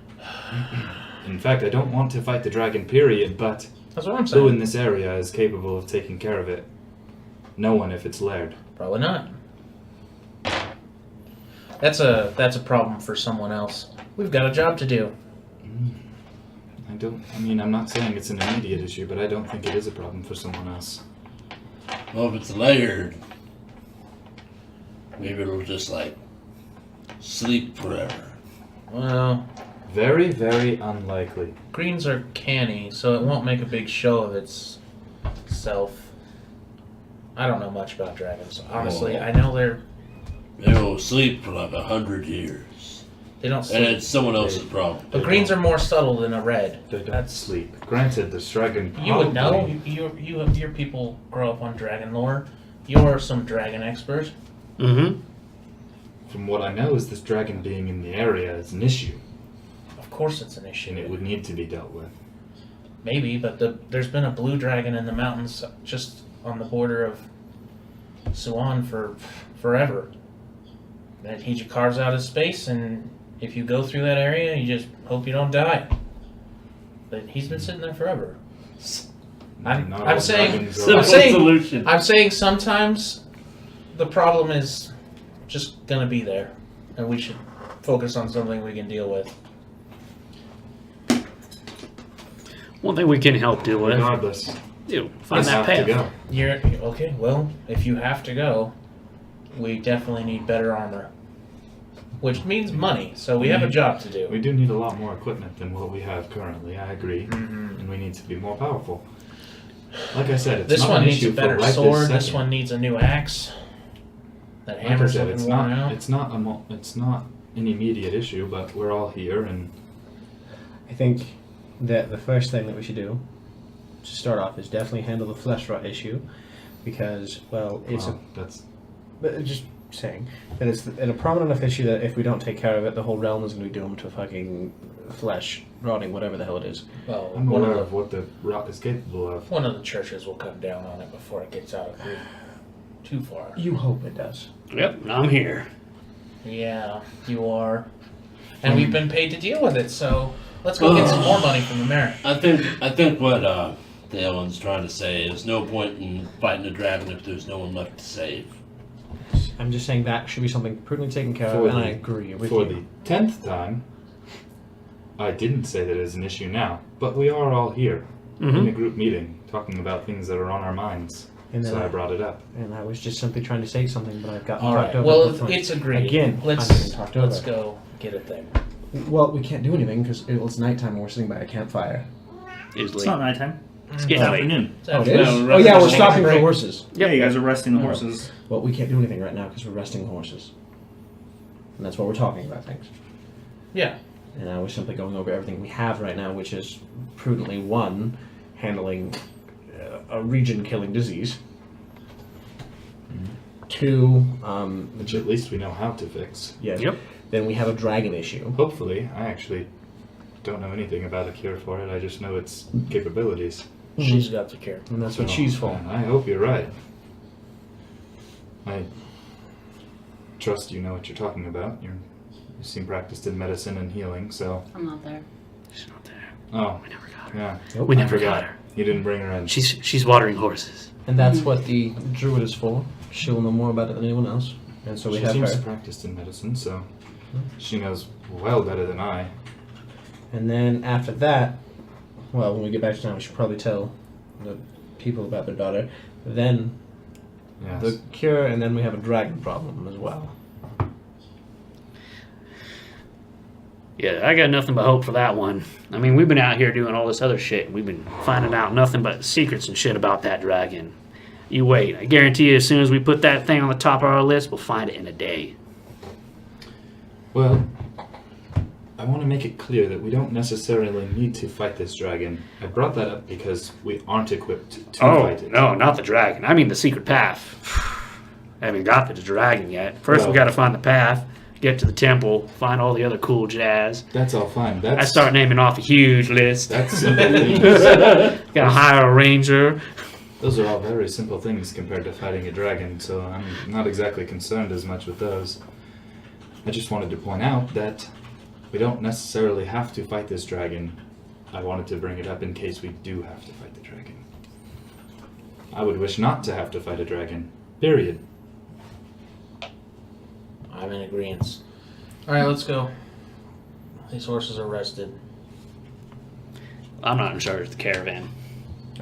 Speaker 3: In fact, I don't want to fight the dragon, period, but
Speaker 6: that's what I'm saying.
Speaker 3: Who in this area is capable of taking care of it? No one if it's laired.
Speaker 6: Probably not. That's a problem for someone else. We've got a job to do.
Speaker 3: I'm not saying it's an immediate issue, but I don't think it is a problem for someone else.
Speaker 7: Well, if it's layered, maybe it'll just, sleep forever.
Speaker 6: Well...
Speaker 3: Very, very unlikely.
Speaker 6: Greens are canny, so it won't make a big show of itself. I don't know much about dragons. Honestly, I know
Speaker 7: they will sleep for 100 years.
Speaker 6: They don't sleep.
Speaker 7: And it's someone else's problem.
Speaker 6: But greens are more subtle than a red.
Speaker 3: They don't sleep. Granted, this dragon
Speaker 6: You would know. Your people grow up on dragon lore. You're some dragon expert.
Speaker 4: Mm-hmm.
Speaker 3: From what I know is this dragon being in the area is an issue.
Speaker 6: Of course it's an issue.
Speaker 3: And it would need to be dealt with.
Speaker 6: Maybe, but there's been a blue dragon in the mountains just on the border of Suan for forever. And he just carves out his space, and if you go through that area, you just hope you don't die. But he's been sitting there forever. I'm saying sometimes the problem is just gonna be there, and we should focus on something we can deal with.
Speaker 4: One thing we can help deal with.
Speaker 3: Regardless.
Speaker 4: Find that path.
Speaker 3: To go.
Speaker 6: Okay, well, if you have to go, we definitely need better armor. Which means money, so we have a job to do.
Speaker 3: We do need a lot more equipment than what we have currently, I agree. And we need to be more powerful. Like I said, it's
Speaker 6: this
Speaker 3: not
Speaker 6: one
Speaker 3: an
Speaker 6: needs
Speaker 3: issue
Speaker 6: a better
Speaker 3: for right
Speaker 6: sword,
Speaker 3: this
Speaker 6: this one needs a new axe. That
Speaker 3: Like I
Speaker 6: hammer's
Speaker 3: said,
Speaker 6: looking worn out.
Speaker 3: it's not an immediate issue, but we're all here, and
Speaker 10: I think that the first thing that we should do to start off is definitely handle the flesh rot issue, because but just saying that it's a prominent enough issue that if we don't take care of it, the whole realm is going to be doomed to fucking flesh rotting, whatever the hell it is.
Speaker 6: Well,
Speaker 3: I'm aware of what the rot is capable of.
Speaker 6: One of the churches will come down on it before it gets out of too far.
Speaker 10: You hope it does.
Speaker 4: Yep, I'm here.
Speaker 6: Yeah, you are. And we've been paid to deal with it, so let's go get some more money from the mayor.
Speaker 7: I think what Dalen's trying to say is no point in fighting a dragon if there's no one left to save.
Speaker 10: I'm just saying that should be something prudently taken care of, and I agree with you.
Speaker 3: For the 10th time, I didn't say that it is an issue now, but we are all here in a group meeting talking about things that are on our minds.
Speaker 10: And
Speaker 3: so I brought it up.
Speaker 10: And I was just simply trying to say something, but I've gotten
Speaker 6: All
Speaker 10: talked
Speaker 6: right.
Speaker 10: over.
Speaker 6: Well, it's agreed.
Speaker 10: Again,
Speaker 6: let's
Speaker 10: over.
Speaker 6: go get it there.
Speaker 10: Well, we can't do anything because it's nighttime and we're sitting by a campfire.
Speaker 1: It's not nighttime.
Speaker 4: It's
Speaker 1: It's
Speaker 4: getting late.
Speaker 1: afternoon.
Speaker 10: Oh, it is? Oh, yeah, we're stopping for horses.
Speaker 1: Yeah, you guys are resting the horses.
Speaker 10: Well, we can't do anything right now because we're resting the horses. And that's what we're talking about, things.
Speaker 6: Yeah.
Speaker 10: And I was simply going over everything we have right now, which is prudently, one, handling a region-killing disease. Two,
Speaker 3: which at least we know how to fix.
Speaker 10: Yes.
Speaker 4: Yep.
Speaker 10: Then we have a dragon issue.
Speaker 3: Hopefully. I actually don't know anything about a cure for it. I just know its capabilities.
Speaker 6: She's got the cure.
Speaker 10: And that's what she's for.
Speaker 3: I hope you're right. I trust you know what you're talking about. You seem practiced in medicine and healing, so...
Speaker 8: I'm not there.
Speaker 4: She's not there.
Speaker 3: Oh.
Speaker 4: We never got her.
Speaker 3: Yeah.
Speaker 10: Nope.
Speaker 4: We never got her.
Speaker 3: You didn't bring her in.
Speaker 4: She's watering horses.
Speaker 10: And that's what the druid is for. She'll know more about it than anyone else. And so we
Speaker 3: she
Speaker 10: have
Speaker 3: seems
Speaker 10: her.
Speaker 3: practiced in medicine, so she knows well better than I.
Speaker 10: And then after that, well, when we get back to town, we should probably tell the people about their daughter. Then
Speaker 3: Yes.
Speaker 10: the cure, and then we have a dragon problem as well.
Speaker 4: Yeah, I got nothing but hope for that one. I mean, we've been out here doing all this other shit. We've been finding out nothing but secrets and shit about that dragon. You wait. I guarantee you, as soon as we put that thing on the top of our list, we'll find it in a day.
Speaker 3: Well, I want to make it clear that we don't necessarily need to fight this dragon. I brought that up because we aren't equipped to fight it.
Speaker 4: No, not the dragon. I mean the secret path. I haven't got to the dragon yet. First, we got to find the path, get to the temple, find all the other cool jazz.
Speaker 3: That's all fine.
Speaker 4: I start naming off a huge list.
Speaker 3: That's simple things.
Speaker 4: Got to hire a ranger.
Speaker 3: Those are all very simple things compared to fighting a dragon, so I'm not exactly concerned as much with those. I just wanted to point out that we don't necessarily have to fight this dragon. I wanted to bring it up in case we do have to fight the dragon. I would wish not to have to fight a dragon. Period.
Speaker 6: I'm in agreement. Alright, let's go. These horses are rested.
Speaker 4: I'm not in charge of the caravan.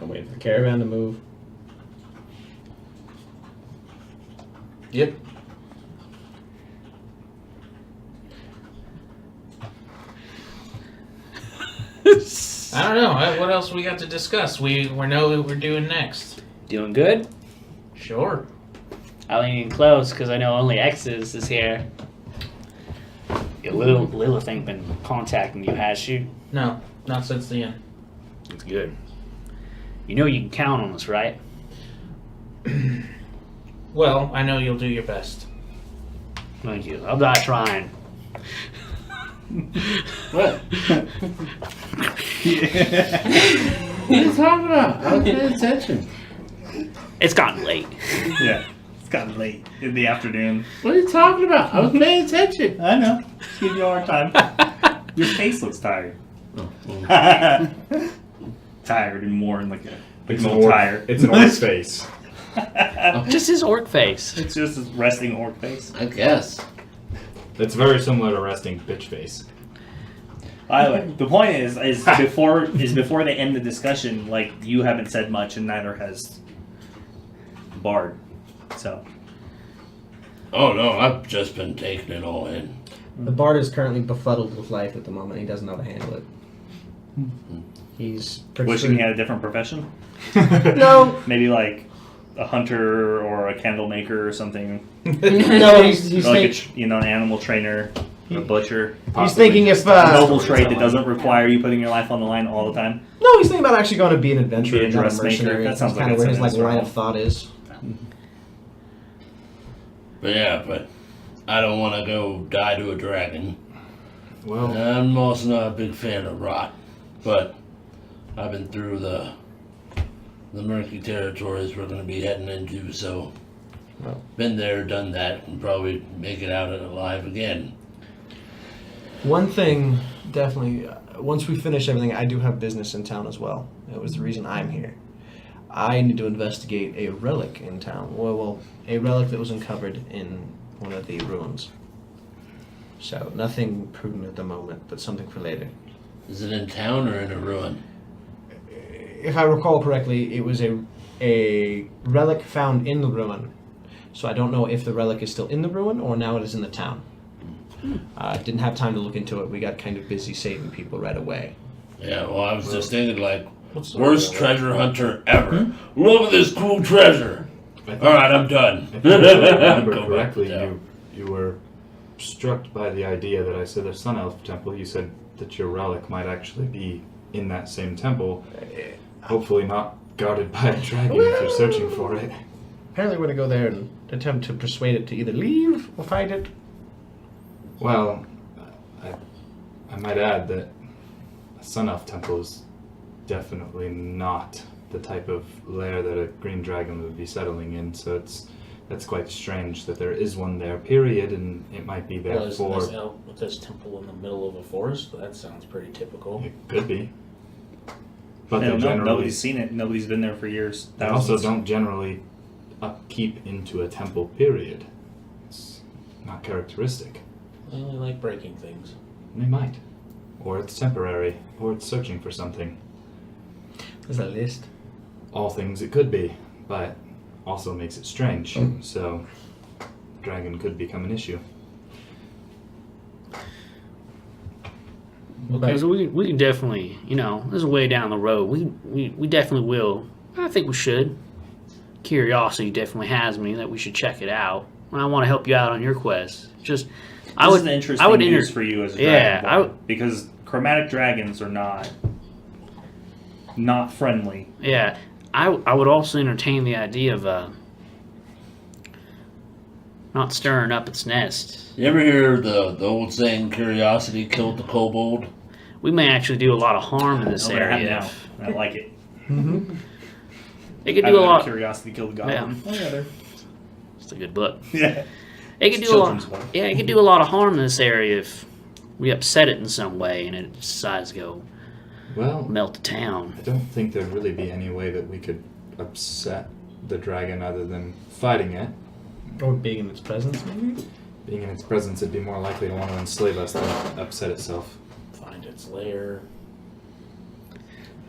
Speaker 10: I'm waiting for the caravan to move.
Speaker 6: Yep. I don't know. What else we got to discuss? We know what we're doing next.
Speaker 4: Doing good?
Speaker 6: Sure.
Speaker 4: I'll lean in close because I know only X's is here. Yeah, Lilith ain't been contacting you, has she?
Speaker 6: No, not since the end.
Speaker 4: That's good. You know you can count on us, right?
Speaker 6: Well, I know you'll do your best.
Speaker 4: Thank you. I'll die trying.
Speaker 5: What? What are you talking about? I was paying attention.
Speaker 4: It's gotten late.
Speaker 1: Yeah, it's gotten late in the afternoon.
Speaker 5: What are you talking about? I was paying attention.
Speaker 1: I know. Just give you a hard time. Your face looks tired. Tired and worn like an old tire.
Speaker 3: It's an orc face.
Speaker 4: Just his orc face.
Speaker 1: It's just a resting orc face.
Speaker 5: I guess.
Speaker 3: It's very similar to resting bitch face.
Speaker 1: Anyway, the point is before they end the discussion, like, you haven't said much and neither has Bard. So.
Speaker 7: Oh no, I've just been taking it all in.
Speaker 10: The bard is currently befuddled with life at the moment. He doesn't know how to handle it. He's
Speaker 1: Wishing he had a different profession?
Speaker 10: No.
Speaker 1: Maybe like a hunter or a candle maker or something.
Speaker 10: No, he's
Speaker 1: Or like an animal trainer, a butcher.
Speaker 10: He's thinking if
Speaker 1: A noble trade that doesn't require you putting your life on the line all the time.
Speaker 10: No, he's thinking about actually going to be an adventurer,
Speaker 1: Be a
Speaker 10: not a
Speaker 1: dressmaker.
Speaker 10: mercenary.
Speaker 1: That sounds
Speaker 10: That's
Speaker 1: like
Speaker 10: kind of
Speaker 1: it's
Speaker 10: where his
Speaker 1: in
Speaker 10: like
Speaker 1: his
Speaker 10: line
Speaker 1: realm.
Speaker 10: of thought is.
Speaker 7: But yeah, but I don't want to go die to a dragon.
Speaker 3: Well,
Speaker 7: I'm also not a big fan of rot, but I've been through the murky territories we're going to be heading into, so
Speaker 10: Well.
Speaker 7: been there, done that, and probably make it out alive again.
Speaker 10: One thing, definitely, once we finish everything, I do have business in town as well. That was the reason I'm here. I need to investigate a relic in town. Well, a relic that was uncovered in one of the ruins. So, nothing prudent at the moment, but something for later.
Speaker 7: Is it in town or in a ruin?
Speaker 10: If I recall correctly, it was a relic found in the ruin. So I don't know if the relic is still in the ruin or now it is in the town. Didn't have time to look into it. We got kind of busy saving people right away.
Speaker 7: Yeah, well, I was just thinking, like,
Speaker 6: What's the
Speaker 7: worst
Speaker 6: relic?
Speaker 7: treasure hunter ever. Look at this cool treasure. Alright, I'm done.
Speaker 3: if I remember
Speaker 7: Go back
Speaker 3: correctly,
Speaker 7: down.
Speaker 3: you were struck by the idea that I said a Sun Elf temple. You said that your relic might actually be in that same temple. Hopefully not guarded by a dragon if you're searching for it.
Speaker 10: Apparently we're going to go there and attempt to persuade it to either leave or fight it.
Speaker 3: Well, I might add that a Sun Elf temple is definitely not the type of lair that a green dragon would be settling in, so that's quite strange that there is one there, period, and it might be there
Speaker 6: Well, isn't
Speaker 3: for...
Speaker 6: this elk with this temple in the middle of a forest? That sounds pretty typical.
Speaker 3: It could be. But
Speaker 1: I
Speaker 3: they
Speaker 1: don't know.
Speaker 3: generally...
Speaker 1: Nobody's seen it. Nobody's been there for years.
Speaker 3: They also
Speaker 1: Thousands.
Speaker 3: don't generally upkeep into a temple, period. It's not characteristic.
Speaker 6: I only like breaking things.
Speaker 3: They might. Or it's temporary, or it's searching for something.
Speaker 10: There's a list.
Speaker 3: All things it could be, but also makes it strange. So, dragon could become an issue.
Speaker 4: Because we can definitely, there's a way down the road. We definitely will. I think we should. Curiosity definitely has me that we should check it out. I want to help you out on your quest. Just,
Speaker 1: This is an interesting news for you as a dragonborn, because chromatic dragons are not friendly.
Speaker 4: Yeah, I would also entertain the idea of not stirring up its nest.
Speaker 7: You ever hear the old saying, curiosity killed the kobold?
Speaker 4: We may actually do a lot of harm in this area.
Speaker 1: I like it.
Speaker 4: It could do a lot.
Speaker 1: Curiosity killed the goblin.
Speaker 4: Yeah. It's a good book.
Speaker 1: Yeah.
Speaker 4: It could do a lot. Yeah, it could do a lot of harm in this area if we upset it in some way and it decides to go melt the town.
Speaker 3: I don't think there'd really be any way that we could upset the dragon other than fighting it.
Speaker 10: Or being in its presence, maybe?
Speaker 3: Being in its presence, it'd be more likely to want to enslave us than upset itself.
Speaker 6: Find its lair.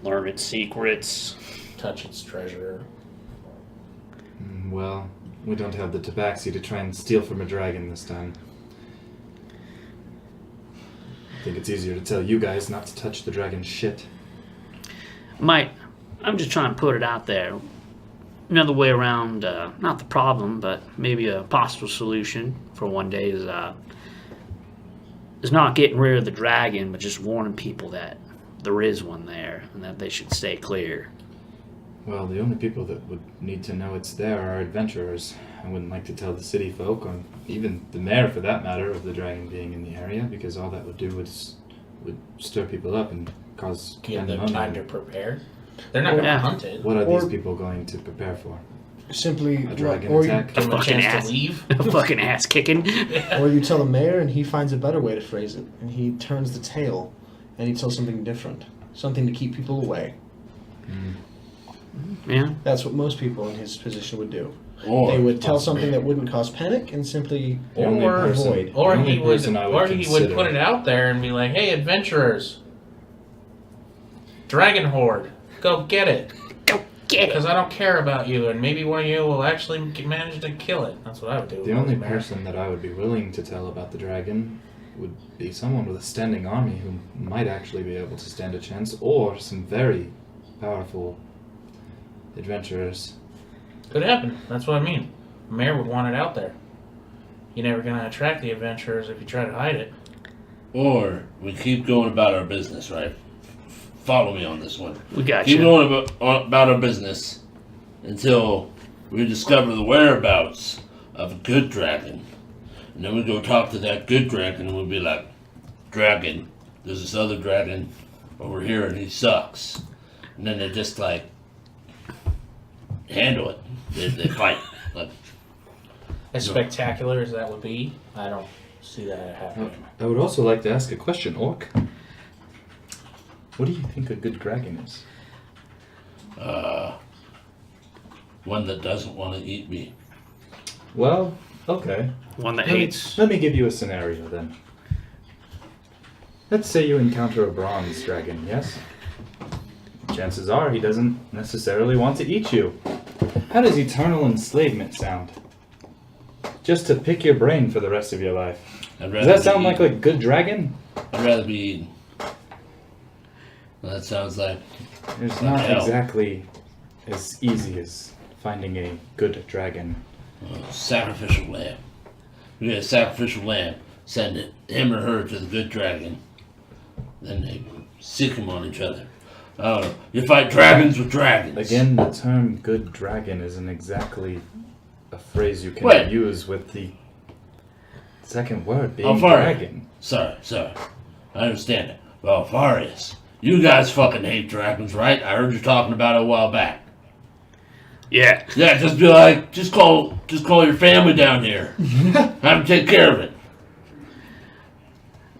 Speaker 4: Learn its secrets.
Speaker 6: Touch its treasure.
Speaker 3: Well, we don't have the tabaxi to try and steal from a dragon this time. I think it's easier to tell you guys not to touch the dragon's shit.
Speaker 4: I'm just trying to put it out there. Another way around, not the problem, but maybe a possible solution for one day is not getting rid of the dragon, but just warning people that there is one there and that they should stay clear.
Speaker 3: Well, the only people that would need to know it's there are adventurers. I wouldn't like to tell the city folk, or even the mayor for that matter, of the dragon being in the area, because all that would do would stir people up and cause
Speaker 6: Give them
Speaker 3: pandemonium.
Speaker 6: time to prepare. They're not going to hunt it.
Speaker 3: What are these people going to prepare for?
Speaker 10: Simply
Speaker 3: A dragon
Speaker 10: or
Speaker 3: attack?
Speaker 6: Give them a
Speaker 4: Fucking
Speaker 6: chance
Speaker 4: ass.
Speaker 6: to leave.
Speaker 4: Fucking ass kicking.
Speaker 10: Or you tell the mayor and he finds a better way to phrase it, and he turns the tail, and he tells something different, something to keep people away.
Speaker 4: Yeah.
Speaker 10: That's what most people in his position would do.
Speaker 7: Or
Speaker 10: They would tell something that wouldn't cause panic and simply
Speaker 3: The only person-
Speaker 10: avoid.
Speaker 6: Or
Speaker 3: the only
Speaker 6: he would
Speaker 3: person I would
Speaker 6: he would
Speaker 3: consider-
Speaker 6: put it out there and be like, "Hey, adventurers, dragon horde, go get it."
Speaker 4: Go get it.
Speaker 6: Because I don't care about you, and maybe one of you will actually manage to kill it. That's what I would do.
Speaker 3: The only person that I would be willing to tell about the dragon would be someone with a standing army who might actually be able to stand a chance, or some very powerful adventurers.
Speaker 6: Could happen. That's what I mean. The mayor would want it out there. You're never going to attract the adventurers if you try to hide it.
Speaker 7: Or we keep going about our business, right? Follow me on this one.
Speaker 4: We got
Speaker 7: Keep
Speaker 4: you.
Speaker 7: going about our business until we discover the whereabouts of a good dragon. And then we go talk to that good dragon and we'll be like, "Dragon, there's this other dragon over here and he sucks." And then they just like handle it. They fight. Like,
Speaker 6: As spectacular as that would be, I don't see that happening.
Speaker 3: I would also like to ask a question, Orc. What do you think a good dragon is?
Speaker 7: one that doesn't want to eat me.
Speaker 3: Well, okay.
Speaker 4: One that hates.
Speaker 3: Let me give you a scenario then. Let's say you encounter a bronze dragon, yes? Chances are he doesn't necessarily want to eat you. How does eternal enslavement sound? Just to pick your brain for the rest of your life. Does that sound like a good dragon?
Speaker 7: I'd rather be eaten. Well, that sounds like
Speaker 3: It's not
Speaker 7: hell.
Speaker 3: exactly as easy as finding a good dragon.
Speaker 7: Sacrificial lamb. We get a sacrificial lamb, send him or her to the good dragon. Then they sick him on each other. I don't know. You fight dragons with dragons.
Speaker 3: Again, the term good dragon isn't exactly a phrase you can use with the second word being dragon.
Speaker 7: Sorry. I understand it. Well, Farius, you guys fucking hate dragons, right? I heard you talking about it a while back.
Speaker 4: Yeah.
Speaker 7: Yeah, just be like, just call your family down here. Have them take care of it.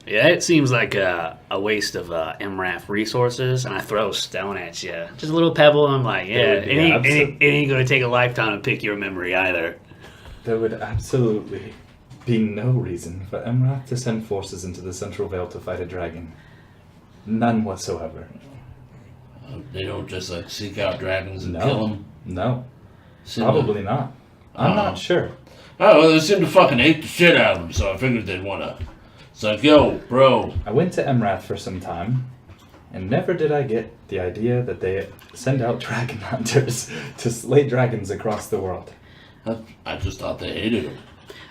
Speaker 4: Yeah, it seems like a waste of MRAF resources, and I throw a stone at you. Just a little pebble, and I'm like, yeah, it ain't going to take a lifetime to pick your memory either.
Speaker 3: There would absolutely be no reason for Emrath to send forces into the Central Vale to fight a dragon. None whatsoever.
Speaker 7: They don't just like seek out dragons and kill them.
Speaker 3: No, probably not. I'm not sure.
Speaker 7: Oh, well, they seem to fucking hate the shit out of them, so I figured they'd want to. It's like, yo, bro.
Speaker 3: I went to Emrath for some time, and never did I get the idea that they send out dragon hunters to slay dragons across the world.
Speaker 7: I just thought they hated them.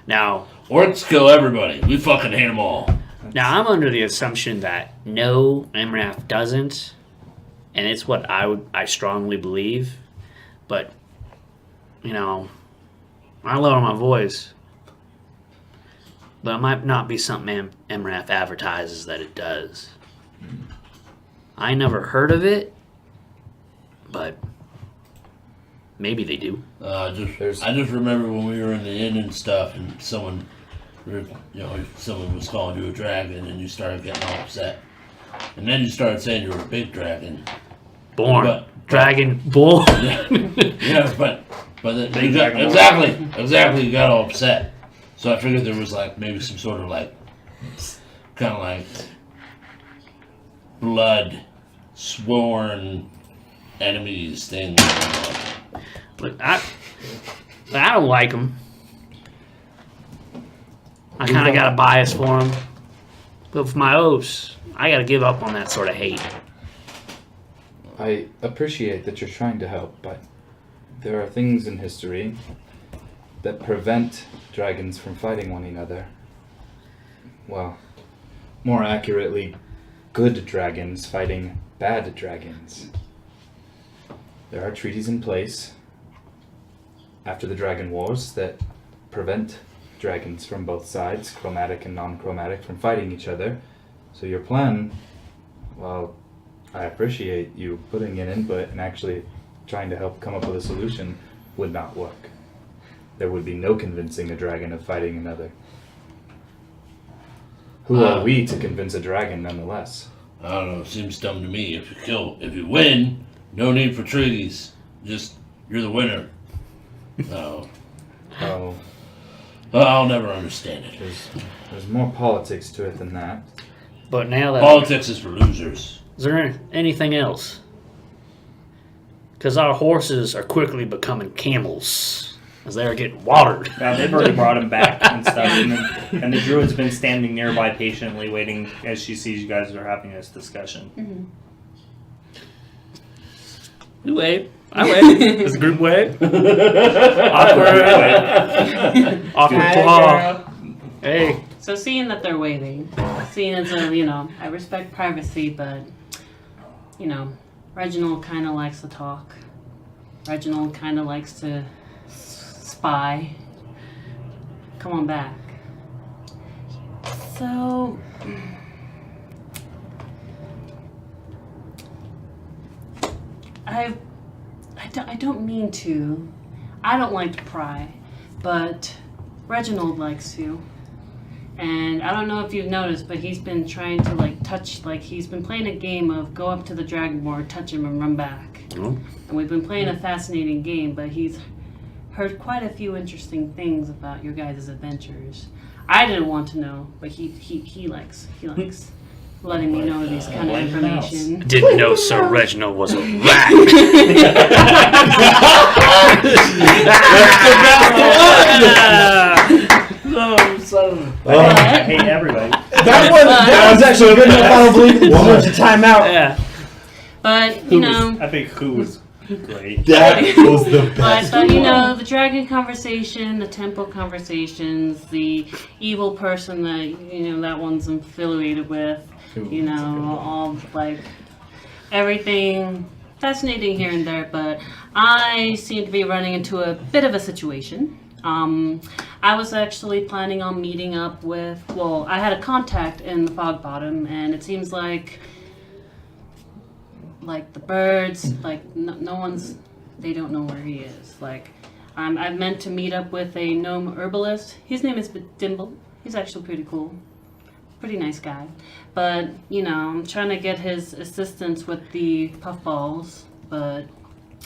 Speaker 4: Now,
Speaker 7: Orcs kill everybody. We fucking hate them all.
Speaker 4: I'm under the assumption that no, MRAF doesn't, and it's what I strongly believe. But I lower my voice, but it might not be something MRAF advertises that it does. I never heard of it, but maybe they do.
Speaker 7: I just remember when we were in the inn and stuff, and someone was calling you a dragon, and you started getting all upset, and then you started saying you were a big dragon.
Speaker 4: Dragon born.
Speaker 7: Yeah, but exactly, you got all upset. So I figured there was maybe some sort of kind of blood sworn enemies thing.
Speaker 4: Look, I don't like them. I kind of got a bias for them. But for my oaths, I got to give up on that sort of hate.
Speaker 3: I appreciate that you're trying to help, but there are things in history that prevent dragons from fighting one another. Well, more accurately, good dragons fighting bad dragons. There are treaties in place after the Dragon Wars that prevent dragons from both sides, chromatic and non-chromatic, from fighting each other. So your plan, well, I appreciate you putting in input and actually trying to help come up with a solution, would not work. There would be no convincing a dragon of fighting another. Who are we to convince a dragon nonetheless?
Speaker 7: I don't know, it seems dumb to me. If you win, no need for treaties. Just, you're the winner. No.
Speaker 3: Oh.
Speaker 7: Well, I'll never understand it.
Speaker 3: There's more politics to it than that.
Speaker 4: But now that
Speaker 7: politics is for losers.
Speaker 4: Is there anything else? Because our horses are quickly becoming camels as they are getting watered.
Speaker 1: Yeah, they've already brought him back and stuff, and the druid's been standing nearby patiently waiting as she sees you guys are having this discussion.
Speaker 8: Mm-hmm.
Speaker 4: You wave. I wave. Does the group wave? Awkward claw. Hey.
Speaker 8: So seeing that they're waving, seeing as I respect privacy, but Reginald kind of likes to talk. Reginald kind of likes to spy. Come on back. So I don't mean to. I don't like to pry, but Reginald likes to. And I don't know if you've noticed, but he's been trying to touch, he's been playing a game of go up to the dragonborn, touch him, and run back.
Speaker 4: Oh.
Speaker 8: And we've been playing a fascinating game, but he's heard quite a few interesting things about your guys' adventures. I didn't want to know, but he likes letting me know these kind of information.
Speaker 4: Didn't know Sir Reginald was a rat.
Speaker 1: I hate everybody.
Speaker 2: That was actually good enough. I don't believe it deserves a timeout.
Speaker 4: Yeah.
Speaker 8: But
Speaker 1: I think who was great.
Speaker 11: That was the best.
Speaker 8: But the dragon conversation, the temple conversations, the evil person that that one's affiliated with, all everything fascinating here and there. But I seem to be running into a bit of a situation. I was actually planning on meeting up with, I had a contact in the Fog Bottom, and it seems like the birds, no one's, they don't know where he is. I meant to meet up with a gnome herbalist. His name is Dimble. He's actually pretty cool. Pretty nice guy. But, I'm trying to get his assistance with the puffballs, but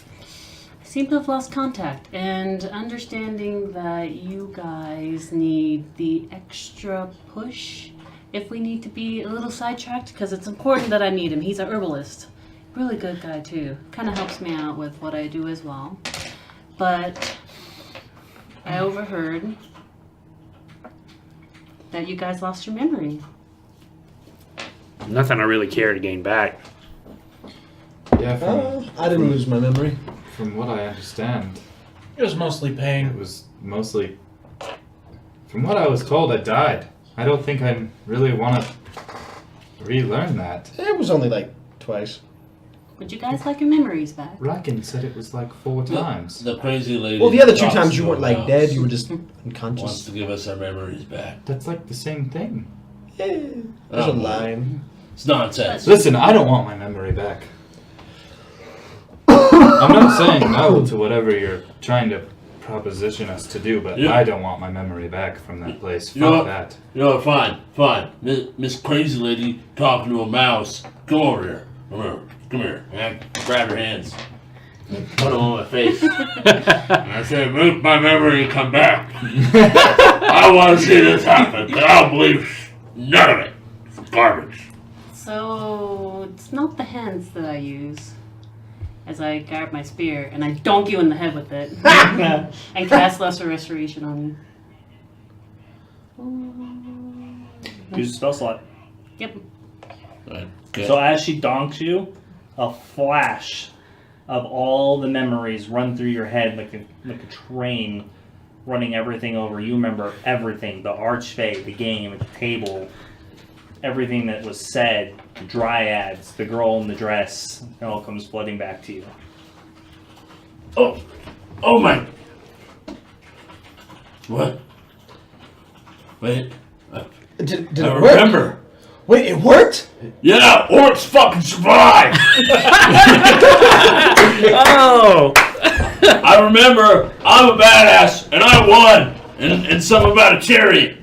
Speaker 8: I seem to have lost contact. And understanding that you guys need the extra push if we need to be a little sidetracked, because it's important that I meet him. He's a herbalist. Really good guy too. Kind of helps me out with what I do as well. But I overheard that you guys lost your memory.
Speaker 4: Nothing I really care to gain back.
Speaker 3: Yeah,
Speaker 11: I didn't lose my memory.
Speaker 3: From what I understand,
Speaker 6: It was mostly pain.
Speaker 3: it was mostly From what I was told, I died. I don't think I really want to relearn that.
Speaker 10: It was only like twice.
Speaker 8: Would you guys like your memories back?
Speaker 3: Racken said it was like 4 times.
Speaker 7: The crazy lady.
Speaker 2: Well, the other 2
Speaker 7: talks
Speaker 2: times you
Speaker 7: to
Speaker 2: weren't
Speaker 7: a
Speaker 2: like
Speaker 7: mouse
Speaker 2: dead, you were just
Speaker 7: wants
Speaker 2: unconscious.
Speaker 7: to give us our memories back.
Speaker 3: That's like the same thing.
Speaker 10: There's
Speaker 7: Oh,
Speaker 10: a line.
Speaker 7: It's nonsense.
Speaker 3: Listen, I don't want my memory back. I'm not saying no to whatever you're trying to proposition us to do, but
Speaker 7: Yeah.
Speaker 3: I don't want my memory back from that place.
Speaker 7: You know
Speaker 3: Fuck
Speaker 7: what?
Speaker 3: that.
Speaker 7: You know, fine. Miss Crazy Lady talking to a mouse. Come over here. Come here. And I grab her hands. Put them on my face. And I say, make my memory come back. I want to see this happen. But I don't believe none of it. It's garbage.
Speaker 8: So it's not the hands that I use. As I grab my spear and I donk you in the head with it and cast Lesser Restoration on you.
Speaker 1: Use a spell slot.
Speaker 8: Yep.
Speaker 7: Okay.
Speaker 1: So as she donks you, a flash of all the memories run through your head like a train running everything over. You remember everything, the archfey, the game, the table, everything that was said, the dryads, the girl in the dress, it all comes flooding back to you.
Speaker 7: Oh my. What? Wait.
Speaker 2: Did
Speaker 7: I
Speaker 2: it work?
Speaker 7: remember.
Speaker 2: Wait, it worked?
Speaker 7: Yeah, orcs fucking survived.
Speaker 4: Oh!
Speaker 7: I remember I'm a badass and I won and something about a chariot.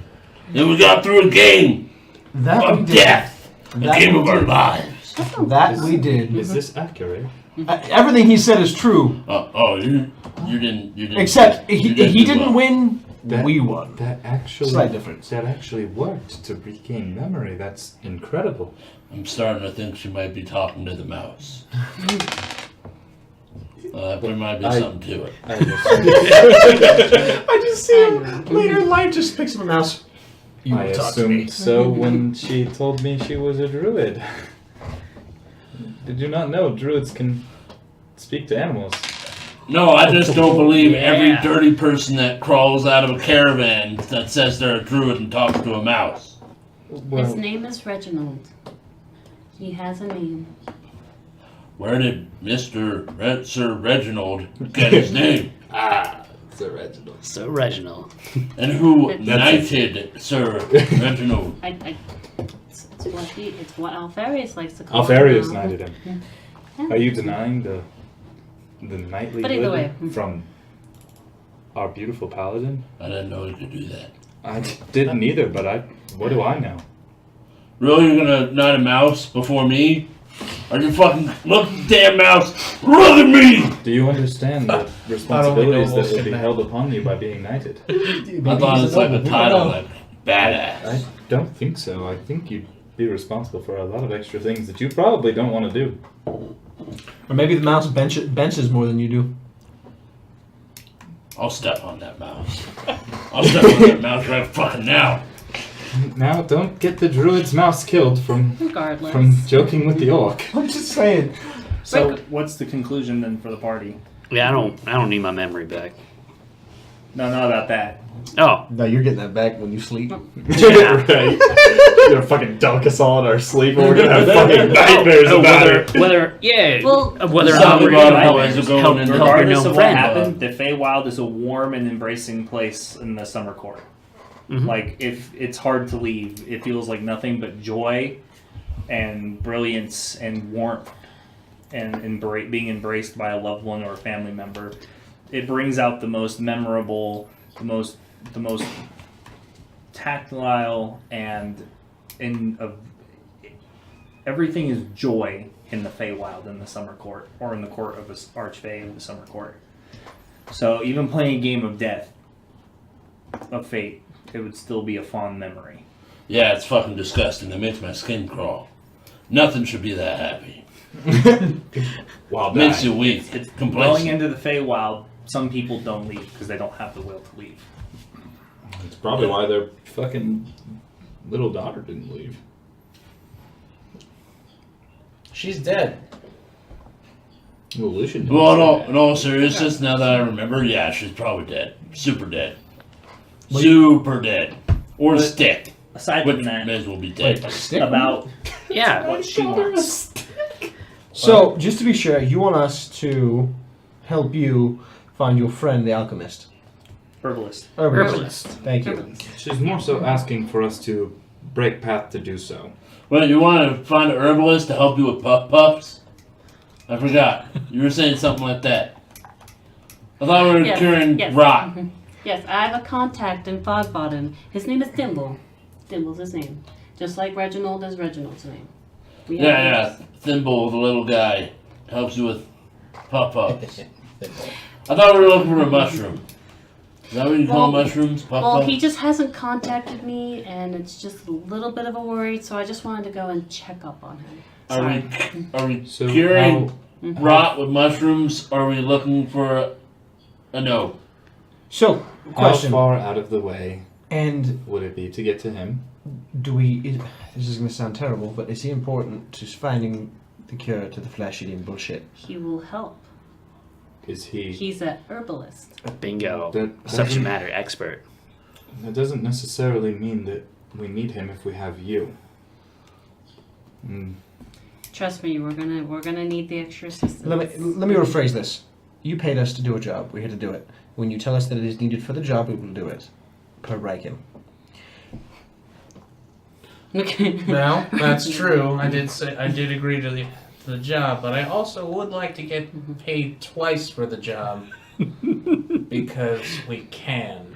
Speaker 7: And we got through a game
Speaker 2: That we
Speaker 7: of
Speaker 2: did.
Speaker 7: death. A
Speaker 2: That
Speaker 7: game
Speaker 2: we
Speaker 7: of our
Speaker 2: did.
Speaker 7: lives.
Speaker 2: That we did.
Speaker 3: Is this accurate?
Speaker 2: Everything he said is true,
Speaker 7: You didn't
Speaker 2: except
Speaker 7: you
Speaker 2: he
Speaker 7: do
Speaker 2: didn't
Speaker 7: well.
Speaker 2: win.
Speaker 3: That-
Speaker 2: We won.
Speaker 3: That actually
Speaker 2: Slight difference.
Speaker 3: That actually worked to regain memory. That's incredible.
Speaker 7: I'm starting to think she might be talking to the mouse. There might be something to it.
Speaker 2: I just see him later in life just picks up a mouse. You
Speaker 3: I
Speaker 2: will talk to me.
Speaker 3: assumed so when she told me she was a druid. Did you not know druids can speak to animals?
Speaker 7: No, I just don't believe every
Speaker 4: Yeah.
Speaker 7: dirty person that crawls out of a caravan that says they're a druid and talks to a mouse.
Speaker 8: His name is Reginald. He has a name.
Speaker 7: Where did Sir Reginald get his name?
Speaker 3: Sir Reginald.
Speaker 4: So Reginald.
Speaker 7: And who
Speaker 8: That's
Speaker 7: knighted Sir Reginald?
Speaker 8: It's what Alfarius likes to call
Speaker 3: Alfarius
Speaker 8: him.
Speaker 3: knighted him.
Speaker 8: Yeah.
Speaker 3: Are you denying the knightly
Speaker 8: But either way.
Speaker 3: from our beautiful paladin?
Speaker 7: I didn't know he could do that.
Speaker 3: I didn't either, but what do I know?
Speaker 7: Really, you're gonna knight a mouse before me? Are you fucking look at the damn mouse? Look at me!
Speaker 3: Do you understand the responsibilities that will be held upon you by being knighted?
Speaker 7: I thought it's like a title, like badass.
Speaker 3: I don't think so. I think you'd be responsible for a lot of extra things that you probably don't want to do.
Speaker 2: Or maybe the mouse benches more than you do.
Speaker 7: I'll step on that mouse. I'll step on that mouse right fucking now.
Speaker 3: Now, don't get the druid's mouse killed from
Speaker 8: Regardless.
Speaker 3: joking with the orc.
Speaker 2: I'm just saying.
Speaker 1: So what's the conclusion then for the party?
Speaker 4: Yeah, I don't need my memory back.
Speaker 1: No, not about that.
Speaker 4: Oh.
Speaker 2: No, you're getting that back when you sleep.
Speaker 3: Right. You're gonna fucking dunk us all in our sleep and we're gonna have fucking nightmares about it.
Speaker 4: Whether
Speaker 8: Well,
Speaker 4: or
Speaker 7: Some
Speaker 4: not
Speaker 7: of
Speaker 4: we're
Speaker 7: our
Speaker 4: gonna
Speaker 7: boys are going
Speaker 4: help
Speaker 7: into
Speaker 4: your
Speaker 1: Regardless
Speaker 4: gnome
Speaker 1: of what
Speaker 4: friend.
Speaker 1: happened, the Feywild is a warm and embracing place in the summer court.
Speaker 4: Mhm.
Speaker 1: Like, if it's hard to leave, it feels like nothing but joy and brilliance and warmth and being embraced by a loved one or a family member. It brings out the most memorable, the most tactile and everything is joy in the Feywild in the summer court, or in the court of the Archfey in the summer court. So even playing a game of death, of fate, it would still be a fond memory.
Speaker 7: Yeah, it's fucking disgusting. It makes my skin crawl. Nothing should be that happy.
Speaker 3: Wow,
Speaker 7: Makes you weak.
Speaker 1: It's
Speaker 7: complacent.
Speaker 1: going into the Feywild. Some people don't leave because they don't have the will to leave.
Speaker 3: It's probably why their fucking little daughter didn't leave.
Speaker 6: She's dead.
Speaker 3: Well, Lucian didn't
Speaker 7: Well,
Speaker 3: say that.
Speaker 7: in all seriousness, now that I remember, yeah, she's probably dead. Super dead. Super dead. Or a stick.
Speaker 1: Aside
Speaker 7: Which
Speaker 1: from that,
Speaker 7: may as well be dead.
Speaker 1: about
Speaker 4: Yeah.
Speaker 1: what she wants.
Speaker 10: So, just to be sure, you want us to help you find your friend, the alchemist.
Speaker 1: Herbalist.
Speaker 4: Herbalist.
Speaker 10: Thank you.
Speaker 3: She's more so asking for us to break path to do so.
Speaker 7: Well, you want to find an herbalist to help you with puffs? I forgot. You were saying something like that. I thought we were curing rot.
Speaker 8: Mhm. Yes, I have a contact in Fogbottom. His name is Thimble. Thimble's his name. Just like Reginald is Reginald's name.
Speaker 7: Yeah. Thimble, the little guy, helps you with puffs. I thought we were looking for a mushroom. Is that what you call mushrooms?
Speaker 8: Well, he just hasn't contacted me, and it's just a little bit of a worry, so I just wanted to go and check up on him.
Speaker 7: Are we
Speaker 3: So
Speaker 7: curing rot with mushrooms, or are we looking for a no?
Speaker 10: So,
Speaker 3: How
Speaker 10: question.
Speaker 3: far out of the way
Speaker 10: And
Speaker 3: would it be to get to him?
Speaker 10: this is going to sound terrible, but is he important to finding the cure to the flesh-eating bullshit?
Speaker 8: He will help.
Speaker 3: Is he?
Speaker 8: He's a herbalist.
Speaker 4: Bingo.
Speaker 3: That
Speaker 4: Subject
Speaker 3: doesn't-
Speaker 4: matter expert.
Speaker 3: That doesn't necessarily mean that we need him if we have you.
Speaker 8: Trust me, we're gonna need the extra assistance.
Speaker 10: Let me rephrase this. You paid us to do a job. We're here to do it. When you tell us that it is needed for the job, we will do it. Per Riken.
Speaker 8: Okay.
Speaker 6: Now, that's true. I did agree to the job, but I also would like to get paid twice for the job because we can.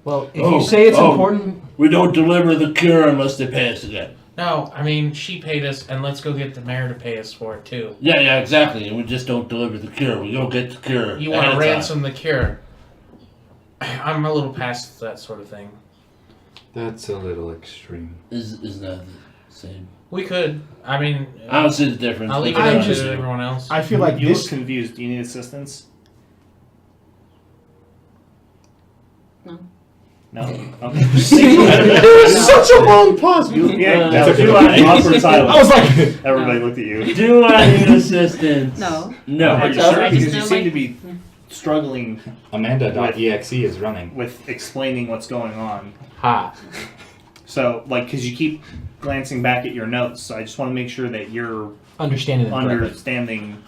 Speaker 10: Well, if you say it's important,
Speaker 7: We don't deliver the cure unless they pay us again.
Speaker 6: No, I mean she paid us, and let's go get the mayor to pay us for it too.
Speaker 7: Yeah, exactly. And we just don't deliver the cure. We go get the cure.
Speaker 6: You
Speaker 7: ahead
Speaker 6: want to
Speaker 7: of time.
Speaker 6: ransom the cure? I'm a little past that sort of thing.
Speaker 3: That's a little extreme.
Speaker 7: Isn't that the same?
Speaker 6: We could. I mean,
Speaker 7: I don't see the difference.
Speaker 6: I'll leave it
Speaker 10: I'm
Speaker 6: up
Speaker 10: just-
Speaker 6: to everyone else.
Speaker 2: I feel like
Speaker 1: you
Speaker 2: this.
Speaker 1: look confused. Do you need assistance?
Speaker 8: No.
Speaker 1: No? Okay.
Speaker 2: Such a long pause.
Speaker 1: Yeah,
Speaker 3: That's
Speaker 1: do
Speaker 3: okay.
Speaker 1: I awkward silence.
Speaker 2: I was like,
Speaker 1: Everybody looked at you.
Speaker 7: Do I need assistance?
Speaker 8: No.
Speaker 7: No.
Speaker 1: Are you
Speaker 8: just-
Speaker 1: sure?
Speaker 8: I just
Speaker 1: Because you
Speaker 8: know
Speaker 1: seem
Speaker 8: my-
Speaker 1: to be struggling
Speaker 3: Amanda.exe is running.
Speaker 1: with explaining what's going on.
Speaker 6: Ha.
Speaker 1: So, because you keep glancing back at your notes, so I just want to make sure that you're
Speaker 10: understanding it correctly.
Speaker 1: understanding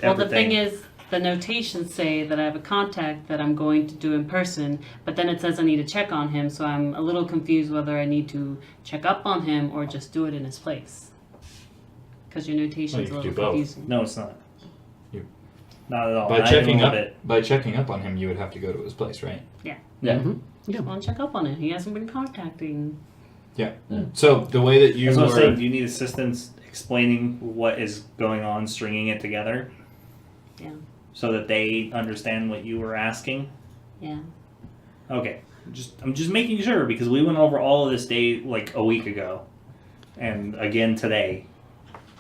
Speaker 8: Well,
Speaker 1: everything.
Speaker 8: the thing is, the notations say that I have a contact that I'm going to do in person, but then it says I need to check on him, so I'm a little confused whether I need to check up on him or just do it in his place. Because your notation's
Speaker 3: Well,
Speaker 8: a
Speaker 3: you could
Speaker 8: little
Speaker 3: do both.
Speaker 8: confusing.
Speaker 1: No, it's not.
Speaker 3: You-
Speaker 1: Not at all.
Speaker 3: By
Speaker 1: Not even
Speaker 3: checking
Speaker 1: a
Speaker 3: up,
Speaker 1: little bit.
Speaker 3: by checking up on him, you would have to go to his place, right?
Speaker 7: Yeah.
Speaker 8: Just want to check up on him. He hasn't been contacting.
Speaker 3: So the way that you
Speaker 1: That's what I'm
Speaker 3: were,
Speaker 1: saying. Do you need assistance explaining what is going on, stringing it together?
Speaker 8: Yeah.
Speaker 1: So that they understand what you were asking?
Speaker 8: Yeah.
Speaker 1: Okay. I'm just making sure because we went over all of this day like a week ago. And again today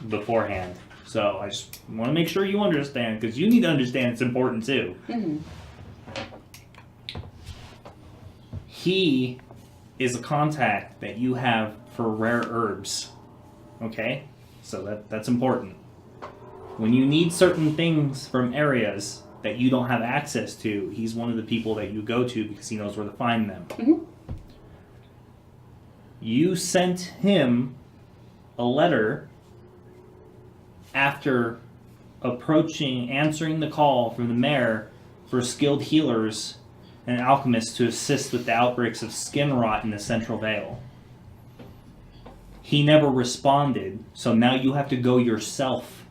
Speaker 1: beforehand. So I just want to make sure you understand because you need to understand it's important too.
Speaker 8: Mm-hmm.
Speaker 1: He is a contact that you have for rare herbs. Okay? So that's important. When you need certain things from areas that you don't have access to, he's one of the people that you go to because he knows where to find them.
Speaker 8: Mhm.
Speaker 1: You sent him a letter after answering the call from the mayor for skilled healers and alchemists to assist with the outbreaks of skin rot in the Central Vale. He never responded, so now you have to go yourself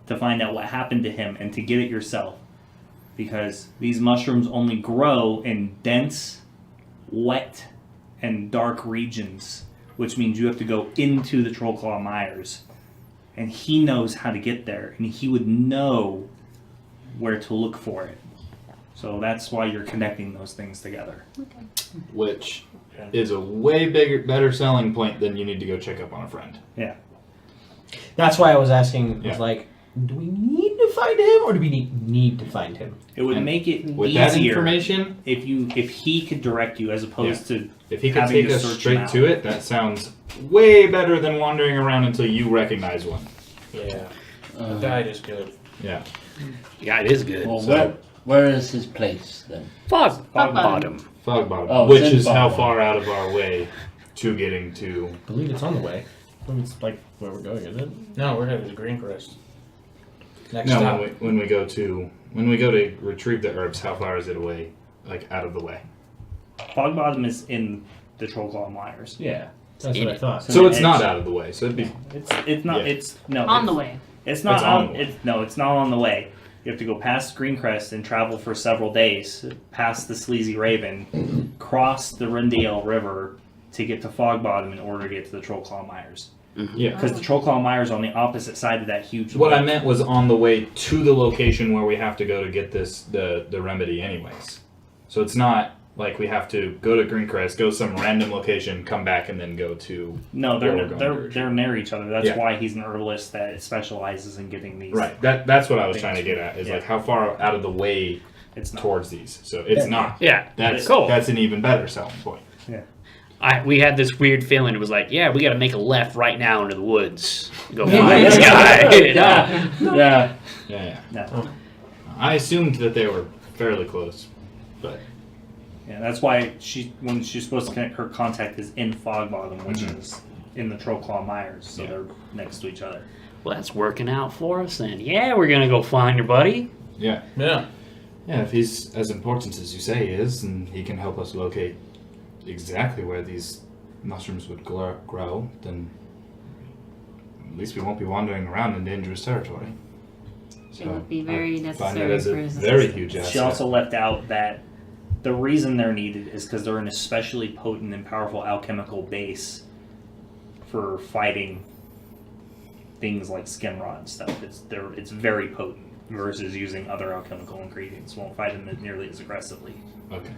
Speaker 1: to find out what happened to him and to get it yourself. Because these mushrooms only grow in dense, wet, and dark regions, which means you have to go into the Trollclaw Mires. And he knows how to get there, and he would know where to look for it. So that's why you're connecting those things together.
Speaker 3: which is a way better selling point than you need to go check up on a friend.
Speaker 1: Yeah.
Speaker 10: That's why I was asking,
Speaker 3: Yeah.
Speaker 10: was like, do we need to find him or do we need to find him?
Speaker 1: It would
Speaker 3: And
Speaker 1: make it
Speaker 3: With
Speaker 1: easier
Speaker 3: that information,
Speaker 1: if he could direct you as opposed to
Speaker 3: if he could
Speaker 1: having
Speaker 3: take
Speaker 1: to
Speaker 3: us
Speaker 1: search
Speaker 3: straight
Speaker 1: him
Speaker 3: to
Speaker 1: out.
Speaker 3: it, that sounds way better than wandering around until you recognize one.
Speaker 6: Yeah. The guide is good.
Speaker 3: Yeah.
Speaker 4: Yeah, it is good.
Speaker 7: Well,
Speaker 3: So-
Speaker 7: Where is his place then?
Speaker 4: Fog bottom.
Speaker 3: Fog bottom,
Speaker 7: Oh,
Speaker 3: which
Speaker 7: it's in
Speaker 3: is how
Speaker 7: Fog
Speaker 3: far out of our way to getting to.
Speaker 10: I believe it's on the way. I believe it's like where we're going, isn't it?
Speaker 6: No, we're headed to Greencrest. Next
Speaker 3: No,
Speaker 6: stop.
Speaker 3: when we go to retrieve the herbs, how far is it away? Like out of the way.
Speaker 1: Fog Bottom is in the Trollclaw Mires.
Speaker 3: Yeah.
Speaker 10: That's what I thought.
Speaker 3: So it's not out of the way. So it'd be.
Speaker 1: It's not.
Speaker 3: Yeah.
Speaker 1: It's no.
Speaker 8: On the way.
Speaker 1: It's not
Speaker 3: It's on
Speaker 1: on.
Speaker 3: the way.
Speaker 1: It's no. It's not on the way. You have to go past Greencrest and travel for several days, past the Sleazy Raven, cross the Rindale River to get to Fog Bottom in order to get to the Trollclaw Mires.
Speaker 3: Yeah.
Speaker 1: Because the Trollclaw Mires are on the opposite side of that huge.
Speaker 3: What I
Speaker 1: lake.
Speaker 3: meant was on the way to the location where we have to go to get the remedy, anyways. So it's not like we have to go to Greencrest, go some random location, come back, and then go to.
Speaker 1: No,
Speaker 3: where we're going.
Speaker 1: they're near each other. That's
Speaker 3: Yeah.
Speaker 1: why he's an herbalist that specializes in getting these.
Speaker 3: Right. That's what I was
Speaker 1: things.
Speaker 3: trying to get at. Is
Speaker 1: Yeah.
Speaker 3: like how far out of the way
Speaker 1: It's not.
Speaker 3: towards these. So it's not.
Speaker 4: Yeah,
Speaker 3: That's
Speaker 4: cool.
Speaker 3: That's an even better selling point.
Speaker 4: We had this weird feeling. It was like, yeah, we got to make a left right now into the woods. Go find this guy. You know?
Speaker 5: Yeah.
Speaker 3: Yeah.
Speaker 1: No.
Speaker 3: I assumed that they were fairly close, but
Speaker 1: Yeah, that's why when she's supposed to connect, her contact is in Fog Bottom, which
Speaker 3: Mm-hmm.
Speaker 1: is in the Trollclaw Mires, so
Speaker 3: Yeah.
Speaker 1: they're next to each other.
Speaker 4: Well, that's working out for us then. Yeah, we're gonna go find your buddy.
Speaker 3: yeah.
Speaker 6: Yeah.
Speaker 3: Yeah, if he's as important as you say he is, and he can help us locate exactly where these mushrooms would grow, then at least we won't be wandering around in dangerous territory.
Speaker 8: It would be very
Speaker 3: I find
Speaker 8: necessary
Speaker 3: that as
Speaker 8: for
Speaker 3: a
Speaker 8: his
Speaker 3: very
Speaker 8: assistance.
Speaker 3: huge asset.
Speaker 1: She also left out that the reason they're needed is because they're an especially potent and powerful alchemical base for fighting things like skin rot and stuff. It's very potent versus using other alchemical ingredients. Won't fight them nearly as aggressively.
Speaker 3: Okay.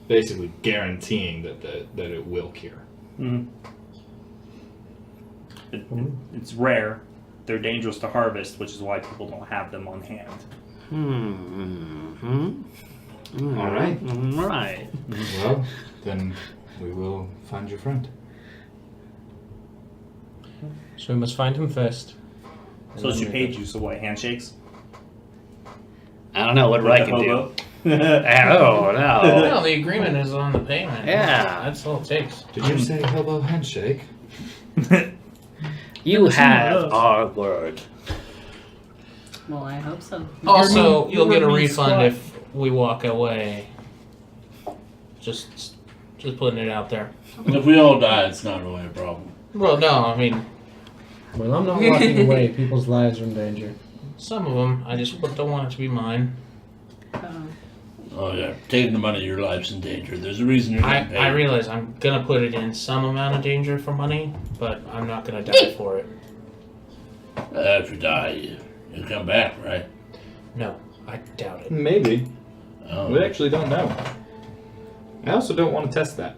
Speaker 3: Basically guaranteeing that it will cure.
Speaker 1: It's rare. They're dangerous to harvest, which is why people don't have them on hand.
Speaker 3: All right.
Speaker 4: Right.
Speaker 3: Well, then we will find your friend.
Speaker 10: So we must find him first.
Speaker 1: So she paid you, so what, handshakes?
Speaker 4: I don't know what
Speaker 1: With
Speaker 4: I
Speaker 1: the
Speaker 4: can do.
Speaker 1: hobo?
Speaker 4: Oh no.
Speaker 6: No, the agreement is on the payment.
Speaker 4: Yeah.
Speaker 6: That's all it takes.
Speaker 3: Did you say hobo handshake?
Speaker 4: You have our word.
Speaker 8: Well, I hope so.
Speaker 6: Also, you'll get a
Speaker 1: heard me
Speaker 6: refund
Speaker 1: squat.
Speaker 6: if we walk away. Just putting it out there.
Speaker 7: If we all die, it's not really a problem.
Speaker 6: Well, no, I mean,
Speaker 10: Well, I'm not walking away. People's lives are in danger.
Speaker 6: some of them. I just don't want it to be mine.
Speaker 7: Oh yeah, taking the money, your life's in danger. There's a reason you're getting paid.
Speaker 6: I realize I'm gonna put it in some amount of danger for money, but I'm not gonna die for it.
Speaker 7: If you die, you come back, right?
Speaker 6: No, I doubt it.
Speaker 3: Maybe.
Speaker 7: Oh.
Speaker 3: We actually don't know. I also don't want to test that.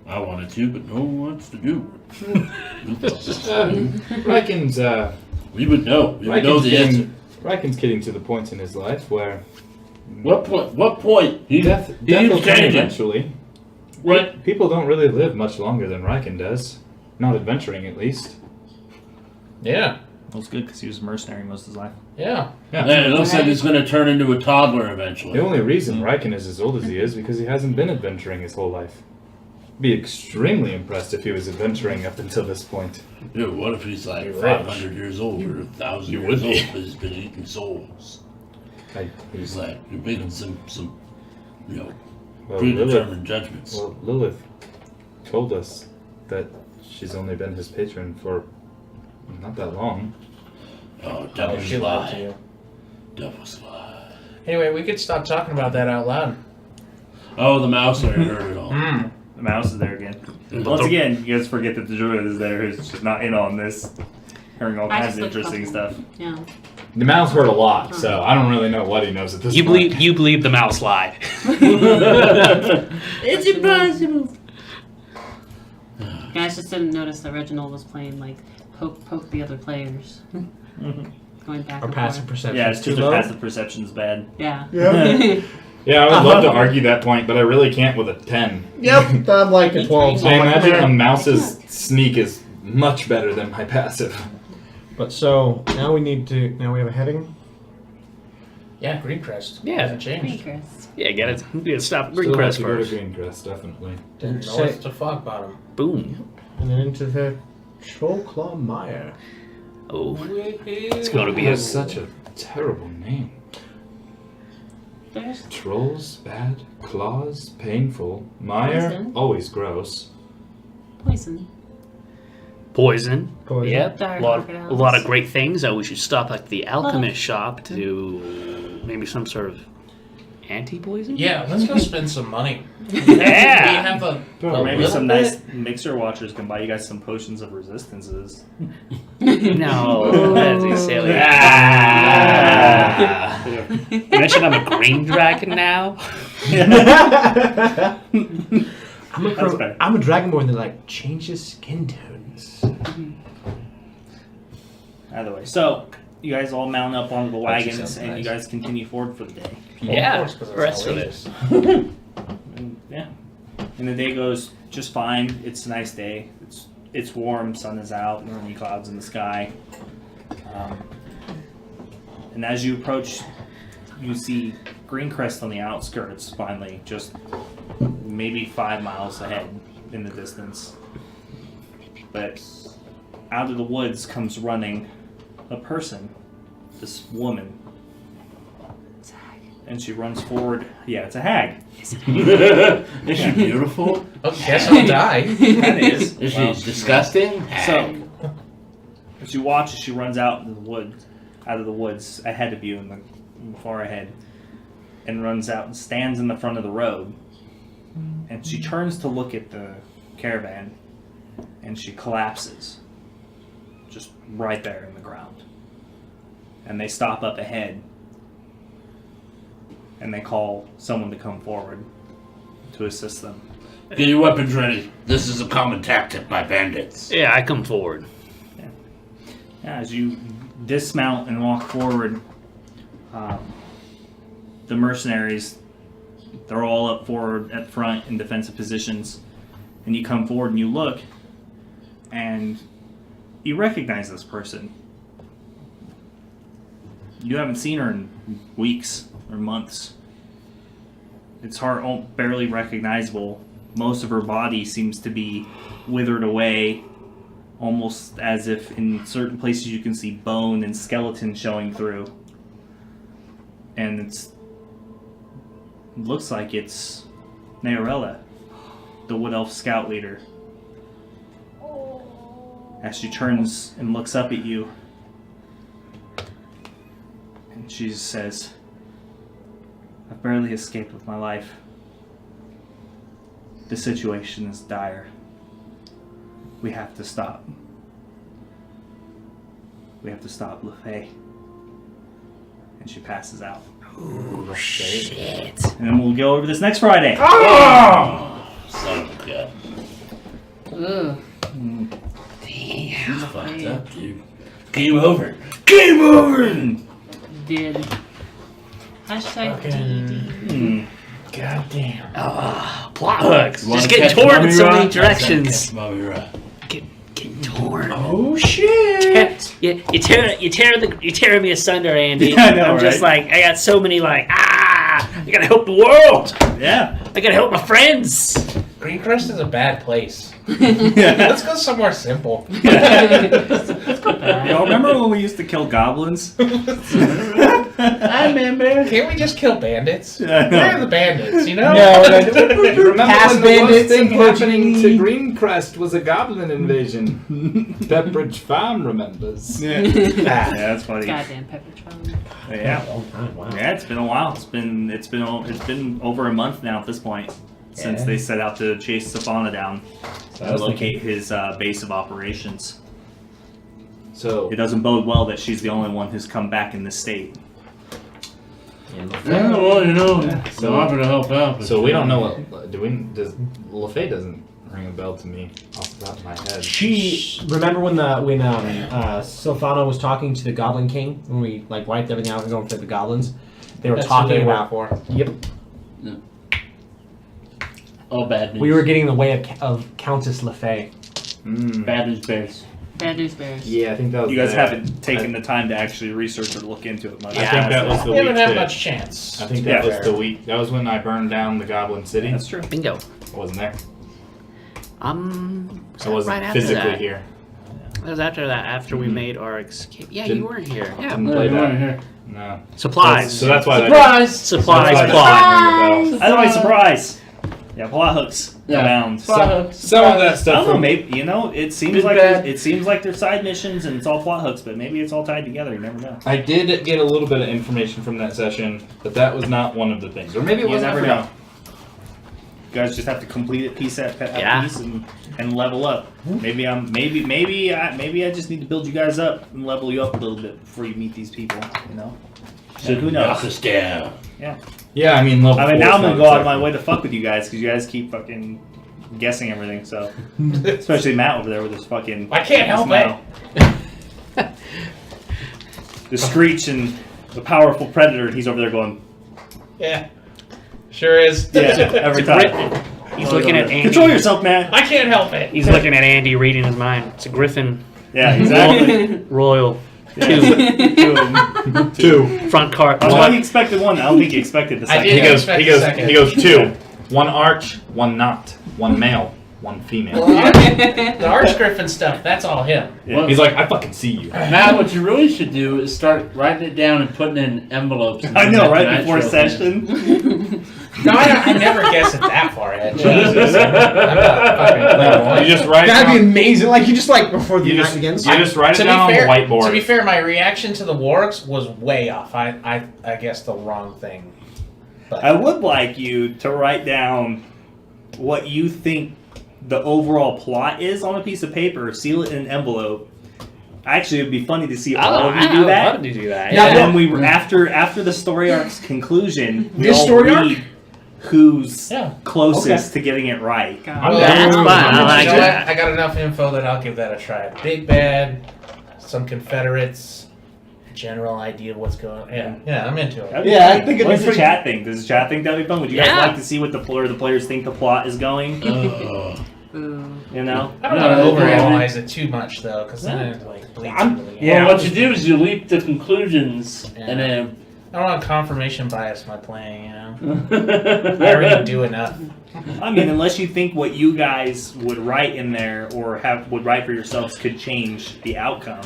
Speaker 7: I wanted to, but no one wants to do it.
Speaker 3: Riken's,
Speaker 7: We would know. We would know the answer.
Speaker 3: Riken's getting to the point in his life where
Speaker 7: What point? What point?
Speaker 3: death
Speaker 7: He
Speaker 3: will come
Speaker 7: changed it.
Speaker 3: eventually.
Speaker 7: What?
Speaker 3: People don't really live much longer than Riken does. Not adventuring, at least.
Speaker 6: Yeah,
Speaker 1: Well, it's good because he was a mercenary most of his life.
Speaker 6: yeah.
Speaker 7: Man, it looks like it's going to turn into a toddler eventually.
Speaker 3: The only reason Riken is as old as he is because he hasn't been adventuring his whole life. Be extremely impressed if he was adventuring up until this point.
Speaker 7: Dude, what if he's like
Speaker 6: You're
Speaker 7: 500 years old or 1,000
Speaker 3: You
Speaker 7: years
Speaker 3: would
Speaker 7: old
Speaker 3: be.
Speaker 7: but he's been eating souls? He's like, you're making some
Speaker 3: Well,
Speaker 7: predetermined judgments.
Speaker 3: Well, Lilith told us that she's only been his patron for not that long.
Speaker 7: Oh,
Speaker 6: Oh,
Speaker 7: devil's
Speaker 6: she lied to
Speaker 7: lie.
Speaker 6: you.
Speaker 7: Devil's lie.
Speaker 6: Anyway, we could stop talking about that out loud.
Speaker 7: Oh, the mouse already heard it all.
Speaker 1: The mouse is there again. Once again, you guys forget that the druid is there, who's just not in on this, hearing all
Speaker 8: I
Speaker 1: kinds
Speaker 8: just
Speaker 1: of
Speaker 8: looked
Speaker 1: interesting
Speaker 8: up.
Speaker 1: stuff.
Speaker 8: Yeah.
Speaker 3: The mouse heard a lot, so I don't really know what he knows at this
Speaker 4: You
Speaker 3: point.
Speaker 4: believe the mouse lied.
Speaker 7: It's impossible.
Speaker 8: Yeah, I just didn't notice that Reginald was playing like poke the other players. Going back
Speaker 10: Our
Speaker 8: and
Speaker 10: passive
Speaker 8: forth.
Speaker 10: perception.
Speaker 1: Yeah, it's
Speaker 10: too
Speaker 1: because their
Speaker 10: low.
Speaker 1: passive perception's bad.
Speaker 8: Yeah.
Speaker 3: Yeah, I would love to argue that point, but I really can't with a 10.
Speaker 10: Yep, I'm like a 12. So
Speaker 3: I
Speaker 10: I'm like,
Speaker 3: imagine
Speaker 10: "Meh."
Speaker 3: a mouse's sneak is much better than my passive.
Speaker 10: But so now we need to. Now we have a heading.
Speaker 6: Yeah, Greencrest.
Speaker 4: Yeah.
Speaker 6: Hasn't changed.
Speaker 8: Greencrest.
Speaker 4: Yeah, get it. We gotta stop
Speaker 3: Still
Speaker 4: Greencrest
Speaker 3: have to go to
Speaker 4: first.
Speaker 3: Greencrest, definitely.
Speaker 6: Then
Speaker 10: Say-
Speaker 6: north to Fogbottom.
Speaker 4: Boom.
Speaker 10: And then into the Trollclaw Mire.
Speaker 4: Oh, it's gonna
Speaker 3: It
Speaker 4: be
Speaker 3: has
Speaker 4: a
Speaker 3: such a terrible name.
Speaker 8: There's
Speaker 3: Trolls, bad. Claws, painful. Mire,
Speaker 8: Poison.
Speaker 3: always gross.
Speaker 8: poison.
Speaker 4: poison.
Speaker 10: Poison.
Speaker 4: Yep.
Speaker 8: Dire
Speaker 4: A lot of
Speaker 8: crocodiles.
Speaker 4: great things. We should stop at the alchemist shop to maybe some sort of anti-poison.
Speaker 6: Yeah, let's go spend some money. We
Speaker 4: Yeah.
Speaker 6: have a
Speaker 1: Or maybe
Speaker 6: little
Speaker 1: some
Speaker 6: bit.
Speaker 1: nice mixer watchers can buy you guys some potions of resistances.
Speaker 4: No, that's silly.
Speaker 1: Ah.
Speaker 4: You mentioned I'm a green dragon now.
Speaker 1: That's better.
Speaker 10: I'm a dragonborn that like changes skin tones.
Speaker 1: Either way, so you guys all mount up onto the
Speaker 3: That
Speaker 1: wagons
Speaker 3: sounds
Speaker 1: and you
Speaker 3: nice.
Speaker 1: guys continue forward for the day.
Speaker 4: Yeah,
Speaker 6: Of course, 'cause it's
Speaker 4: rest of
Speaker 6: all
Speaker 4: it.
Speaker 1: And, yeah, and the day goes just fine. It's a nice day. It's warm. Sun is out. There aren't any clouds in the sky. And as you approach, you see Greencrest on the outskirts. Finally, just maybe 5 miles ahead in the distance. But out of the woods comes running a person, this woman. And she runs forward. Yeah, it's a hag.
Speaker 7: Is she beautiful?
Speaker 6: Oh, guess I'll die.
Speaker 1: That is.
Speaker 7: Is she
Speaker 1: Well,
Speaker 7: disgusting?
Speaker 1: So, as you watch as she runs out of the woods ahead of you, far ahead, and runs out and stands in the front of the road, and she turns to look at the caravan, and she collapses, just right there in the ground. And they stop up ahead, and they call someone to come forward to assist them.
Speaker 7: Get your weapons ready. This is a common tactic by bandits.
Speaker 4: Yeah, I come forward.
Speaker 1: Yeah, as you dismount and walk forward, the mercenaries, they're all up forward at front in defensive positions, and you come forward and you look, and you recognize this person. You haven't seen her in weeks or months. It's barely recognizable. Most of her body seems to be withered away, almost as if in certain places you can see bone and skeleton showing through. And it looks like it's Nairella, the Wood Elf scout leader. As she turns and looks up at you, and she says, "I've barely escaped with my life. The situation is dire. We have to stop. We have to stop LaFay." And she passes out.
Speaker 4: Oh, shit.
Speaker 1: And then we'll go over this next Friday.
Speaker 7: Oh! Son of a gun.
Speaker 8: Ugh.
Speaker 7: She's fucked up, dude. Game over. Game over!
Speaker 8: Did. Hashtag
Speaker 6: Fucking- Goddamn.
Speaker 4: Plot hooks.
Speaker 7: Wanna
Speaker 4: Just get
Speaker 7: catch
Speaker 4: torn in
Speaker 7: Mommy
Speaker 4: so
Speaker 7: Ra?
Speaker 4: many directions.
Speaker 7: Catch Mommy Ra.
Speaker 4: Getting torn.
Speaker 6: Oh shit!
Speaker 4: You tear me asunder, Andy.
Speaker 1: Yeah, I know,
Speaker 4: I'm just
Speaker 1: right?
Speaker 4: like, I got so many I gotta help the world.
Speaker 1: Yeah.
Speaker 4: I gotta help my friends.
Speaker 6: Greencrest is a bad place. Let's go somewhere simple.
Speaker 1: Y'all remember when we used to kill goblins?
Speaker 6: I remember. Can't we just kill bandits?
Speaker 1: Yeah, I know.
Speaker 6: Where are the bandits? You know?
Speaker 3: Remember
Speaker 10: Past
Speaker 3: when the worst
Speaker 10: bandits
Speaker 3: thing
Speaker 10: in
Speaker 3: happening to
Speaker 10: Portuguese.
Speaker 3: Greencrest was a goblin invasion? Pepperidge Farm remembers.
Speaker 1: Yeah, that's funny.
Speaker 8: goddamn pepper trolley.
Speaker 1: Yeah.
Speaker 10: Oh, wow.
Speaker 1: Yeah, it's been a while. It's been over a month now at this point since
Speaker 10: Yeah.
Speaker 1: they set out to chase Safana down
Speaker 10: So I
Speaker 1: and
Speaker 10: was
Speaker 1: locate his base of operations.
Speaker 3: So,
Speaker 1: It doesn't bode well that she's the only one who's come back in this state.
Speaker 7: Yeah, well, you know,
Speaker 3: So-
Speaker 7: I'm happy to help out. But
Speaker 3: so we don't know what LaFay doesn't ring a bell to me off the top of my head.
Speaker 2: She remember when Sylphana was talking to the Goblin King when we like wiped everything out and going for the goblins. They were
Speaker 6: That's
Speaker 2: talking
Speaker 6: who they
Speaker 2: about.
Speaker 6: work for.
Speaker 2: Yep,
Speaker 7: Oh, bad news.
Speaker 2: we were getting in the way of Countess LaFay.
Speaker 3: Mm.
Speaker 7: Bad news bears.
Speaker 8: Bad news bears.
Speaker 3: Yeah, I think that was.
Speaker 1: You guys
Speaker 3: the-
Speaker 1: haven't taken the time to actually research or look into it much.
Speaker 3: I think that was the
Speaker 6: We
Speaker 3: week.
Speaker 6: haven't had
Speaker 3: that-
Speaker 6: much chance.
Speaker 3: I think that
Speaker 1: Yeah.
Speaker 3: was the week. That was when I burned down the Goblin City.
Speaker 1: That's true.
Speaker 4: Bingo.
Speaker 3: I wasn't there.
Speaker 4: Was
Speaker 3: I
Speaker 4: that
Speaker 3: wasn't
Speaker 4: right after
Speaker 3: physically
Speaker 4: that?
Speaker 3: here.
Speaker 4: That was after that. After we made our escape. Yeah,
Speaker 3: Didn't-
Speaker 4: you weren't here. Yeah.
Speaker 3: Didn't
Speaker 5: No,
Speaker 3: play
Speaker 5: you weren't
Speaker 3: that.
Speaker 5: here.
Speaker 3: No.
Speaker 4: Supplies.
Speaker 3: So that's why.
Speaker 5: Surprise!
Speaker 4: Supplies.
Speaker 3: That's
Speaker 4: Plot.
Speaker 3: why that didn't ring a bell.
Speaker 1: Either way, surprise. Yeah, plot hooks abound.
Speaker 5: Plot hooks.
Speaker 3: Some of that
Speaker 1: I don't
Speaker 3: stuff.
Speaker 1: know.
Speaker 3: From,
Speaker 1: Maybe it seems
Speaker 5: Good,
Speaker 1: like
Speaker 5: bad.
Speaker 1: it seems like they're side missions and it's all plot hooks, but maybe it's all tied together. You never know.
Speaker 3: I did get a little bit of information from that session, but that was not one of the things. Or maybe it
Speaker 1: You
Speaker 3: was. I
Speaker 1: never
Speaker 3: forgot.
Speaker 1: know. You guys just have to complete it piece at
Speaker 4: Yeah.
Speaker 1: piece and level up. Maybe I just need to build you guys up and level you up a little bit before you meet these people. You know. So who knows?
Speaker 7: Knock us down.
Speaker 3: Yeah, I mean, level
Speaker 1: I mean,
Speaker 3: 4
Speaker 1: now
Speaker 3: is
Speaker 1: I'm gonna
Speaker 3: not
Speaker 1: go out of
Speaker 3: exactly-
Speaker 1: my way to fuck with you guys because you guys keep fucking guessing everything. So, especially Matt over there with his fucking.
Speaker 6: I can't help
Speaker 1: smile. The Screech and the powerful Predator. He's over there going.
Speaker 6: Yeah. Sure is.
Speaker 1: Yeah, every time.
Speaker 4: He's looking at Andy.
Speaker 1: Control yourself, man.
Speaker 6: I can't help it.
Speaker 4: He's looking at Andy, reading his mind. It's a Griffin
Speaker 1: Yeah, exactly.
Speaker 4: Royal.
Speaker 1: Yeah.
Speaker 4: Two.
Speaker 1: Two of them.
Speaker 3: Two.
Speaker 4: Front cart.
Speaker 1: I thought he expected one. I don't think he expected the
Speaker 6: I
Speaker 1: second.
Speaker 6: did.
Speaker 3: He goes.
Speaker 6: expect
Speaker 3: He
Speaker 6: a
Speaker 3: goes.
Speaker 6: second.
Speaker 3: He goes 2. One arch, one not, one male, one female.
Speaker 6: The Arch Griffin stuff, that's all him.
Speaker 1: Yeah.
Speaker 3: He's like, I fucking see you.
Speaker 5: Now, what you really should do is start writing it down and putting it in envelopes. And
Speaker 1: I know, right
Speaker 5: tonight's
Speaker 1: before
Speaker 5: show.
Speaker 1: session.
Speaker 6: No, I never guess it that far ahead. Jesus. I'm not fucking clever.
Speaker 3: You just write.
Speaker 2: That'd
Speaker 3: it
Speaker 2: be
Speaker 3: down.
Speaker 2: amazing. Like you just like before the
Speaker 3: You
Speaker 2: night
Speaker 3: just,
Speaker 2: begins.
Speaker 3: you just write it
Speaker 6: To be
Speaker 3: down
Speaker 6: fair,
Speaker 3: on the whiteboard.
Speaker 6: to be fair, my reaction to the wargs was way off. I guessed the wrong thing. But
Speaker 1: I would like you to write down what you think the overall plot is on a piece of paper, seal it in an envelope. Actually, it'd be funny to see all of you do that.
Speaker 4: I would love to do that.
Speaker 2: Yeah,
Speaker 1: And then we after the story arc's conclusion, we
Speaker 2: This
Speaker 1: all
Speaker 2: story arc?
Speaker 1: read who's
Speaker 6: Yeah.
Speaker 1: closest to getting it right.
Speaker 6: Well,
Speaker 4: That's fun. I
Speaker 6: you know
Speaker 4: like
Speaker 6: what?
Speaker 4: that.
Speaker 6: I got enough info that I'll give that a try. Big Bad, some Confederates, general idea of what's going on. Yeah, I'm into it.
Speaker 1: That'd be
Speaker 2: Yeah, I
Speaker 1: fun.
Speaker 2: think it'd
Speaker 1: What
Speaker 2: be
Speaker 1: does the
Speaker 2: pretty-
Speaker 1: chat think? Does the chat think that'd be fun? Would you guys
Speaker 4: Yeah.
Speaker 1: like to see what the players think the plot is going?
Speaker 8: Ooh.
Speaker 1: You know?
Speaker 6: I don't
Speaker 5: No,
Speaker 6: want to
Speaker 5: no,
Speaker 6: overanalyze it too much though, because then it like bleeds
Speaker 1: I'm-
Speaker 6: into the end.
Speaker 1: Yeah.
Speaker 5: Well, what you do is you leap the conclusions,
Speaker 6: Yeah.
Speaker 5: and then.
Speaker 6: I don't want confirmation bias my playing, you know. I already do enough.
Speaker 1: I mean, unless you think what you guys would write in there or would write for yourselves could change the outcome,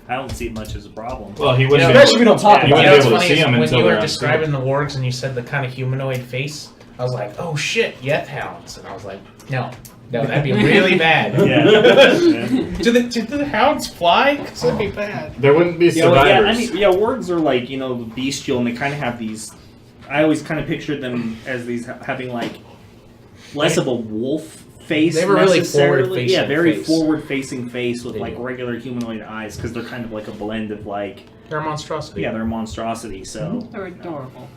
Speaker 1: I don't see it much as a problem.
Speaker 3: Well, he
Speaker 6: You
Speaker 3: wouldn't.
Speaker 6: know,
Speaker 3: be able
Speaker 2: Especially if we
Speaker 3: to-
Speaker 2: don't talk
Speaker 3: You
Speaker 2: about
Speaker 3: wouldn't
Speaker 6: You know
Speaker 3: be
Speaker 6: what's
Speaker 3: able to
Speaker 6: funny
Speaker 3: see
Speaker 6: is
Speaker 3: him
Speaker 6: when
Speaker 3: until
Speaker 6: you were
Speaker 3: they're on
Speaker 6: describing the wargs and you said the kind of humanoid face, I was like, oh shit, Yeth Hounds. And I was like, no, that'd be really bad.
Speaker 1: Yeah. Yeah.
Speaker 6: Do the hounds fly? Because that'd be bad.
Speaker 3: There wouldn't be
Speaker 1: Yeah, well,
Speaker 3: survivors.
Speaker 1: wargs are like, bestial, and they kind of have these. I always kind of pictured them as these having like less of a wolf face.
Speaker 6: They were really
Speaker 1: necessarily.
Speaker 6: forward-facing
Speaker 1: Yeah, very
Speaker 6: face.
Speaker 1: forward-facing face with
Speaker 6: They
Speaker 1: like
Speaker 6: do.
Speaker 1: regular humanoid eyes because they're kind of like a blend of like
Speaker 6: They're a monstrosity.
Speaker 1: they're a monstrosity. So
Speaker 8: They're adorable.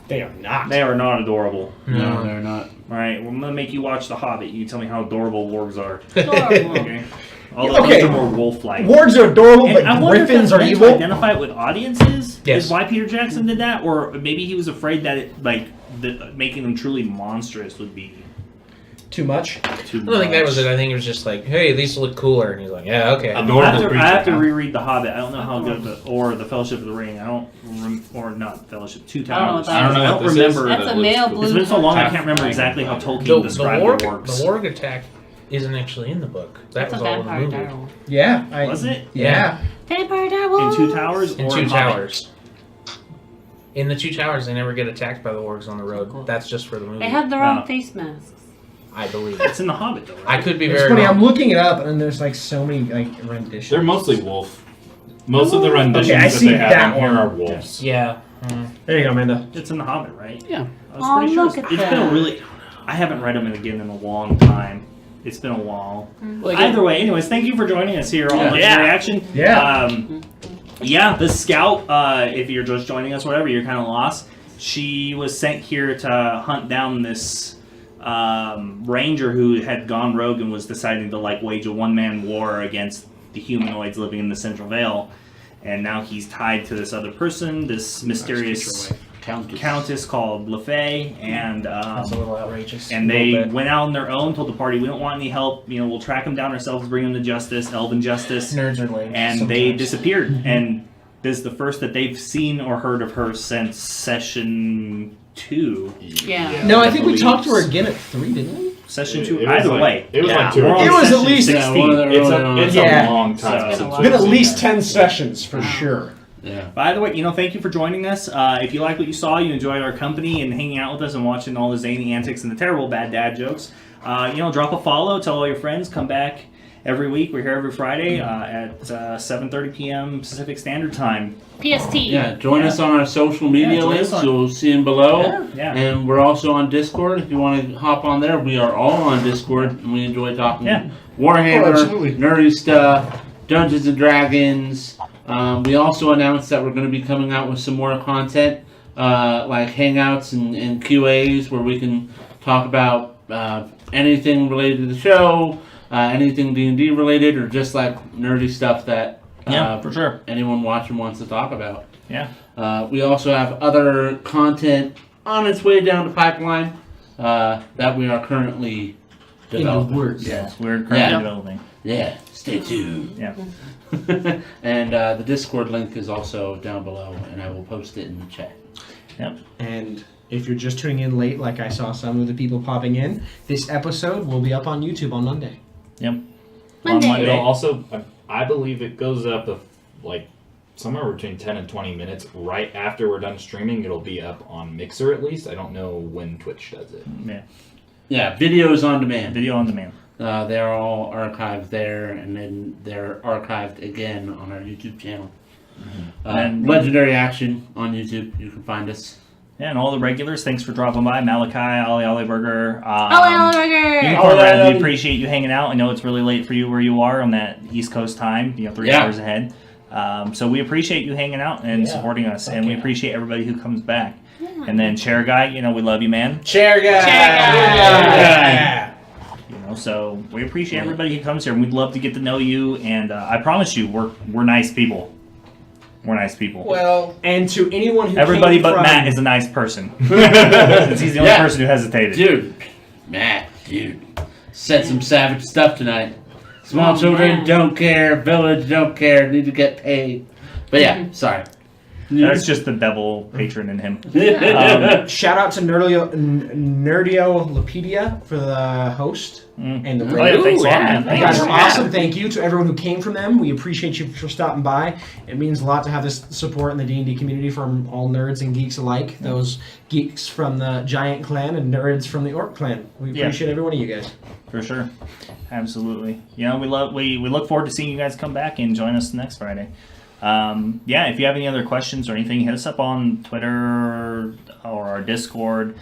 Speaker 6: They are not.
Speaker 1: they are not adorable.
Speaker 6: No.
Speaker 5: they're not.
Speaker 1: All right, well, I'm gonna make you watch The Hobbit. You tell me how adorable wargs are.
Speaker 8: Adorable.
Speaker 1: Okay. Although
Speaker 2: Okay.
Speaker 1: those are more wolf-like.
Speaker 2: Wargs are adorable,
Speaker 1: And
Speaker 2: but
Speaker 1: I wonder if
Speaker 2: griffins
Speaker 1: that's
Speaker 2: are
Speaker 1: meant to
Speaker 2: evil.
Speaker 1: identify it with audiences.
Speaker 6: Yes.
Speaker 1: Is why Peter Jackson did that, or maybe he was afraid that making them truly monstrous would be
Speaker 2: Too much.
Speaker 1: too
Speaker 6: I don't think that was it. I think it was just like, hey, these look cooler. And he's like, yeah, okay.
Speaker 3: Adorable
Speaker 1: I have to
Speaker 3: creature, huh?
Speaker 1: reread The Hobbit. I don't know how good or The Fellowship of the Ring. I don't or not Fellowship. Two
Speaker 8: I don't know
Speaker 1: Towers.
Speaker 8: what that
Speaker 3: I don't know
Speaker 1: I
Speaker 3: what
Speaker 1: don't
Speaker 3: this
Speaker 1: remember.
Speaker 3: is.
Speaker 8: That's
Speaker 3: but
Speaker 8: a
Speaker 3: it looks
Speaker 8: male
Speaker 3: cool.
Speaker 8: blue.
Speaker 1: It's been so long I
Speaker 8: Half
Speaker 1: can't remember
Speaker 8: ring.
Speaker 1: exactly how Tolkien
Speaker 6: The
Speaker 1: described
Speaker 6: warg,
Speaker 1: the wargs.
Speaker 6: the warg attack isn't actually in the book. That
Speaker 8: That's
Speaker 6: was
Speaker 8: a
Speaker 6: all in the
Speaker 8: vampire
Speaker 6: movie.
Speaker 8: direwolf.
Speaker 2: Yeah.
Speaker 1: Was it
Speaker 2: Yeah.
Speaker 8: Vampire direwolf.
Speaker 1: in Two Towers
Speaker 6: In
Speaker 1: or
Speaker 6: Two
Speaker 1: in Hobbit?
Speaker 6: Towers. In the Two Towers, they never get attacked by the wargs on the road.
Speaker 8: Cool.
Speaker 6: That's just for the movie.
Speaker 8: They have their own
Speaker 1: Oh.
Speaker 8: face masks.
Speaker 6: I believe.
Speaker 1: It's in The Hobbit though,
Speaker 6: I
Speaker 1: right?
Speaker 6: could be
Speaker 2: It's
Speaker 6: very
Speaker 2: funny.
Speaker 6: wrong.
Speaker 2: I'm looking it up, and there's like so many like renditions.
Speaker 3: They're mostly wolf. Most of the renditions
Speaker 2: Okay, I
Speaker 3: that
Speaker 2: see
Speaker 3: they have
Speaker 2: that
Speaker 3: in here
Speaker 2: one.
Speaker 3: are wolves.
Speaker 6: Yeah.
Speaker 2: There you go, Amanda.
Speaker 1: It's in The Hobbit, right?
Speaker 4: Yeah.
Speaker 1: I was
Speaker 8: Oh,
Speaker 1: pretty sure
Speaker 8: look
Speaker 1: it's
Speaker 8: at
Speaker 1: been a
Speaker 8: that.
Speaker 1: really. I haven't read them again in a long time. It's been a while. Either way, anyways, thank you for joining us here on
Speaker 5: Yeah.
Speaker 1: Legendary Action.
Speaker 2: Yeah.
Speaker 1: Yeah, the scout, if you're just joining us, whatever, you're kind of lost. She was sent here to hunt down this ranger who had gone rogue and was deciding to like wage a one-man war against the humanoids living in the Central Vale. And now he's tied to this other person, this mysterious countess called LaFay, and
Speaker 2: That's a little outrageous.
Speaker 1: and they went out on their own, told the party we don't want any help. We'll track them down ourselves, bring them to justice, elven justice.
Speaker 2: Nerds are lame.
Speaker 1: And
Speaker 2: sometimes.
Speaker 1: they disappeared. And this is the first that they've seen or heard of her since session 2.
Speaker 8: Yeah.
Speaker 2: No, I think we talked to her again at 3, didn't we?
Speaker 1: Session 2.
Speaker 3: It was
Speaker 1: Either
Speaker 3: like-
Speaker 1: way.
Speaker 3: it was
Speaker 1: yeah,
Speaker 3: like 2
Speaker 1: we're on
Speaker 2: It was at
Speaker 1: session
Speaker 2: least-
Speaker 1: 16.
Speaker 3: It's
Speaker 2: Yeah.
Speaker 3: a long time
Speaker 1: So-
Speaker 3: since
Speaker 2: It's been at
Speaker 3: we've
Speaker 2: least
Speaker 3: seen
Speaker 2: 10 sessions for sure.
Speaker 7: Yeah.
Speaker 1: By the way, thank you for joining us. If you like what you saw, you enjoyed our company and hanging out with us and watching all the zany antics and the terrible bad dad jokes, drop a follow, tell all your friends, come back every week. We're here every Friday at 7:30 p.m. Pacific Standard Time.
Speaker 8: PST.
Speaker 5: Yeah, join us on our social media
Speaker 1: join
Speaker 5: links.
Speaker 1: us on-
Speaker 5: You'll see them below.
Speaker 1: Yeah.
Speaker 5: And we're also on Discord. If you want to hop on there, we are all on Discord, and we enjoy talking
Speaker 1: Yeah.
Speaker 5: Warhammer,
Speaker 2: absolutely.
Speaker 5: nerdy stuff, Dungeons and Dragons. We also announced that we're going to be coming out with some more content, like hangouts and QAs, where we can talk about anything related to the show, anything D&D related, or just like nerdy stuff that
Speaker 1: For sure.
Speaker 5: anyone watching wants to talk about.
Speaker 1: Yeah.
Speaker 5: We also have other content on its way down the pipeline that we are currently developing.
Speaker 1: Yes, we're currently
Speaker 5: Yeah.
Speaker 1: developing.
Speaker 5: Yeah, stay tuned.
Speaker 1: Yeah.
Speaker 5: And the Discord link is also down below, and I will post it in the chat.
Speaker 1: Yep.
Speaker 2: And if you're just tuning in late, like I saw some of the people popping in, this episode will be up on YouTube on Monday.
Speaker 1: Yep.
Speaker 8: Monday.
Speaker 1: On
Speaker 3: It'll also, I believe it goes up somewhere between 10 and 20 minutes right after we're done streaming. It'll be up on Mixer at least. I don't know when Twitch does it.
Speaker 1: Yeah.
Speaker 5: Yeah, videos on demand.
Speaker 1: Video on demand.
Speaker 5: They're all archived there, and then they're archived again on our YouTube channel.
Speaker 1: And-
Speaker 5: Legendary Action on YouTube. You can find us.
Speaker 1: Yeah, and all the regulars, thanks for dropping by. Malachi, Ollie Burger.
Speaker 8: Burger.
Speaker 1: Unicorn Red, we appreciate you hanging out. I know it's really late for you where you are on that East Coast time, 3
Speaker 5: Yeah.
Speaker 1: hours ahead. So we appreciate you hanging out and supporting us, and we appreciate everybody who comes back. And then Chair Guy, we love you, man.
Speaker 2: Chair guy!
Speaker 1: So we appreciate everybody who comes here, and we'd love to get to know you. And I promise you, we're nice people. We're nice people.
Speaker 2: Well, and to anyone who
Speaker 1: Everybody
Speaker 2: came
Speaker 1: but
Speaker 2: from...
Speaker 1: Matt is a nice person. Since he's the only person who hesitated.
Speaker 5: Dude, Matt, said some savage stuff tonight. Small children don't care, village don't care, need to get paid. But yeah, sorry.
Speaker 1: That's just the devil patron in him.
Speaker 2: Shout out to Nerdiopedia for the host and the
Speaker 1: Oh, yeah, thanks a lot, man.
Speaker 2: You guys are
Speaker 1: Thanks.
Speaker 2: awesome. Thank you to everyone who came from them. We appreciate you for stopping by. It means a lot to have this support in the D&D community from all nerds and geeks alike. Those geeks from the Giant Clan and nerds from the Orc Clan. We appreciate every one of you guys.
Speaker 1: For sure. Absolutely. We look forward to seeing you guys come back and join us next Friday. If you have any other questions or anything, hit us up on Twitter or our Discord.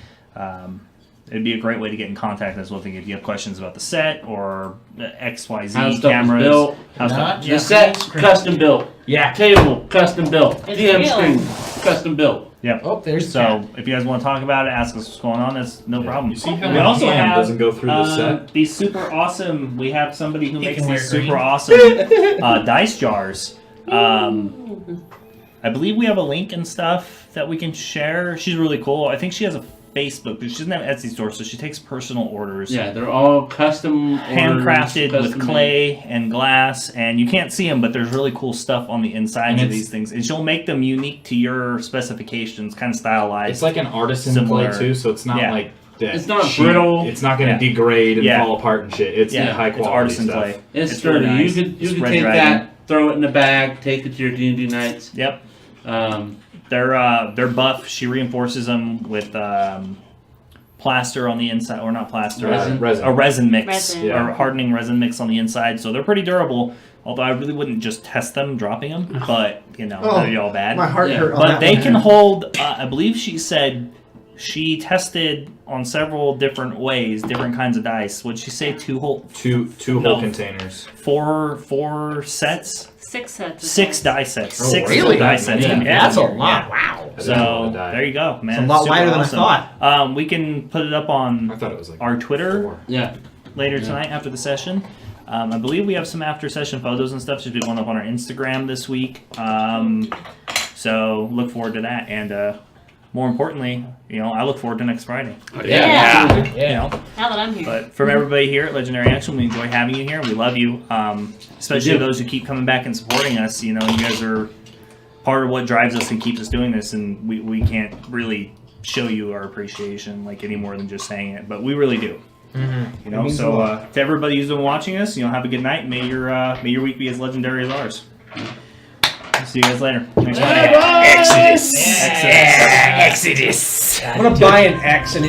Speaker 1: It'd be a great way to get in contact with us if you have questions about the set or the XYZ
Speaker 5: How stuff
Speaker 1: cameras.
Speaker 5: is built. The set's custom built.
Speaker 2: Yeah.
Speaker 5: Table, custom built.
Speaker 8: It's
Speaker 5: DM
Speaker 8: real.
Speaker 5: screen, custom built.
Speaker 1: Yep.
Speaker 2: Oh, there's
Speaker 1: So if you guys want to talk about it, ask us what's going on. That's no problem.
Speaker 3: You see how
Speaker 1: we
Speaker 3: my
Speaker 1: also
Speaker 3: hand
Speaker 1: have
Speaker 3: doesn't go through the set?
Speaker 1: these super awesome. We have somebody who makes
Speaker 2: can wear
Speaker 1: these super
Speaker 2: green.
Speaker 1: awesome dice jars. I believe we have a link and stuff that we can share. She's really cool. I think she has a Facebook, but she doesn't have an Etsy store, so she takes personal orders.
Speaker 5: Yeah, they're all custom
Speaker 1: Handcrafted
Speaker 5: orders,
Speaker 1: with
Speaker 5: custom
Speaker 1: clay and glass, and you can't see them, but there's really cool stuff on the insides of these things, and she'll make them unique to your specifications, kind of stylized.
Speaker 3: It's like an artisan
Speaker 1: Similar.
Speaker 3: clay too, so it's not like that.
Speaker 5: It's not
Speaker 3: cheap.
Speaker 5: brittle.
Speaker 3: It's not going to
Speaker 1: Yeah.
Speaker 3: degrade and
Speaker 1: Yeah.
Speaker 3: fall apart and shit. It's high
Speaker 1: it's
Speaker 3: quality
Speaker 1: artisan
Speaker 3: stuff.
Speaker 1: clay.
Speaker 5: It's
Speaker 1: It's
Speaker 5: sturdy.
Speaker 1: really nice.
Speaker 5: You could
Speaker 1: It's
Speaker 5: take
Speaker 1: Red
Speaker 5: that,
Speaker 1: Dragon.
Speaker 5: throw it in a bag, take it to your D&D nights.
Speaker 1: Yep.
Speaker 5: Um,
Speaker 1: They're buff. She reinforces them with plaster on the inside, or not plaster,
Speaker 3: Resin.
Speaker 1: a resin mix,
Speaker 8: Resin.
Speaker 3: Yeah.
Speaker 1: or hardening resin mix on the inside. So they're pretty durable. Although I really wouldn't just test them dropping them, but they're all bad.
Speaker 2: My heart hurt. on
Speaker 1: But
Speaker 2: that
Speaker 1: they
Speaker 2: one.
Speaker 1: can hold. I believe she said she tested on several different ways, different kinds of dice. Would she say two whole
Speaker 3: Two whole containers.
Speaker 1: four sets?
Speaker 8: 6 sets.
Speaker 1: 6 die sets.
Speaker 2: Oh,
Speaker 1: 6
Speaker 2: really?
Speaker 1: die sets.
Speaker 5: Yeah.
Speaker 2: Yeah, that's a lot.
Speaker 1: Yeah.
Speaker 2: Wow.
Speaker 3: I didn't know
Speaker 1: So
Speaker 3: the die.
Speaker 1: there you go, man.
Speaker 2: It's a lot
Speaker 1: Super
Speaker 2: lighter than I
Speaker 1: awesome.
Speaker 2: thought.
Speaker 1: We can put it up
Speaker 3: I
Speaker 1: on
Speaker 3: thought it was like
Speaker 1: our Twitter
Speaker 3: 4.
Speaker 5: yeah.
Speaker 1: later tonight after the session. I believe we have some after session photos and stuff. Should be going up on our Instagram this week. So look forward to that. And more importantly, I look forward to next Friday.
Speaker 8: Yeah.
Speaker 1: You know,
Speaker 8: Now that I'm here.
Speaker 1: but from everybody here at Legendary Action, we enjoy having you here. We love you, especially those who keep coming back and supporting us. You guys are part of what drives us and keeps us doing this, and we can't really show you our appreciation like any more than just saying it, but we really do.
Speaker 6: Mm-hmm.
Speaker 1: So to everybody who's been watching us, have a good night. May your week be as legendary as ours. See you guys later. Next Friday.
Speaker 4: Exodus.
Speaker 1: Exodus.
Speaker 4: Exodus.
Speaker 10: I'm gonna buy an X and